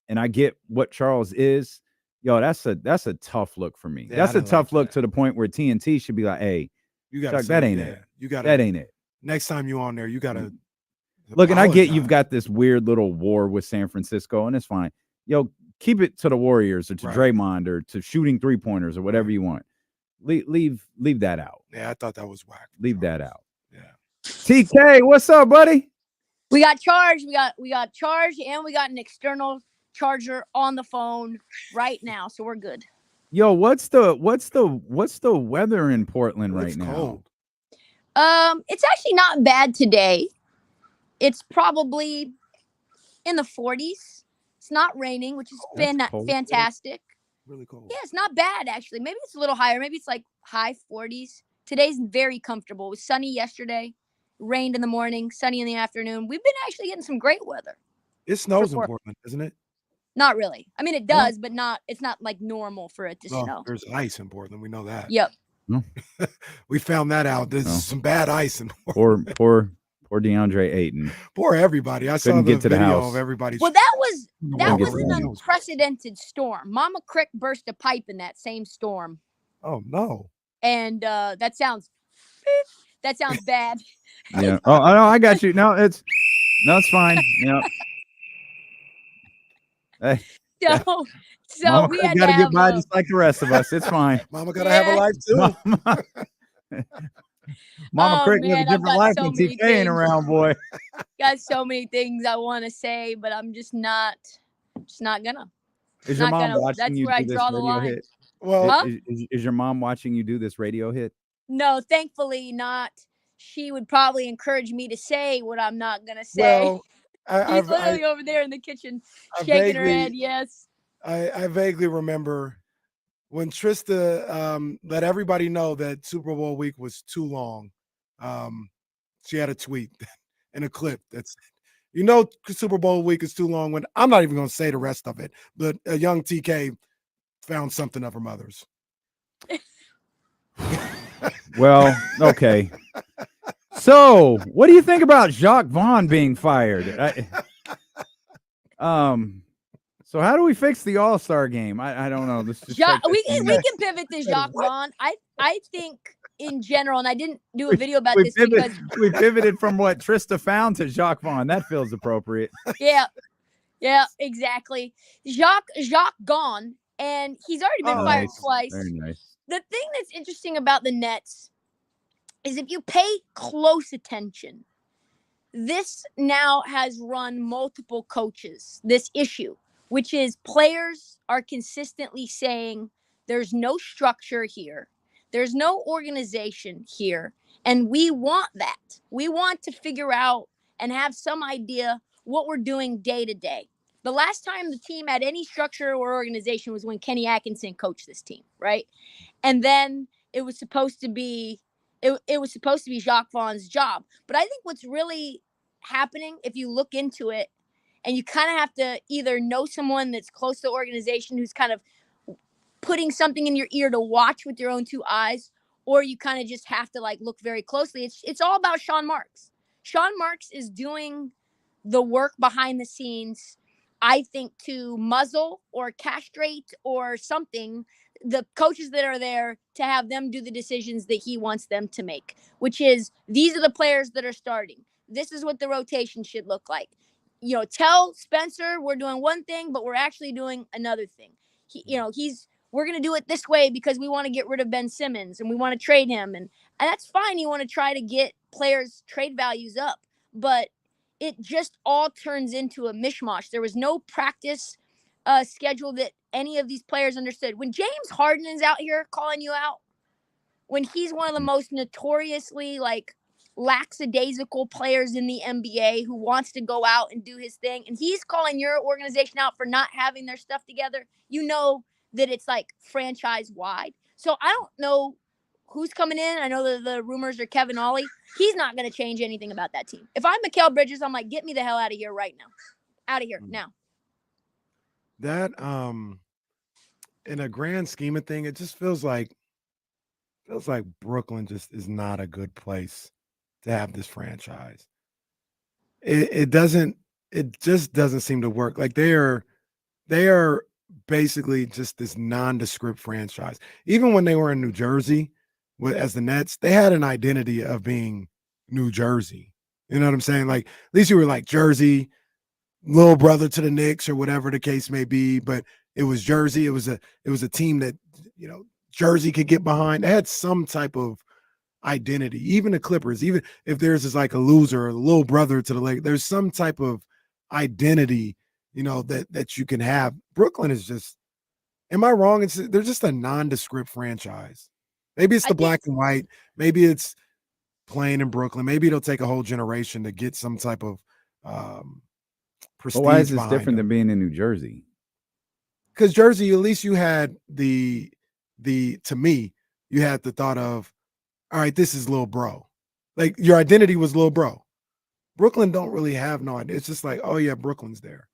L: and I get what Charles is. That's a tough look for me.
G: Yeah,
L: that's a tough look
G: that.
L: to the point where TNT should be like, hey,
G: you got
L: Chuck, that ain't it. That ain't it.
G: Next time you on there, you gotta
L: look. And I get
G: apologize.
L: you've got this weird little war with San Francisco, and it's fine. Keep it to the Warriors or to Draymond or to shooting 3-pointers or whatever you want. Leave that out.
G: Yeah, I thought that was whack.
L: Leave that out.
G: Yeah.
L: TK, what's up, buddy?
N: We got charged. We got charged, and we got an external charger on the phone right now, so we're good.
L: Yo, what's the weather in Portland right now?
G: Cold.
N: It's actually not bad today. It's probably in the 40s. It's not raining, which is fantastic.
G: Really cold.
N: Yeah, it's not bad actually. Maybe it's a little higher. Maybe it's like high 40s. Today's very comfortable. It was sunny yesterday, rained in the morning, sunny in the afternoon. We've been actually getting some great weather.
G: It snows in Portland, doesn't it?
N: Not really. I mean, it does, but it's not like normal for it to snow.
G: There's ice in Portland. We know that.
N: Yep.
G: We found that out. There's some bad ice in Portland.
L: Poor DeAndre Ayton.
G: Poor everybody. I saw the
L: get to the
G: video
L: house.
G: of everybody's.
N: Well, that was an
G: house.
N: unprecedented storm. Mama Krick burst a pipe in that same storm.
G: Oh no.
N: And that sounds bad.
L: Yeah. Oh, I got you. No, it's fine. Yeah. Hey.
N: So
L: Mama
N: we had
L: gotta
N: to
L: get
N: have
L: by just like the rest of us. It's fine.
G: Mama gotta have a life too.
L: Mama Krick live a
N: I've
L: different
N: got
L: life
N: so
L: when
N: many
L: TK ain't
N: things.
L: around, boy.
N: Got so many things I want to say, but I'm just not gonna.
L: Is your
N: Not
L: mom
N: gonna.
L: watching
N: That's
L: you
N: where I
L: do this
N: draw the
L: radio
N: line.
L: hit?
G: Well,
N: Huh?
L: Is your mom watching you do this radio hit?
N: No, thankfully not. She would probably encourage me to say what I'm not gonna say.
G: well,
N: She's literally over there in the kitchen
G: I
N: shaking her
G: vaguely-
N: head. Yes.
G: I vaguely remember when Trysta let everybody know that Super Bowl week was too long. She had a tweet and a clip that's, Super Bowl week is too long. When I'm not even going to say the rest of it, but a young TK found something of her mother's.
L: Well, okay. So, what do you think about Jacques Vaughn being fired? So how do we fix the All-Star game? I don't know. This just
N: We can pivot to Jacques Vaughn. I think in general, and I didn't do a video about this because
L: we pivoted from what Trysta found to Jacques Vaughn. That feels appropriate.
N: yeah, exactly. Jacques gone, and he's already been fired twice.
L: Very nice.
N: The thing that's interesting about the Nets is if you pay close attention, this now has run multiple coaches, this issue, which is players are consistently saying there's no structure here. There's no organization here. And we want that. We want to figure out and have some idea what we're doing day to day. The last time the team had any structure or organization was when Kenny Atkinson coached this team, right? And then it was supposed to be Jacques Vaughn's job. But I think what's really happening, if you look into it, and you kind of have to either know someone that's close to the organization who's kind of putting something in your ear to watch with your own two eyes, or you kind of just have to like look very closely. It's all about Sean Marks. Sean Marks is doing the work behind the scenes, I think, to muzzle or castrate or something the coaches that are there, to have them do the decisions that he wants them to make, which is, these are the players that are starting. This is what the rotation should look like. You know, tell Spencer we're doing one thing, but we're actually doing another thing. We're going to do it this way because we want to get rid of Ben Simmons and we want to trade him. And that's fine. You want to try to get players' trade values up, but it just all turns into a mishmash. There was no practice schedule that any of these players understood. When James Harden is out here calling you out, when he's one of the most notoriously lackadaisical players in the NBA who wants to go out and do his thing, and he's calling your organization out for not having their stuff together, you know that it's like franchise wide. So I don't know who's coming in. I know that the rumors are Kevin Ollie. He's not going to change anything about that team. If I'm Mikal Bridges, I'm like, get me the hell out of here right now. Out of here now.
G: That in a grand scheme of thing, it just feels like Brooklyn just is not a good place to have this franchise. It just doesn't seem to work. Like they are basically just this nondescript franchise. Even when they were in New Jersey as the Nets, they had an identity of being New Jersey. You know what I'm saying? Like, at least you were like Jersey, little brother to the Knicks or whatever the case may be, but it was Jersey. It was a team that, you know, Jersey could get behind. They had some type of identity. Even the Clippers, even if theirs is like a loser or a little brother to the Lakers, there's some type of identity, you know, that you can have. Brooklyn is just, am I wrong? They're just a nondescript franchise. Maybe it's the black and white. Maybe it's playing in Brooklyn. Maybe it'll take a whole generation to get some type of prestige.
L: But why is this different than being in New Jersey?
G: Because Jersey, at least you had to me, you had the thought of, all right, this is Lil Bro. Like, your identity was Lil Bro. Brooklyn don't really have no idea. It's just like, oh yeah, Brooklyn's there.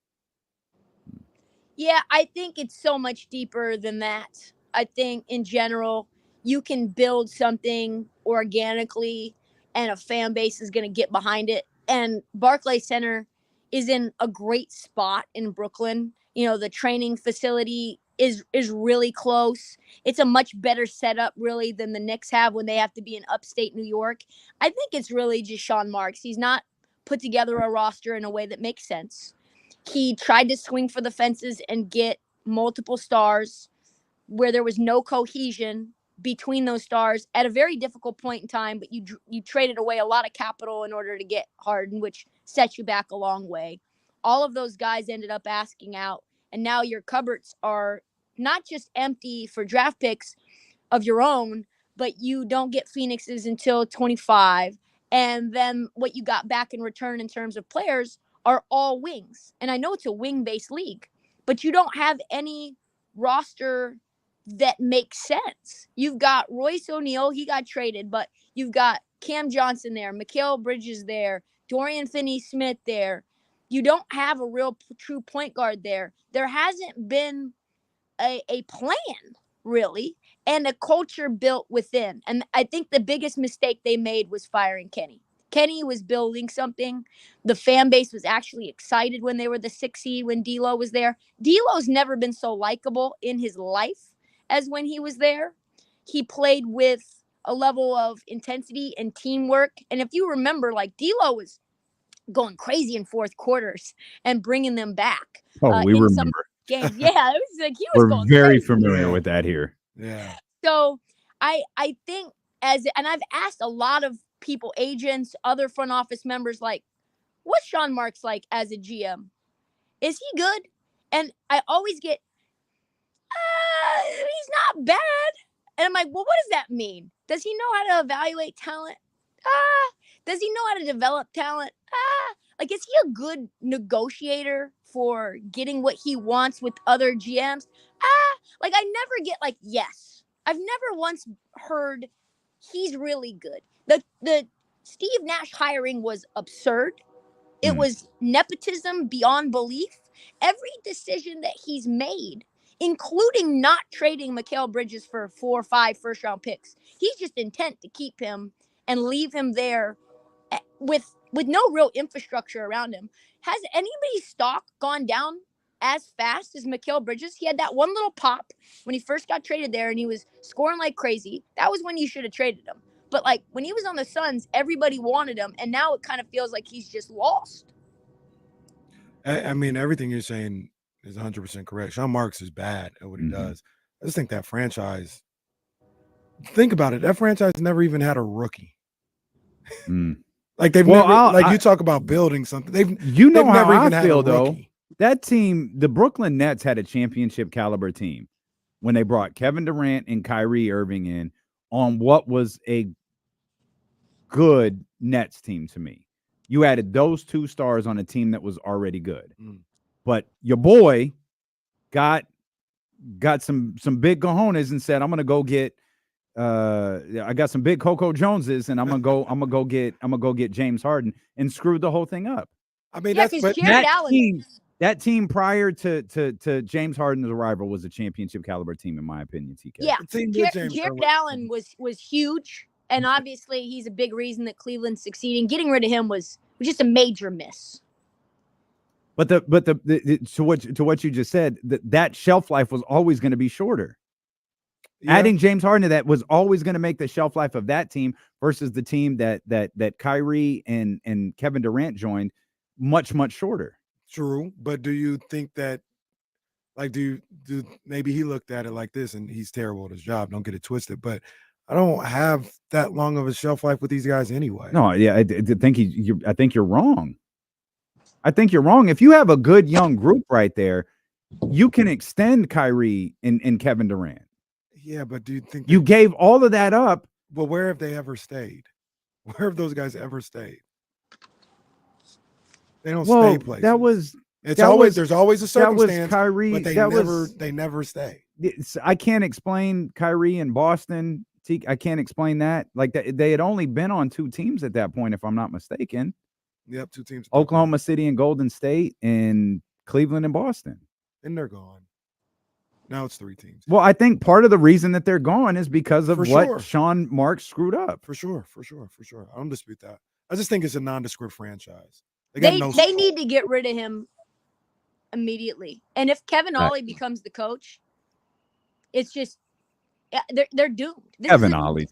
N: Yeah, I think it's so much deeper than that. I think in general, you can build something organically and a fan base is going to get behind it. And Barclays Center is in a great spot in Brooklyn. You know, the training facility is really close. It's a much better setup, really, than the Knicks have when they have to be in upstate New York. I think it's really just Sean Marks. He's not put together a roster in a way that makes sense. He tried to swing for the fences and get multiple stars where there was no cohesion between those stars at a very difficult point in time, but you traded away a lot of capital in order to get Harden, which set you back a long way. All of those guys ended up asking out, and now your cupboards are not just empty for draft picks of your own, but you don't get Phoenix's until 25. And then what you got back in return in terms of players are all wings. And I know it's a wing-based league, but you don't have any roster that makes sense. You've got Royce O'Neal, he got traded, but you've got Cam Johnson there, Mikal Bridges there, Dorian Finney-Smith there. You don't have a real true point guard there. There hasn't been a plan, really, and a culture built within. And I think the biggest mistake they made was firing Kenny. Kenny was building something. The fan base was actually excited when they were the 6th seed when D'Lo was there. D'Lo's never been so likable in his life as when he was there. He played with a level of intensity and teamwork. And if you remember, like, D'Lo was going crazy in fourth quarters and bringing them back.
L: Oh, we remember.
N: Games. Yeah, it was like he was going
L: very
N: crazy.
L: familiar with that here.
G: Yeah.
N: So I think and I've asked a lot of people, agents, other front office members, like, what's Sean Marks like as a GM? Is he good? And I always get, he's not bad. And I'm like, well, what does that mean? Does he know how to evaluate talent? Does he know how to develop talent? Like, is he a good negotiator for getting what he wants with other GMs? Like, I never get like, yes. I've never once heard he's really good. The Steve Nash hiring was absurd. It was nepotism beyond belief. Every decision that he's made, including not trading Mikal Bridges for 4 or 5 first-round picks, he's just intent to keep him and leave him there with no real infrastructure around him. Has anybody's stock gone down as fast as Mikal Bridges? He had that one little pop when he first got traded there, and he was scoring like crazy. That was when you should have traded him. But like when he was on the Suns, everybody wanted him, and now it kind of feels like he's just lost.
G: I mean, everything you're saying is 100% correct. Sean Marks is bad at what he does. I just think that franchise. Think about it. That franchise never even had a rookie. Like they've never. You talk about building something. They've
L: how
G: never even
L: I
G: had
L: feel
G: a
L: though.
G: rookie.
L: That team, the Brooklyn Nets, had a championship caliber team when they brought Kevin Durant and Kyrie Irving in on what was a good Nets team to me. You added those 2 stars on a team that was already good. But your boy got some big cojones and said, I'm gonna go get I got some big Coco Joneses and I'm gonna go get James Harden, and screwed the whole thing up.
G: I mean,
N: Yeah, because Jared Allen.
L: That team prior to James Harden's arrival was a championship caliber team, in my opinion, TK.
N: Yeah, Jared Allen was huge, and obviously he's a big reason that Cleveland's succeeding. Getting rid of him was just a major miss.
L: But to what you just said, that shelf life was always going to be shorter. Yeah. Adding James Harden to that was always going to make the shelf life of that team versus the team that Kyrie and Kevin Durant joined much shorter.
G: True, but do you think that, like, do maybe he looked at it like this, and he's terrible at his job, don't get it twisted, but I don't have that long of a shelf life with these guys anyway.
L: No, yeah, I think you're wrong. I think you're wrong. If you have a good young group right there, you can extend Kyrie and Kevin Durant.
G: Yeah, but do you think
L: you gave all of that up?
G: Well, where have they ever stayed? Where have those guys ever stayed? They don't stay places. There's always a circumstance.
L: That was Kyrie.
G: But they never stay.
L: I can't explain Kyrie in Boston. I can't explain that. Like they had only been on 2 teams at that point, if I'm not mistaken.
G: Yep, 2 teams.
L: Oklahoma City and Golden State, and Cleveland and Boston.
G: And they're gone. Now it's 3 teams.
L: Well, I think part of the reason that they're gone is because of what Sean Marks screwed up.
G: For sure. I don't dispute that. I just think it's a nondescript franchise.
N: They need to get rid of him immediately. And if Kevin Ollie becomes the coach, it's just they're doomed.
L: Kevin Ollie.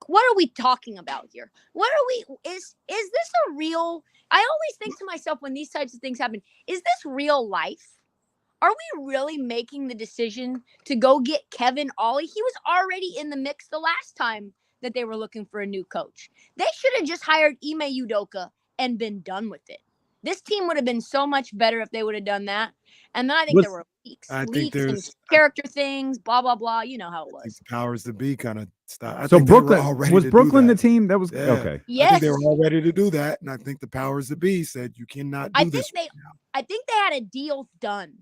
N: What are we talking about here? Is this a real? I always think to myself when these types of things happen, is this real life? Are we really making the decision to go get Kevin Ollie? He was already in the mix the last time that they were looking for a new coach. They should have just hired Ime Udoka and been done with it. This team would have been so much better if they would have done that. And then I think there were leaks and character things, blah, blah, blah. You know how it was.
G: The powers that be kind of stopped.
L: So Brooklyn, was Brooklyn the team that was okay?
N: Yes.
G: I think they were all ready to do that. And I think the powers that be said, you cannot do this.
N: I think they had a deal done.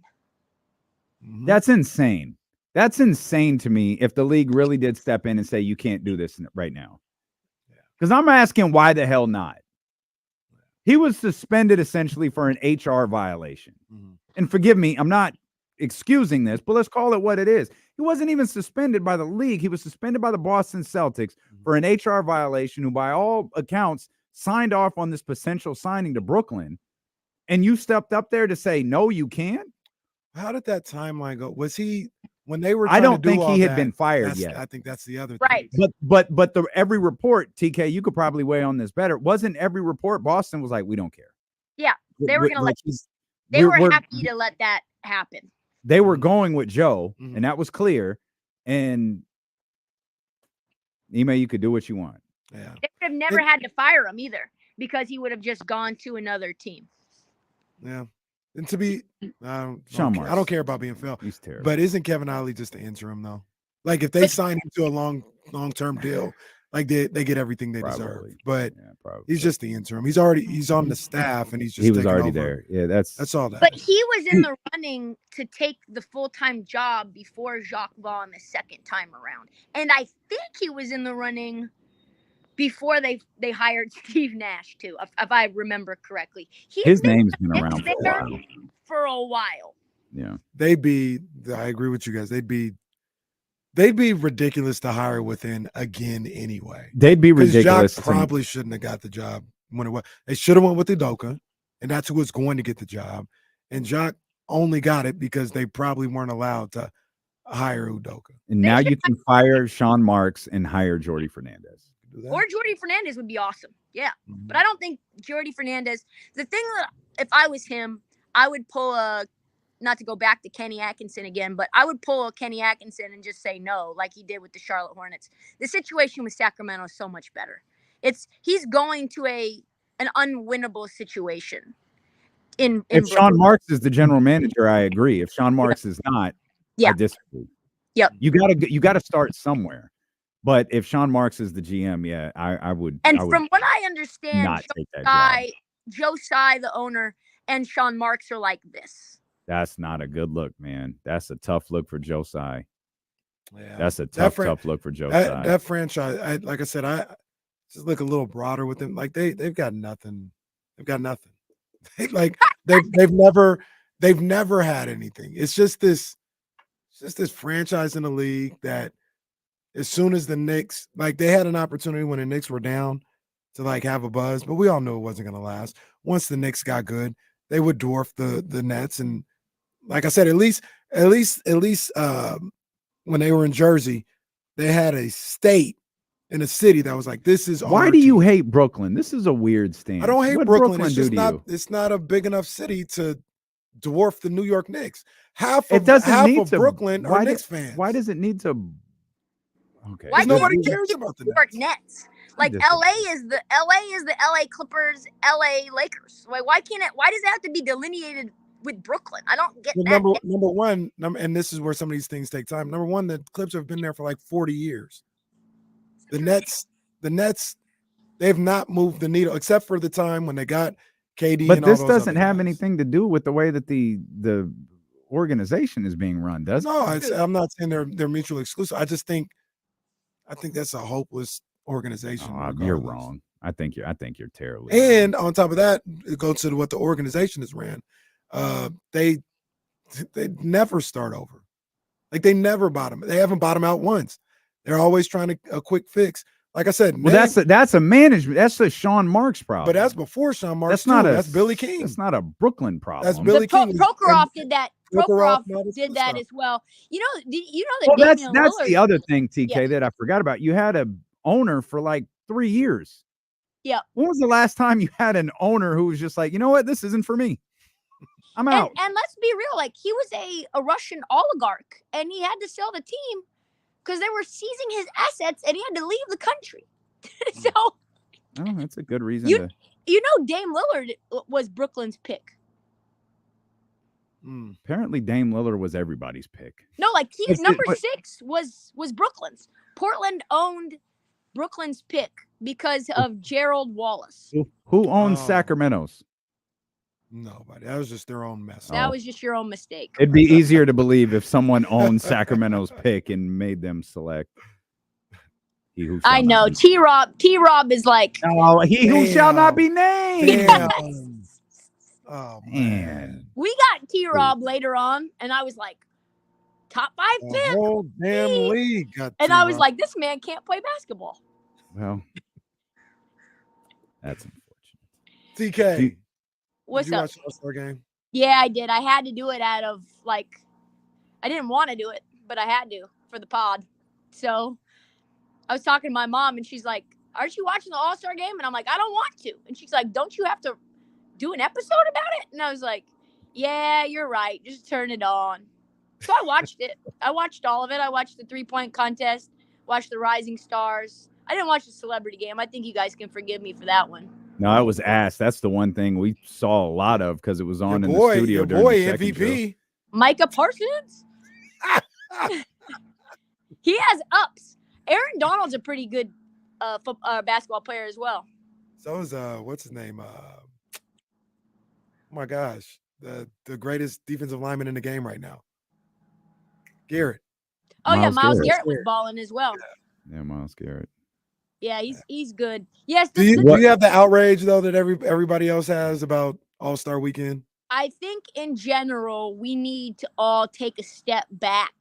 L: That's insane. That's insane to me if the league really did step in and say, you can't do this right now. Because I'm asking, why the hell not? He was suspended essentially for an HR violation. And forgive me, I'm not excusing this, but let's call it what it is. He wasn't even suspended by the league. He was suspended by the Boston Celtics for an HR violation, who by all accounts signed off on this potential signing to Brooklyn. And you stepped up there to say, no, you can't?
G: How did that timeline go? Was he when they were?
L: I don't think he had been fired yet.
G: I think that's the other
N: thing.
L: Right. But every report, TK, you could probably weigh on this better. Wasn't every report Boston was like, we don't care.
N: Yeah, they were going to they were happy to let that happen.
L: They were going with Joe, and that was clear. And Ime, you could do what you want.
G: Yeah.
N: They would have never had to fire him either, because he would have just gone to another team.
G: Yeah. And to be, I don't care about being Phil.
L: He's terrible.
G: But isn't Kevin Ollie just the interim though? Like if they sign him to a long-term deal, like they get everything they deserve.
L: Probably.
G: But
L: Yeah, probably.
G: he's just the interim. He's on the staff, and he's just
L: He was
G: taking
L: already
G: over.
L: there. Yeah, that's
G: all that.
N: But he was in the running to take the full-time job before Jacques Vaughn the second time around. And I think he was in the running before they hired Steve Nash too, if I remember correctly.
L: His name's been around for a while.
N: For a while.
L: Yeah.
G: I agree with you guys. They'd be ridiculous to hire within again anyway.
L: They'd be ridiculous.
G: Jacques probably shouldn't have got the job when it was. They should have went with Udoka, and that's who was going to get the job. And Jacques only got it because they probably weren't allowed to hire Udoka.
L: And now you can fire Sean Marks and hire Jordy Fernandez.
N: Or Jordy Fernandez would be awesome. Yeah. But I don't think Jordy Fernandez, the thing that if I was him, I would pull not to go back to Kenny Atkinson again, but I would pull a Kenny Atkinson and just say no, like he did with the Charlotte Hornets. The situation with Sacramento is so much better. He's going to an unwinnable situation. If
L: Sean Marks is the general manager, I agree. If Sean Marks is not, I disagree.
N: Yep.
L: You gotta start somewhere. But if Sean Marks is the GM, I would.
N: And
L: I would
N: from what I understand,
L: not take that job.
N: Joe Tsai, the owner, and Sean Marks are like this.
L: That's not a good look, man. That's a tough look for Joe Tsai.
G: Yeah,
L: that's a tough look for Joe Tsai.
G: That franchise, like I said, I just look a little broader with them. Like they've got nothing. They've got nothing. They've never had anything. It's just this franchise in the league that as soon as the Knicks, like they had an opportunity when the Knicks were down to like have a buzz, but we all knew it wasn't going to last. Once the Knicks got good, they would dwarf the Nets. And like I said, at least when they were in Jersey, they had a state in a city that was like, this is
L: why do you hate Brooklyn? This is a weird stance.
G: I don't hate
L: What
G: Brooklyn. It's
L: do
G: just
L: to
G: not.
L: you?
G: It's not a big enough city to dwarf the New York Knicks. Half
L: It
G: of
L: doesn't need to.
G: Brooklyn are
L: Why
G: Knicks fans.
L: Why does it need to? Okay.
N: Why
G: Nobody
N: can't
G: cares
N: you
G: about the
N: New York
G: Nets.
N: Nets? Like LA is the LA Clippers, LA Lakers. Why does it have to be delineated with Brooklyn? I don't get that.
G: Number one, and this is where some of these things take time. Number one, the Clips have been there for like 40 years. The Nets, they've not moved the needle except for the time when they got KD.
L: But
G: and all
L: this
G: those
L: doesn't
G: other
L: have
G: guys.
L: anything to do with the way that the organization is being run, does it?
G: No, I'm not saying they're mutually exclusive. I think that's a hopeless organization.
L: Oh, you're wrong. I think you're terribly.
G: And on top of that, it goes to what the organization has ran. They never start over. Like they never bottom. They haven't bottomed out once. They're always trying to a quick fix. Like I said,
L: Well, that's a management. That's a Sean Marks problem.
G: but that's before Sean Marks.
L: That's
G: Billy King.
L: That's not a Brooklyn problem.
G: That's Billy King.
N: Prokhorov did that.
G: Prokhorov
N: Prokhorov did that as well. You know that
L: Well, that's
N: Damian Lillard.
L: the other thing, TK,
N: Yeah.
L: that I forgot about. You had an owner for like 3 years.
N: Yeah.
L: When was the last time you had an owner who was just like, you know what, this isn't for me? I'm out.
N: And let's be real, like he was a Russian oligarch, and he had to sell the team because they were seizing his assets, and he had to leave the country. So
L: Oh, that's a good reason to.
N: you know, Dame Lillard was Brooklyn's pick.
L: Apparently, Dame Lillard was everybody's pick.
N: No, like he's
L: But-
N: number
L: but-
N: 6 was Brooklyn's. Portland owned Brooklyn's pick because of Gerald Wallace.
L: Who owns
G: Oh.
L: Sacramento's?
G: Nobody. That was just their own mess.
N: That was just your own mistake.
L: It'd be easier to believe if someone owned Sacramento's pick and made them select. He who shall
N: I
L: not
N: know.
L: be-
N: T-Rob is like,
L: Oh, he who shall not be named.
G: Damn. Oh
L: man.
N: we got T-Rob later on, and I was like, top 5
G: The
N: pick.
G: whole damn league got
N: And I was
G: T-Rob.
N: like, this man can't play basketball.
L: Well, that's unfortunate.
G: TK.
L: Do you-
N: What's
G: did you
N: up?
G: watch the All-Star game?
N: Yeah, I did. I had to do it out of like, I didn't want to do it, but I had to for the pod. So I was talking to my mom, and she's like, aren't you watching the All-Star game? And I'm like, I don't want to. And she's like, don't you have to do an episode about it? And I was like, yeah, you're right. Just turn it on. So I watched it. I watched all of it. I watched the 3-point contest, watched the Rising Stars. I didn't watch the celebrity game. I think you guys can forgive me for that one.
L: No, it was ass. That's the one thing we saw a lot of because it was on in the studio
G: Your
L: during
G: boy,
L: the second
G: MVP.
L: show.
N: Micah Parsons? He has ups. Aaron Donald's a pretty good basketball player as well.
G: So is what's his name? Oh my gosh, the greatest defensive lineman in the game right now, Garrett.
N: Oh yeah, Myles
L: Garrett.
N: Garrett was balling as well.
L: Yeah, Myles Garrett.
N: Yeah, he's good. Yes.
G: Do you have the outrage though that everybody else has about All-Star Weekend?
N: I think in general we need to all take a step back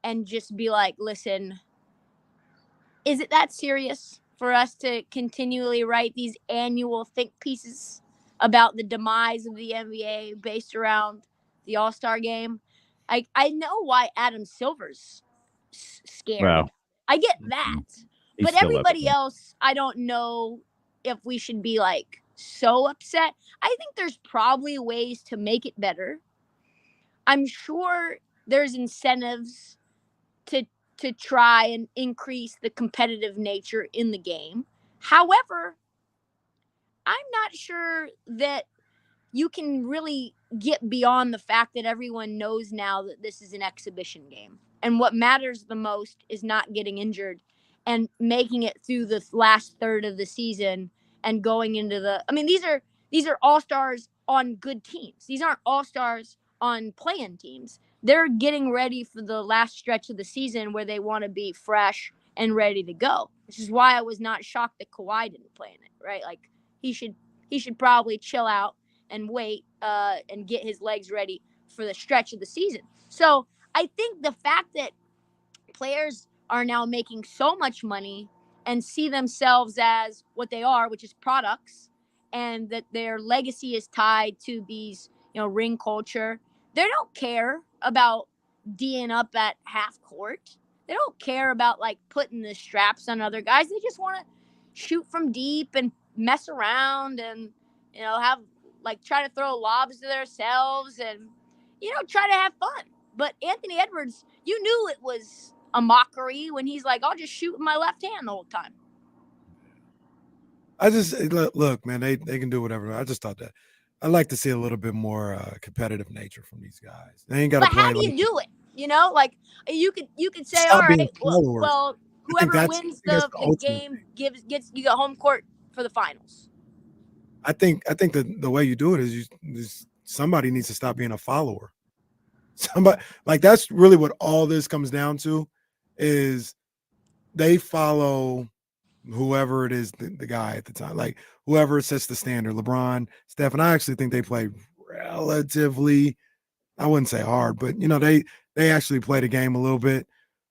N: and just be like, listen, is it that serious for us to continually write these annual think pieces about the demise of the NBA based around the All-Star game? I know why Adam Silver's scared.
L: Well,
N: I get that.
L: he's
N: But
L: still
N: everybody
L: upset.
N: else, I don't know if we should be like so upset. I think there's probably ways to make it better. I'm sure there's incentives to try and increase the competitive nature in the game. However, I'm not sure that you can really get beyond the fact that everyone knows now that this is an exhibition game. And what matters the most is not getting injured and making it through the last third of the season and going into these are all-stars on good teams. These aren't all-stars on playing teams. They're getting ready for the last stretch of the season where they want to be fresh and ready to go. Which is why I was not shocked that Kawhi didn't play in it, right? Like he should probably chill out and wait and get his legs ready for the stretch of the season. So I think the fact that players are now making so much money and see themselves as what they are, which is products, and that their legacy is tied to these, ring culture. They don't care about D'ing up at half court. They don't care about like putting the straps on other guys. They just want to shoot from deep and mess around and, have like try to throw lobs to themselves and, try to have fun. But Anthony Edwards, you knew it was a mockery when he's like, I'll just shoot with my left hand the whole time.
G: I just look, man, they can do whatever. I just thought that I'd like to see a little bit more competitive nature from these guys. They ain't got to play.
N: But how do you do it? Like you could say,
G: Stop
N: all
G: being
N: right, well, whoever wins the game gets you got home court for the finals.
G: I think the way you do it is somebody needs to stop being a follower. Somebody, like, that's really what all this comes down to, is they follow whoever it is, the guy at the time, like whoever sets the standard, LeBron, Steph. And I actually think they play relatively, I wouldn't say hard, but they actually play the game a little bit.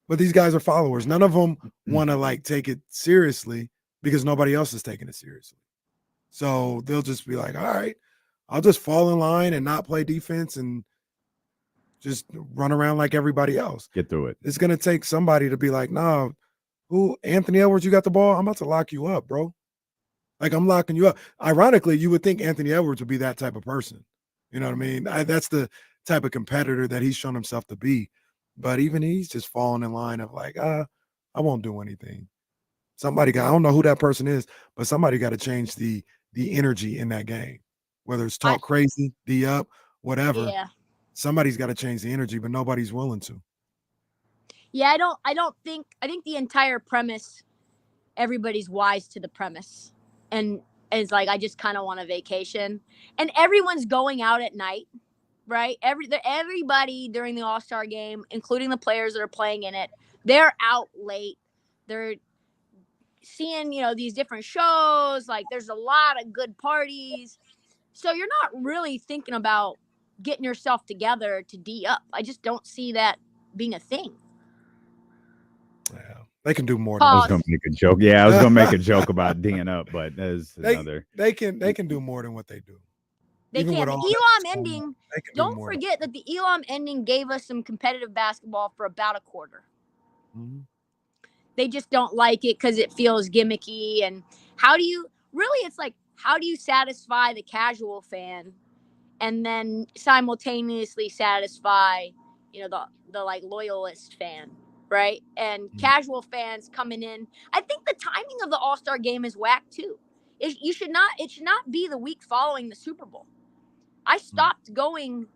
G: But these guys are followers. None of them want to like take it seriously because nobody else is taking it seriously. So they'll just be like, all right, I'll just fall in line and not play defense and just run around like everybody else.
L: Get through it.
G: It's going to take somebody to be like, nah, who, Anthony Edwards, you got the ball? I'm about to lock you up, bro. Like, I'm locking you up. Ironically, you would think Anthony Edwards would be that type of person. You know what I mean? That's the type of competitor that he's shown himself to be. But even he's just falling in line of like, I won't do anything. I don't know who that person is, but somebody got to change the energy in that game. Whether it's talk crazy, D up, whatever.
N: Yeah.
G: Somebody's got to change the energy, but nobody's willing to.
N: Yeah, I think the entire premise, everybody's wise to the premise. And it's like, I just kind of want a vacation. And everyone's going out at night, right? Everybody during the All-Star game, including the players that are playing in it, they're out late. They're seeing, these different shows. Like, there's a lot of good parties. So you're not really thinking about getting yourself together to D up. I just don't see that being a thing.
G: Yeah, they can do more.
L: I was going to make a joke. Yeah, I was going to make a joke about D'ing up, but there's another.
G: They can do more than what they do.
N: They can. The Elam ending. Don't forget that the Elam ending gave us some competitive basketball for about a quarter.
G: Mm-hmm.
N: They just don't like it because it feels gimmicky. And it's like, how do you satisfy the casual fan and then simultaneously satisfy, the like loyalist fan, right? And casual fans coming in. I think the timing of the All-Star game is whack too. It should not be the week following the Super Bowl. I stopped going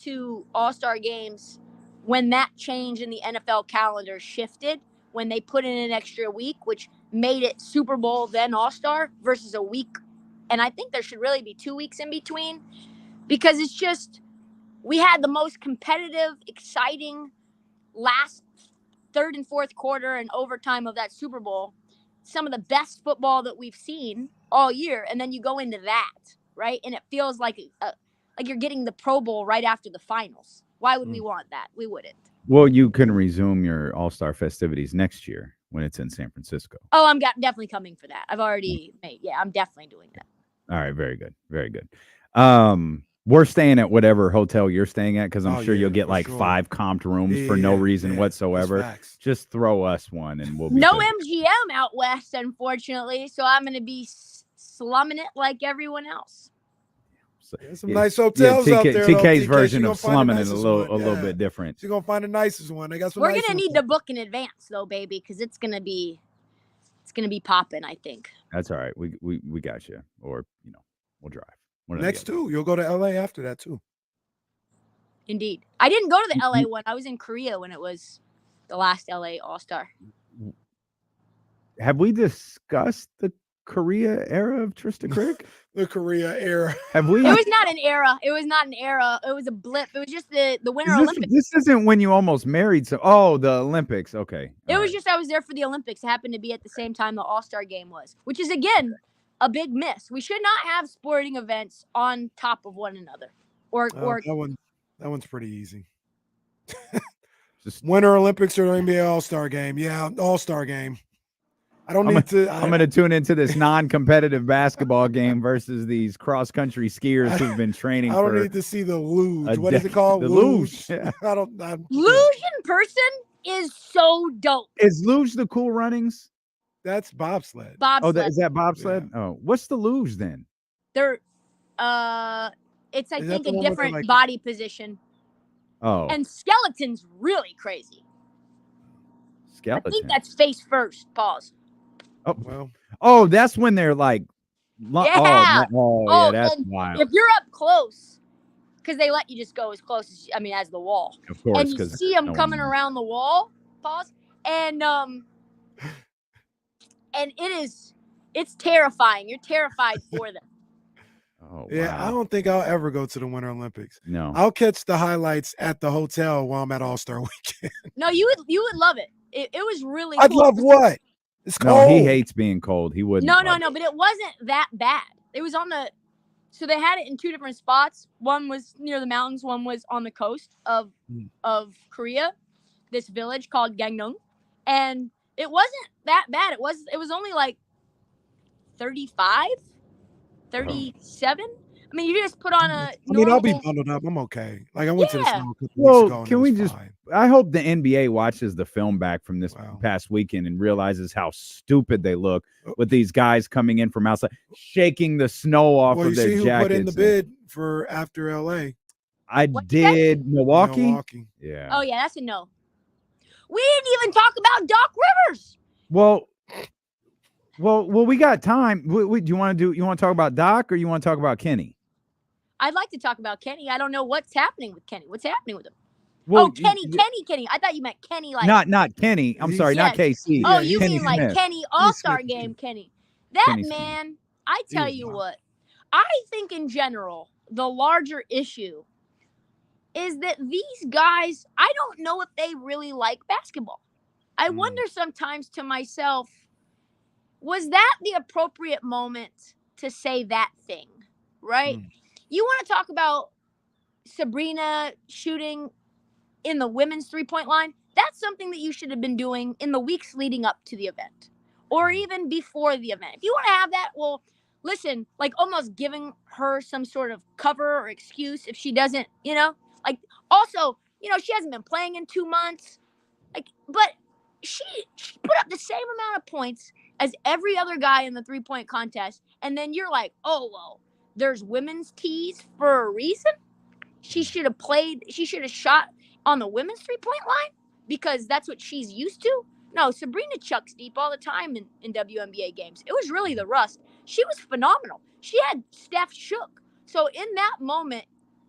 N: to All-Star games when that change in the NFL calendar shifted, when they put in an extra week, which made it Super Bowl then All-Star versus a week. And I think there should really be 2 weeks in between, because it's just, we had the most competitive, exciting last third and fourth quarter and overtime of that Super Bowl. Some of the best football that we've seen all year. And then you go into that, right? And it feels like you're getting the Pro Bowl right after the finals. Why would we want that? We wouldn't.
L: Well, you can resume your All-Star festivities next year when it's in San Francisco.
N: Oh, I'm definitely coming for that. I've already made. Yeah, I'm definitely doing that.
L: All right, very good, very good. We're staying at whatever hotel you're staying at, because I'm sure you'll get like 5 comped rooms for no reason whatsoever. Just throw us one, and we'll be
N: no
L: good.
N: MGM out west, unfortunately. So I'm going to be slumming it like everyone else.
G: There's some nice hotels out there.
L: TK's version of slumming is a little bit different.
G: She's gonna find the nicest one. They got some.
N: We're gonna need to book in advance though, baby, because it's gonna be popping. I think.
L: That's all right. We got you, or we'll drive.
G: Next too, you'll go to LA after that too.
N: Indeed, I didn't go to the LA one. I was in Korea when it was the last LA All-Star.
L: Have we discussed the Korea era of Trysta Krick?
G: The Korea era.
L: Have we?
N: It was not an era. It was not an era. It was a blip. It was just the Winter Olympics.
L: This isn't when you almost married. So, the Olympics. Okay.
N: It was just I was there for the Olympics. It happened to be at the same time the All-Star game was, which is again a big miss. We should not have sporting events on top of one another. Or
G: that one's pretty easy. Winter Olympics or NBA All-Star game. Yeah, All-Star game. I'm going
L: to tune into this non-competitive basketball game versus these cross-country skiers who've been training.
G: I don't need to see the luge. What is it called?
L: The luge.
G: Yeah.
N: Luge in person is so dope.
L: Is luge the Cool Runnings?
G: That's bobsled.
N: Bobsled.
L: Is that bobsled? Yeah. Oh, what's the luge then?
N: They're, it's I think a different body position.
L: Oh.
N: And skeleton's really crazy.
L: Skeleton.
N: I think that's face first. Pause.
L: Oh well. Oh, that's when they're like,
N: yeah.
L: Yeah, that's wild.
N: If you're up close, because they let you just go as close as the wall.
L: Of course,
N: and you see them coming around the wall. Pause. And it's terrifying. You're terrified for them.
L: Oh,
G: yeah,
L: wow.
G: I don't think I'll ever go to the Winter Olympics.
L: No,
G: I'll catch the highlights at the hotel while I'm at All-Star Weekend.
N: No, you would love it. It was really.
G: I'd
N: cool.
G: love what? It's cold.
L: No, he hates being cold. He wouldn't.
N: No, but it wasn't that bad. It was on the. So they had it in 2 different spots. One was near the mountains. One was on the coast of Korea. This village called Gangnam, and it wasn't that bad. It was only like 35, 37. I mean, you just put on a.
G: I'll be bundled up. I'm okay. Like I went to the snow a couple weeks ago.
L: Can we just? Fine. I hope the NBA watches the film back from this past weekend and realizes how stupid they look with these guys coming in from outside, shaking the snow off of their jackets.
G: Who put in the bid for after LA?
L: I did. Milwaukee.
G: Yeah.
N: Oh yeah, that's a no. We didn't even talk about Doc Rivers.
L: Well, we got time. Do you want to talk about Doc or you want to talk about Kenny?
N: I'd like to talk about Kenny. I don't know what's happening with Kenny. What's happening with him?
L: Well,
N: Kenny. I thought you meant Kenny like
L: not Kenny. I'm sorry, not KC.
N: Oh, you
L: Kenny
N: mean like
L: Smith.
N: Kenny All-Star Game Kenny. That
L: Kenny
N: man,
L: Smith.
N: I tell you what, I think in general, the larger issue is that these guys, I don't know if they really like basketball. I wonder sometimes to myself, was that the appropriate moment to say that thing, right? You want to talk about Sabrina shooting in the women's three-point line? That's something that you should have been doing in the weeks leading up to the event or even before the event. If you want to have that, well, listen, like almost giving her some sort of cover or excuse if she doesn't, like also, she hasn't been playing in 2 months, like, but she put up the same amount of points as every other guy in the three-point contest. And then you're like, oh, well, there's women's tees for a reason. She should have shot on the women's three-point line because that's what she's used to. No, Sabrina chucks deep all the time in WNBA games. It was really the rust. She was phenomenal. She had Steph shook. So in that moment,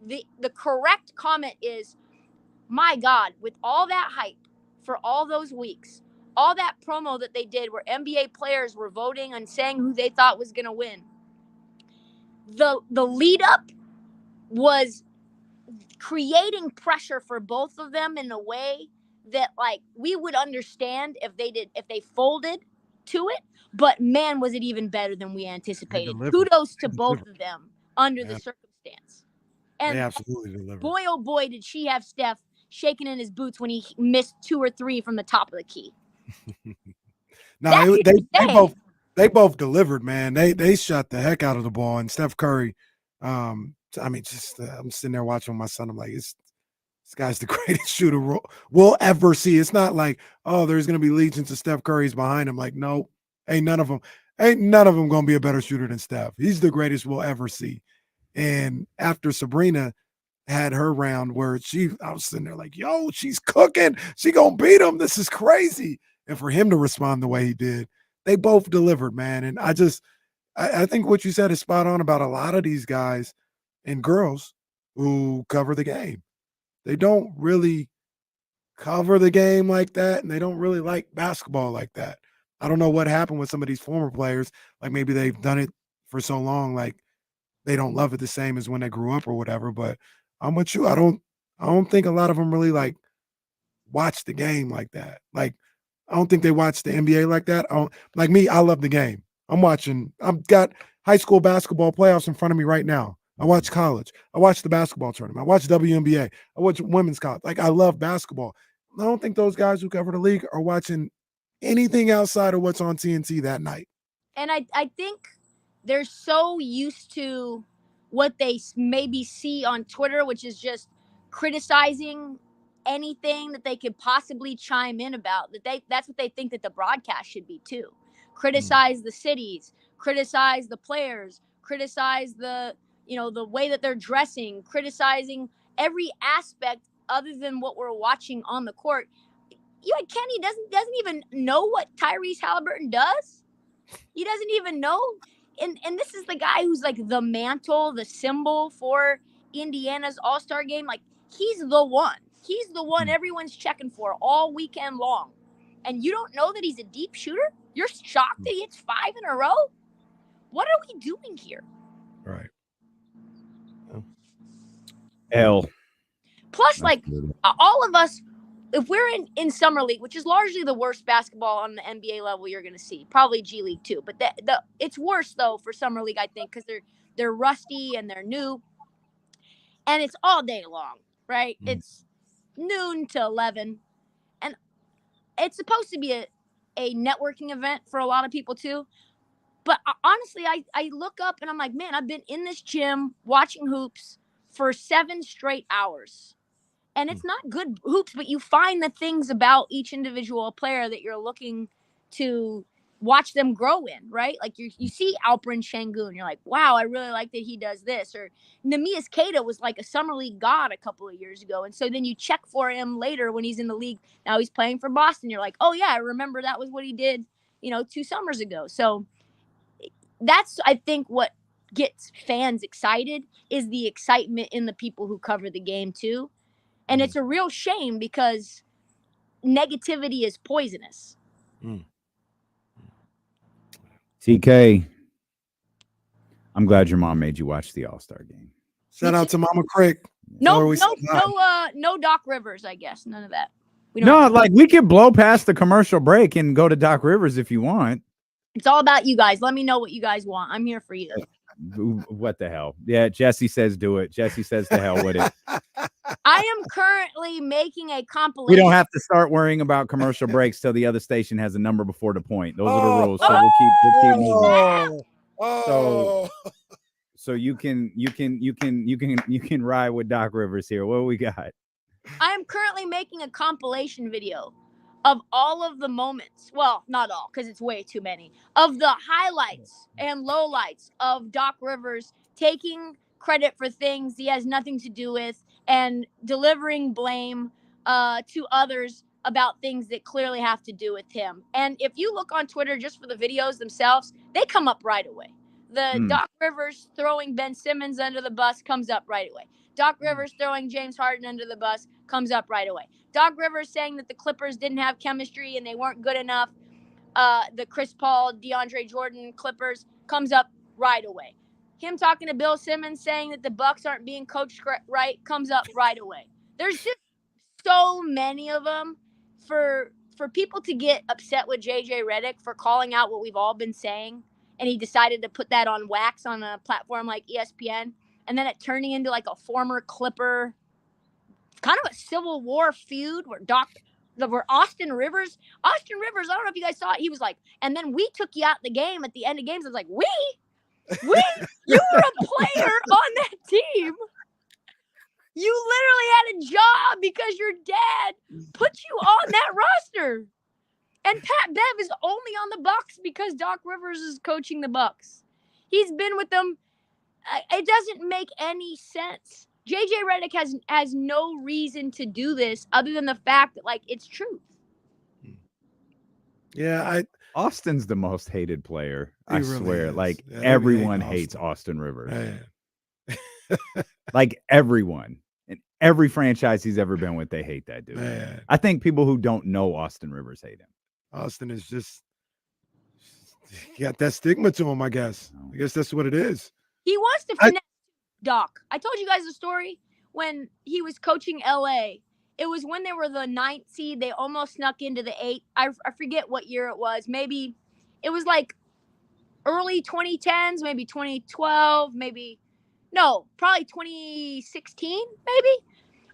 N: the correct comment is, my God, with all that hype for all those weeks, all that promo that they did where NBA players were voting and saying who they thought was going to win. The lead up was creating pressure for both of them in a way that like we would understand if they folded to it, but man, was it even better than we anticipated. Kudos to both of them under the circumstance. And
G: they absolutely delivered.
N: Boy, oh boy, did she have Steph shaking in his boots when he missed 2 or 3 from the top of the key.
G: No, they both delivered, man. They shot the heck out of the ball, and Steph Curry. I'm sitting there watching with my son. I'm like, this guy's the greatest shooter we'll ever see. It's not like, oh, there's gonna be legions of Steph Curry's behind him. Like, no, ain't none of them gonna be a better shooter than Steph. He's the greatest we'll ever see. And after Sabrina had her round where I was sitting there like, yo, she's cooking. She gonna beat him. This is crazy. And for him to respond the way he did, they both delivered, man. And I think what you said is spot on about a lot of these guys and girls who cover the game. They don't really cover the game like that, and they don't really like basketball like that. I don't know what happened with some of these former players. Like maybe they've done it for so long, like they don't love it the same as when they grew up or whatever. But I'm with you. I don't think a lot of them really like watch the game like that. Like I don't think they watch the NBA like that. Like me, I love the game. I've got high school basketball playoffs in front of me right now. I watch college. I watch the basketball tournament. I watch WNBA. I watch women's college. Like I love basketball. I don't think those guys who cover the league are watching anything outside of what's on TNT that night.
N: And I think they're so used to what they maybe see on Twitter, which is just criticizing anything that they could possibly chime in about, that's what they think that the broadcast should be too. Criticize the cities, criticize the players, criticize the way that they're dressing, criticizing every aspect other than what we're watching on the court. Kenny doesn't even know what Tyrese Halliburton does. He doesn't even know. And this is the guy who's like the mantle, the symbol for Indiana's All-Star game. Like he's the one. He's the one everyone's checking for all weekend long. And you don't know that he's a deep shooter? You're shocked that he hits 5 in a row? What are we doing here?
G: Right.
L: L.
N: Plus, like all of us, if we're in Summer League, which is largely the worst basketball on the NBA level you're going to see, probably G League too. But it's worse though for Summer League, I think, because they're rusty and they're new, and it's all day long, right? It's noon to 11, and it's supposed to be a networking event for a lot of people too. But honestly, I look up and I'm like, man, I've been in this gym watching hoops for 7 straight hours. And it's not good hoops, but you find the things about each individual player that you're looking to watch them grow in, right? Like you see Alperen Şengün, you're like, wow, I really like that he does this. Or Neemias Queta was like a Summer League god a couple of years ago. And so then you check for him later when he's in the league. Now he's playing for Boston. You're like, oh yeah, I remember that was what he did, 2 summers ago. So that's, I think, what gets fans excited is the excitement in the people who cover the game too. And it's a real shame because negativity is poisonous.
L: TK, I'm glad your mom made you watch the All-Star game.
G: Shout out to Mama Krick.
N: No Doc Rivers, I guess. None of that.
L: We could blow past the commercial break and go to Doc Rivers if you want.
N: It's all about you guys. Let me know what you guys want. I'm here for you.
L: What the hell? Yeah, Jesse says do it. Jesse says the hell with it.
N: I am currently making a compilation.
L: We don't have to start worrying about commercial breaks till the other station has a number before the point. Those are the rules. So we'll keep moving. So you can ride with Doc Rivers here. What do we got?
N: I am currently making a compilation video of all of the moments. Well, not all, because it's way too many. Of the highlights and lowlights of Doc Rivers taking credit for things he has nothing to do with and delivering blame to others about things that clearly have to do with him. And if you look on Twitter just for the videos themselves, they come up right away. The Doc Rivers throwing Ben Simmons under the bus comes up right away. Doc Rivers throwing James Harden under the bus comes up right away. Doc Rivers saying that the Clippers didn't have chemistry and they weren't good enough. The Chris Paul, DeAndre Jordan Clippers comes up right away. Him talking to Bill Simmons saying that the Bucks aren't being coached right comes up right away. There's just so many of them. For people to get upset with JJ Redick for calling out what we've all been saying, and he decided to put that on wax on a platform like ESPN, and then it turning into like a former Clipper, kind of a Civil War feud where Austin Rivers, I don't know if you guys saw it, he was like, and then we took you out the game at the end of games. I was like, we, you were a player on that team. You literally had a job because your dad put you on that roster. And Pat Bev is only on the Bucks because Doc Rivers is coaching the Bucks. He's been with them. It doesn't make any sense. JJ Redick has no reason to do this other than the fact that, like, it's truth.
G: Yeah,
L: Austin's the most hated player. I
G: really
L: swear.
G: is.
L: Like,
G: Yeah,
L: everyone
G: Austin.
L: hates Austin Rivers.
G: Man.
L: Like, everyone. In every franchise he's ever been with, they hate that dude.
G: Man.
L: I think people who don't know Austin Rivers hate him.
G: Austin is just, he got that stigma to him, I guess. I guess that's what it is.
N: He wants to finesse Doc. I told you guys the story when he was coaching LA. It was when they were the 9th seed. They almost snuck into the 8th. I forget what year it was. Maybe it was like early 2010s, maybe 2012, probably 2016, maybe.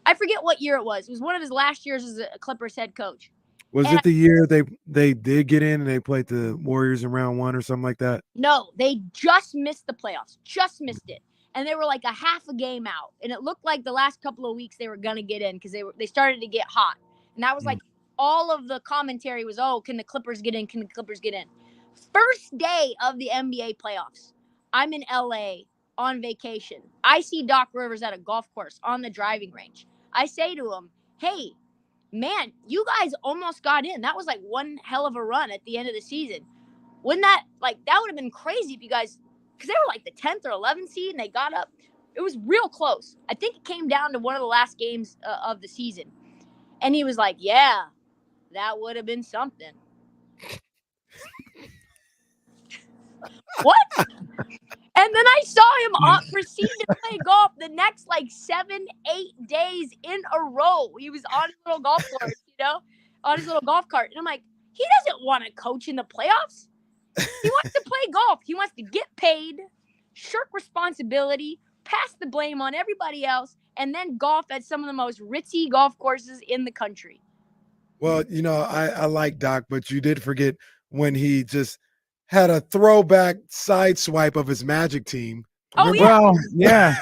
N: I forget what year it was. It was one of his last years as a Clippers head coach.
G: Was it the year they did get in and they played the Warriors in round 1 or something like that?
N: No, they just missed the playoffs. Just missed it. And they were like a half a game out. And it looked like the last couple of weeks they were going to get in because they started to get hot. And that was like all of the commentary was, oh, can the Clippers get in? Can the Clippers get in? First day of the NBA playoffs, I'm in LA on vacation. I see Doc Rivers at a golf course on the driving range. I say to him, hey, man, you guys almost got in. That was like one hell of a run at the end of the season. Wouldn't that would have been crazy if you guys, because they were like the 10th or 11th seed and they got up. It was real close. I think it came down to one of the last games of the season. And he was like, yeah, that would have been something. What? And then I saw him proceed to play golf the next 7-8 days in a row. He was on his little golf course, on his little golf cart. And I'm like, he doesn't want to coach in the playoffs. He wants to play golf. He wants to get paid, shirk responsibility, pass the blame on everybody else, and then golf at some of the most ritzy golf courses in the country.
G: Well, I like Doc, but you did forget when he just had a throwback side swipe of his Magic team.
N: Oh, yeah.
L: Well, yeah.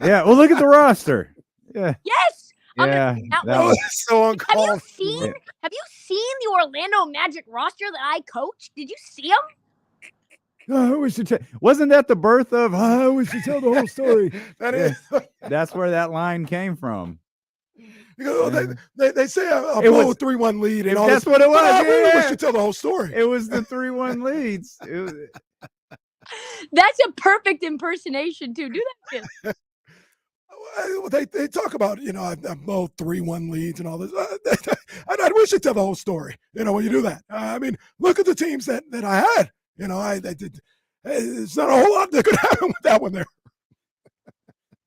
L: Yeah. Well, look at the roster. Yeah.
N: Yes.
L: Yeah.
G: That was so uncalled.
N: Have you seen the Orlando Magic roster that I coached? Did you see them?
L: We should wasn't that the birth of we should tell the whole story?
G: That is.
L: That's where that line came from.
G: They say a bold 3-1 lead, and all
L: that's what it was.
G: We should tell the whole story.
L: It was the 3-1 leads.
G: That's
N: a perfect impersonation too. Do that too.
G: They talk about both 3-1 leads and all this. We should tell the whole story. When you do that, I mean, look at the teams that I had. I did. It's not a whole lot that could happen with that one there.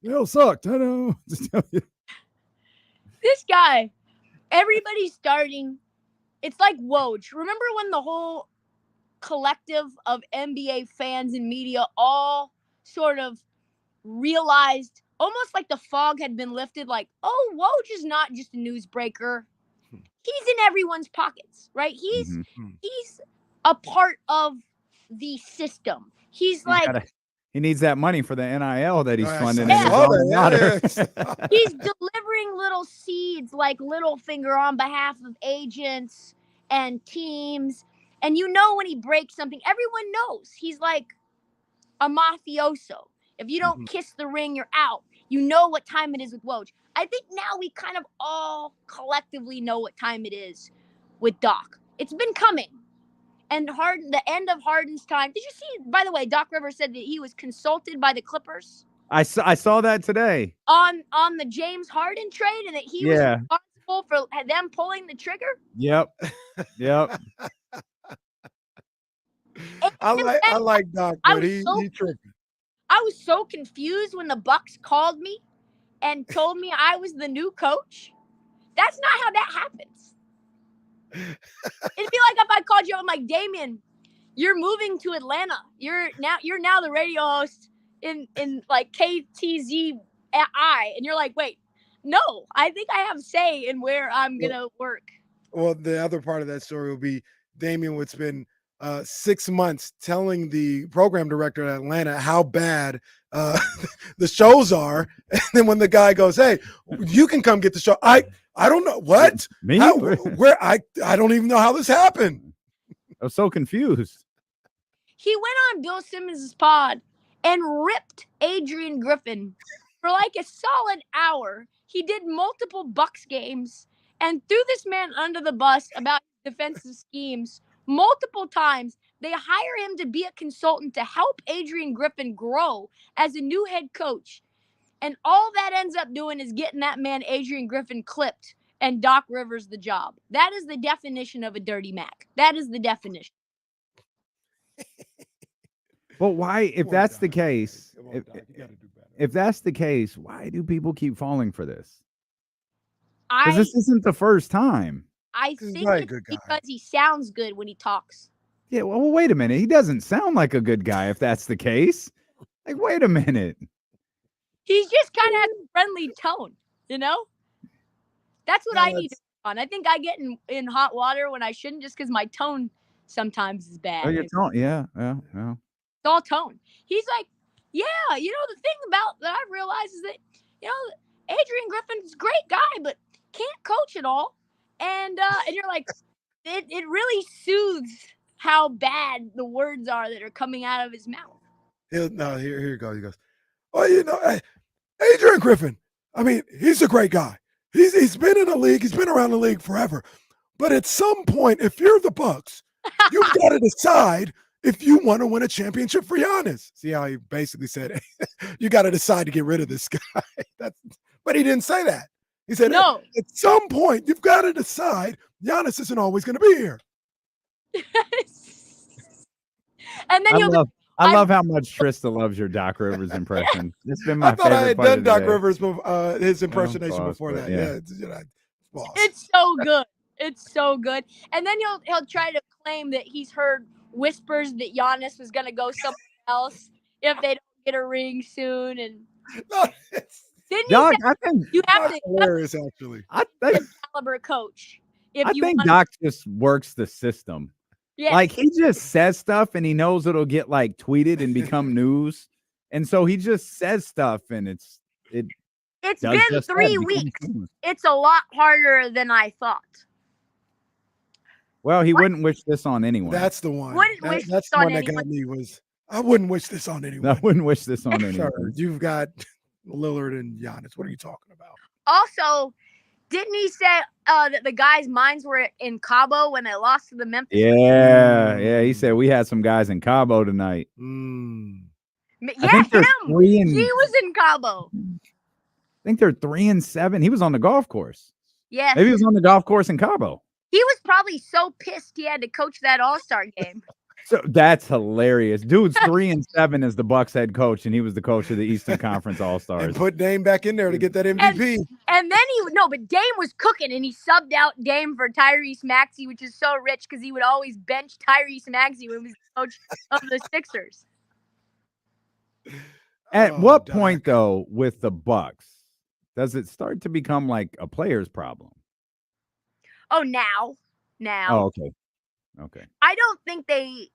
G: They all sucked. I know.
N: This guy, everybody's starting. It's like Woj. Remember when the whole collective of NBA fans and media all sort of realized, almost like the fog had been lifted, like, oh, Woj is not just a newsbreaker. He's in everyone's pockets, right? He's a part of the system. He
L: needs that money for the NIL that he's funding.
N: He's delivering little seeds like Littlefinger on behalf of agents and teams. And when he breaks something, everyone knows he's like a mafioso. If you don't kiss the ring, you're out. You know what time it is with Woj. I think now we kind of all collectively know what time it is with Doc. It's been coming. And Harden, the end of Harden's time. Did you see, by the way, Doc Rivers said that he was consulted by the Clippers.
L: I saw that today.
N: On the James Harden trade, and that he was responsible responsible for them pulling the trigger?
L: Yep. Yep.
G: I like Doc, but he tripping.
N: I was so confused when the Bucks called me and told me I was the new coach. That's not how that happens. It'd be like if I called you, I'm like, Damian, you're moving to Atlanta. You're now the radio host in like KTZI, and you're like, wait, no, I think I have say in where I'm gonna work.
G: Well, the other part of that story will be Damian would spend 6 months telling the program director at Atlanta how bad the shows are, and then when the guy goes, "Hey, you can come get the show," I don't know what
L: me
G: where I don't even know how this happened.
L: I was so confused.
N: He went on Bill Simmons' pod and ripped Adrian Griffin for like a solid hour. He did multiple Bucks games and threw this man under the bus about defensive schemes multiple times. They hire him to be a consultant to help Adrian Griffin grow as a new head coach. And all that ends up doing is getting that man Adrian Griffin clipped and Doc Rivers the job. That is the definition of a dirty Mac. That is the definition.
L: But why, if that's the case, if that's the case, why do people keep falling for this? Because this isn't the first time.
N: I think it's because he sounds good when he talks.
L: Yeah, well, wait a minute. He doesn't sound like a good guy if that's the case. Like, wait a minute.
N: He's just kind of has a friendly tone, you know? That's what I need to work on. I think I get in hot water when I shouldn't, just because my tone sometimes is bad.
L: Oh, your tone, yeah.
N: It's all tone. He's like, yeah, you know, the thing about that I've realized is that, you know, Adrian Griffin's a great guy, but can't coach at all. And you're like, it really soothes how bad the words are that are coming out of his mouth.
G: Here you go. He goes, well, you know, Adrian Griffin, I mean, he's a great guy. He's been in the league. He's been around the league forever. But at some point, if you're the Bucks, you've got to decide if you want to win a championship for Giannis. See how he basically said, you got to decide to get rid of this guy. But he didn't say that. He said, no. At some point, you've got to decide Giannis isn't always going to be here.
N: And then
L: I love how much Trysta loves your Doc Rivers impression. It's been my favorite.
G: I had done Doc Rivers his
L: impersonation
G: before that. Yeah.
N: It's so good. It's so good. And then he'll try to claim that he's heard whispers that Giannis was going to go somewhere else if they don't get a ring soon. And didn't
L: Doc,
N: you
L: I think
N: you have to
G: hilarious, actually.
L: I think
N: caliber coach.
L: I think Doc just works the system.
N: Yeah.
L: Like he just says stuff and he knows it'll get like tweeted and become news. And so he just says stuff and it's
N: been 3 weeks. It's a lot harder than I thought.
L: Well, he wouldn't wish this on anyone.
G: That's the one.
N: That's
G: the one that got me was I wouldn't wish this on anyone.
L: I wouldn't wish this on anyone.
G: Sure, you've got Lillard and Giannis. What are you talking about?
N: Also, didn't he say that the guys' minds were in Cabo when they lost to the Memphis?
L: Yeah. He said we had some guys in Cabo tonight.
N: Yeah, him. He was in Cabo.
L: I think they're 3-7. He was on the golf course.
N: Yeah.
L: Maybe he was on the golf course in Cabo.
N: He was probably so pissed he had to coach that All-Star game.
L: So that's hilarious. Dude's 3-7 as the Bucks head coach, and he was the coach of the Eastern Conference All-Stars.
G: And put Dame back in there to get that MVP.
N: And then but Dame was cooking, and he subbed out Dame for Tyrese Maxey, which is so rich because he would always bench Tyrese Maxey when he was the coach of the Sixers.
L: At what point, though, with the Bucks, does it start to become like a player's problem?
N: Oh, now.
L: Oh, okay.
N: I don't think they.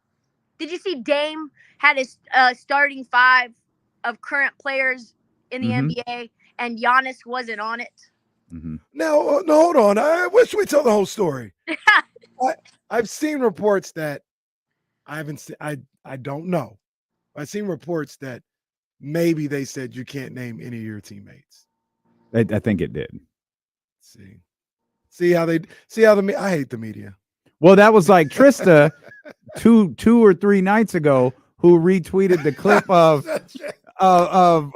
N: Did you see Dame had his starting 5 of current players in the NBA, and Giannis wasn't on it?
G: Now, no, hold on. I wish we tell the whole story. I've seen reports that I haven't seen. I don't know. I've seen reports that maybe they said you can't name any of your teammates.
L: I think it did.
G: See how I hate the media.
L: Well, that was like Trysta two or 3 nights ago who retweeted the clip of of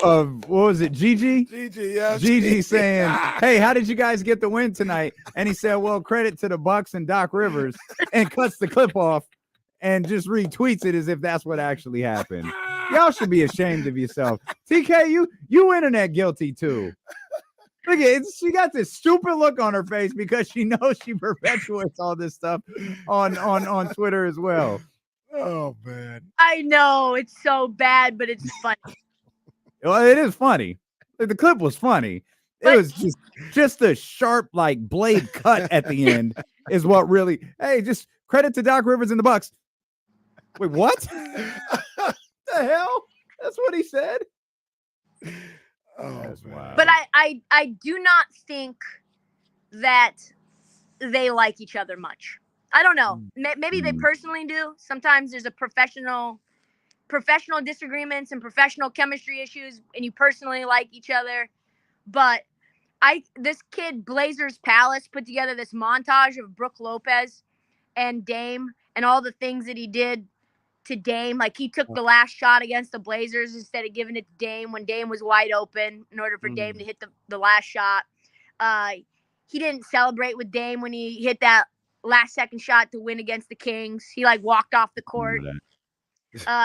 L: what was it? Gigi,
G: yeah.
L: Gigi saying, "Hey, how did you guys get the win tonight?" And he said, "Well, credit to the Bucks and Doc Rivers," and cuts the clip off and just retweets it as if that's what actually happened. Y'all should be ashamed of yourself. TK, you internet guilty too. Look at it. She got this stupid look on her face because she knows she perpetuates all this stuff on Twitter as well.
G: Oh man.
N: I know it's so bad, but it's funny.
L: Well, it is funny. The clip was funny. It was just a sharp like blade cut at the end is what really. Hey, just credit to Doc Rivers and the Bucks. Wait, what? The hell? That's what he said.
G: Oh, that's
L: wild.
N: But I do not think that they like each other much. I don't know. Maybe they personally do. Sometimes there's a professional disagreements and professional chemistry issues, and you personally like each other. But this kid Blazers Palace put together this montage of Brooke Lopez and Dame and all the things that he did to Dame. Like he took the last shot against the Blazers instead of giving it to Dame when Dame was wide open in order for Dame to hit the last shot. He didn't celebrate with Dame when he hit that last second shot to win against the Kings. He like walked off the court.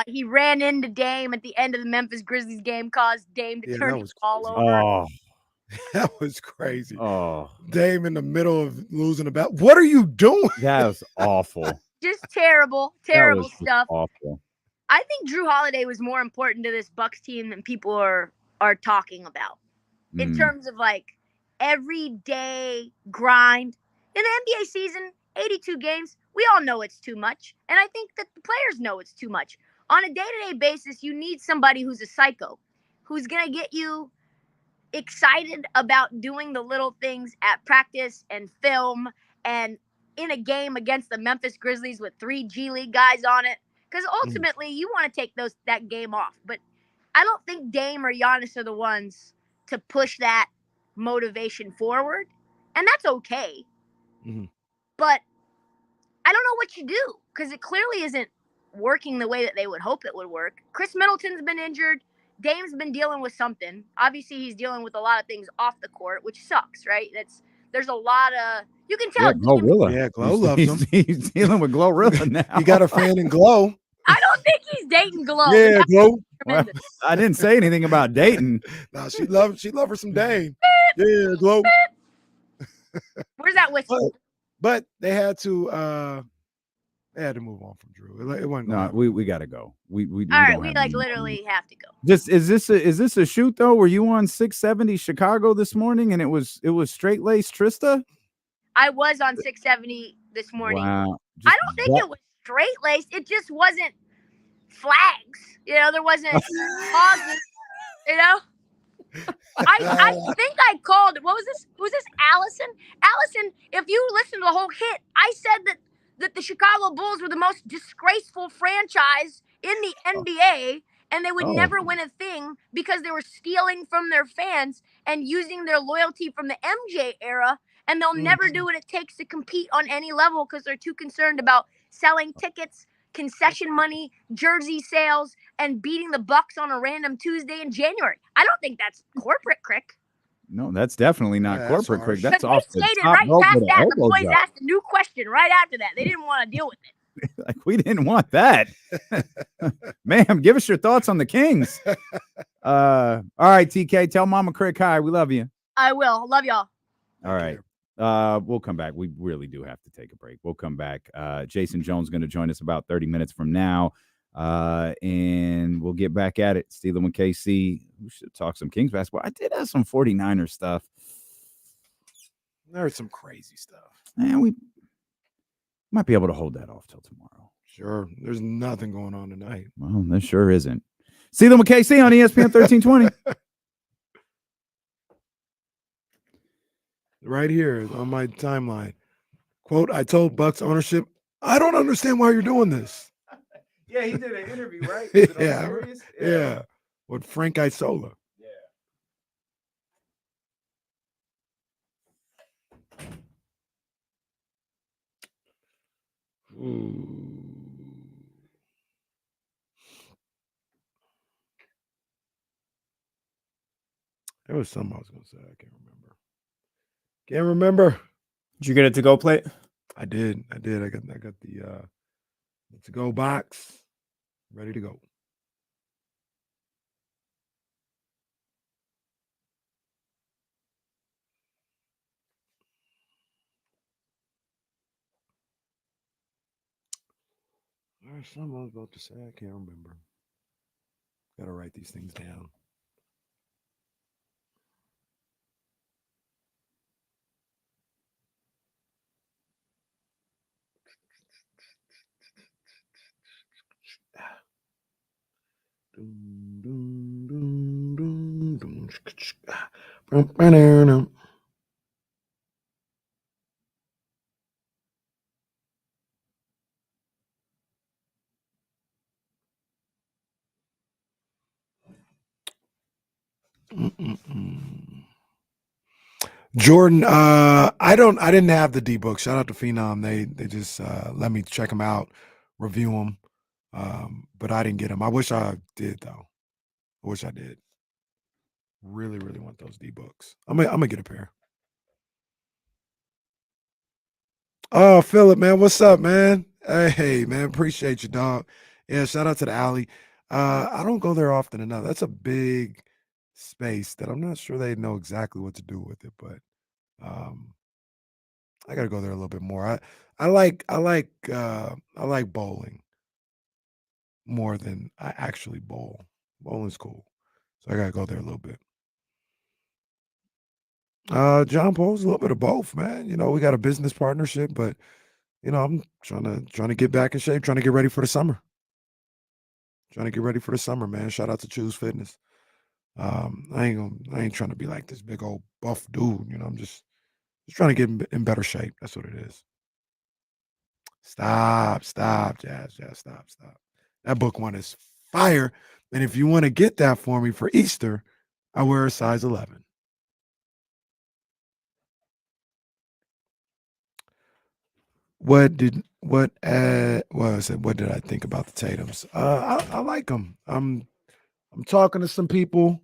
N: He ran into Dame at the end of the Memphis Grizzlies game, caused Dame to turn the ball over.
L: Oh,
G: that was crazy.
L: Oh,
G: Dame in the middle of losing a bet. What are you doing?
L: That was awful.
N: Just terrible stuff.
L: Awful.
N: I think Drew Holiday was more important to this Bucks team than people are talking about. In terms of like everyday grind. In the NBA season, 82 games, we all know it's too much. And I think that the players know it's too much. On a day-to-day basis, you need somebody who's a psycho, who's going to get you excited about doing the little things at practice and film and in a game against the Memphis Grizzlies with 3 G League guys on it. Because ultimately, you want to take that game off. But I don't think Dame or Giannis are the ones to push that motivation forward. And that's okay. But I don't know what you do because it clearly isn't working the way that they would hope it would work. Chris Middleton's been injured. Dame's been dealing with something. Obviously, he's dealing with a lot of things off the court, which sucks, right? There's a lot of you can tell.
L: Glorilla.
G: Glow loves him.
L: He's dealing with Glorilla now.
G: He got a fan in Glow.
N: I don't think he's dating Glow.
G: Yeah, Glow.
L: Well, I didn't say anything about dating.
G: No, she loved her some Dame. Yeah, Glow.
N: Where's that whistle?
G: But they had to move on from Drew. It wasn't.
L: No, we got to go. We
N: all right, we like literally have to go.
L: Is this a shoot though? Were you on 670 Chicago this morning and it was straight lace Trysta?
N: I was on 670 this morning.
L: Wow.
N: I don't think it was straight laced. It just wasn't flags. There wasn't pauses. I think I called. What was this? Was this Allison? Allison, if you listen to the whole hit, I said that the Chicago Bulls were the most disgraceful franchise in the NBA, and they would never win a thing because they were stealing from their fans and using their loyalty from the MJ era, and they'll never do what it takes to compete on any level because they're too concerned about selling tickets, concession money, jersey sales, and beating the Bucks on a random Tuesday in January. I don't think that's corporate, Crick.
L: No, that's definitely not corporate, Crick. That's
N: But
L: off
N: they
L: the
N: skated
L: top
N: right
L: rope
N: past
L: with
N: that.
L: an
N: The
L: elbow
N: boys
L: drop.
N: asked a new question right after that. They didn't want to deal with it.
L: Like we didn't want that. Ma'am, give us your thoughts on the Kings. All right, TK, tell Mama Crick hi. We love you.
N: I will. Love y'all.
L: All right. We'll come back. We really do have to take a break. We'll come back. Jason Jones is going to join us about 30 minutes from now. And we'll get back at it. Steeler and KC. We should talk some Kings basketball. I did have some 49ers stuff.
G: There's some crazy stuff.
L: And we might be able to hold that off till tomorrow.
G: Sure. There's nothing going on tonight.
L: Well, there sure isn't. Steeler and KC on ESPN 1320.
G: Right here on my timeline. Quote, I told Bucks ownership, I don't understand why you're doing this.
L: Yeah, he did an interview, right?
G: Yeah. With Frank Isola. Ooh. There was something I was going to say. I can't remember. Can't remember.
A: Did you get a to-go plate?
G: I did. I got the to-go box ready to go. There's something I was about to say. I can't remember. Got to write these things down. Jordan, I didn't have the D book. Shout out to Phenom. They just let me check them out, review them. But I didn't get them. I wish I did though. I wish I did. Really, really want those D books. I'm gonna get a pair. Oh, Philip, man, what's up, man? Hey, man, appreciate you, dog. Yeah, shout out to the alley. I don't go there often enough. That's a big space that I'm not sure they know exactly what to do with it, but I gotta go there a little bit more. I like bowling more than I actually bowl. Bowling's cool, so I gotta go there a little bit. John Paul's a little bit of both, man. You know, we got a business partnership, but you know, I'm trying to get back in shape, trying to get ready for the summer. Trying to get ready for the summer, man. Shout out to Choose Fitness. I ain't trying to be like this big old buff dude. You know, I'm just trying to get in better shape. That's what it is. Stop, Jazz, stop. That book one is fire. And if you want to get that for me for Easter, I wear a size 11. What did I think about the Tatums? I like them. I'm talking to some people,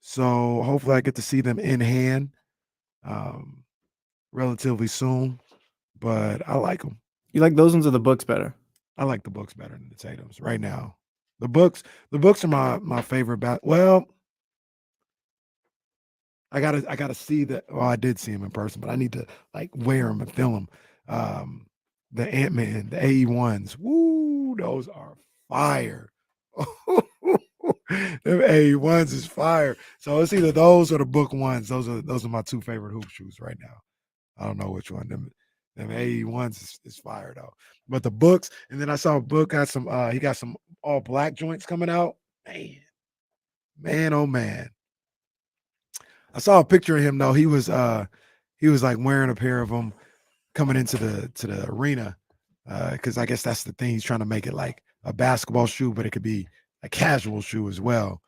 G: so hopefully I get to see them in hand relatively soon. But I like them.
A: You like those ones or the books better?
G: I like the books better than the Tatums right now. The books are my favorite. Well, I gotta see that. Well, I did see him in person, but I need to like wear them and feel them. The Ant-Man, the AE1s, woo, those are fire. Them AE1s is fire. So it's either those or the book ones. Those are my two favorite hoop shoes right now. I don't know which one. Them AE1s is fire though. But the books, and then I saw a book got some. He got some all black joints coming out. Man, oh man. I saw a picture of him though. He was like wearing a pair of them coming into the arena, because I guess that's the thing. He's trying to make it like a basketball shoe, but it could be a casual shoe as well.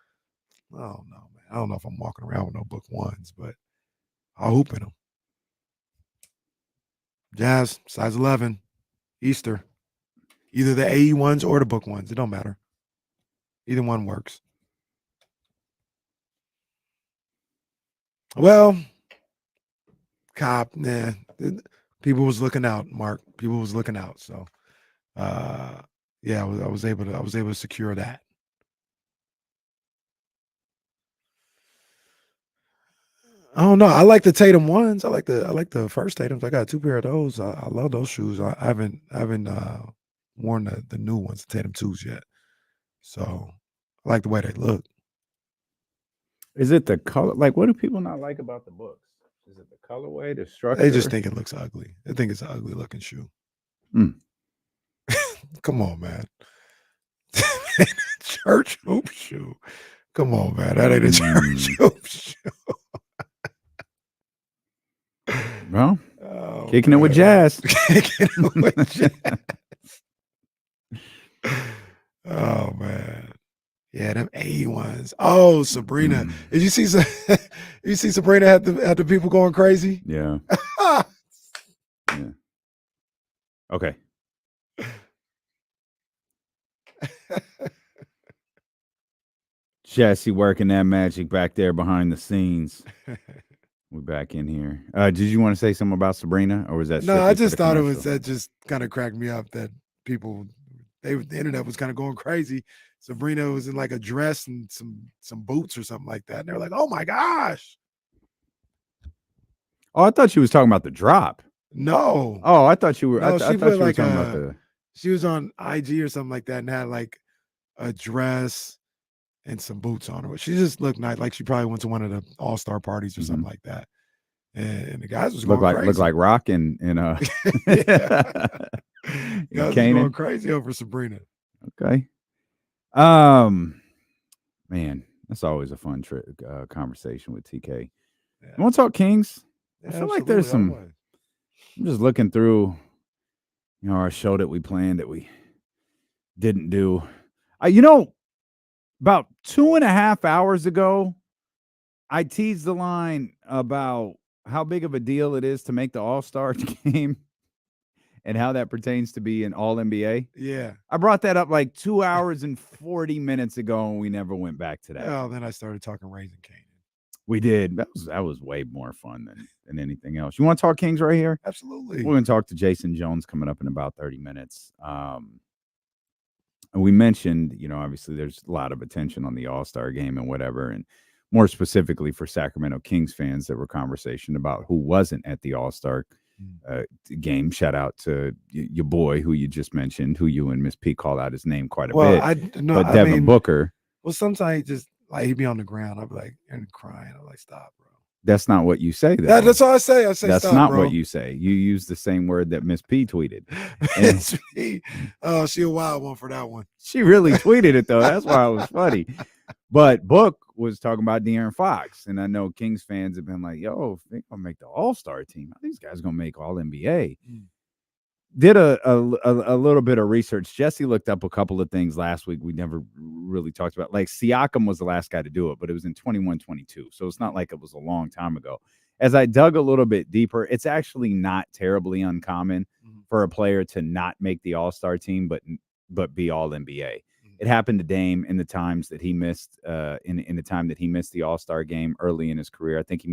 G: I don't know, man. I don't know if I'm walking around with no book ones, but I'll hoop in them. Jazz, size 11, Easter. Either the AE ones or the book ones. It don't matter. Either one works. Well, cop, nah. People was looking out, Mark. People was looking out. So yeah, I was able to secure that. I don't know. I like the Tatum ones. I like the first Tatums. I got 2 pair of those. I love those shoes. I haven't worn the new ones, the Tatum 2s yet. So I like the way they look.
L: Is it the color? Like, what do people not like about the books? Is it the colorway, the structure?
G: They just think it looks ugly. They think it's an ugly looking shoe. Come on, man. Church hoop shoe. Come on, man. That ain't a church hoop shoe.
L: Well, kicking it with Jazz.
G: Kicking it with Jazz. Oh man. Yeah, them A ones. Oh, Sabrina. Did you see Sabrina had the people going crazy?
L: Yeah. Yeah. Okay. Jesse working that magic back there behind the scenes. We're back in here. Did you want to say something about Sabrina, or was that?
G: No, I just thought it was that just kind of cracked me up that people, the internet was kind of going crazy. Sabrina was in like a dress and some boots or something like that. And they're like, "Oh my gosh!"
L: Oh, I thought she was talking about the drop.
G: No.
L: Oh, I thought you were.
G: No,
L: I thought you were
G: like
L: talking about the.
G: She was on IG or something like that and had like a dress and some boots on her. She just looked nice, like she probably went to one of the all-star parties or something like that. And the guys was going crazy.
L: Look like Rock and
G: guys was going crazy over Sabrina.
L: Okay. Man, that's always a fun conversation with TK. You want to talk Kings?
G: Yeah,
L: I feel like there's some. I'm just looking through, our show that we planned that we didn't do. About 2.5 hours ago, I teased the line about how big of a deal it is to make the All-Star game and how that pertains to be an All-NBA.
G: Yeah.
L: I brought that up like 2 hours and 40 minutes ago, and we never went back to that.
G: Well, then I started talking Raising Canaan.
L: We did. That was way more fun than anything else. You want to talk Kings right here?
G: Absolutely.
L: We're going to talk to Jason Jones coming up in about 30 minutes. And we mentioned, obviously there's a lot of attention on the All-Star game and whatever, and more specifically for Sacramento Kings fans, there were conversation about who wasn't at the All-Star game. Shout out to your boy who you just mentioned, who you and Miss P called out his name quite a bit. But Devin Booker.
G: Well, sometimes he just like he'd be on the ground. I'd be like and crying. I'm like, stop, bro.
L: That's not what you say.
G: That's all I say. I say
L: that's
G: stop,
L: not
G: bro.
L: what you say. You use the same word that Miss P tweeted.
G: It's me. Oh, she a wild one for that one.
L: She really tweeted it though. That's why it was funny. But Book was talking about De'Aaron Fox, and I know Kings fans have been like, "Yo, they're gonna make the All-Star team. These guys gonna make All-NBA." Did a little bit of research. Jesse looked up a couple of things last week we never really talked about. Like Siakam was the last guy to do it, but it was in 21-22. So it's not like it was a long time ago. As I dug a little bit deeper, it's actually not terribly uncommon for a player to not make the All-Star team, but be All-NBA. It happened to Dame in the times that he missed in the time that he missed the All-Star game early in his career. I think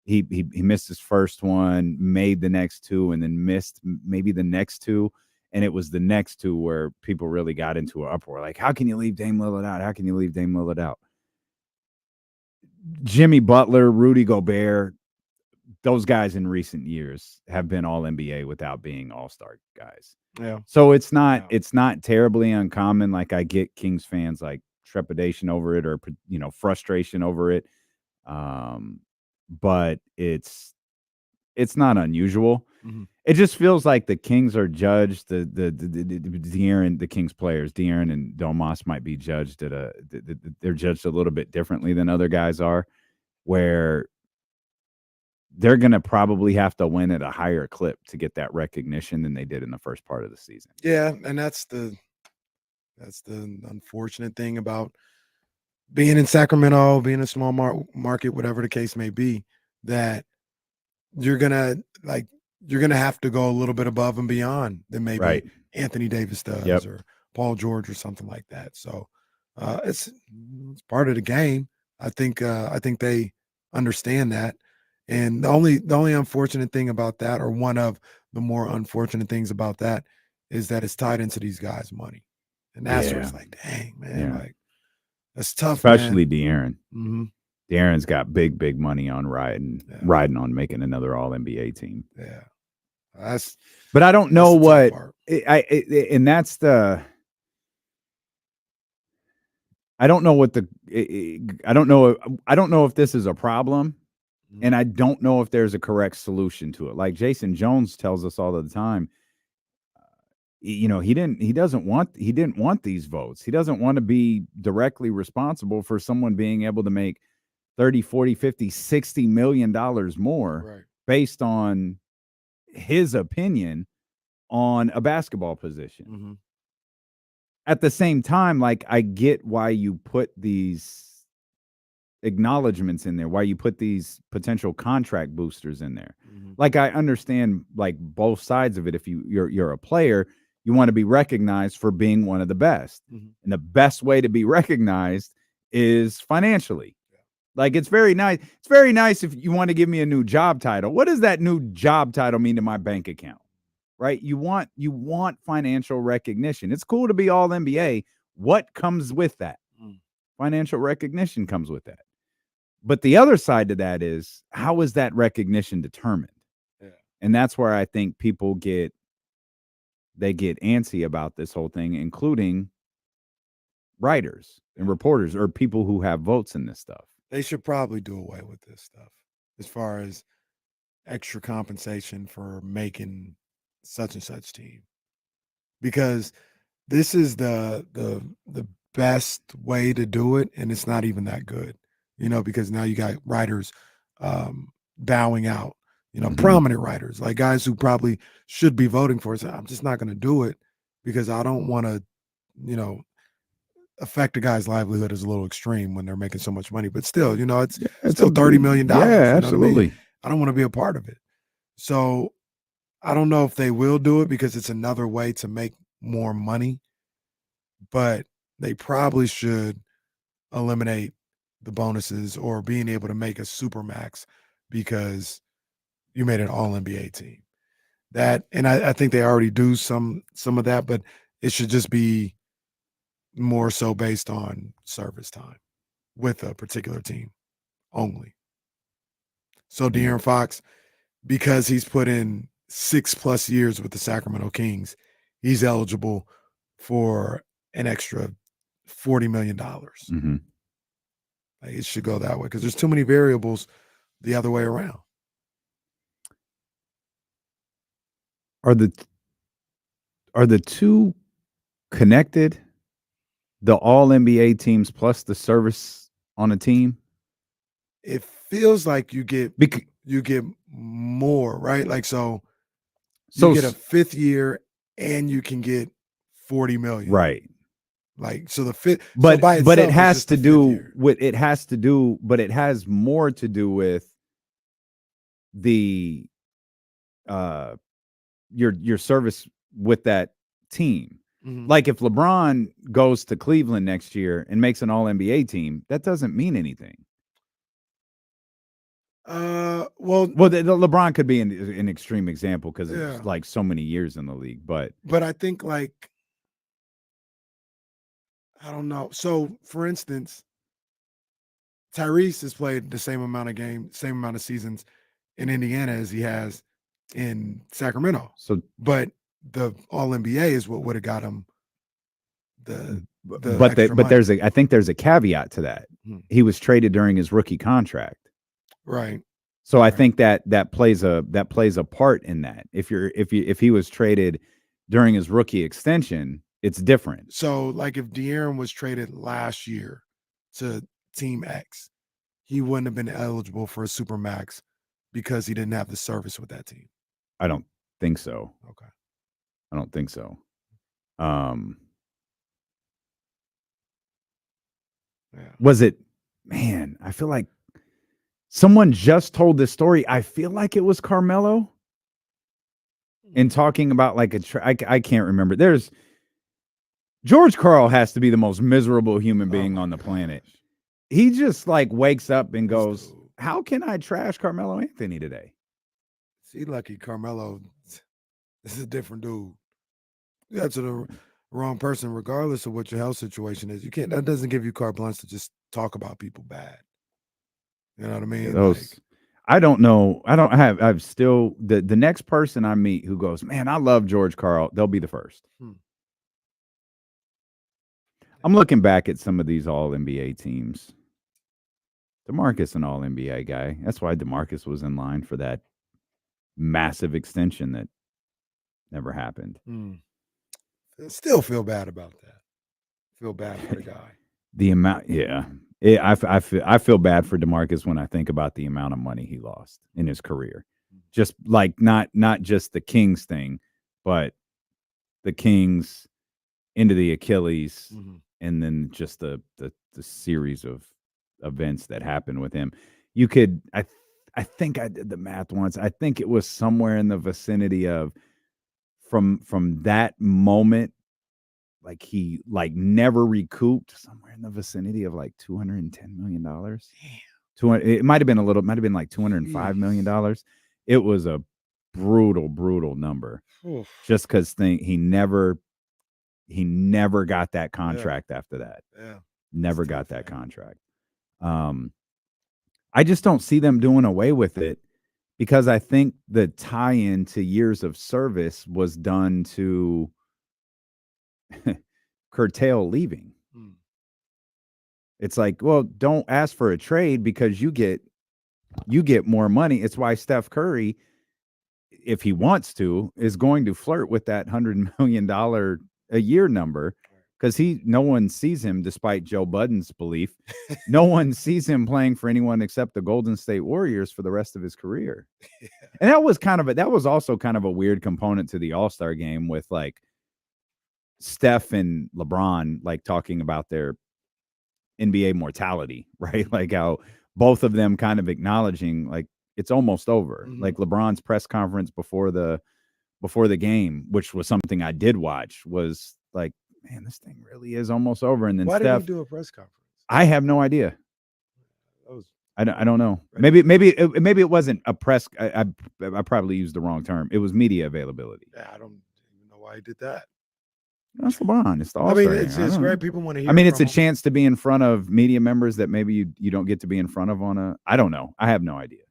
L: he missed his first one, made the next two, and then missed maybe the next two. And it was the next two where people really got into an uproar. Like, how can you leave Dame Lillard out? How can you leave Dame Lillard out? Jimmy Butler, Rudy Gobert, those guys in recent years have been All-NBA without being All-Star guys.
G: Yeah.
L: So it's not terribly uncommon. Like I get Kings fans like trepidation over it or, frustration over it. But it's not unusual. It just feels like the Kings are judged. The Kings players, De'Aaron and Domas might be judged they're judged a little bit differently than other guys are, where they're going to probably have to win at a higher clip to get that recognition than they did in the first part of the season.
G: Yeah, and that's the unfortunate thing about being in Sacramento, being a small market, whatever the case may be, that you're gonna have to go a little bit above and beyond than maybe Anthony Davis does or Paul George or something like that. So it's part of the game. I think they understand that. And the only unfortunate thing about that, or one of the more unfortunate things about that, is that it's tied into these guys' money. And that's what's like, dang, man, like that's tough.
L: Especially De'Aaron.
G: Mm-hmm.
L: De'Aaron's got big money on riding on making another All-NBA team.
G: Yeah.
L: But I don't know what and that's the I don't know if this is a problem, and I don't know if there's a correct solution to it. Like Jason Jones tells us all the time, he didn't want these votes. He doesn't want to be directly responsible for someone being able to make 30, 40, 50, 60 million dollars more based on his opinion on a basketball position. At the same time, like, I get why you put these acknowledgments in there, why you put these potential contract boosters in there. Like, I understand like both sides of it. If you're a player, you want to be recognized for being one of the best. And the best way to be recognized is financially. Like, it's very nice. It's very nice if you want to give me a new job title. What does that new job title mean to my bank account? Right? You want financial recognition. It's cool to be all NBA. What comes with that? Financial recognition comes with that. But the other side to that is, how is that recognition determined? Yeah. And that's where I think people get antsy about this whole thing, including writers and reporters or people who have votes in this stuff.
G: They should probably do away with this stuff as far as extra compensation for making such and such team, because this is the best way to do it, and it's not even that good, because now you got writers bowing out, prominent writers, like guys who probably should be voting for it. I'm just not going to do it because I don't want to, affect a guy's livelihood is a little extreme when they're making so much money, but still, it's still $30 million.
L: Yeah, absolutely.
G: I don't want to be a part of it. So I don't know if they will do it because it's another way to make more money, but they probably should eliminate the bonuses or being able to make a super max because you made an all NBA team. That, and I think they already do some of that, but it should just be more so based on service time with a particular team only. So De'Aaron Fox, because he's put in 6+ years with the Sacramento Kings, he's eligible for an extra $40 million.
L: Mm-hmm.
G: Like, it should go that way because there's too many variables the other way around.
L: Are the two connected? The all NBA teams plus the service on a team?
G: It feels like you get more, right? Like, so you get a 5th year and you can get $40 million.
L: Right.
G: Like, so the fifth,
L: but it has
G: to
L: do with, but it has more to do with the your service with that team.
G: Mm-hmm.
L: Like, if LeBron goes to Cleveland next year and makes an all NBA team, that doesn't mean anything.
G: Well,
L: the LeBron could be an extreme example because it's like so many years in the league, but
G: I think, like, I don't know. So, for instance, Tyrese has played the same amount of games, same amount of seasons in Indiana as he has in Sacramento.
L: So,
G: but the All NBA is what would have got him
L: but I think there's a caveat to that. He was traded during his rookie contract,
G: right?
L: So I think that plays a part in that. If he was traded during his rookie extension, it's different.
G: So, like, if De'Aaron was traded last year to Team X, he wouldn't have been eligible for a Supermax because he didn't have the service with that team.
L: I don't think so.
G: Okay.
L: I don't think so. Was it, man, I feel like someone just told this story. I feel like it was Carmelo in talking about, like, I can't remember. There's George Karl has to be the most miserable human being on the planet. He just, like, wakes up and goes, how can I trash Carmelo Anthony today?
G: See, lucky Carmelo, this is a different dude. Yeah, to the wrong person, regardless of what your health situation is. That doesn't give you carte blanche to just talk about people bad. You know what I mean?
L: I don't know. I've still, the next person I meet who goes, man, I love George Karl, they'll be the first. I'm looking back at some of these all NBA teams. DeMarcus, an all NBA guy. That's why DeMarcus was in line for that massive extension that never happened.
G: Still feel bad about that. Feel bad for the guy.
L: The amount, yeah. I feel bad for DeMarcus when I think about the amount of money he lost in his career. Just like not just the Kings thing, but the Kings into the Achilles, and then just the series of events that happened with him. You could, I think I did the math once. I think it was somewhere in the vicinity of from that moment like he like never recouped somewhere in the vicinity of like $210 million. It might have been like $205 million. It was a brutal number.
G: Oof.
L: Just because he never got that contract after that.
G: Yeah.
L: Never got that contract. I just don't see them doing away with it because I think the tie-in to years of service was done to curtail leaving. It's like, well, don't ask for a trade because you get more money. It's why Steph Curry, if he wants to, is going to flirt with that $100 million a year number because no one sees him, despite Joe Budden's belief. No one sees him playing for anyone except the Golden State Warriors for the rest of his career. Yeah. And that was also kind of a weird component to the All-Star game with like Steph and LeBron like talking about their NBA mortality, right? Like how both of them kind of acknowledging like it's almost over. Mm-hmm. Like LeBron's press conference before the game, which was something I did watch, was like, man, this thing really is almost over. And then
G: why
L: Steph,
G: did he do a press conference?
L: I have no idea. I don't know.
G: Right.
L: Maybe it wasn't a press. I probably used the wrong term. It was media availability.
G: Yeah, I don't even know why he did that.
L: That's LeBron. It's the All-Star.
G: I mean, it's great. People want to hear.
L: I mean, it's a
G: him.
L: chance to be in front of media members that maybe you don't get to be in front of on a. I don't know. I have no idea.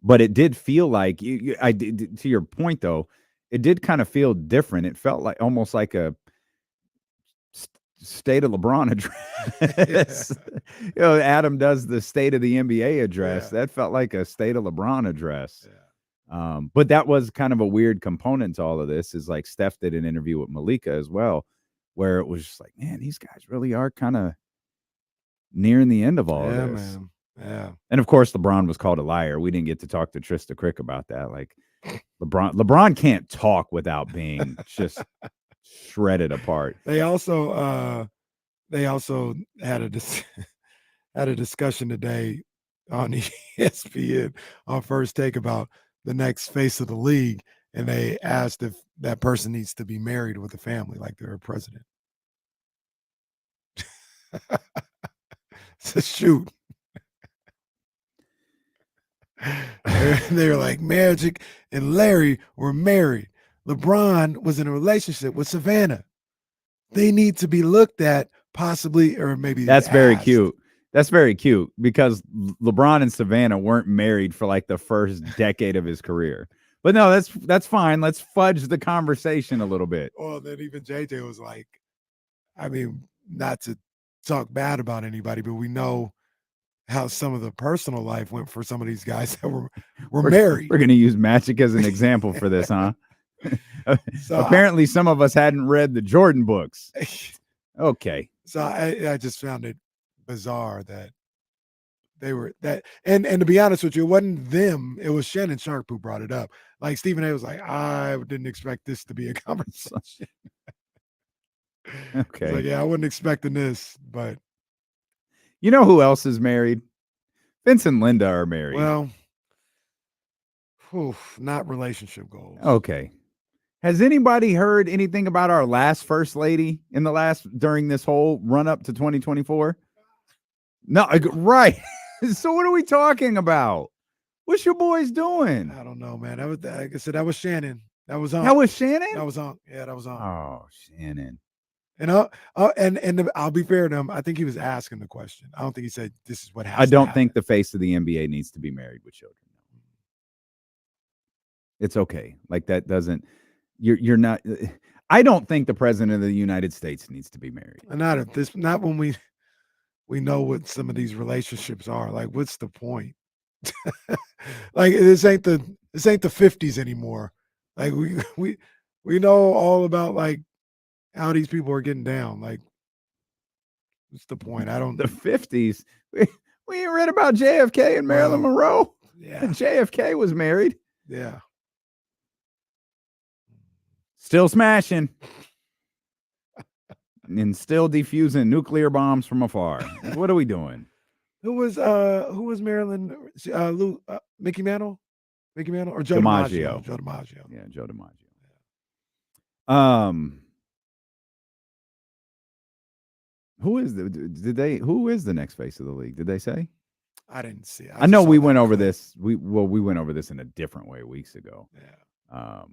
L: But it did feel like to your point though, it did kind of feel different. It felt like almost like a State of LeBron address. Yeah. Adam does the State of the NBA address. Yeah. That felt like a State of LeBron address. Yeah. But that was kind of a weird component to all of this. Is like Steph did an interview with Malika as well, where it was just like, man, these guys really are kind of nearing the end of all of this.
G: Man. Yeah.
L: And of course, LeBron was called a liar. We didn't get to talk to Trysta Krick about that. Like LeBron can't talk without being just shredded apart.
G: They also had a discussion today on ESPN on First Take about the next face of the league, and they asked if that person needs to be married with a family, like they're a president. It's a shoot. They were like, Magic and Larry were married. LeBron was in a relationship with Savannah. They need to be looked at possibly, or maybe
L: that's very cute. That's very cute because LeBron and Savannah weren't married for like the first decade of his career. But no, that's fine. Let's fudge the conversation a little bit.
G: Well, then even JJ was like, I mean, not to talk bad about anybody, but we know how some of the personal life went for some of these guys that were married.
L: We're going to use Magic as an example for this, huh? So apparently some of us hadn't read the Jordan books. Okay.
G: So I just found it bizarre that they were that, and to be honest with you, it wasn't them. It was Shannon Sharp who brought it up. Like Stephen A was like, I didn't expect this to be a conversation.
L: Okay.
G: Like, yeah, I wasn't expecting this, but
L: you know who else is married? Vince and Linda are married.
G: Well, not relationship goals.
L: Okay. Has anybody heard anything about our last first lady during this whole run up to 2024? No, right. So what are we talking about? What's your boys doing?
G: I don't know, man. That was, like I said, that was Shannon. That was on.
L: That was Shannon?
G: That was on. Yeah, that was on.
L: Oh, Shannon.
G: And I'll be fair to him. I think he was asking the question. I don't think he said this is what happened.
L: I don't think the face of the NBA needs to be married with children. It's okay. Like that doesn't. You're not. I don't think the president of the United States needs to be married.
G: Not when we know what some of these relationships are. Like, what's the point? Like this ain't the 50s anymore. Like we know all about like how these people are getting down. Like, what's the point? I don't.
L: The 50s. We ain't read about JFK and Marilyn Monroe.
G: Yeah,
L: and JFK was married.
G: Yeah.
L: Still smashing. And still defusing nuclear bombs from afar. What are we doing?
G: Who was Marilyn? Mickey Mantle or Joe
L: DiMaggio?
G: Joe DiMaggio.
L: Yeah, Joe DiMaggio. Who is the next face of the league? Did they say?
G: I didn't see it.
L: I know we went over this. We went over this in a different way weeks ago.
G: Yeah.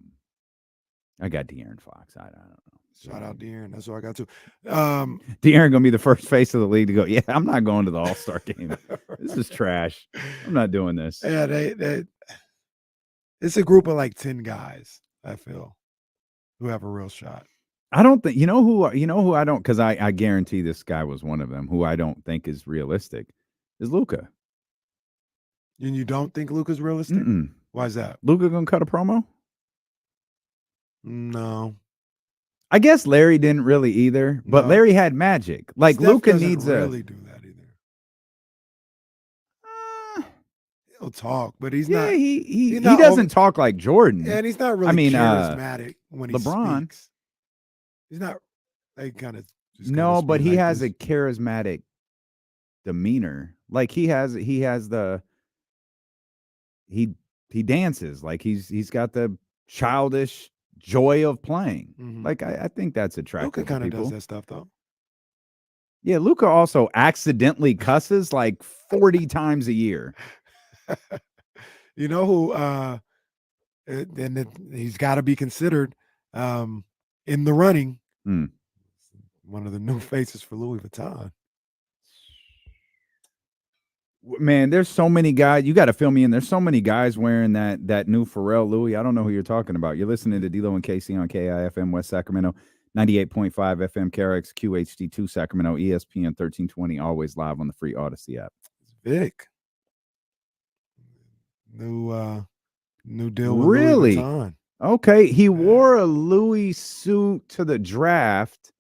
L: I got De'Aaron Fox. I don't know.
G: Shout out De'Aaron. That's what I got to.
L: De'Aaron gonna be the first face of the league to go. Yeah, I'm not going to the All-Star game. This is trash. I'm not doing this.
G: Yeah, it's a group of like 10 guys. I feel who have a real shot.
L: I don't think you know who I don't because I guarantee this guy was one of them who I don't think is realistic is Luka.
G: And you don't think Luka's realistic?
L: Mm-mm.
G: Why is that?
L: Luka gonna cut a promo?
G: No.
L: I guess Larry didn't really either, but
G: No.
L: Larry had magic. Like
G: Steph
L: Luka
G: doesn't
L: needs
G: really do that either. He'll talk, but he's not.
L: He
G: not
L: doesn't talk like Jordan.
G: And he's not really charismatic when he
L: LeBron.
G: speaks. He's not like kind of.
L: No, but he has a charismatic demeanor. Like he dances. Like he's got the childish joy of playing.
G: Mhm.
L: Like I think that's attractive.
G: Luka kind
L: to
G: of
L: people.
G: does that stuff though.
L: Yeah, Luka also accidentally cusses like 40 times a year.
G: You know who? And he's got to be considered in the running. One of the new faces for Louis Vuitton.
L: Man, there's so many guys. You got to fill me in. There's so many guys wearing that new Pharrell Louis. I don't know who you're talking about. You're listening to D'Lo and Casey on KIFM West Sacramento, 98.5 FM KRX QHD2 Sacramento, ESPN 1320, always live on the free Odyssey app.
G: Vic. New deal with
L: Really?
G: Louis Vuitton.
L: Okay, he wore a Louis suit to the draft.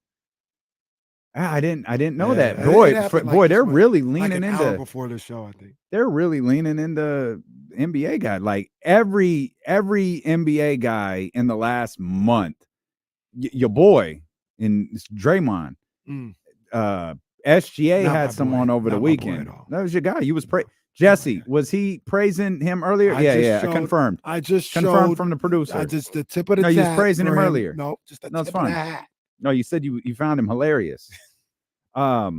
L: I didn't know that. Boy, they're really leaning
G: like an hour
L: into
G: before the show, I think.
L: they're really leaning into NBA guy. Like every NBA guy in the last month, your boy in Draymond, SGA
G: Not
L: had
G: my
L: someone
G: boy.
L: over the
G: Not my boy
L: weekend.
G: at all.
L: That was your guy. You was Jesse, was he praising him earlier? I confirmed.
G: I just
L: confirmed
G: showed-
L: from the producer.
G: I just the tip of the
L: No, you was
G: hat
L: praising him
G: for
L: earlier.
G: No, just the
L: No, it's
G: tip of the
L: fine.
G: hat.
L: No, you said you found him hilarious. Yeah,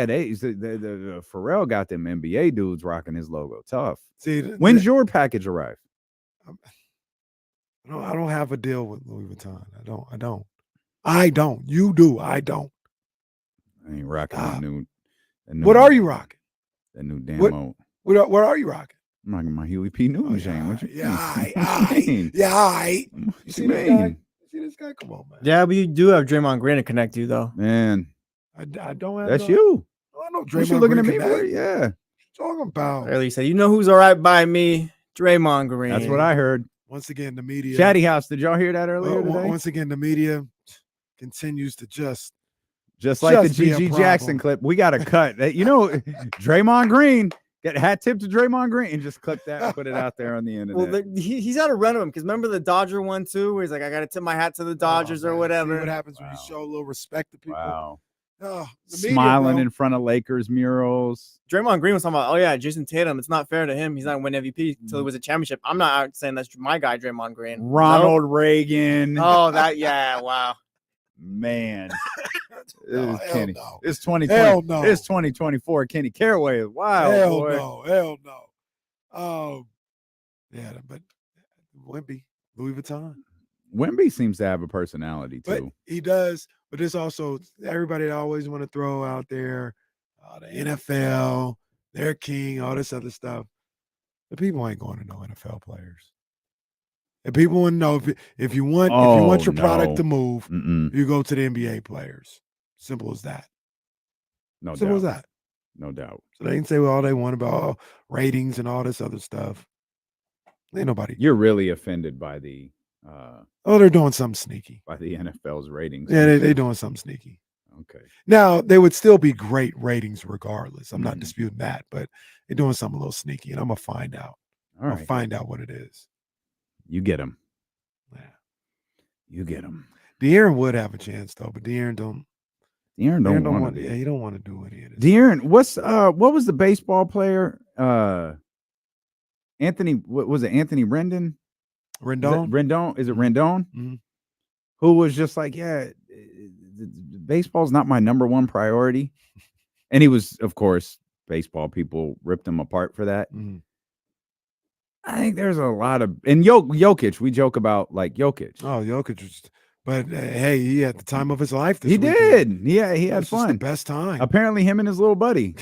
L: the Pharrell got them NBA dudes rocking his logo. Tough.
G: See,
L: when's your package arrive?
G: I don't have a deal with Louis Vuitton. I don't. You do. I don't.
L: I ain't rocking the new.
G: What are you rocking?
L: The new damn old.
G: What are you rocking?
L: I'm rocking my Huey P. Newton chain. What you
G: mean? You see this guy? You see this guy? Come on, man.
A: Yeah, but you do have Draymond Green to connect you, though.
L: Man,
G: I don't have.
L: that's you.
G: I know
L: What
G: Draymond
L: you looking at
G: Green
L: me
G: connect.
L: for? Yeah.
G: What you talking about?
A: Earlier, you said, you know who's all right by me? Draymond Green.
L: That's what I heard.
G: Once again, the media.
L: Chatty House. Did y'all hear that earlier
G: Well,
L: today?
G: once again, the media continues to just
L: like the
G: be a
L: GG Jackson clip. We got to cut. Draymond Green. Get a hat tip to Draymond Green and just clip that and put it out there on the internet.
A: Well, he's had a run of them because remember the Dodger one too, where he's like, I got to tip my hat to the Dodgers or whatever.
G: See what happens when you show a little respect to people.
L: Wow.
G: Oh, the media,
L: Smiling
G: bro.
L: in front of Lakers murals.
A: Draymond Green was talking about, oh yeah, Jason Tatum. It's not fair to him. He's not going to win MVP until it was a championship. I'm not out saying that's my guy, Draymond Green.
L: Ronald Reagan.
A: Oh, yeah, wow.
L: Man.
G: No, hell no.
L: It's 2020.
G: Hell no.
L: It's 2024. Kenny Caraway is wild,
G: Hell
L: boy.
G: no. Hell no. Yeah, but Wemby, Louis Vuitton.
L: Wemby seems to have a personality
G: But
L: too.
G: he does. But there's also everybody that always want to throw out there the NFL, their king, all this other stuff. The people ain't going to know NFL players. And people want to know if you want your product to move, you go to the NBA players. Simple as that.
L: No
G: Simple
L: doubt.
G: as that.
L: No doubt.
G: So they can say all they want about ratings and all this other stuff. Ain't nobody.
L: You're really offended by the
G: they're doing something sneaky.
L: by the NFL's ratings.
G: Yeah, they're doing something sneaky.
L: Okay.
G: Now, they would still be great ratings regardless. I'm not disputing that, but they're doing something a little sneaky, and I'm going to find out.
L: All
G: I'll
L: right.
G: find out what it is.
L: You get him.
G: Yeah.
L: You get him.
G: De'Aaron would have a chance, though, but De'Aaron don't
L: want to.
G: Yeah, he don't want to do any of this.
L: De'Aaron, what was the baseball player? Anthony, what was it? Anthony Rendon?
G: Rendon?
L: Rendon? Is it Rendon?
G: Mhm.
L: who was just like, yeah, baseball's not my number one priority. And he was, of course, baseball people ripped him apart for that.
G: Mm-hmm.
L: I think there's a lot of, and Jokic, we joke about like Jokic.
G: Oh, Jokic was, but hey, he had the time of his life this
L: He
G: weekend.
L: did. Yeah, he had fun.
G: The best time.
L: Apparently, him and his little buddy,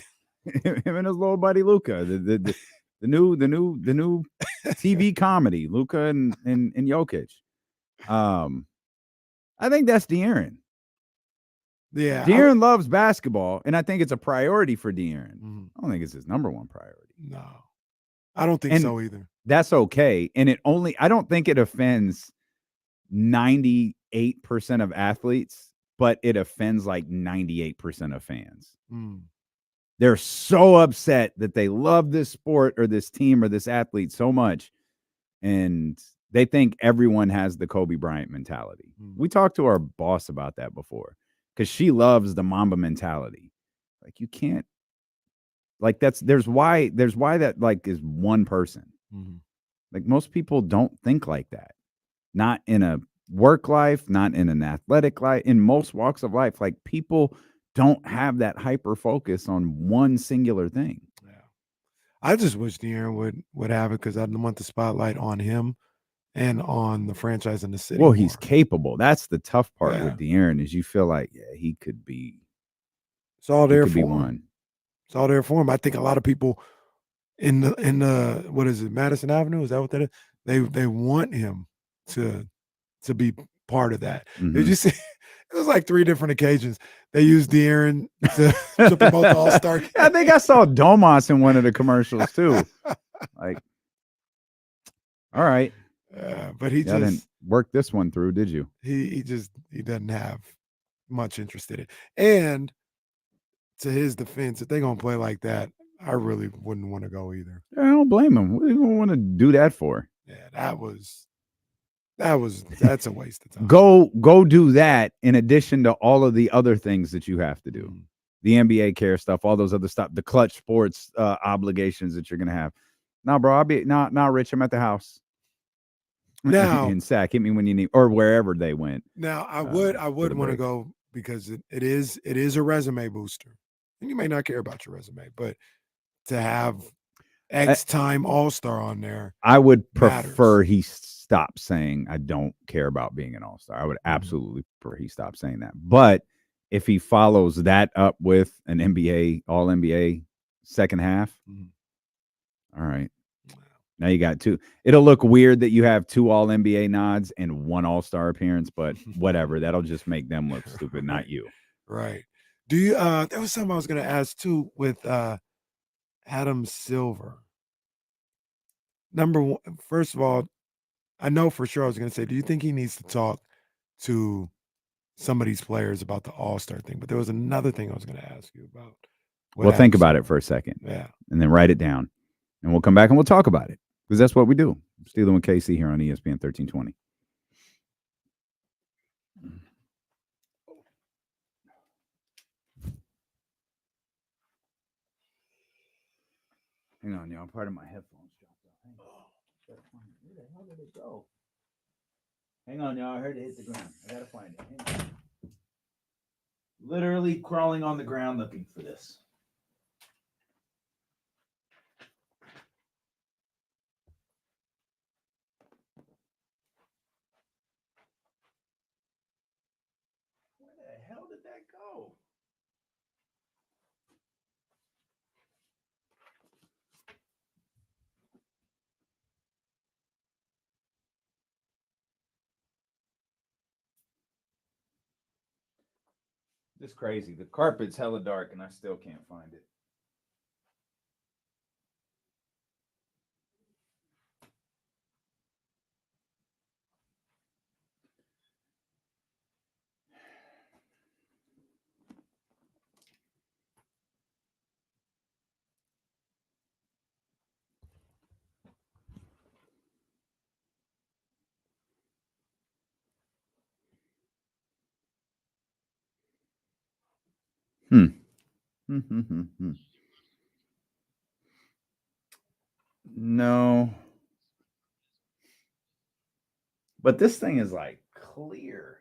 L: him and his little buddy Luka, the new TV comedy, Luka and Jokic. I think that's De'Aaron.
G: Yeah,
L: De'Aaron loves basketball, and I think it's a priority for De'Aaron.
G: Mm-hmm.
L: I don't think it's his number one priority.
G: No, I don't think so either.
L: That's okay. And I don't think it offends 98% of athletes, but it offends like 98% of fans.
G: Mm.
L: They're so upset that they love this sport or this team or this athlete so much. And they think everyone has the Kobe Bryant mentality.
G: Mm.
L: We talked to our boss about that before because she loves the Mamba mentality. Like you can't, like there's why that like is one person.
G: Mm-hmm.
L: Like most people don't think like that. Not in a work life, not in an athletic life, in most walks of life. Like people don't have that hyper focus on one singular thing.
G: Yeah. I just wish De'Aaron would have it because I want the spotlight on him and on the franchise and the city.
L: Well, he's capable. That's the tough part
G: Yeah.
L: with De'Aaron is you feel like he could be.
G: It's all there for him.
L: One.
G: It's all there for him. I think a lot of people in the what is it, Madison Avenue? Is that what that is? They want him to be part of that.
L: Mm-hmm.
G: Did you see? It was like 3 different occasions they used De'Aaron to promote the All-Star.
L: I think I saw Domas in one of the commercials too. Like, all right,
G: but he just
L: didn't work this one through, did you?
G: He doesn't have much interest in it. And to his defense, if they're gonna play like that, I really wouldn't want to go either.
L: I don't blame him. What do you want to do that for?
G: Yeah, that's a waste of time.
L: Go do that in addition to all of the other things that you have to do.
G: Mm-hmm.
L: The NBA care stuff, all those other stuff, the clutch sports obligations that you're gonna have. No, bro, I'll be not Rich. I'm at the house.
G: Now
L: in Sac, hit me when you need, or wherever they went.
G: Now I would want to go because it is a resume booster. And you may not care about your resume, but to have X time All-Star on there,
L: I would
G: matters.
L: prefer he stop saying I don't care about being an All-Star. I would absolutely prefer he stop saying that. But if he follows that up with an NBA, all NBA second half, all right. Now you got 2. It'll look weird that you have 2 all NBA nods and 1 All-Star appearance, but whatever. That'll just make them look stupid, not you.
G: Right. Do you there was something I was gonna ask too with Adam Silver. Number one, first of all, I know for sure I was gonna say, do you think he needs to talk to some of these players about the All-Star thing? But there was another thing I was gonna ask you about.
L: Well, think about it for a second.
G: Yeah.
L: And then write it down. And we'll come back and we'll talk about it. Because that's what we do. Steeler with KC here on ESPN 1320. Hang on, y'all. Part of my headphones dropped off. Where the hell did it go? Hang on, y'all. I heard it hit the ground. I gotta find it. Hang on. Literally crawling on the ground looking for this. Where the hell did that go? It's crazy. The carpet's hella dark and I still can't find it. No. But this thing is like clear.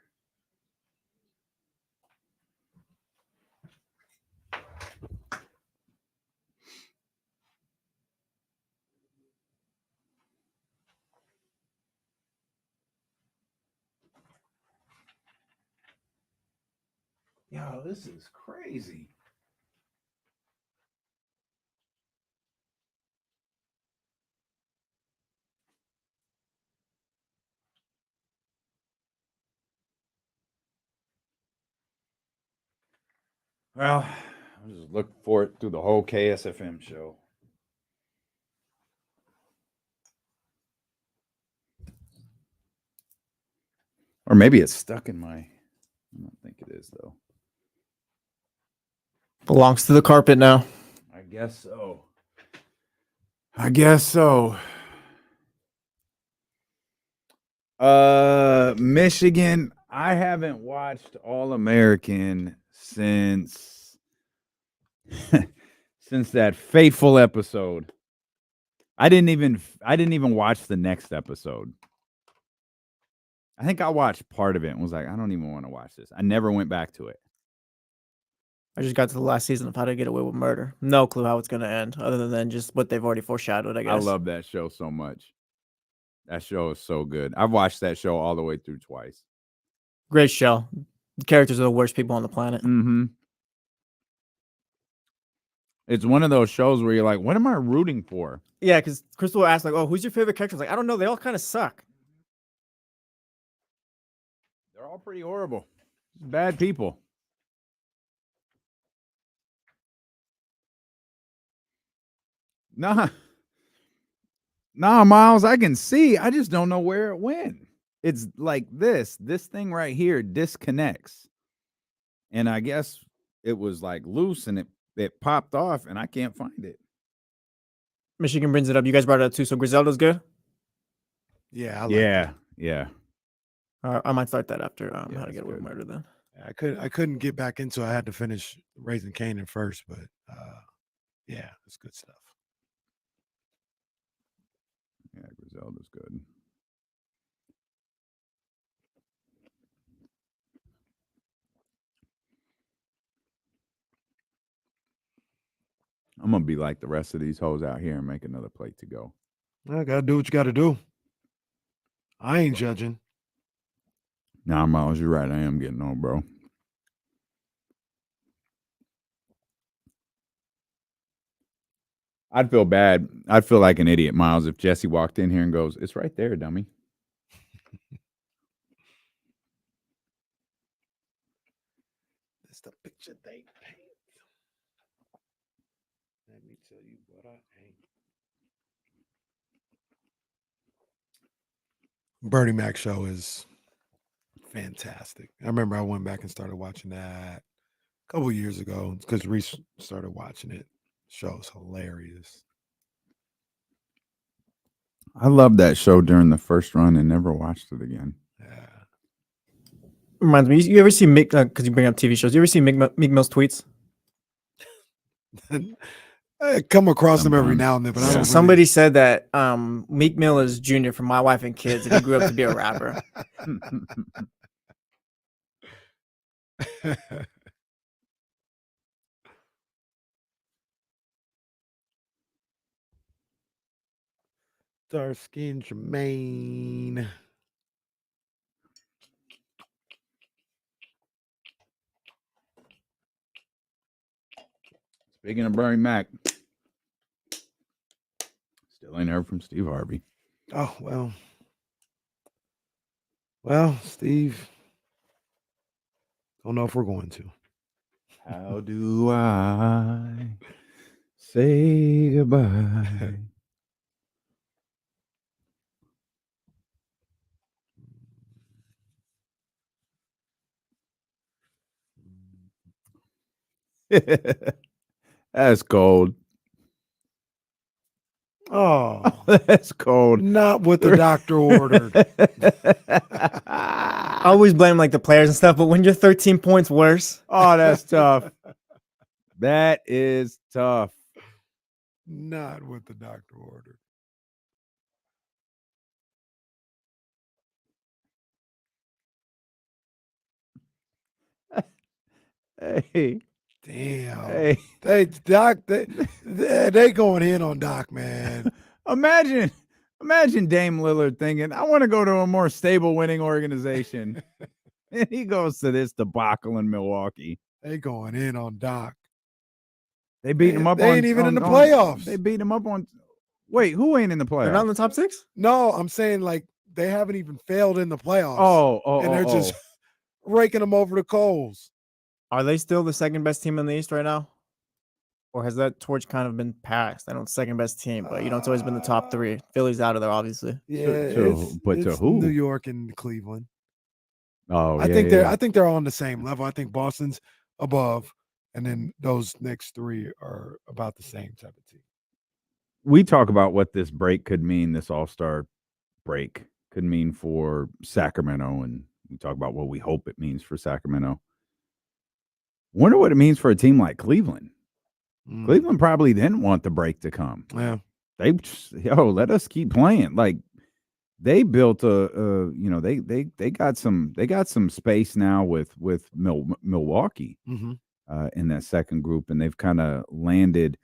L: Yo, this is crazy. Well, I'll just look for it through the whole KSFM show. Or maybe it's stuck in my... I don't think it is, though.
A: Belongs to the carpet now.
L: I guess so. I guess so. Michigan, I haven't watched All-American since that fateful episode. I didn't even watch the next episode. I think I watched part of it and was like, I don't even want to watch this. I never went back to it.
A: I just got to the last season of How to Get Away with Murder. No clue how it's going to end, other than just what they've already foreshadowed, I guess.
L: I love that show so much. That show is so good. I've watched that show all the way through twice.
A: Great show. The characters are the worst people on the planet.
L: Mm-hmm. It's one of those shows where you're like, what am I rooting for?
A: Yeah, because Crystal asked, like, oh, who's your favorite character? I was like, I don't know. They all kind of suck.
L: They're all pretty horrible. Bad people. Nah, Miles, I can see. I just don't know where it went. It's like this thing right here disconnects. And I guess it was like loose and it popped off and I can't find it.
A: Michigan brings it up. You guys brought it up too. So Griselda's good?
G: Yeah.
L: Yeah.
A: I might start that after How to Get Away with Murder then.
G: I couldn't get back into it. I had to finish Raising Kanan first, but yeah, it's good stuff.
L: Yeah, Griselda's good. I'm gonna be like the rest of these hoes out here and make another plate to go.
G: I gotta do what you gotta do. I ain't judging.
L: Nah, Miles, you're right. I am getting old, bro. I'd feel bad. I'd feel like an idiot, Miles, if Jesse walked in here and goes, "It's right there, dummy."
G: That's the picture they paint. Let me tell you what I ain't. Bernie Mac show is fantastic. I remember I went back and started watching that a couple years ago because Reese started watching it. Show's hilarious.
L: I loved that show during the first run and never watched it again.
G: Yeah.
A: Reminds me, you ever see Meek, because you bring up TV shows, you ever see Meek Mill's tweets?
G: I come across them every now and then, but I don't
A: Somebody said that Meek Mill is junior for My Wife and Kids, and he grew up to be a rapper.
G: Dark skin Jermaine.
L: Speaking of Bernie Mac, still ain't heard from Steve Harvey.
G: Oh, well, Steve, don't know if we're going to.
L: How do I say goodbye? That's cold.
G: Oh,
L: that's cold.
G: Not what the doctor ordered.
A: I always blame like the players and stuff, but when you're 13 points worse.
L: Oh, that's tough. That is tough.
G: Not what the doctor ordered.
L: Hey.
G: Damn. Hey. Doc, they going in on Doc, man.
L: Imagine Dame Lillard thinking, I want to go to a more stable winning organization. And he goes to this debacle in Milwaukee.
G: They going in on Doc.
L: They beat him up.
G: They ain't even in the playoffs.
L: They beat him up on. Wait, who ain't in the playoffs?
A: They're not in the top 6?
G: No, I'm saying like they haven't even failed in the playoffs.
L: And
G: they're just raking them over the coals.
A: Are they still the second best team in the East right now? Or has that torch kind of been passed? I know it's second best team, but it's always been the top 3. Philly's out of there, obviously.
G: Yeah,
L: to who?
G: New York and Cleveland.
L: Oh,
G: I think they're on the same level. I think Boston's above, and then those next 3 are about the same type of team.
L: We talk about what this break could mean, this All-Star break could mean for Sacramento, and we talk about what we hope it means for Sacramento. Wonder what it means for a team like Cleveland. Cleveland probably didn't want the break to come.
G: Yeah.
L: They let us keep playing. Like they built they got some space now with Milwaukee in that second group, and they've kind of landed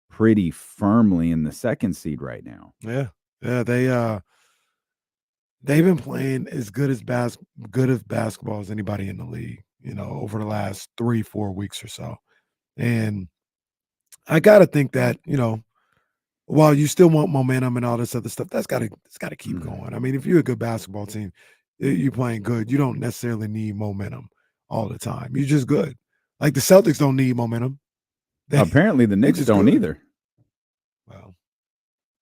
L: pretty firmly in the second seed right now.
G: Yeah. They've been playing as good as basketball as anybody in the league, over the last 3-4 weeks or so. And I got to think that, while you still want momentum and all this other stuff, it's got to keep going. I mean, if you're a good basketball team, you're playing good, you don't necessarily need momentum all the time. You're just good. Like the Celtics don't need momentum.
L: Apparently the Knicks don't either.
G: Well,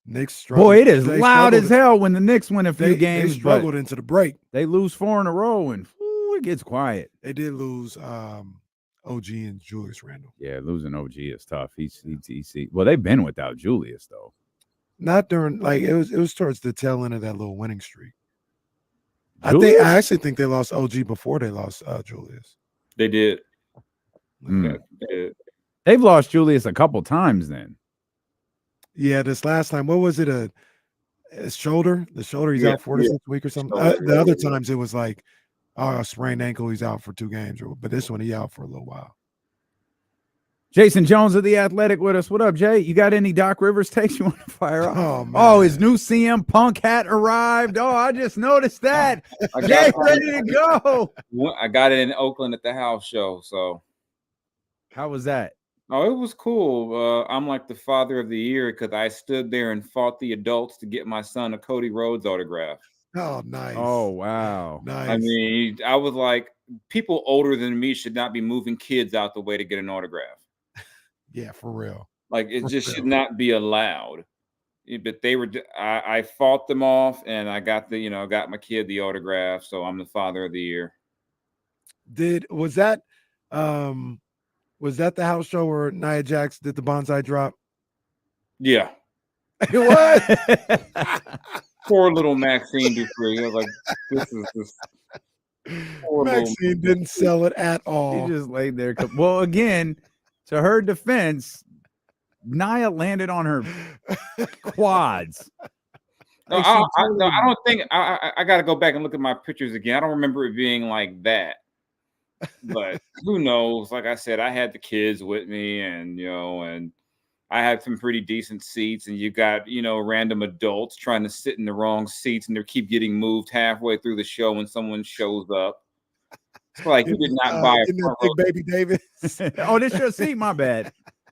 G: Knicks struggled.
L: Boy, it is loud as hell when the Knicks win a few games.
G: They struggled into the break.
L: They lose 4 in a row, and it gets quiet.
G: They did lose OG and Julius Randle.
L: Yeah, losing OG is tough. He's well, they've been without Julius though.
G: Not during it was towards the tail end of that little winning streak. Julius? I actually think they lost OG before they lost Julius.
O: They did.
L: Mm.
O: Yeah, they did.
L: They've lost Julius a couple times then.
G: Yeah, this last time, what was it? A shoulder? The shoulder he's out 4 to 6 weeks or something. The other times it was like, a sprained ankle, he's out for 2 games. But this one, he out for a little while.
L: Jason Jones of The Athletic with us. What up, Jay? You got any Doc Rivers takes you want to fire up?
G: Oh, man.
L: Oh, his new CM Punk hat arrived. Oh, I just noticed that. Jay, ready to go.
O: I got it in Oakland at the house show. So,
L: how was that?
O: Oh, it was cool. I'm like the father of the year because I stood there and fought the adults to get my son a Cody Rhodes autograph.
G: Oh, nice.
L: Oh, wow.
G: Nice.
O: I mean, I was like, people older than me should not be moving kids out the way to get an autograph.
G: Yeah, for real.
O: Like, it should not be allowed. But they were, I fought them off, and I got got my kid the autograph. So I'm the father of the year.
G: Was that the house show where Nia Jax did the bonsai drop?
O: Yeah.
G: It was.
O: Poor little Maxine Dupree. I was like, this is just.
G: Maxine didn't sell it at all.
L: She just laid there. Well, again, to her defense, Nia landed on her quads.
O: No, I don't think I got to go back and look at my pictures again. I don't remember it being like that. But who knows? Like I said, I had the kids with me, and and I had some pretty decent seats, and you got random adults trying to sit in the wrong seats, and they keep getting moved halfway through the show when someone shows up. It's like you did not buy a front row.
G: Big Baby Davis.
L: Oh, this your seat. My bad.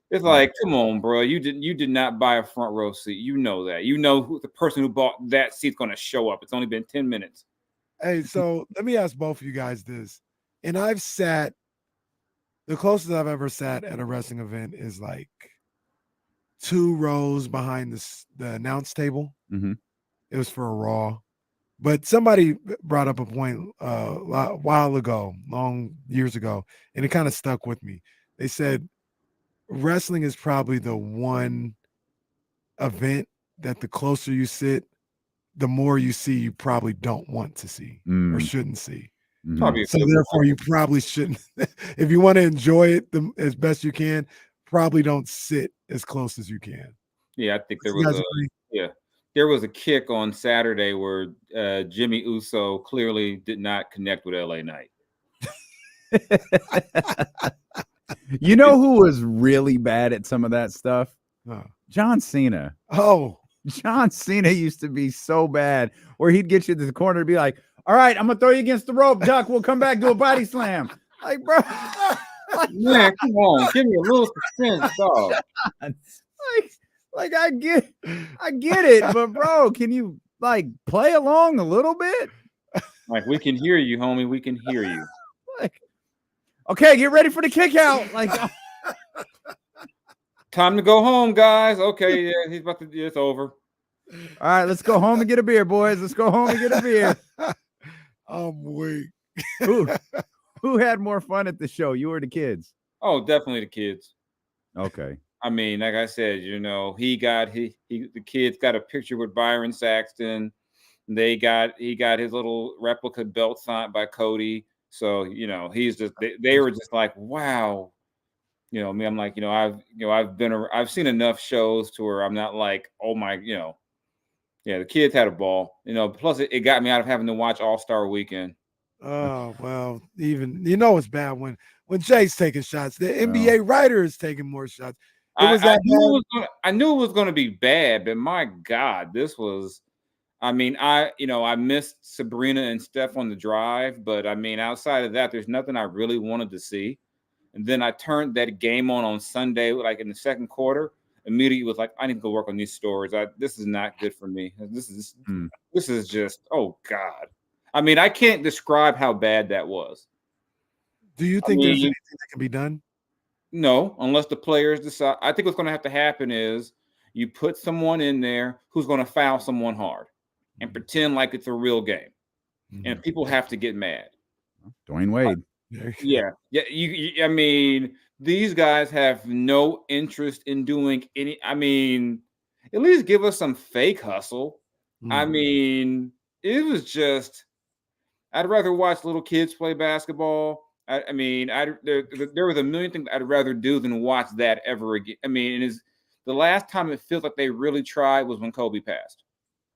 O: It's like, come on, bro. You did not buy a front row seat. You know that. You know who the person who bought that seat's going to show up. It's only been 10 minutes.
G: Hey, so let me ask both of you guys this. And I've sat, the closest I've ever sat at a wrestling event is like 2 rows behind the announce table.
L: Mm-hmm.
G: It was for a Raw. But somebody brought up a point a while ago, years ago, and it kind of stuck with me. They said wrestling is probably the one event that the closer you sit, the more you see you probably don't want to see or shouldn't see.
O: Probably.
G: So therefore, you probably shouldn't. If you want to enjoy it as best you can, probably don't sit as close as you can.
O: Yeah, I think there was a kick on Saturday where Jimmy Uso clearly did not connect with LA Knight.
L: You know who was really bad at some of that stuff? John Cena.
G: Oh,
L: John Cena used to be so bad where he'd get you to the corner and be like, All right, I'm gonna throw you against the rope, Duck. We'll come back, do a body slam. Like, bro,
O: Man, come on, give me a little suspense, dog.
L: like I get it, but bro, can you like play along a little bit?
O: Like, we can hear you, homie. We can hear you.
L: Like, okay, get ready for the kick out. Like,
O: time to go home, guys. Okay, yeah, he's about to. It's over.
L: All right, let's go home and get a beer, boys. Let's go home and get a beer.
G: I'm weak.
L: Who had more fun at the show, you or the kids?
O: Oh, definitely the kids.
L: Okay.
O: I mean, like I said, the kids got a picture with Byron Saxton. He got his little replica belt signed by Cody. So, he's just they were just like, wow. Me, I'm like, I've seen enough shows to where I'm not like, oh my, yeah, the kids had a ball. Plus it got me out of having to watch All-Star Weekend.
G: Oh, well, even it's bad when Jay's taking shots. The NBA writer is taking more shots.
O: I knew it was going to be bad, but my God, this was. I mean, I missed Sabrina and Steph on the drive, but I mean, outside of that, there's nothing I really wanted to see. And then I turned that game on Sunday, like in the second quarter. Immediately was like, I need to go work on these stories. This is not good for me. This is just, oh God. I mean, I can't describe how bad that was.
G: Do you think there's anything that can be done?
O: No, unless the players decide. I think what's going to have to happen is you put someone in there who's going to foul someone hard and pretend like it's a real game. And people have to get mad.
L: Dwayne Wade.
O: Yeah. I mean, these guys have no interest in doing any. I mean, at least give us some fake hustle. I mean, it was just. I'd rather watch little kids play basketball. I mean, there was a million things I'd rather do than watch that ever again. I mean, the last time it feels like they really tried was when Kobe passed.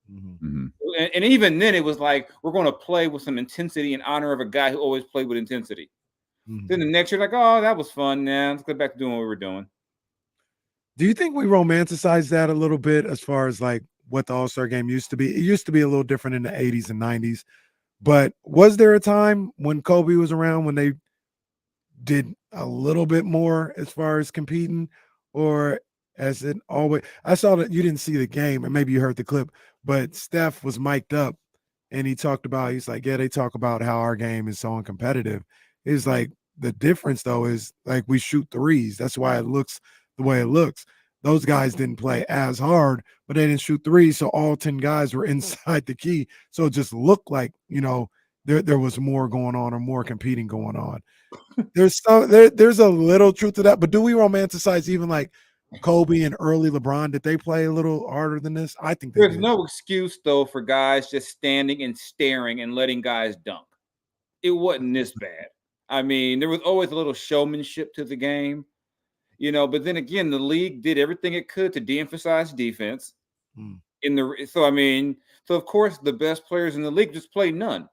O: And even then, it was like, we're going to play with some intensity in honor of a guy who always played with intensity. Then the next year, like, oh, that was fun. Now let's get back to doing what we were doing.
G: Do you think we romanticize that a little bit as far as like what the All-Star game used to be? It used to be a little different in the 80s and 90s. But was there a time when Kobe was around when they did a little bit more as far as competing, or as it always? I saw that you didn't see the game, and maybe you heard the clip, but Steph was mic'd up, and he's like, yeah, they talk about how our game is so uncompetitive. It's like the difference though is like we shoot threes. That's why it looks the way it looks. Those guys didn't play as hard, but they didn't shoot threes. So all 10 guys were inside the key. So it just looked like, there was more going on or more competing going on. There's a little truth to that, but do we romanticize even like Kobe and early LeBron? Did they play a little harder than this? I think
O: there's no excuse though for guys just standing and staring and letting guys dunk. It wasn't this bad. I mean, there was always a little showmanship to the game. But then again, the league did everything it could to de-emphasize defense. So of course the best players in the league just played none.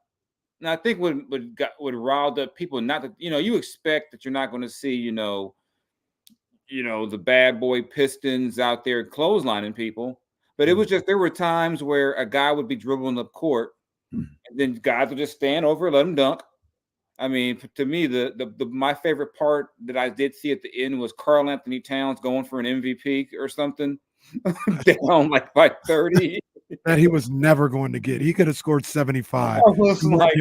O: And I think what riled up people, not that you expect that you're not going to see the bad boy Pistons out there clotheslining people, but it was just there were times where a guy would be dribbling up court, and then guys would just stand over and let him dunk. I mean, to me, my favorite part that I did see at the end was Karl Anthony Towns going for an MVP or something down like by 30.
G: That he was never going to get. He could have scored 75.
O: I was like,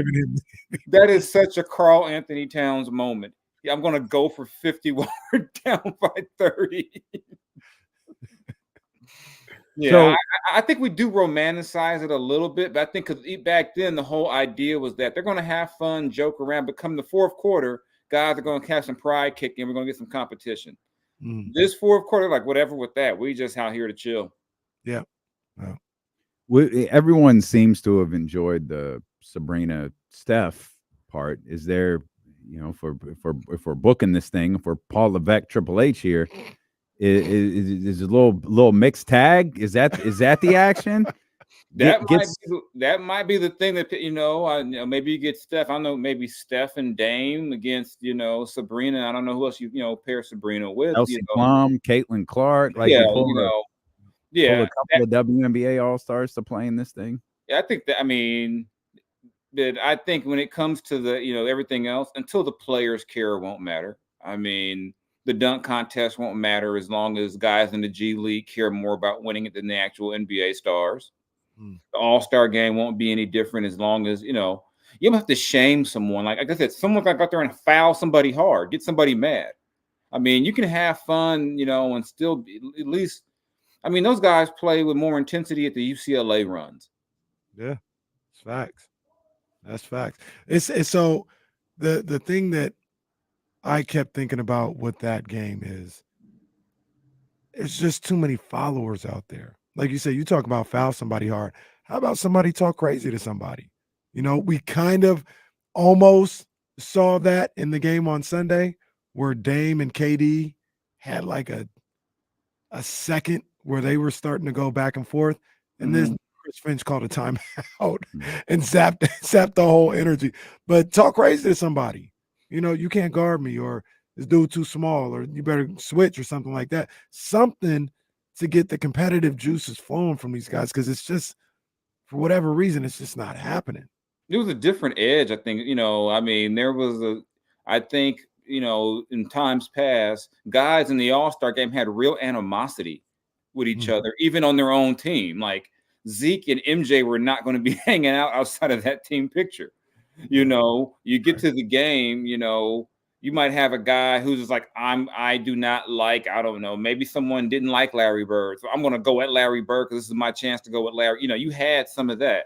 O: that is such a Karl Anthony Towns moment. Yeah, I'm going to go for 50 while we're down by 30. Yeah, so, I think we do romanticize it a little bit, but I think because back then the whole idea was that they're going to have fun, joke around, but come the fourth quarter, guys are going to have some pride kicking. We're going to get some competition. This fourth quarter, like whatever with that, we just out here to chill.
G: Yeah.
L: Everyone seems to have enjoyed the Sabrina Steph part. Is there, if we're booking this thing for Paul Levesque, Triple H here. Is a little mixed tag? Is that the action?
O: That might be the thing that maybe you get Steph. I don't know, maybe Steph and Dame against Sabrina. I don't know who else you pair Sabrina with.
L: Elsie Plum, Caitlin Clark, pull a couple of WNBA All-Stars to play in this thing.
O: Yeah, I think that. I mean, I think when it comes to the, everything else, until the players care, it won't matter. I mean, the dunk contest won't matter as long as guys in the G League care more about winning it than the actual NBA stars. The All-Star game won't be any different as long as, you don't have to shame someone. Like I said, someone got out there and foul somebody hard, get somebody mad. I mean, you can have fun, and still be, at least, I mean, those guys play with more intensity at the UCLA runs.
G: Yeah, it's facts. That's facts. It's so the thing that I kept thinking about with that game is it's just too many followers out there. Like you said, you talk about foul somebody hard. How about somebody talk crazy to somebody? We kind of almost saw that in the game on Sunday where Dame and KD had like a second where they were starting to go back and forth. And then Chris Finch called a timeout and zapped the whole energy. But talk crazy to somebody. You can't guard me, or this dude too small, or you better switch or something like that. Something to get the competitive juices flowing from these guys, because it's just, for whatever reason, it's just not happening.
O: It was a different edge, I think. I mean, there was I think, in times past, guys in the All-Star game had real animosity with each other, even on their own team. Like Zeke and MJ were not going to be hanging out outside of that team picture. You get to the game, you might have a guy who's just like, I do not like, I don't know, maybe someone didn't like Larry Bird, so I'm going to go at Larry Bird because this is my chance to go at Larry. You had some of that.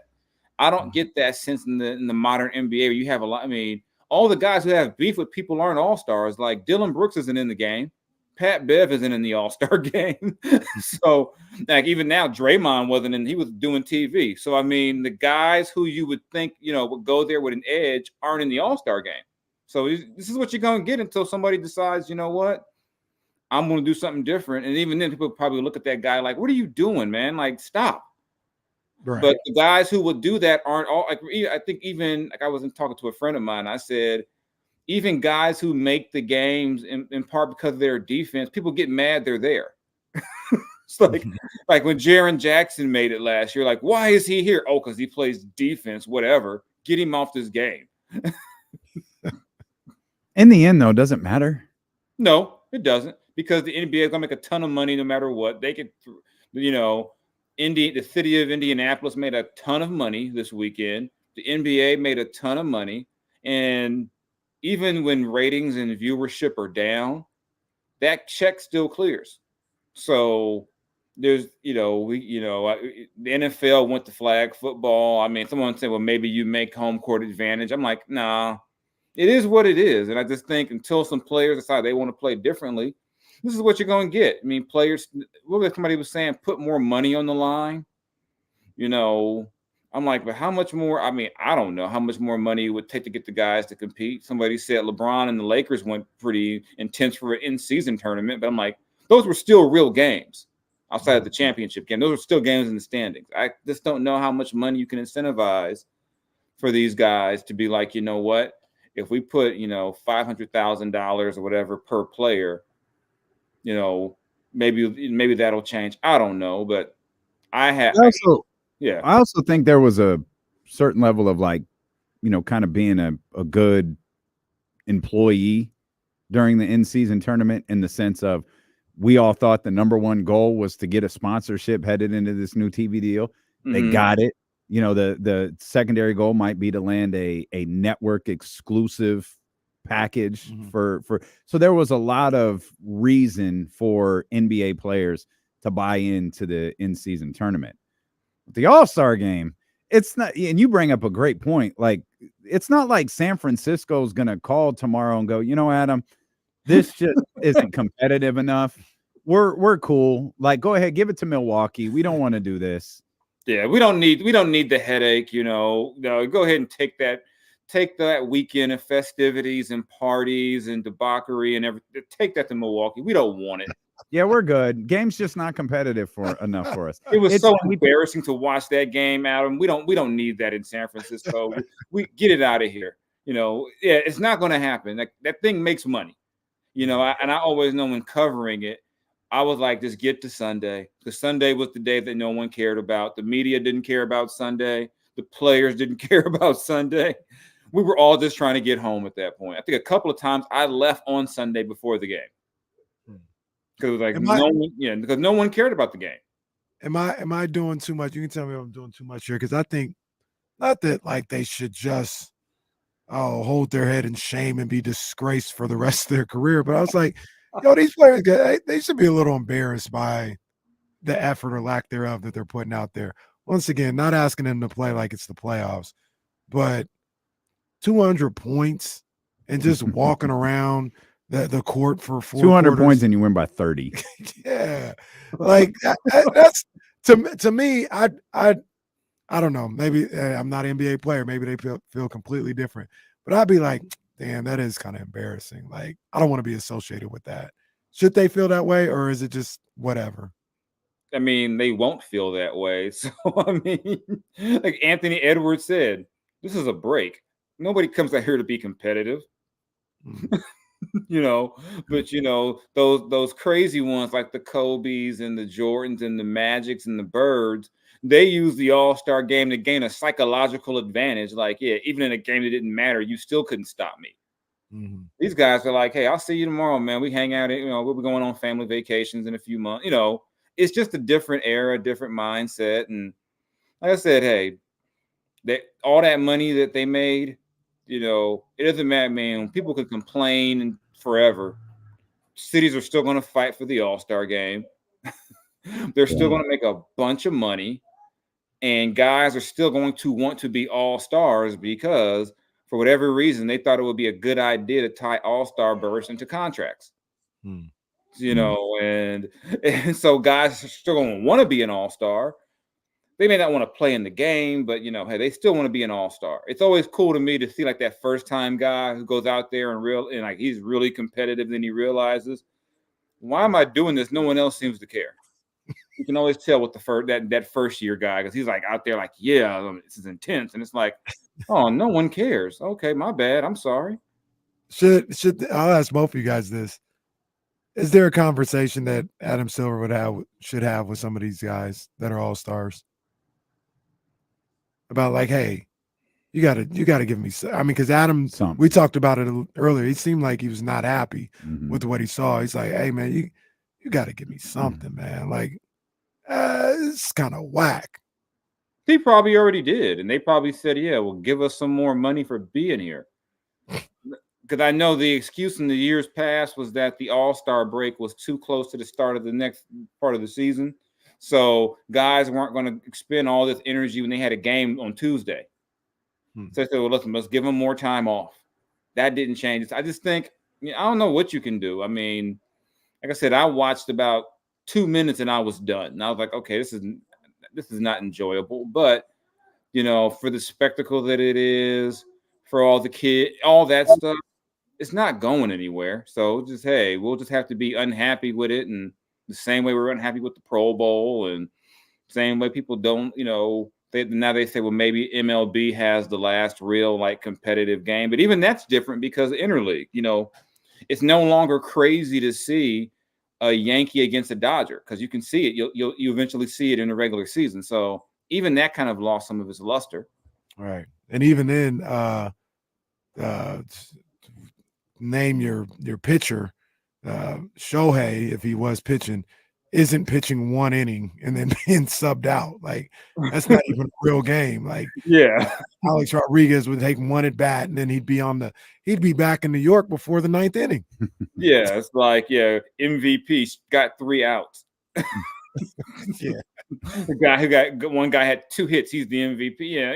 O: I don't get that sense in the modern NBA where you have a lot. I mean, all the guys who have beef with people aren't all-stars. Like Dylan Brooks isn't in the game. Pat Bev isn't in the All-Star game. So, like, even now, Draymond wasn't in. He was doing TV. So, I mean, the guys who you would think, would go there with an edge aren't in the All-Star game. So, this is what you're going to get until somebody decides, you know what? I'm going to do something different. And even then, people probably look at that guy like, what are you doing, man? Like, stop. Right. But the guys who will do that aren't all. Like, I think even, like, I was talking to a friend of mine. I said, even guys who make the games in part because of their defense, people get mad they're there. It's like when Jaren Jackson made it last year, like, why is he here? Oh, because he plays defense, whatever. Get him off this game.
L: In the end, though, does it matter?
O: No, it doesn't. Because the NBA is going to make a ton of money no matter what. They could, the city of Indianapolis made a ton of money this weekend. The NBA made a ton of money. And even when ratings and viewership are down, that check still clears. So there's, the NFL went to flag football. I mean, someone said, well, maybe you make home court advantage. I'm like, nah, it is what it is. And I just think until some players decide they want to play differently, this is what you're going to get. I mean, players, what somebody was saying, put more money on the line. I'm like, but how much more? I mean, I don't know how much more money it would take to get the guys to compete. Somebody said LeBron and the Lakers went pretty intense for an in-season tournament, but I'm like, those were still real games outside of the championship game. Those are still games in the standings. I just don't know how much money you can incentivize for these guys to be like, you know what? If we put, $500,000 or whatever per player, maybe that'll change. I don't know, but I
L: also think there was a certain level of kind of being a good employee during the in-season tournament, in the sense of we all thought the number one goal was to get a sponsorship headed into this new TV deal. They got it. The secondary goal might be to land a network exclusive package for so there was a lot of reason for NBA players to buy into the in-season tournament. The All-Star game, it's not, and you bring up a great point, like it's not like San Francisco's gonna call tomorrow and go, Adam, this just isn't competitive enough. We're cool. Like, go ahead, give it to Milwaukee. We don't want to do this.
O: Yeah, we don't need the headache, No, go ahead and take that weekend of festivities and parties and debauchery and everything. Take that to Milwaukee. We don't want it.
L: Yeah, we're good. Game's just not competitive enough for us.
O: It was so embarrassing to watch that game, Adam. We don't need that in San Francisco. we get it out of here. It's not going to happen. That thing makes money. And I always know when covering it, I was like, just get to Sunday. Because Sunday was the day that no one cared about. The media didn't care about Sunday. The players didn't care about Sunday. We were all just trying to get home at that point. I think a couple of times I left on Sunday before the game because because no one cared about the game.
G: Am I doing too much? You can tell me if I'm doing too much here, because I think not that like they should just hold their head in shame and be disgraced for the rest of their career, but I was like, these players they should be a little embarrassed by the effort or lack thereof that they're putting out there. Once again, not asking them to play like it's the playoffs, but 200 points and just walking around the court for
L: 200 points and you win by 30.
G: Yeah, like that's to me. I don't know. Maybe I'm not an NBA player. Maybe they feel completely different. But I'd be like, damn, that is kind of embarrassing. Like, I don't want to be associated with that. Should they feel that way, or is it just whatever?
O: I mean, they won't feel that way. So, I mean, like Anthony Edwards said, this is a break. Nobody comes out here to be competitive. But those crazy ones like the Kobes and the Jordans and the Magics and the Birds, they use the All-Star game to gain a psychological advantage. Like, yeah, even in a game that didn't matter, you still couldn't stop me.
G: Mm-hmm.
O: These guys are like, hey, I'll see you tomorrow, man. We hang out, we'll be going on family vacations in a few months. It's just a different era, different mindset. And like I said, hey, all that money that they made, it doesn't matter, man. People can complain forever. Cities are still going to fight for the All-Star game. They're still going to make a bunch of money. And guys are still going to want to be All-Stars because for whatever reason, they thought it would be a good idea to tie All-Star berths into contracts. And so guys are still going to want to be an All-Star. They may not want to play in the game, but hey, they still want to be an All-Star. It's always cool to me to see like that first-time guy who goes out there and like he's really competitive. Then he realizes, why am I doing this? No one else seems to care. You can always tell with that first year guy because he's like out there like, yeah, this is intense, and it's like, oh, no one cares. Okay, my bad. I'm sorry.
G: I'll ask both of you guys this. Is there a conversation that Adam Silver should have with some of these guys that are All-Stars about like, hey, you gotta give me. I mean, because Adam, we talked about it earlier. He seemed like he was not happy with what he saw. He's like, hey, man, you got to give me something, man. Like, it's kind of whack.
O: He probably already did, and they probably said, yeah, well, give us some more money for being here. Because I know the excuse in the years past was that the All-Star break was too close to the start of the next part of the season. So guys weren't going to expend all this energy when they had a game on Tuesday. So they said, well, listen, let's give them more time off. That didn't change. I just think, I don't know what you can do. I mean, like I said, I watched about 2 minutes and I was done. And I was like, okay, this is not enjoyable. But, for the spectacle that it is, for all the kids, all that stuff, it's not going anywhere. So just, hey, we'll just have to be unhappy with it. And the same way we're unhappy with the Pro Bowl and same way people don't, now they say, well, maybe MLB has the last real like competitive game. But even that's different because interleague, it's no longer crazy to see a Yankee against a Dodger because you can see it. You eventually see it in the regular season. So even that kind of lost some of its luster.
G: Right. And even then, name your pitcher, Shohei, if he was pitching, isn't pitching 1 inning and then being subbed out. Like, that's not even a real game. Like,
O: yeah,
G: Alex Rodriguez would take 1 at bat and then he'd be back in New York before the 9th inning.
O: Yeah, it's like, MVP got 3 outs.
G: Yeah,
O: one guy had 2 hits. He's the MVP. Yeah,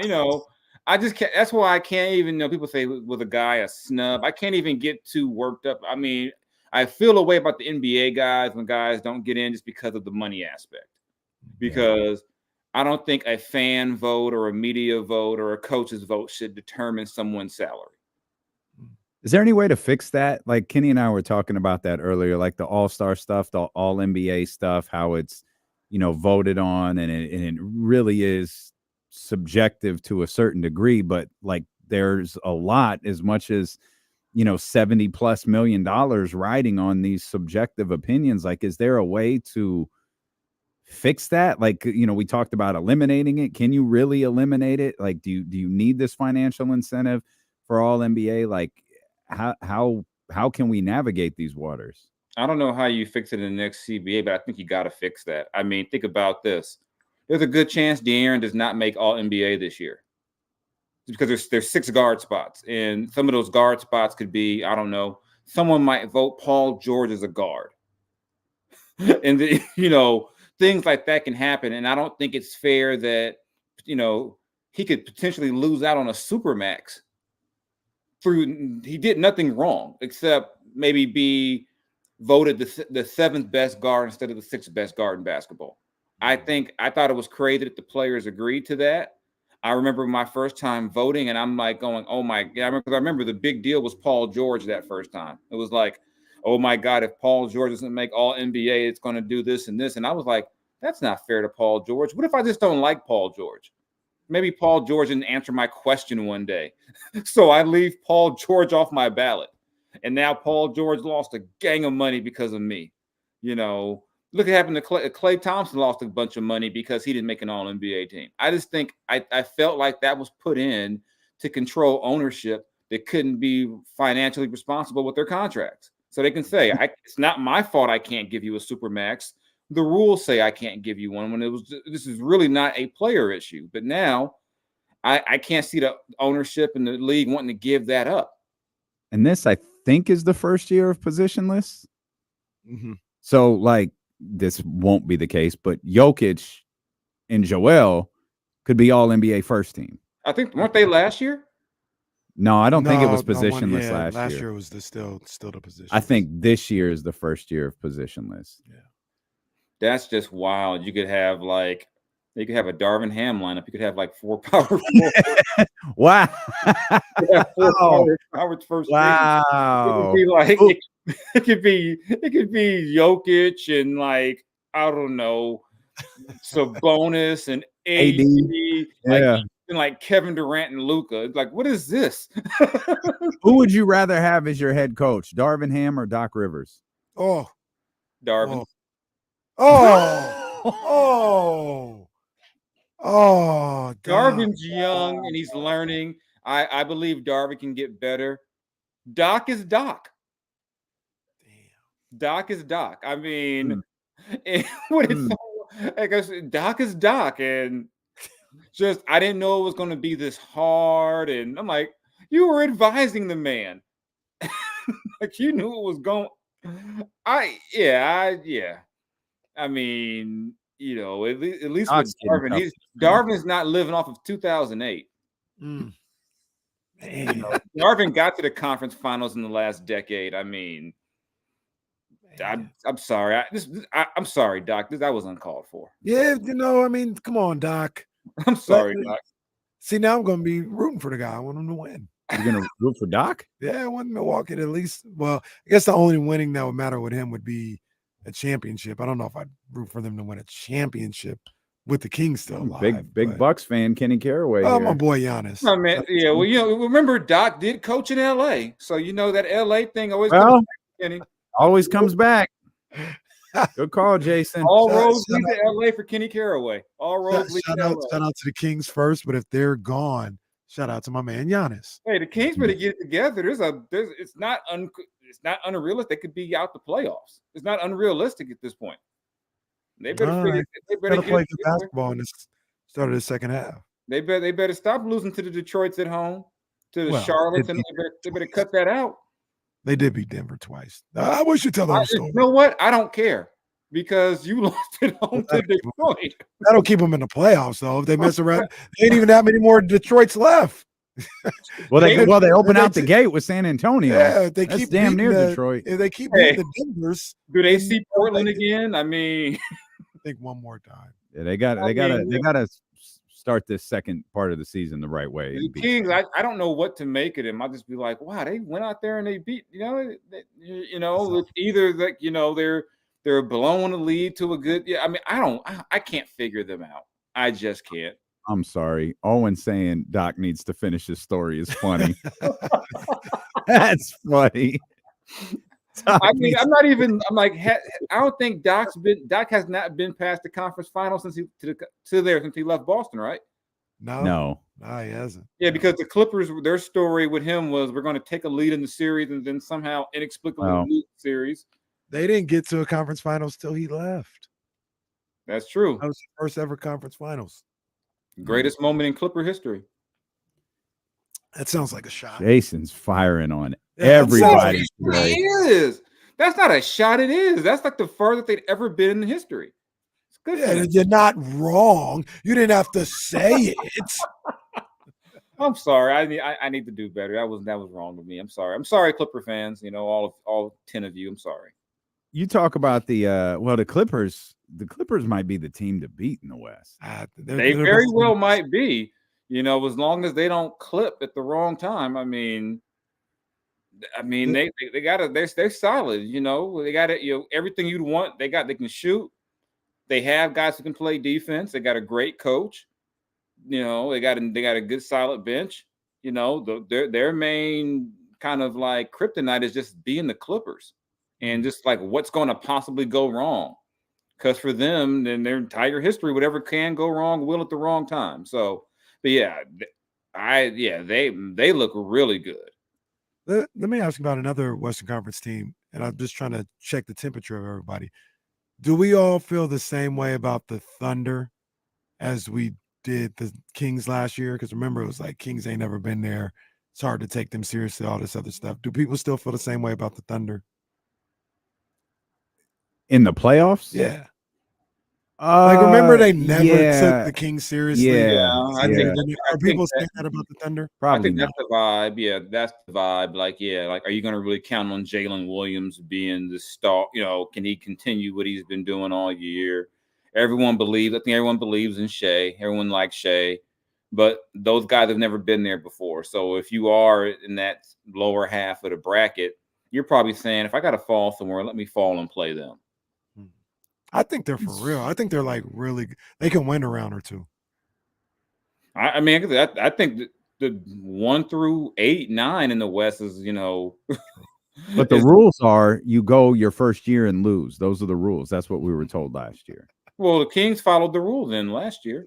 O: I just can't. That's why I can't even know. People say with a guy a snub. I can't even get too worked up. I mean, I feel a way about the NBA guys when guys don't get in just because of the money aspect. Because I don't think a fan vote or a media vote or a coach's vote should determine someone's salary.
L: Is there any way to fix that? Like Kenny and I were talking about that earlier, like the All-Star stuff, the All-NBA stuff, how it's, voted on and it really is subjective to a certain degree, but like there's a lot, as much as $70+ million riding on these subjective opinions. Like, is there a way to fix that? Like, we talked about eliminating it. Can you really eliminate it? Like, do you need this financial incentive for all NBA? Like, how can we navigate these waters?
O: I don't know how you fix it in the next CBA, but I think you got to fix that. I mean, think about this. There's a good chance De'Aaron does not make all NBA this year. Because there's 6 guard spots, and some of those guard spots could be, I don't know, someone might vote Paul George as a guard. And, things like that can happen. And I don't think it's fair that, he could potentially lose out on a supermax he did nothing wrong except maybe be voted the 7th best guard instead of the 6th best guard in basketball. I thought it was crazy that the players agreed to that. I remember my first time voting, and I'm like going, oh my God. I remember the big deal was Paul George that first time. It was like, oh my God, if Paul George doesn't make all NBA, it's going to do this and this. And I was like, that's not fair to Paul George. What if I just don't like Paul George? Maybe Paul George didn't answer my question one day. So I leave Paul George off my ballot. And now Paul George lost a gang of money because of me. Look what happened to Klay Thompson lost a bunch of money because he didn't make an all-NBA team. I just think I felt like that was put in to control ownership that couldn't be financially responsible with their contracts. So they can say, it's not my fault I can't give you a supermax. The rules say I can't give you one when this is really not a player issue. But now I can't see the ownership in the league wanting to give that up.
L: And this, I think, is the first year of positionless.
G: Mm-hmm.
L: So, like, this won't be the case, but Jokic and Joel could be all NBA first team.
O: I think, weren't they last year?
L: No, I don't think it was positionless last year.
G: Last year was still the position.
L: I think this year is the first year of positionless.
G: Yeah.
O: That's just wild. You could have a Darvin Ham lineup. You could have like 4 power forwards.
L: Wow.
O: Howard's first.
L: Wow.
O: It could be Jokic and like, I don't know, Sabonis and AD. Like Kevin Durant and Luka. Like, what is this?
L: Who would you rather have as your head coach, Darvin Ham or Doc Rivers?
G: Oh,
O: Darvin. Darvin's young and he's learning. I believe Darvin can get better. Doc is Doc. Damn. Doc is Doc. I mean, I guess Doc is Doc, and just I didn't know it was going to be this hard. And I'm like, you were advising the man, like you knew it was going. I mean, at least with Darvin, Darvin's not living off of 2008. Darvin got to the conference finals in the last decade. I mean, I'm sorry. I'm sorry, Doc. That was uncalled for.
G: Yeah, I mean, come on, Doc.
O: I'm sorry, Doc.
G: See, now I'm going to be rooting for the guy. I want him to win.
L: You're going to root for Doc?
G: Yeah, I want Milwaukee to at least. Well, I guess the only winning that would matter with him would be a championship. I don't know if I'd root for them to win a championship with the Kings still alive.
L: Big Bucks fan, Kenny Caraway.
G: Oh, my boy Giannis.
O: Oh, man. Yeah, well, remember Doc did coach in LA. So that LA thing always
L: comes back. Good call, Jason.
O: All roads lead to LA for Kenny Caraway. All roads lead to LA.
G: Shout out to the Kings first, but if they're gone, shout out to my man Giannis.
O: Hey, the Kings better get it together. It's not unrealistic. They could be out the playoffs. It's not unrealistic at this point. They better
G: play good basketball in the start of the second half.
O: They better stop losing to the Detroits at home, to the Charlottes, and they better cut that out.
G: They did beat Denver twice. I wish you tell them story.
O: You know what? I don't care because you lost at home to Detroit.
G: That'll keep them in the playoffs, though. If they mess around, there ain't even that many more Detroits left.
L: They open out the gate with San Antonio.
G: Yeah, they keep
L: damn near Detroit.
G: If they keep beating the Denvers,
O: do they see Portland again? I mean,
G: I think one more time.
L: Yeah, they gotta start this second part of the season the right way.
O: The Kings, I don't know what to make of them. I'll just be like, wow, they went out there and they beat, it's either that, they're blowing a lead to a good, I mean, I can't figure them out. I just can't.
L: I'm sorry. Owen saying Doc needs to finish his story is funny. That's funny. Doc
O: mean, I'm not even. I'm like, I don't think Doc has not been past the conference finals since he left Boston, right?
L: No,
G: he hasn't.
O: Yeah, because the Clippers, their story with him was we're going to take a lead in the series and then somehow inexplicably lose the series.
G: They didn't get to a conference finals till he left.
O: That's true.
G: That was the first ever conference finals.
O: Greatest moment in Clipper history.
G: That sounds like a shot.
L: Jason's firing on everybody.
O: It is. That's not a shot. It is. That's like the furthest they'd ever been in history. It's good.
G: Yeah, you're not wrong. You didn't have to say it.
O: I'm sorry. I need to do better. That was wrong with me. I'm sorry. I'm sorry, Clipper fans. You know, all 10 of you. I'm sorry.
L: You talk about the Clippers. The Clippers might be the team to beat in the West.
O: They very well might be. You know, as long as they don't clip at the wrong time. I mean, they got it. They're solid. You know, they got it. You know, everything you'd want. They can shoot. They have guys who can play defense. They got a great coach. You know, they got a good solid bench. You know, their main kind of like kryptonite is just being the Clippers and just like what's going to possibly go wrong. Because for them, in their entire history, whatever can go wrong will at the wrong time. So, but they look really good.
G: Let me ask you about another Western Conference team, and I'm just trying to check the temperature of everybody. Do we all feel the same way about the Thunder as we did the Kings last year? Because remember, it was like Kings ain't never been there. It's hard to take them seriously, all this other stuff. Do people still feel the same way about the Thunder?
L: In the playoffs?
G: Yeah. Like, remember, they never took the Kings seriously.
O: I think
G: are people saying that about the Thunder?
L: Probably.
O: I think that's the vibe. Yeah, that's the vibe. Like, are you going to really count on Jalen Williams being the star? You know, can he continue what he's been doing all year? I think everyone believes in Shea. Everyone likes Shea, but those guys have never been there before. So if you are in that lower half of the bracket, you're probably saying, if I got to fall somewhere, let me fall and play them.
G: I think they're for real. I think they're like really. They can win a round or two.
O: I think the 1 through 8, 9 in the West is, you know.
L: But the rules are you go your first year and lose. Those are the rules. That's what we were told last year.
O: Well, the Kings followed the rule then last year.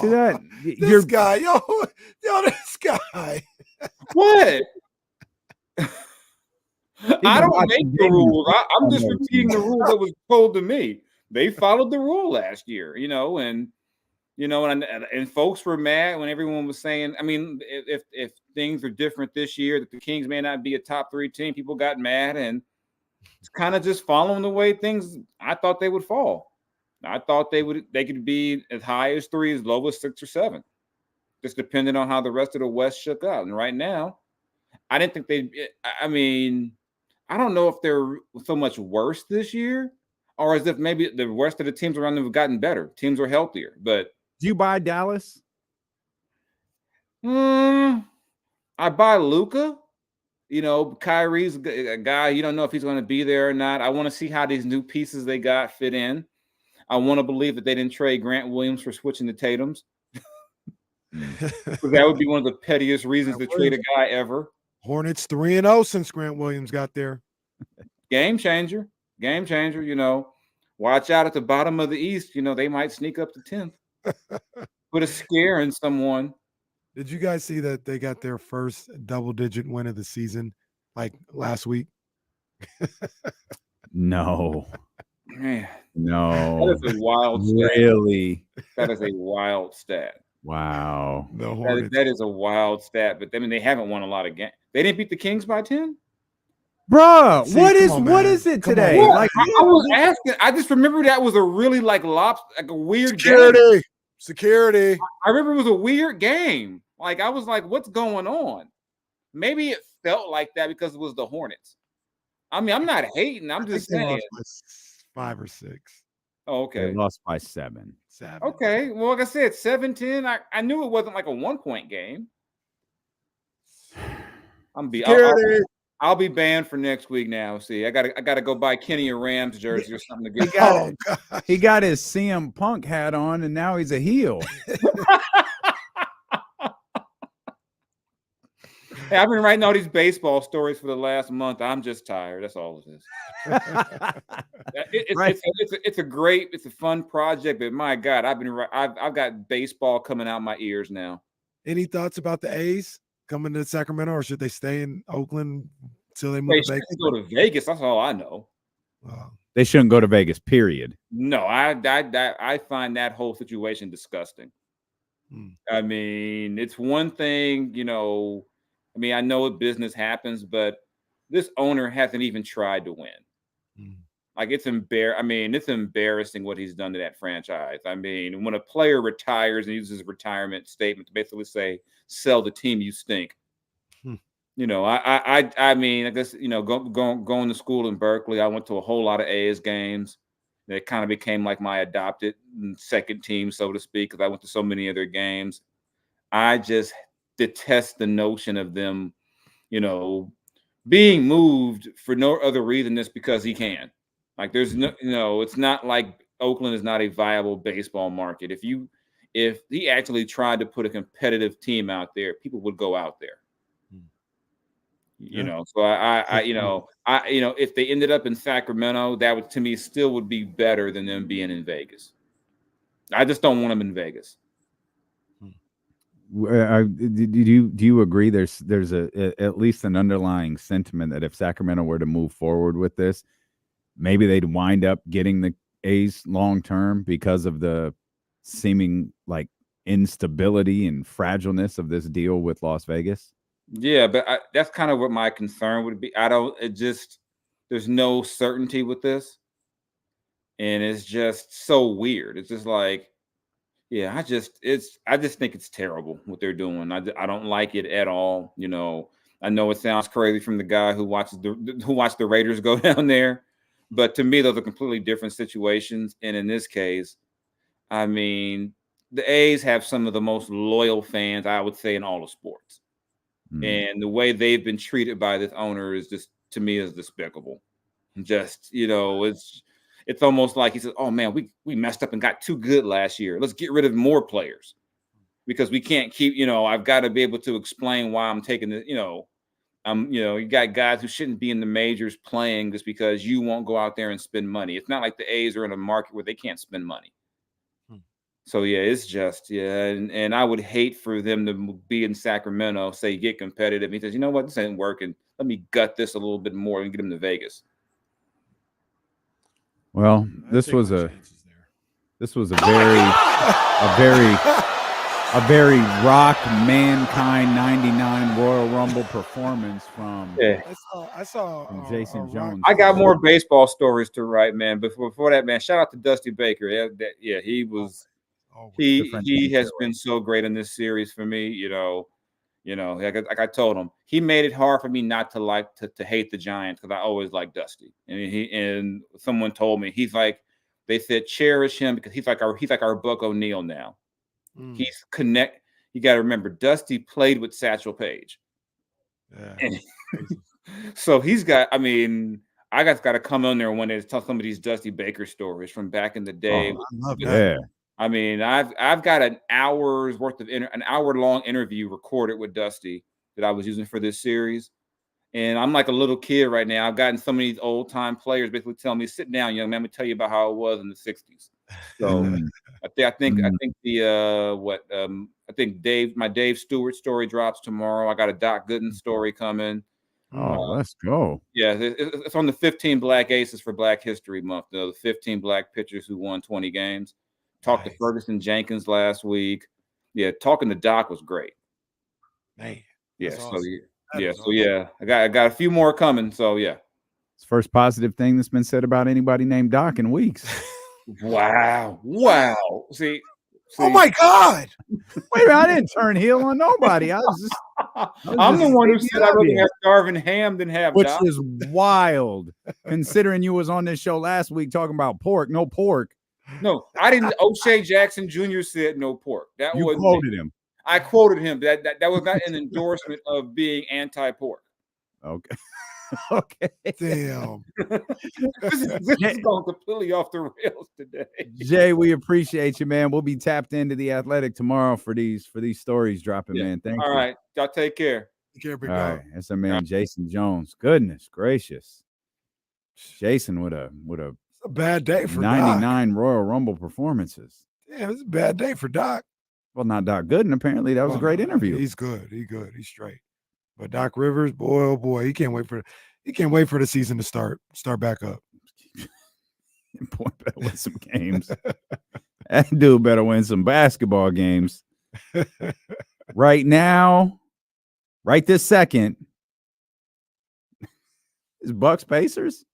L: See that?
G: This guy, this guy.
O: What? I don't make the rules. I'm just repeating the rule that was told to me. They followed the rule last year, you know, and folks were mad when everyone was saying, I mean, if things are different this year, that the Kings may not be a top 3 team, people got mad, and it's kind of just following the way things I thought they would fall. I thought they could be as high as 3, as low as 6 or 7, just depending on how the rest of the West shook out. And right now, I didn't think I mean, I don't know if they're so much worse this year, or as if maybe the rest of the teams around them have gotten better. Teams are healthier. But
L: do you buy Dallas?
O: I buy Luka. You know, Kyrie's a guy. You don't know if he's going to be there or not. I want to see how these new pieces they got fit in. I want to believe that they didn't trade Grant Williams for switching to Tatum's. That would be one of the pettiest reasons to trade a guy ever.
G: Hornets 3-0 since Grant Williams got there.
O: Game changer. You know, watch out at the bottom of the East. You know, they might sneak up to 10th. Put a scare in someone.
G: Did you guys see that they got their first double-digit win of the season, like last week?
L: No.
O: Man.
L: No.
O: That is a wild stat.
L: Really?
O: That is a wild stat.
L: Wow.
O: That is a wild stat. But I mean, they haven't won a lot of games. They didn't beat the Kings by 10?
L: Bro, what is it today?
O: Like, I was asking. I just remember that was a really like a weird
G: Security.
O: I remember it was a weird game. Like, I was like, what's going on? Maybe it felt like that because it was the Hornets. I mean, I'm not hating. I'm just saying.
G: 5 or 6.
O: Oh, okay.
L: They lost by 7.
O: Okay. Well, like I said, 7-10. I knew it wasn't like a 1-point game. I'll be banned for next week now. See, I gotta go buy Kenny a Rams jersey or something to get.
L: He got his CM Punk hat on, and now he's a heel.
O: Hey, I've been writing all these baseball stories for the last month. I'm just tired. That's all it is. It's a great, it's a fun project, but my God, I've got baseball coming out my ears now.
G: Any thoughts about the A's coming to Sacramento, or should they stay in Oakland until they move to Vegas?
O: Go to Vegas. That's all I know.
L: They shouldn't go to Vegas, period.
O: No, I find that whole situation disgusting. I mean, it's one thing, you know. I mean, I know business happens, but this owner hasn't even tried to win. Like, it's embarrassing what he's done to that franchise. I mean, when a player retires and uses his retirement statement to basically say, "Sell the team, you stink." You know, I mean, I guess, you know, going to school in Berkeley, I went to a whole lot of A's games. It kind of became like my adopted second team, so to speak, because I went to so many of their games. I just detest the notion of them, you know, being moved for no other reason just because he can. Like, there's no, you know, it's not like Oakland is not a viable baseball market. If he actually tried to put a competitive team out there, people would go out there. You know, so if they ended up in Sacramento, that would, to me, still would be better than them being in Vegas. I just don't want them in Vegas.
L: Do you agree? There's at least an underlying sentiment that if Sacramento were to move forward with this, maybe they'd wind up getting the A's long term because of the seeming like instability and fragileness of this deal with Las Vegas.
O: Yeah, but that's kind of what my concern would be. There's no certainty with this. And it's just so weird. It's just like, yeah, I just think it's terrible what they're doing. I don't like it at all. You know, I know it sounds crazy from the guy who watched the Raiders go down there, but to me, those are completely different situations. And in this case, I mean, the A's have some of the most loyal fans, I would say, in all of sports. And the way they've been treated by this owner is just, to me, is despicable. Just, you know, it's almost like he says, "Oh man, we messed up and got too good last year. Let's get rid of more players because we can't keep, you know, I've got to be able to explain why I'm taking the, you know, you got guys who shouldn't be in the majors playing just because you won't go out there and spend money. It's not like the A's are in a market where they can't spend money." So yeah, it's just, and I would hate for them to be in Sacramento, say get competitive. He says, "You know what, this ain't working. Let me gut this a little bit more and get him to Vegas."
L: Well, this was a very rock mankind 99 Royal Rumble performance from
G: I saw
L: from Jason Jones.
O: I got more baseball stories to write, man. Before that, man, shout out to Dusty Baker. He was. He has been so great in this series for me. You know, like I told him, he made it hard for me not to hate the Giants because I always liked Dusty. And someone told me they said cherish him because he's like our Buck O'Neil now. He's connect. You got to remember, Dusty played with Satchel Paige. Yeah. So he's got. I mean, I got to come on there one day to tell some of these Dusty Baker stories from back in the day.
G: Oh, I love that.
L: Yeah.
O: I mean, I've got an hour's worth of an hour-long interview recorded with Dusty that I was using for this series. And I'm like a little kid right now. I've gotten some of these old-time players basically telling me, "Sit down, young man. Let me tell you about how it was in the 60s." So I think my Dave Stewart story drops tomorrow. I got a Doc Gooden story coming.
L: Oh, let's go.
O: Yeah, it's on the 15 Black Aces for Black History Month. The 15 Black pitchers who won 20 games. Talked to Ferguson Jenkins last week. Yeah, talking to Doc was great.
G: Man,
O: yeah.
G: That's
O: So
G: awesome.
O: yeah, I got a few more coming. So yeah,
L: it's the first positive thing that's been said about anybody named Doc in weeks.
O: Wow. See.
G: Oh my God!
L: Wait, I didn't turn heel on nobody.
O: I'm the one who said I'd rather have Darvin Ham than have
L: which
O: Doc.
L: is wild, considering you was on this show last week talking about pork. No pork.
O: No, I didn't. O'Shea Jackson Jr. said no pork. That
L: You
O: was
L: quoted him.
O: I quoted him. That was not an endorsement of being anti-pork.
L: Okay. Okay.
G: Damn.
O: This is going completely off the rails today.
L: Jay, we appreciate you, man. We'll be tapped into the Athletic tomorrow for these stories dropping, man. Thank you.
O: All right. Y'all take care.
G: You can't bring
L: All
G: dog.
L: right, that's our man Jason Jones. Goodness gracious, Jason with a
G: It's a bad day for
L: 99 Royal Rumble performances.
G: Yeah, it's a bad day for Doc.
L: Well, not Doc Gooden. Apparently, that was a great interview.
G: He's good. He's good. He's straight. But Doc Rivers, boy, oh boy, he can't wait for the season to start back up.
L: Boy, better win some games. That dude better win some basketball games. Right now, right this second, is Bucks Pacers?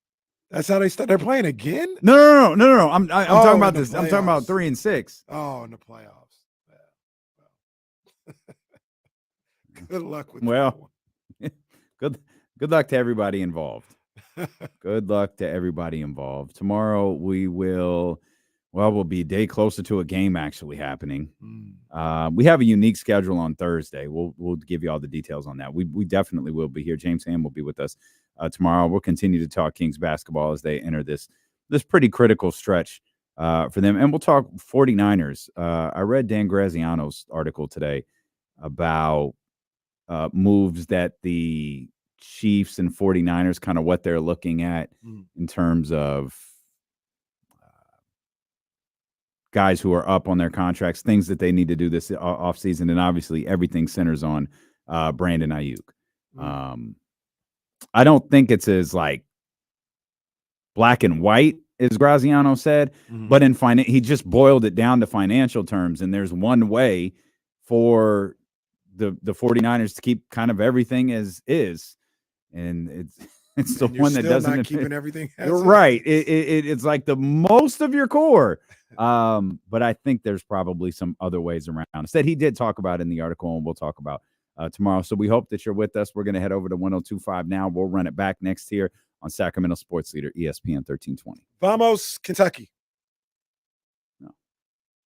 G: That's how they start. They're playing again?
L: No. I'm talking about this. I'm talking about 3 and 6.
G: Oh, in the playoffs. Yeah. Good luck with
L: that one. Good luck to everybody involved. Good luck to everybody involved. Tomorrow we'll be a day closer to a game actually happening. We have a unique schedule on Thursday. We'll give you all the details on that. We definitely will be here. James Ham will be with us tomorrow. We'll continue to talk Kings basketball as they enter this pretty critical stretch for them. And we'll talk 49ers. I read Dan Graziano's article today about moves that the Chiefs and 49ers, kind of what they're looking at in terms of guys who are up on their contracts, things that they need to do this offseason. And obviously everything centers on Brandon Aiyuk. I don't think it's as like black and white as Graziano said, but he just boiled it down to financial terms. And there's one way for the 49ers to keep kind of everything as is. And it's the one that doesn't
G: not keeping everything.
L: Right. It's like the most of your core. But I think there's probably some other ways around. Instead, he did talk about it in the article, and we'll talk about tomorrow. So we hope that you're with us. We're going to head over to 102.5 now. We'll run it back next here on Sacramento Sports Leader, ESPN 1320.
G: Vamos, Kentucky.
L: No.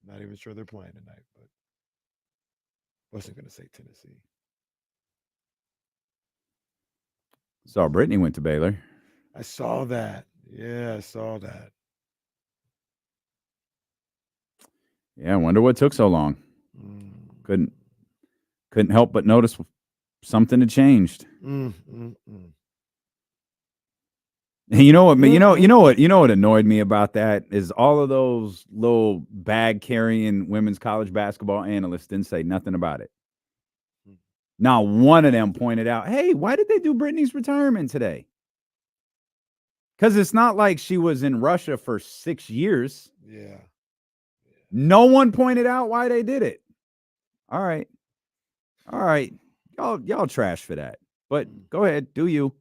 G: Not even sure they're playing tonight, but wasn't going to say Tennessee.
L: Saw Brittany went to Baylor.
G: I saw that. Yeah, I saw that.
L: Yeah, I wonder what took so long. Couldn't help but notice something had changed. And you know what? You know what annoyed me about that is all of those little bag carrying women's college basketball analysts didn't say nothing about it. Now, one of them pointed out, hey, why did they do Brittany's retirement today? Because it's not like she was in Russia for 6 years.
G: Yeah.
L: No one pointed out why they did it. All right. Y'all trash for that. But go ahead, do you.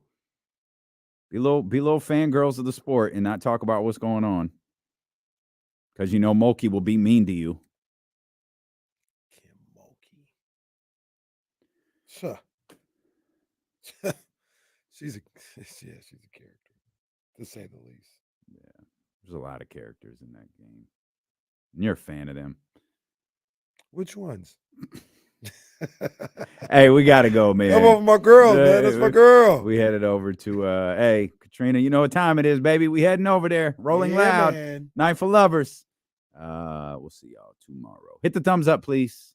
L: Be little fangirls of the sport and not talk about what's going on. Because you know Mulkey will be mean to you.
G: Sure. She's a character, to say the least.
L: Yeah, there's a lot of characters in that game. And you're a fan of them.
G: Which ones?
L: Hey, we gotta go, man.
G: Come over my girl, man. That's my girl.
L: We headed over to hey, Katrina, you know what time it is, baby. We heading over there. Rolling Loud.
G: Man.
L: Night for Lovers. We'll see y'all tomorrow. Hit the thumbs up, please.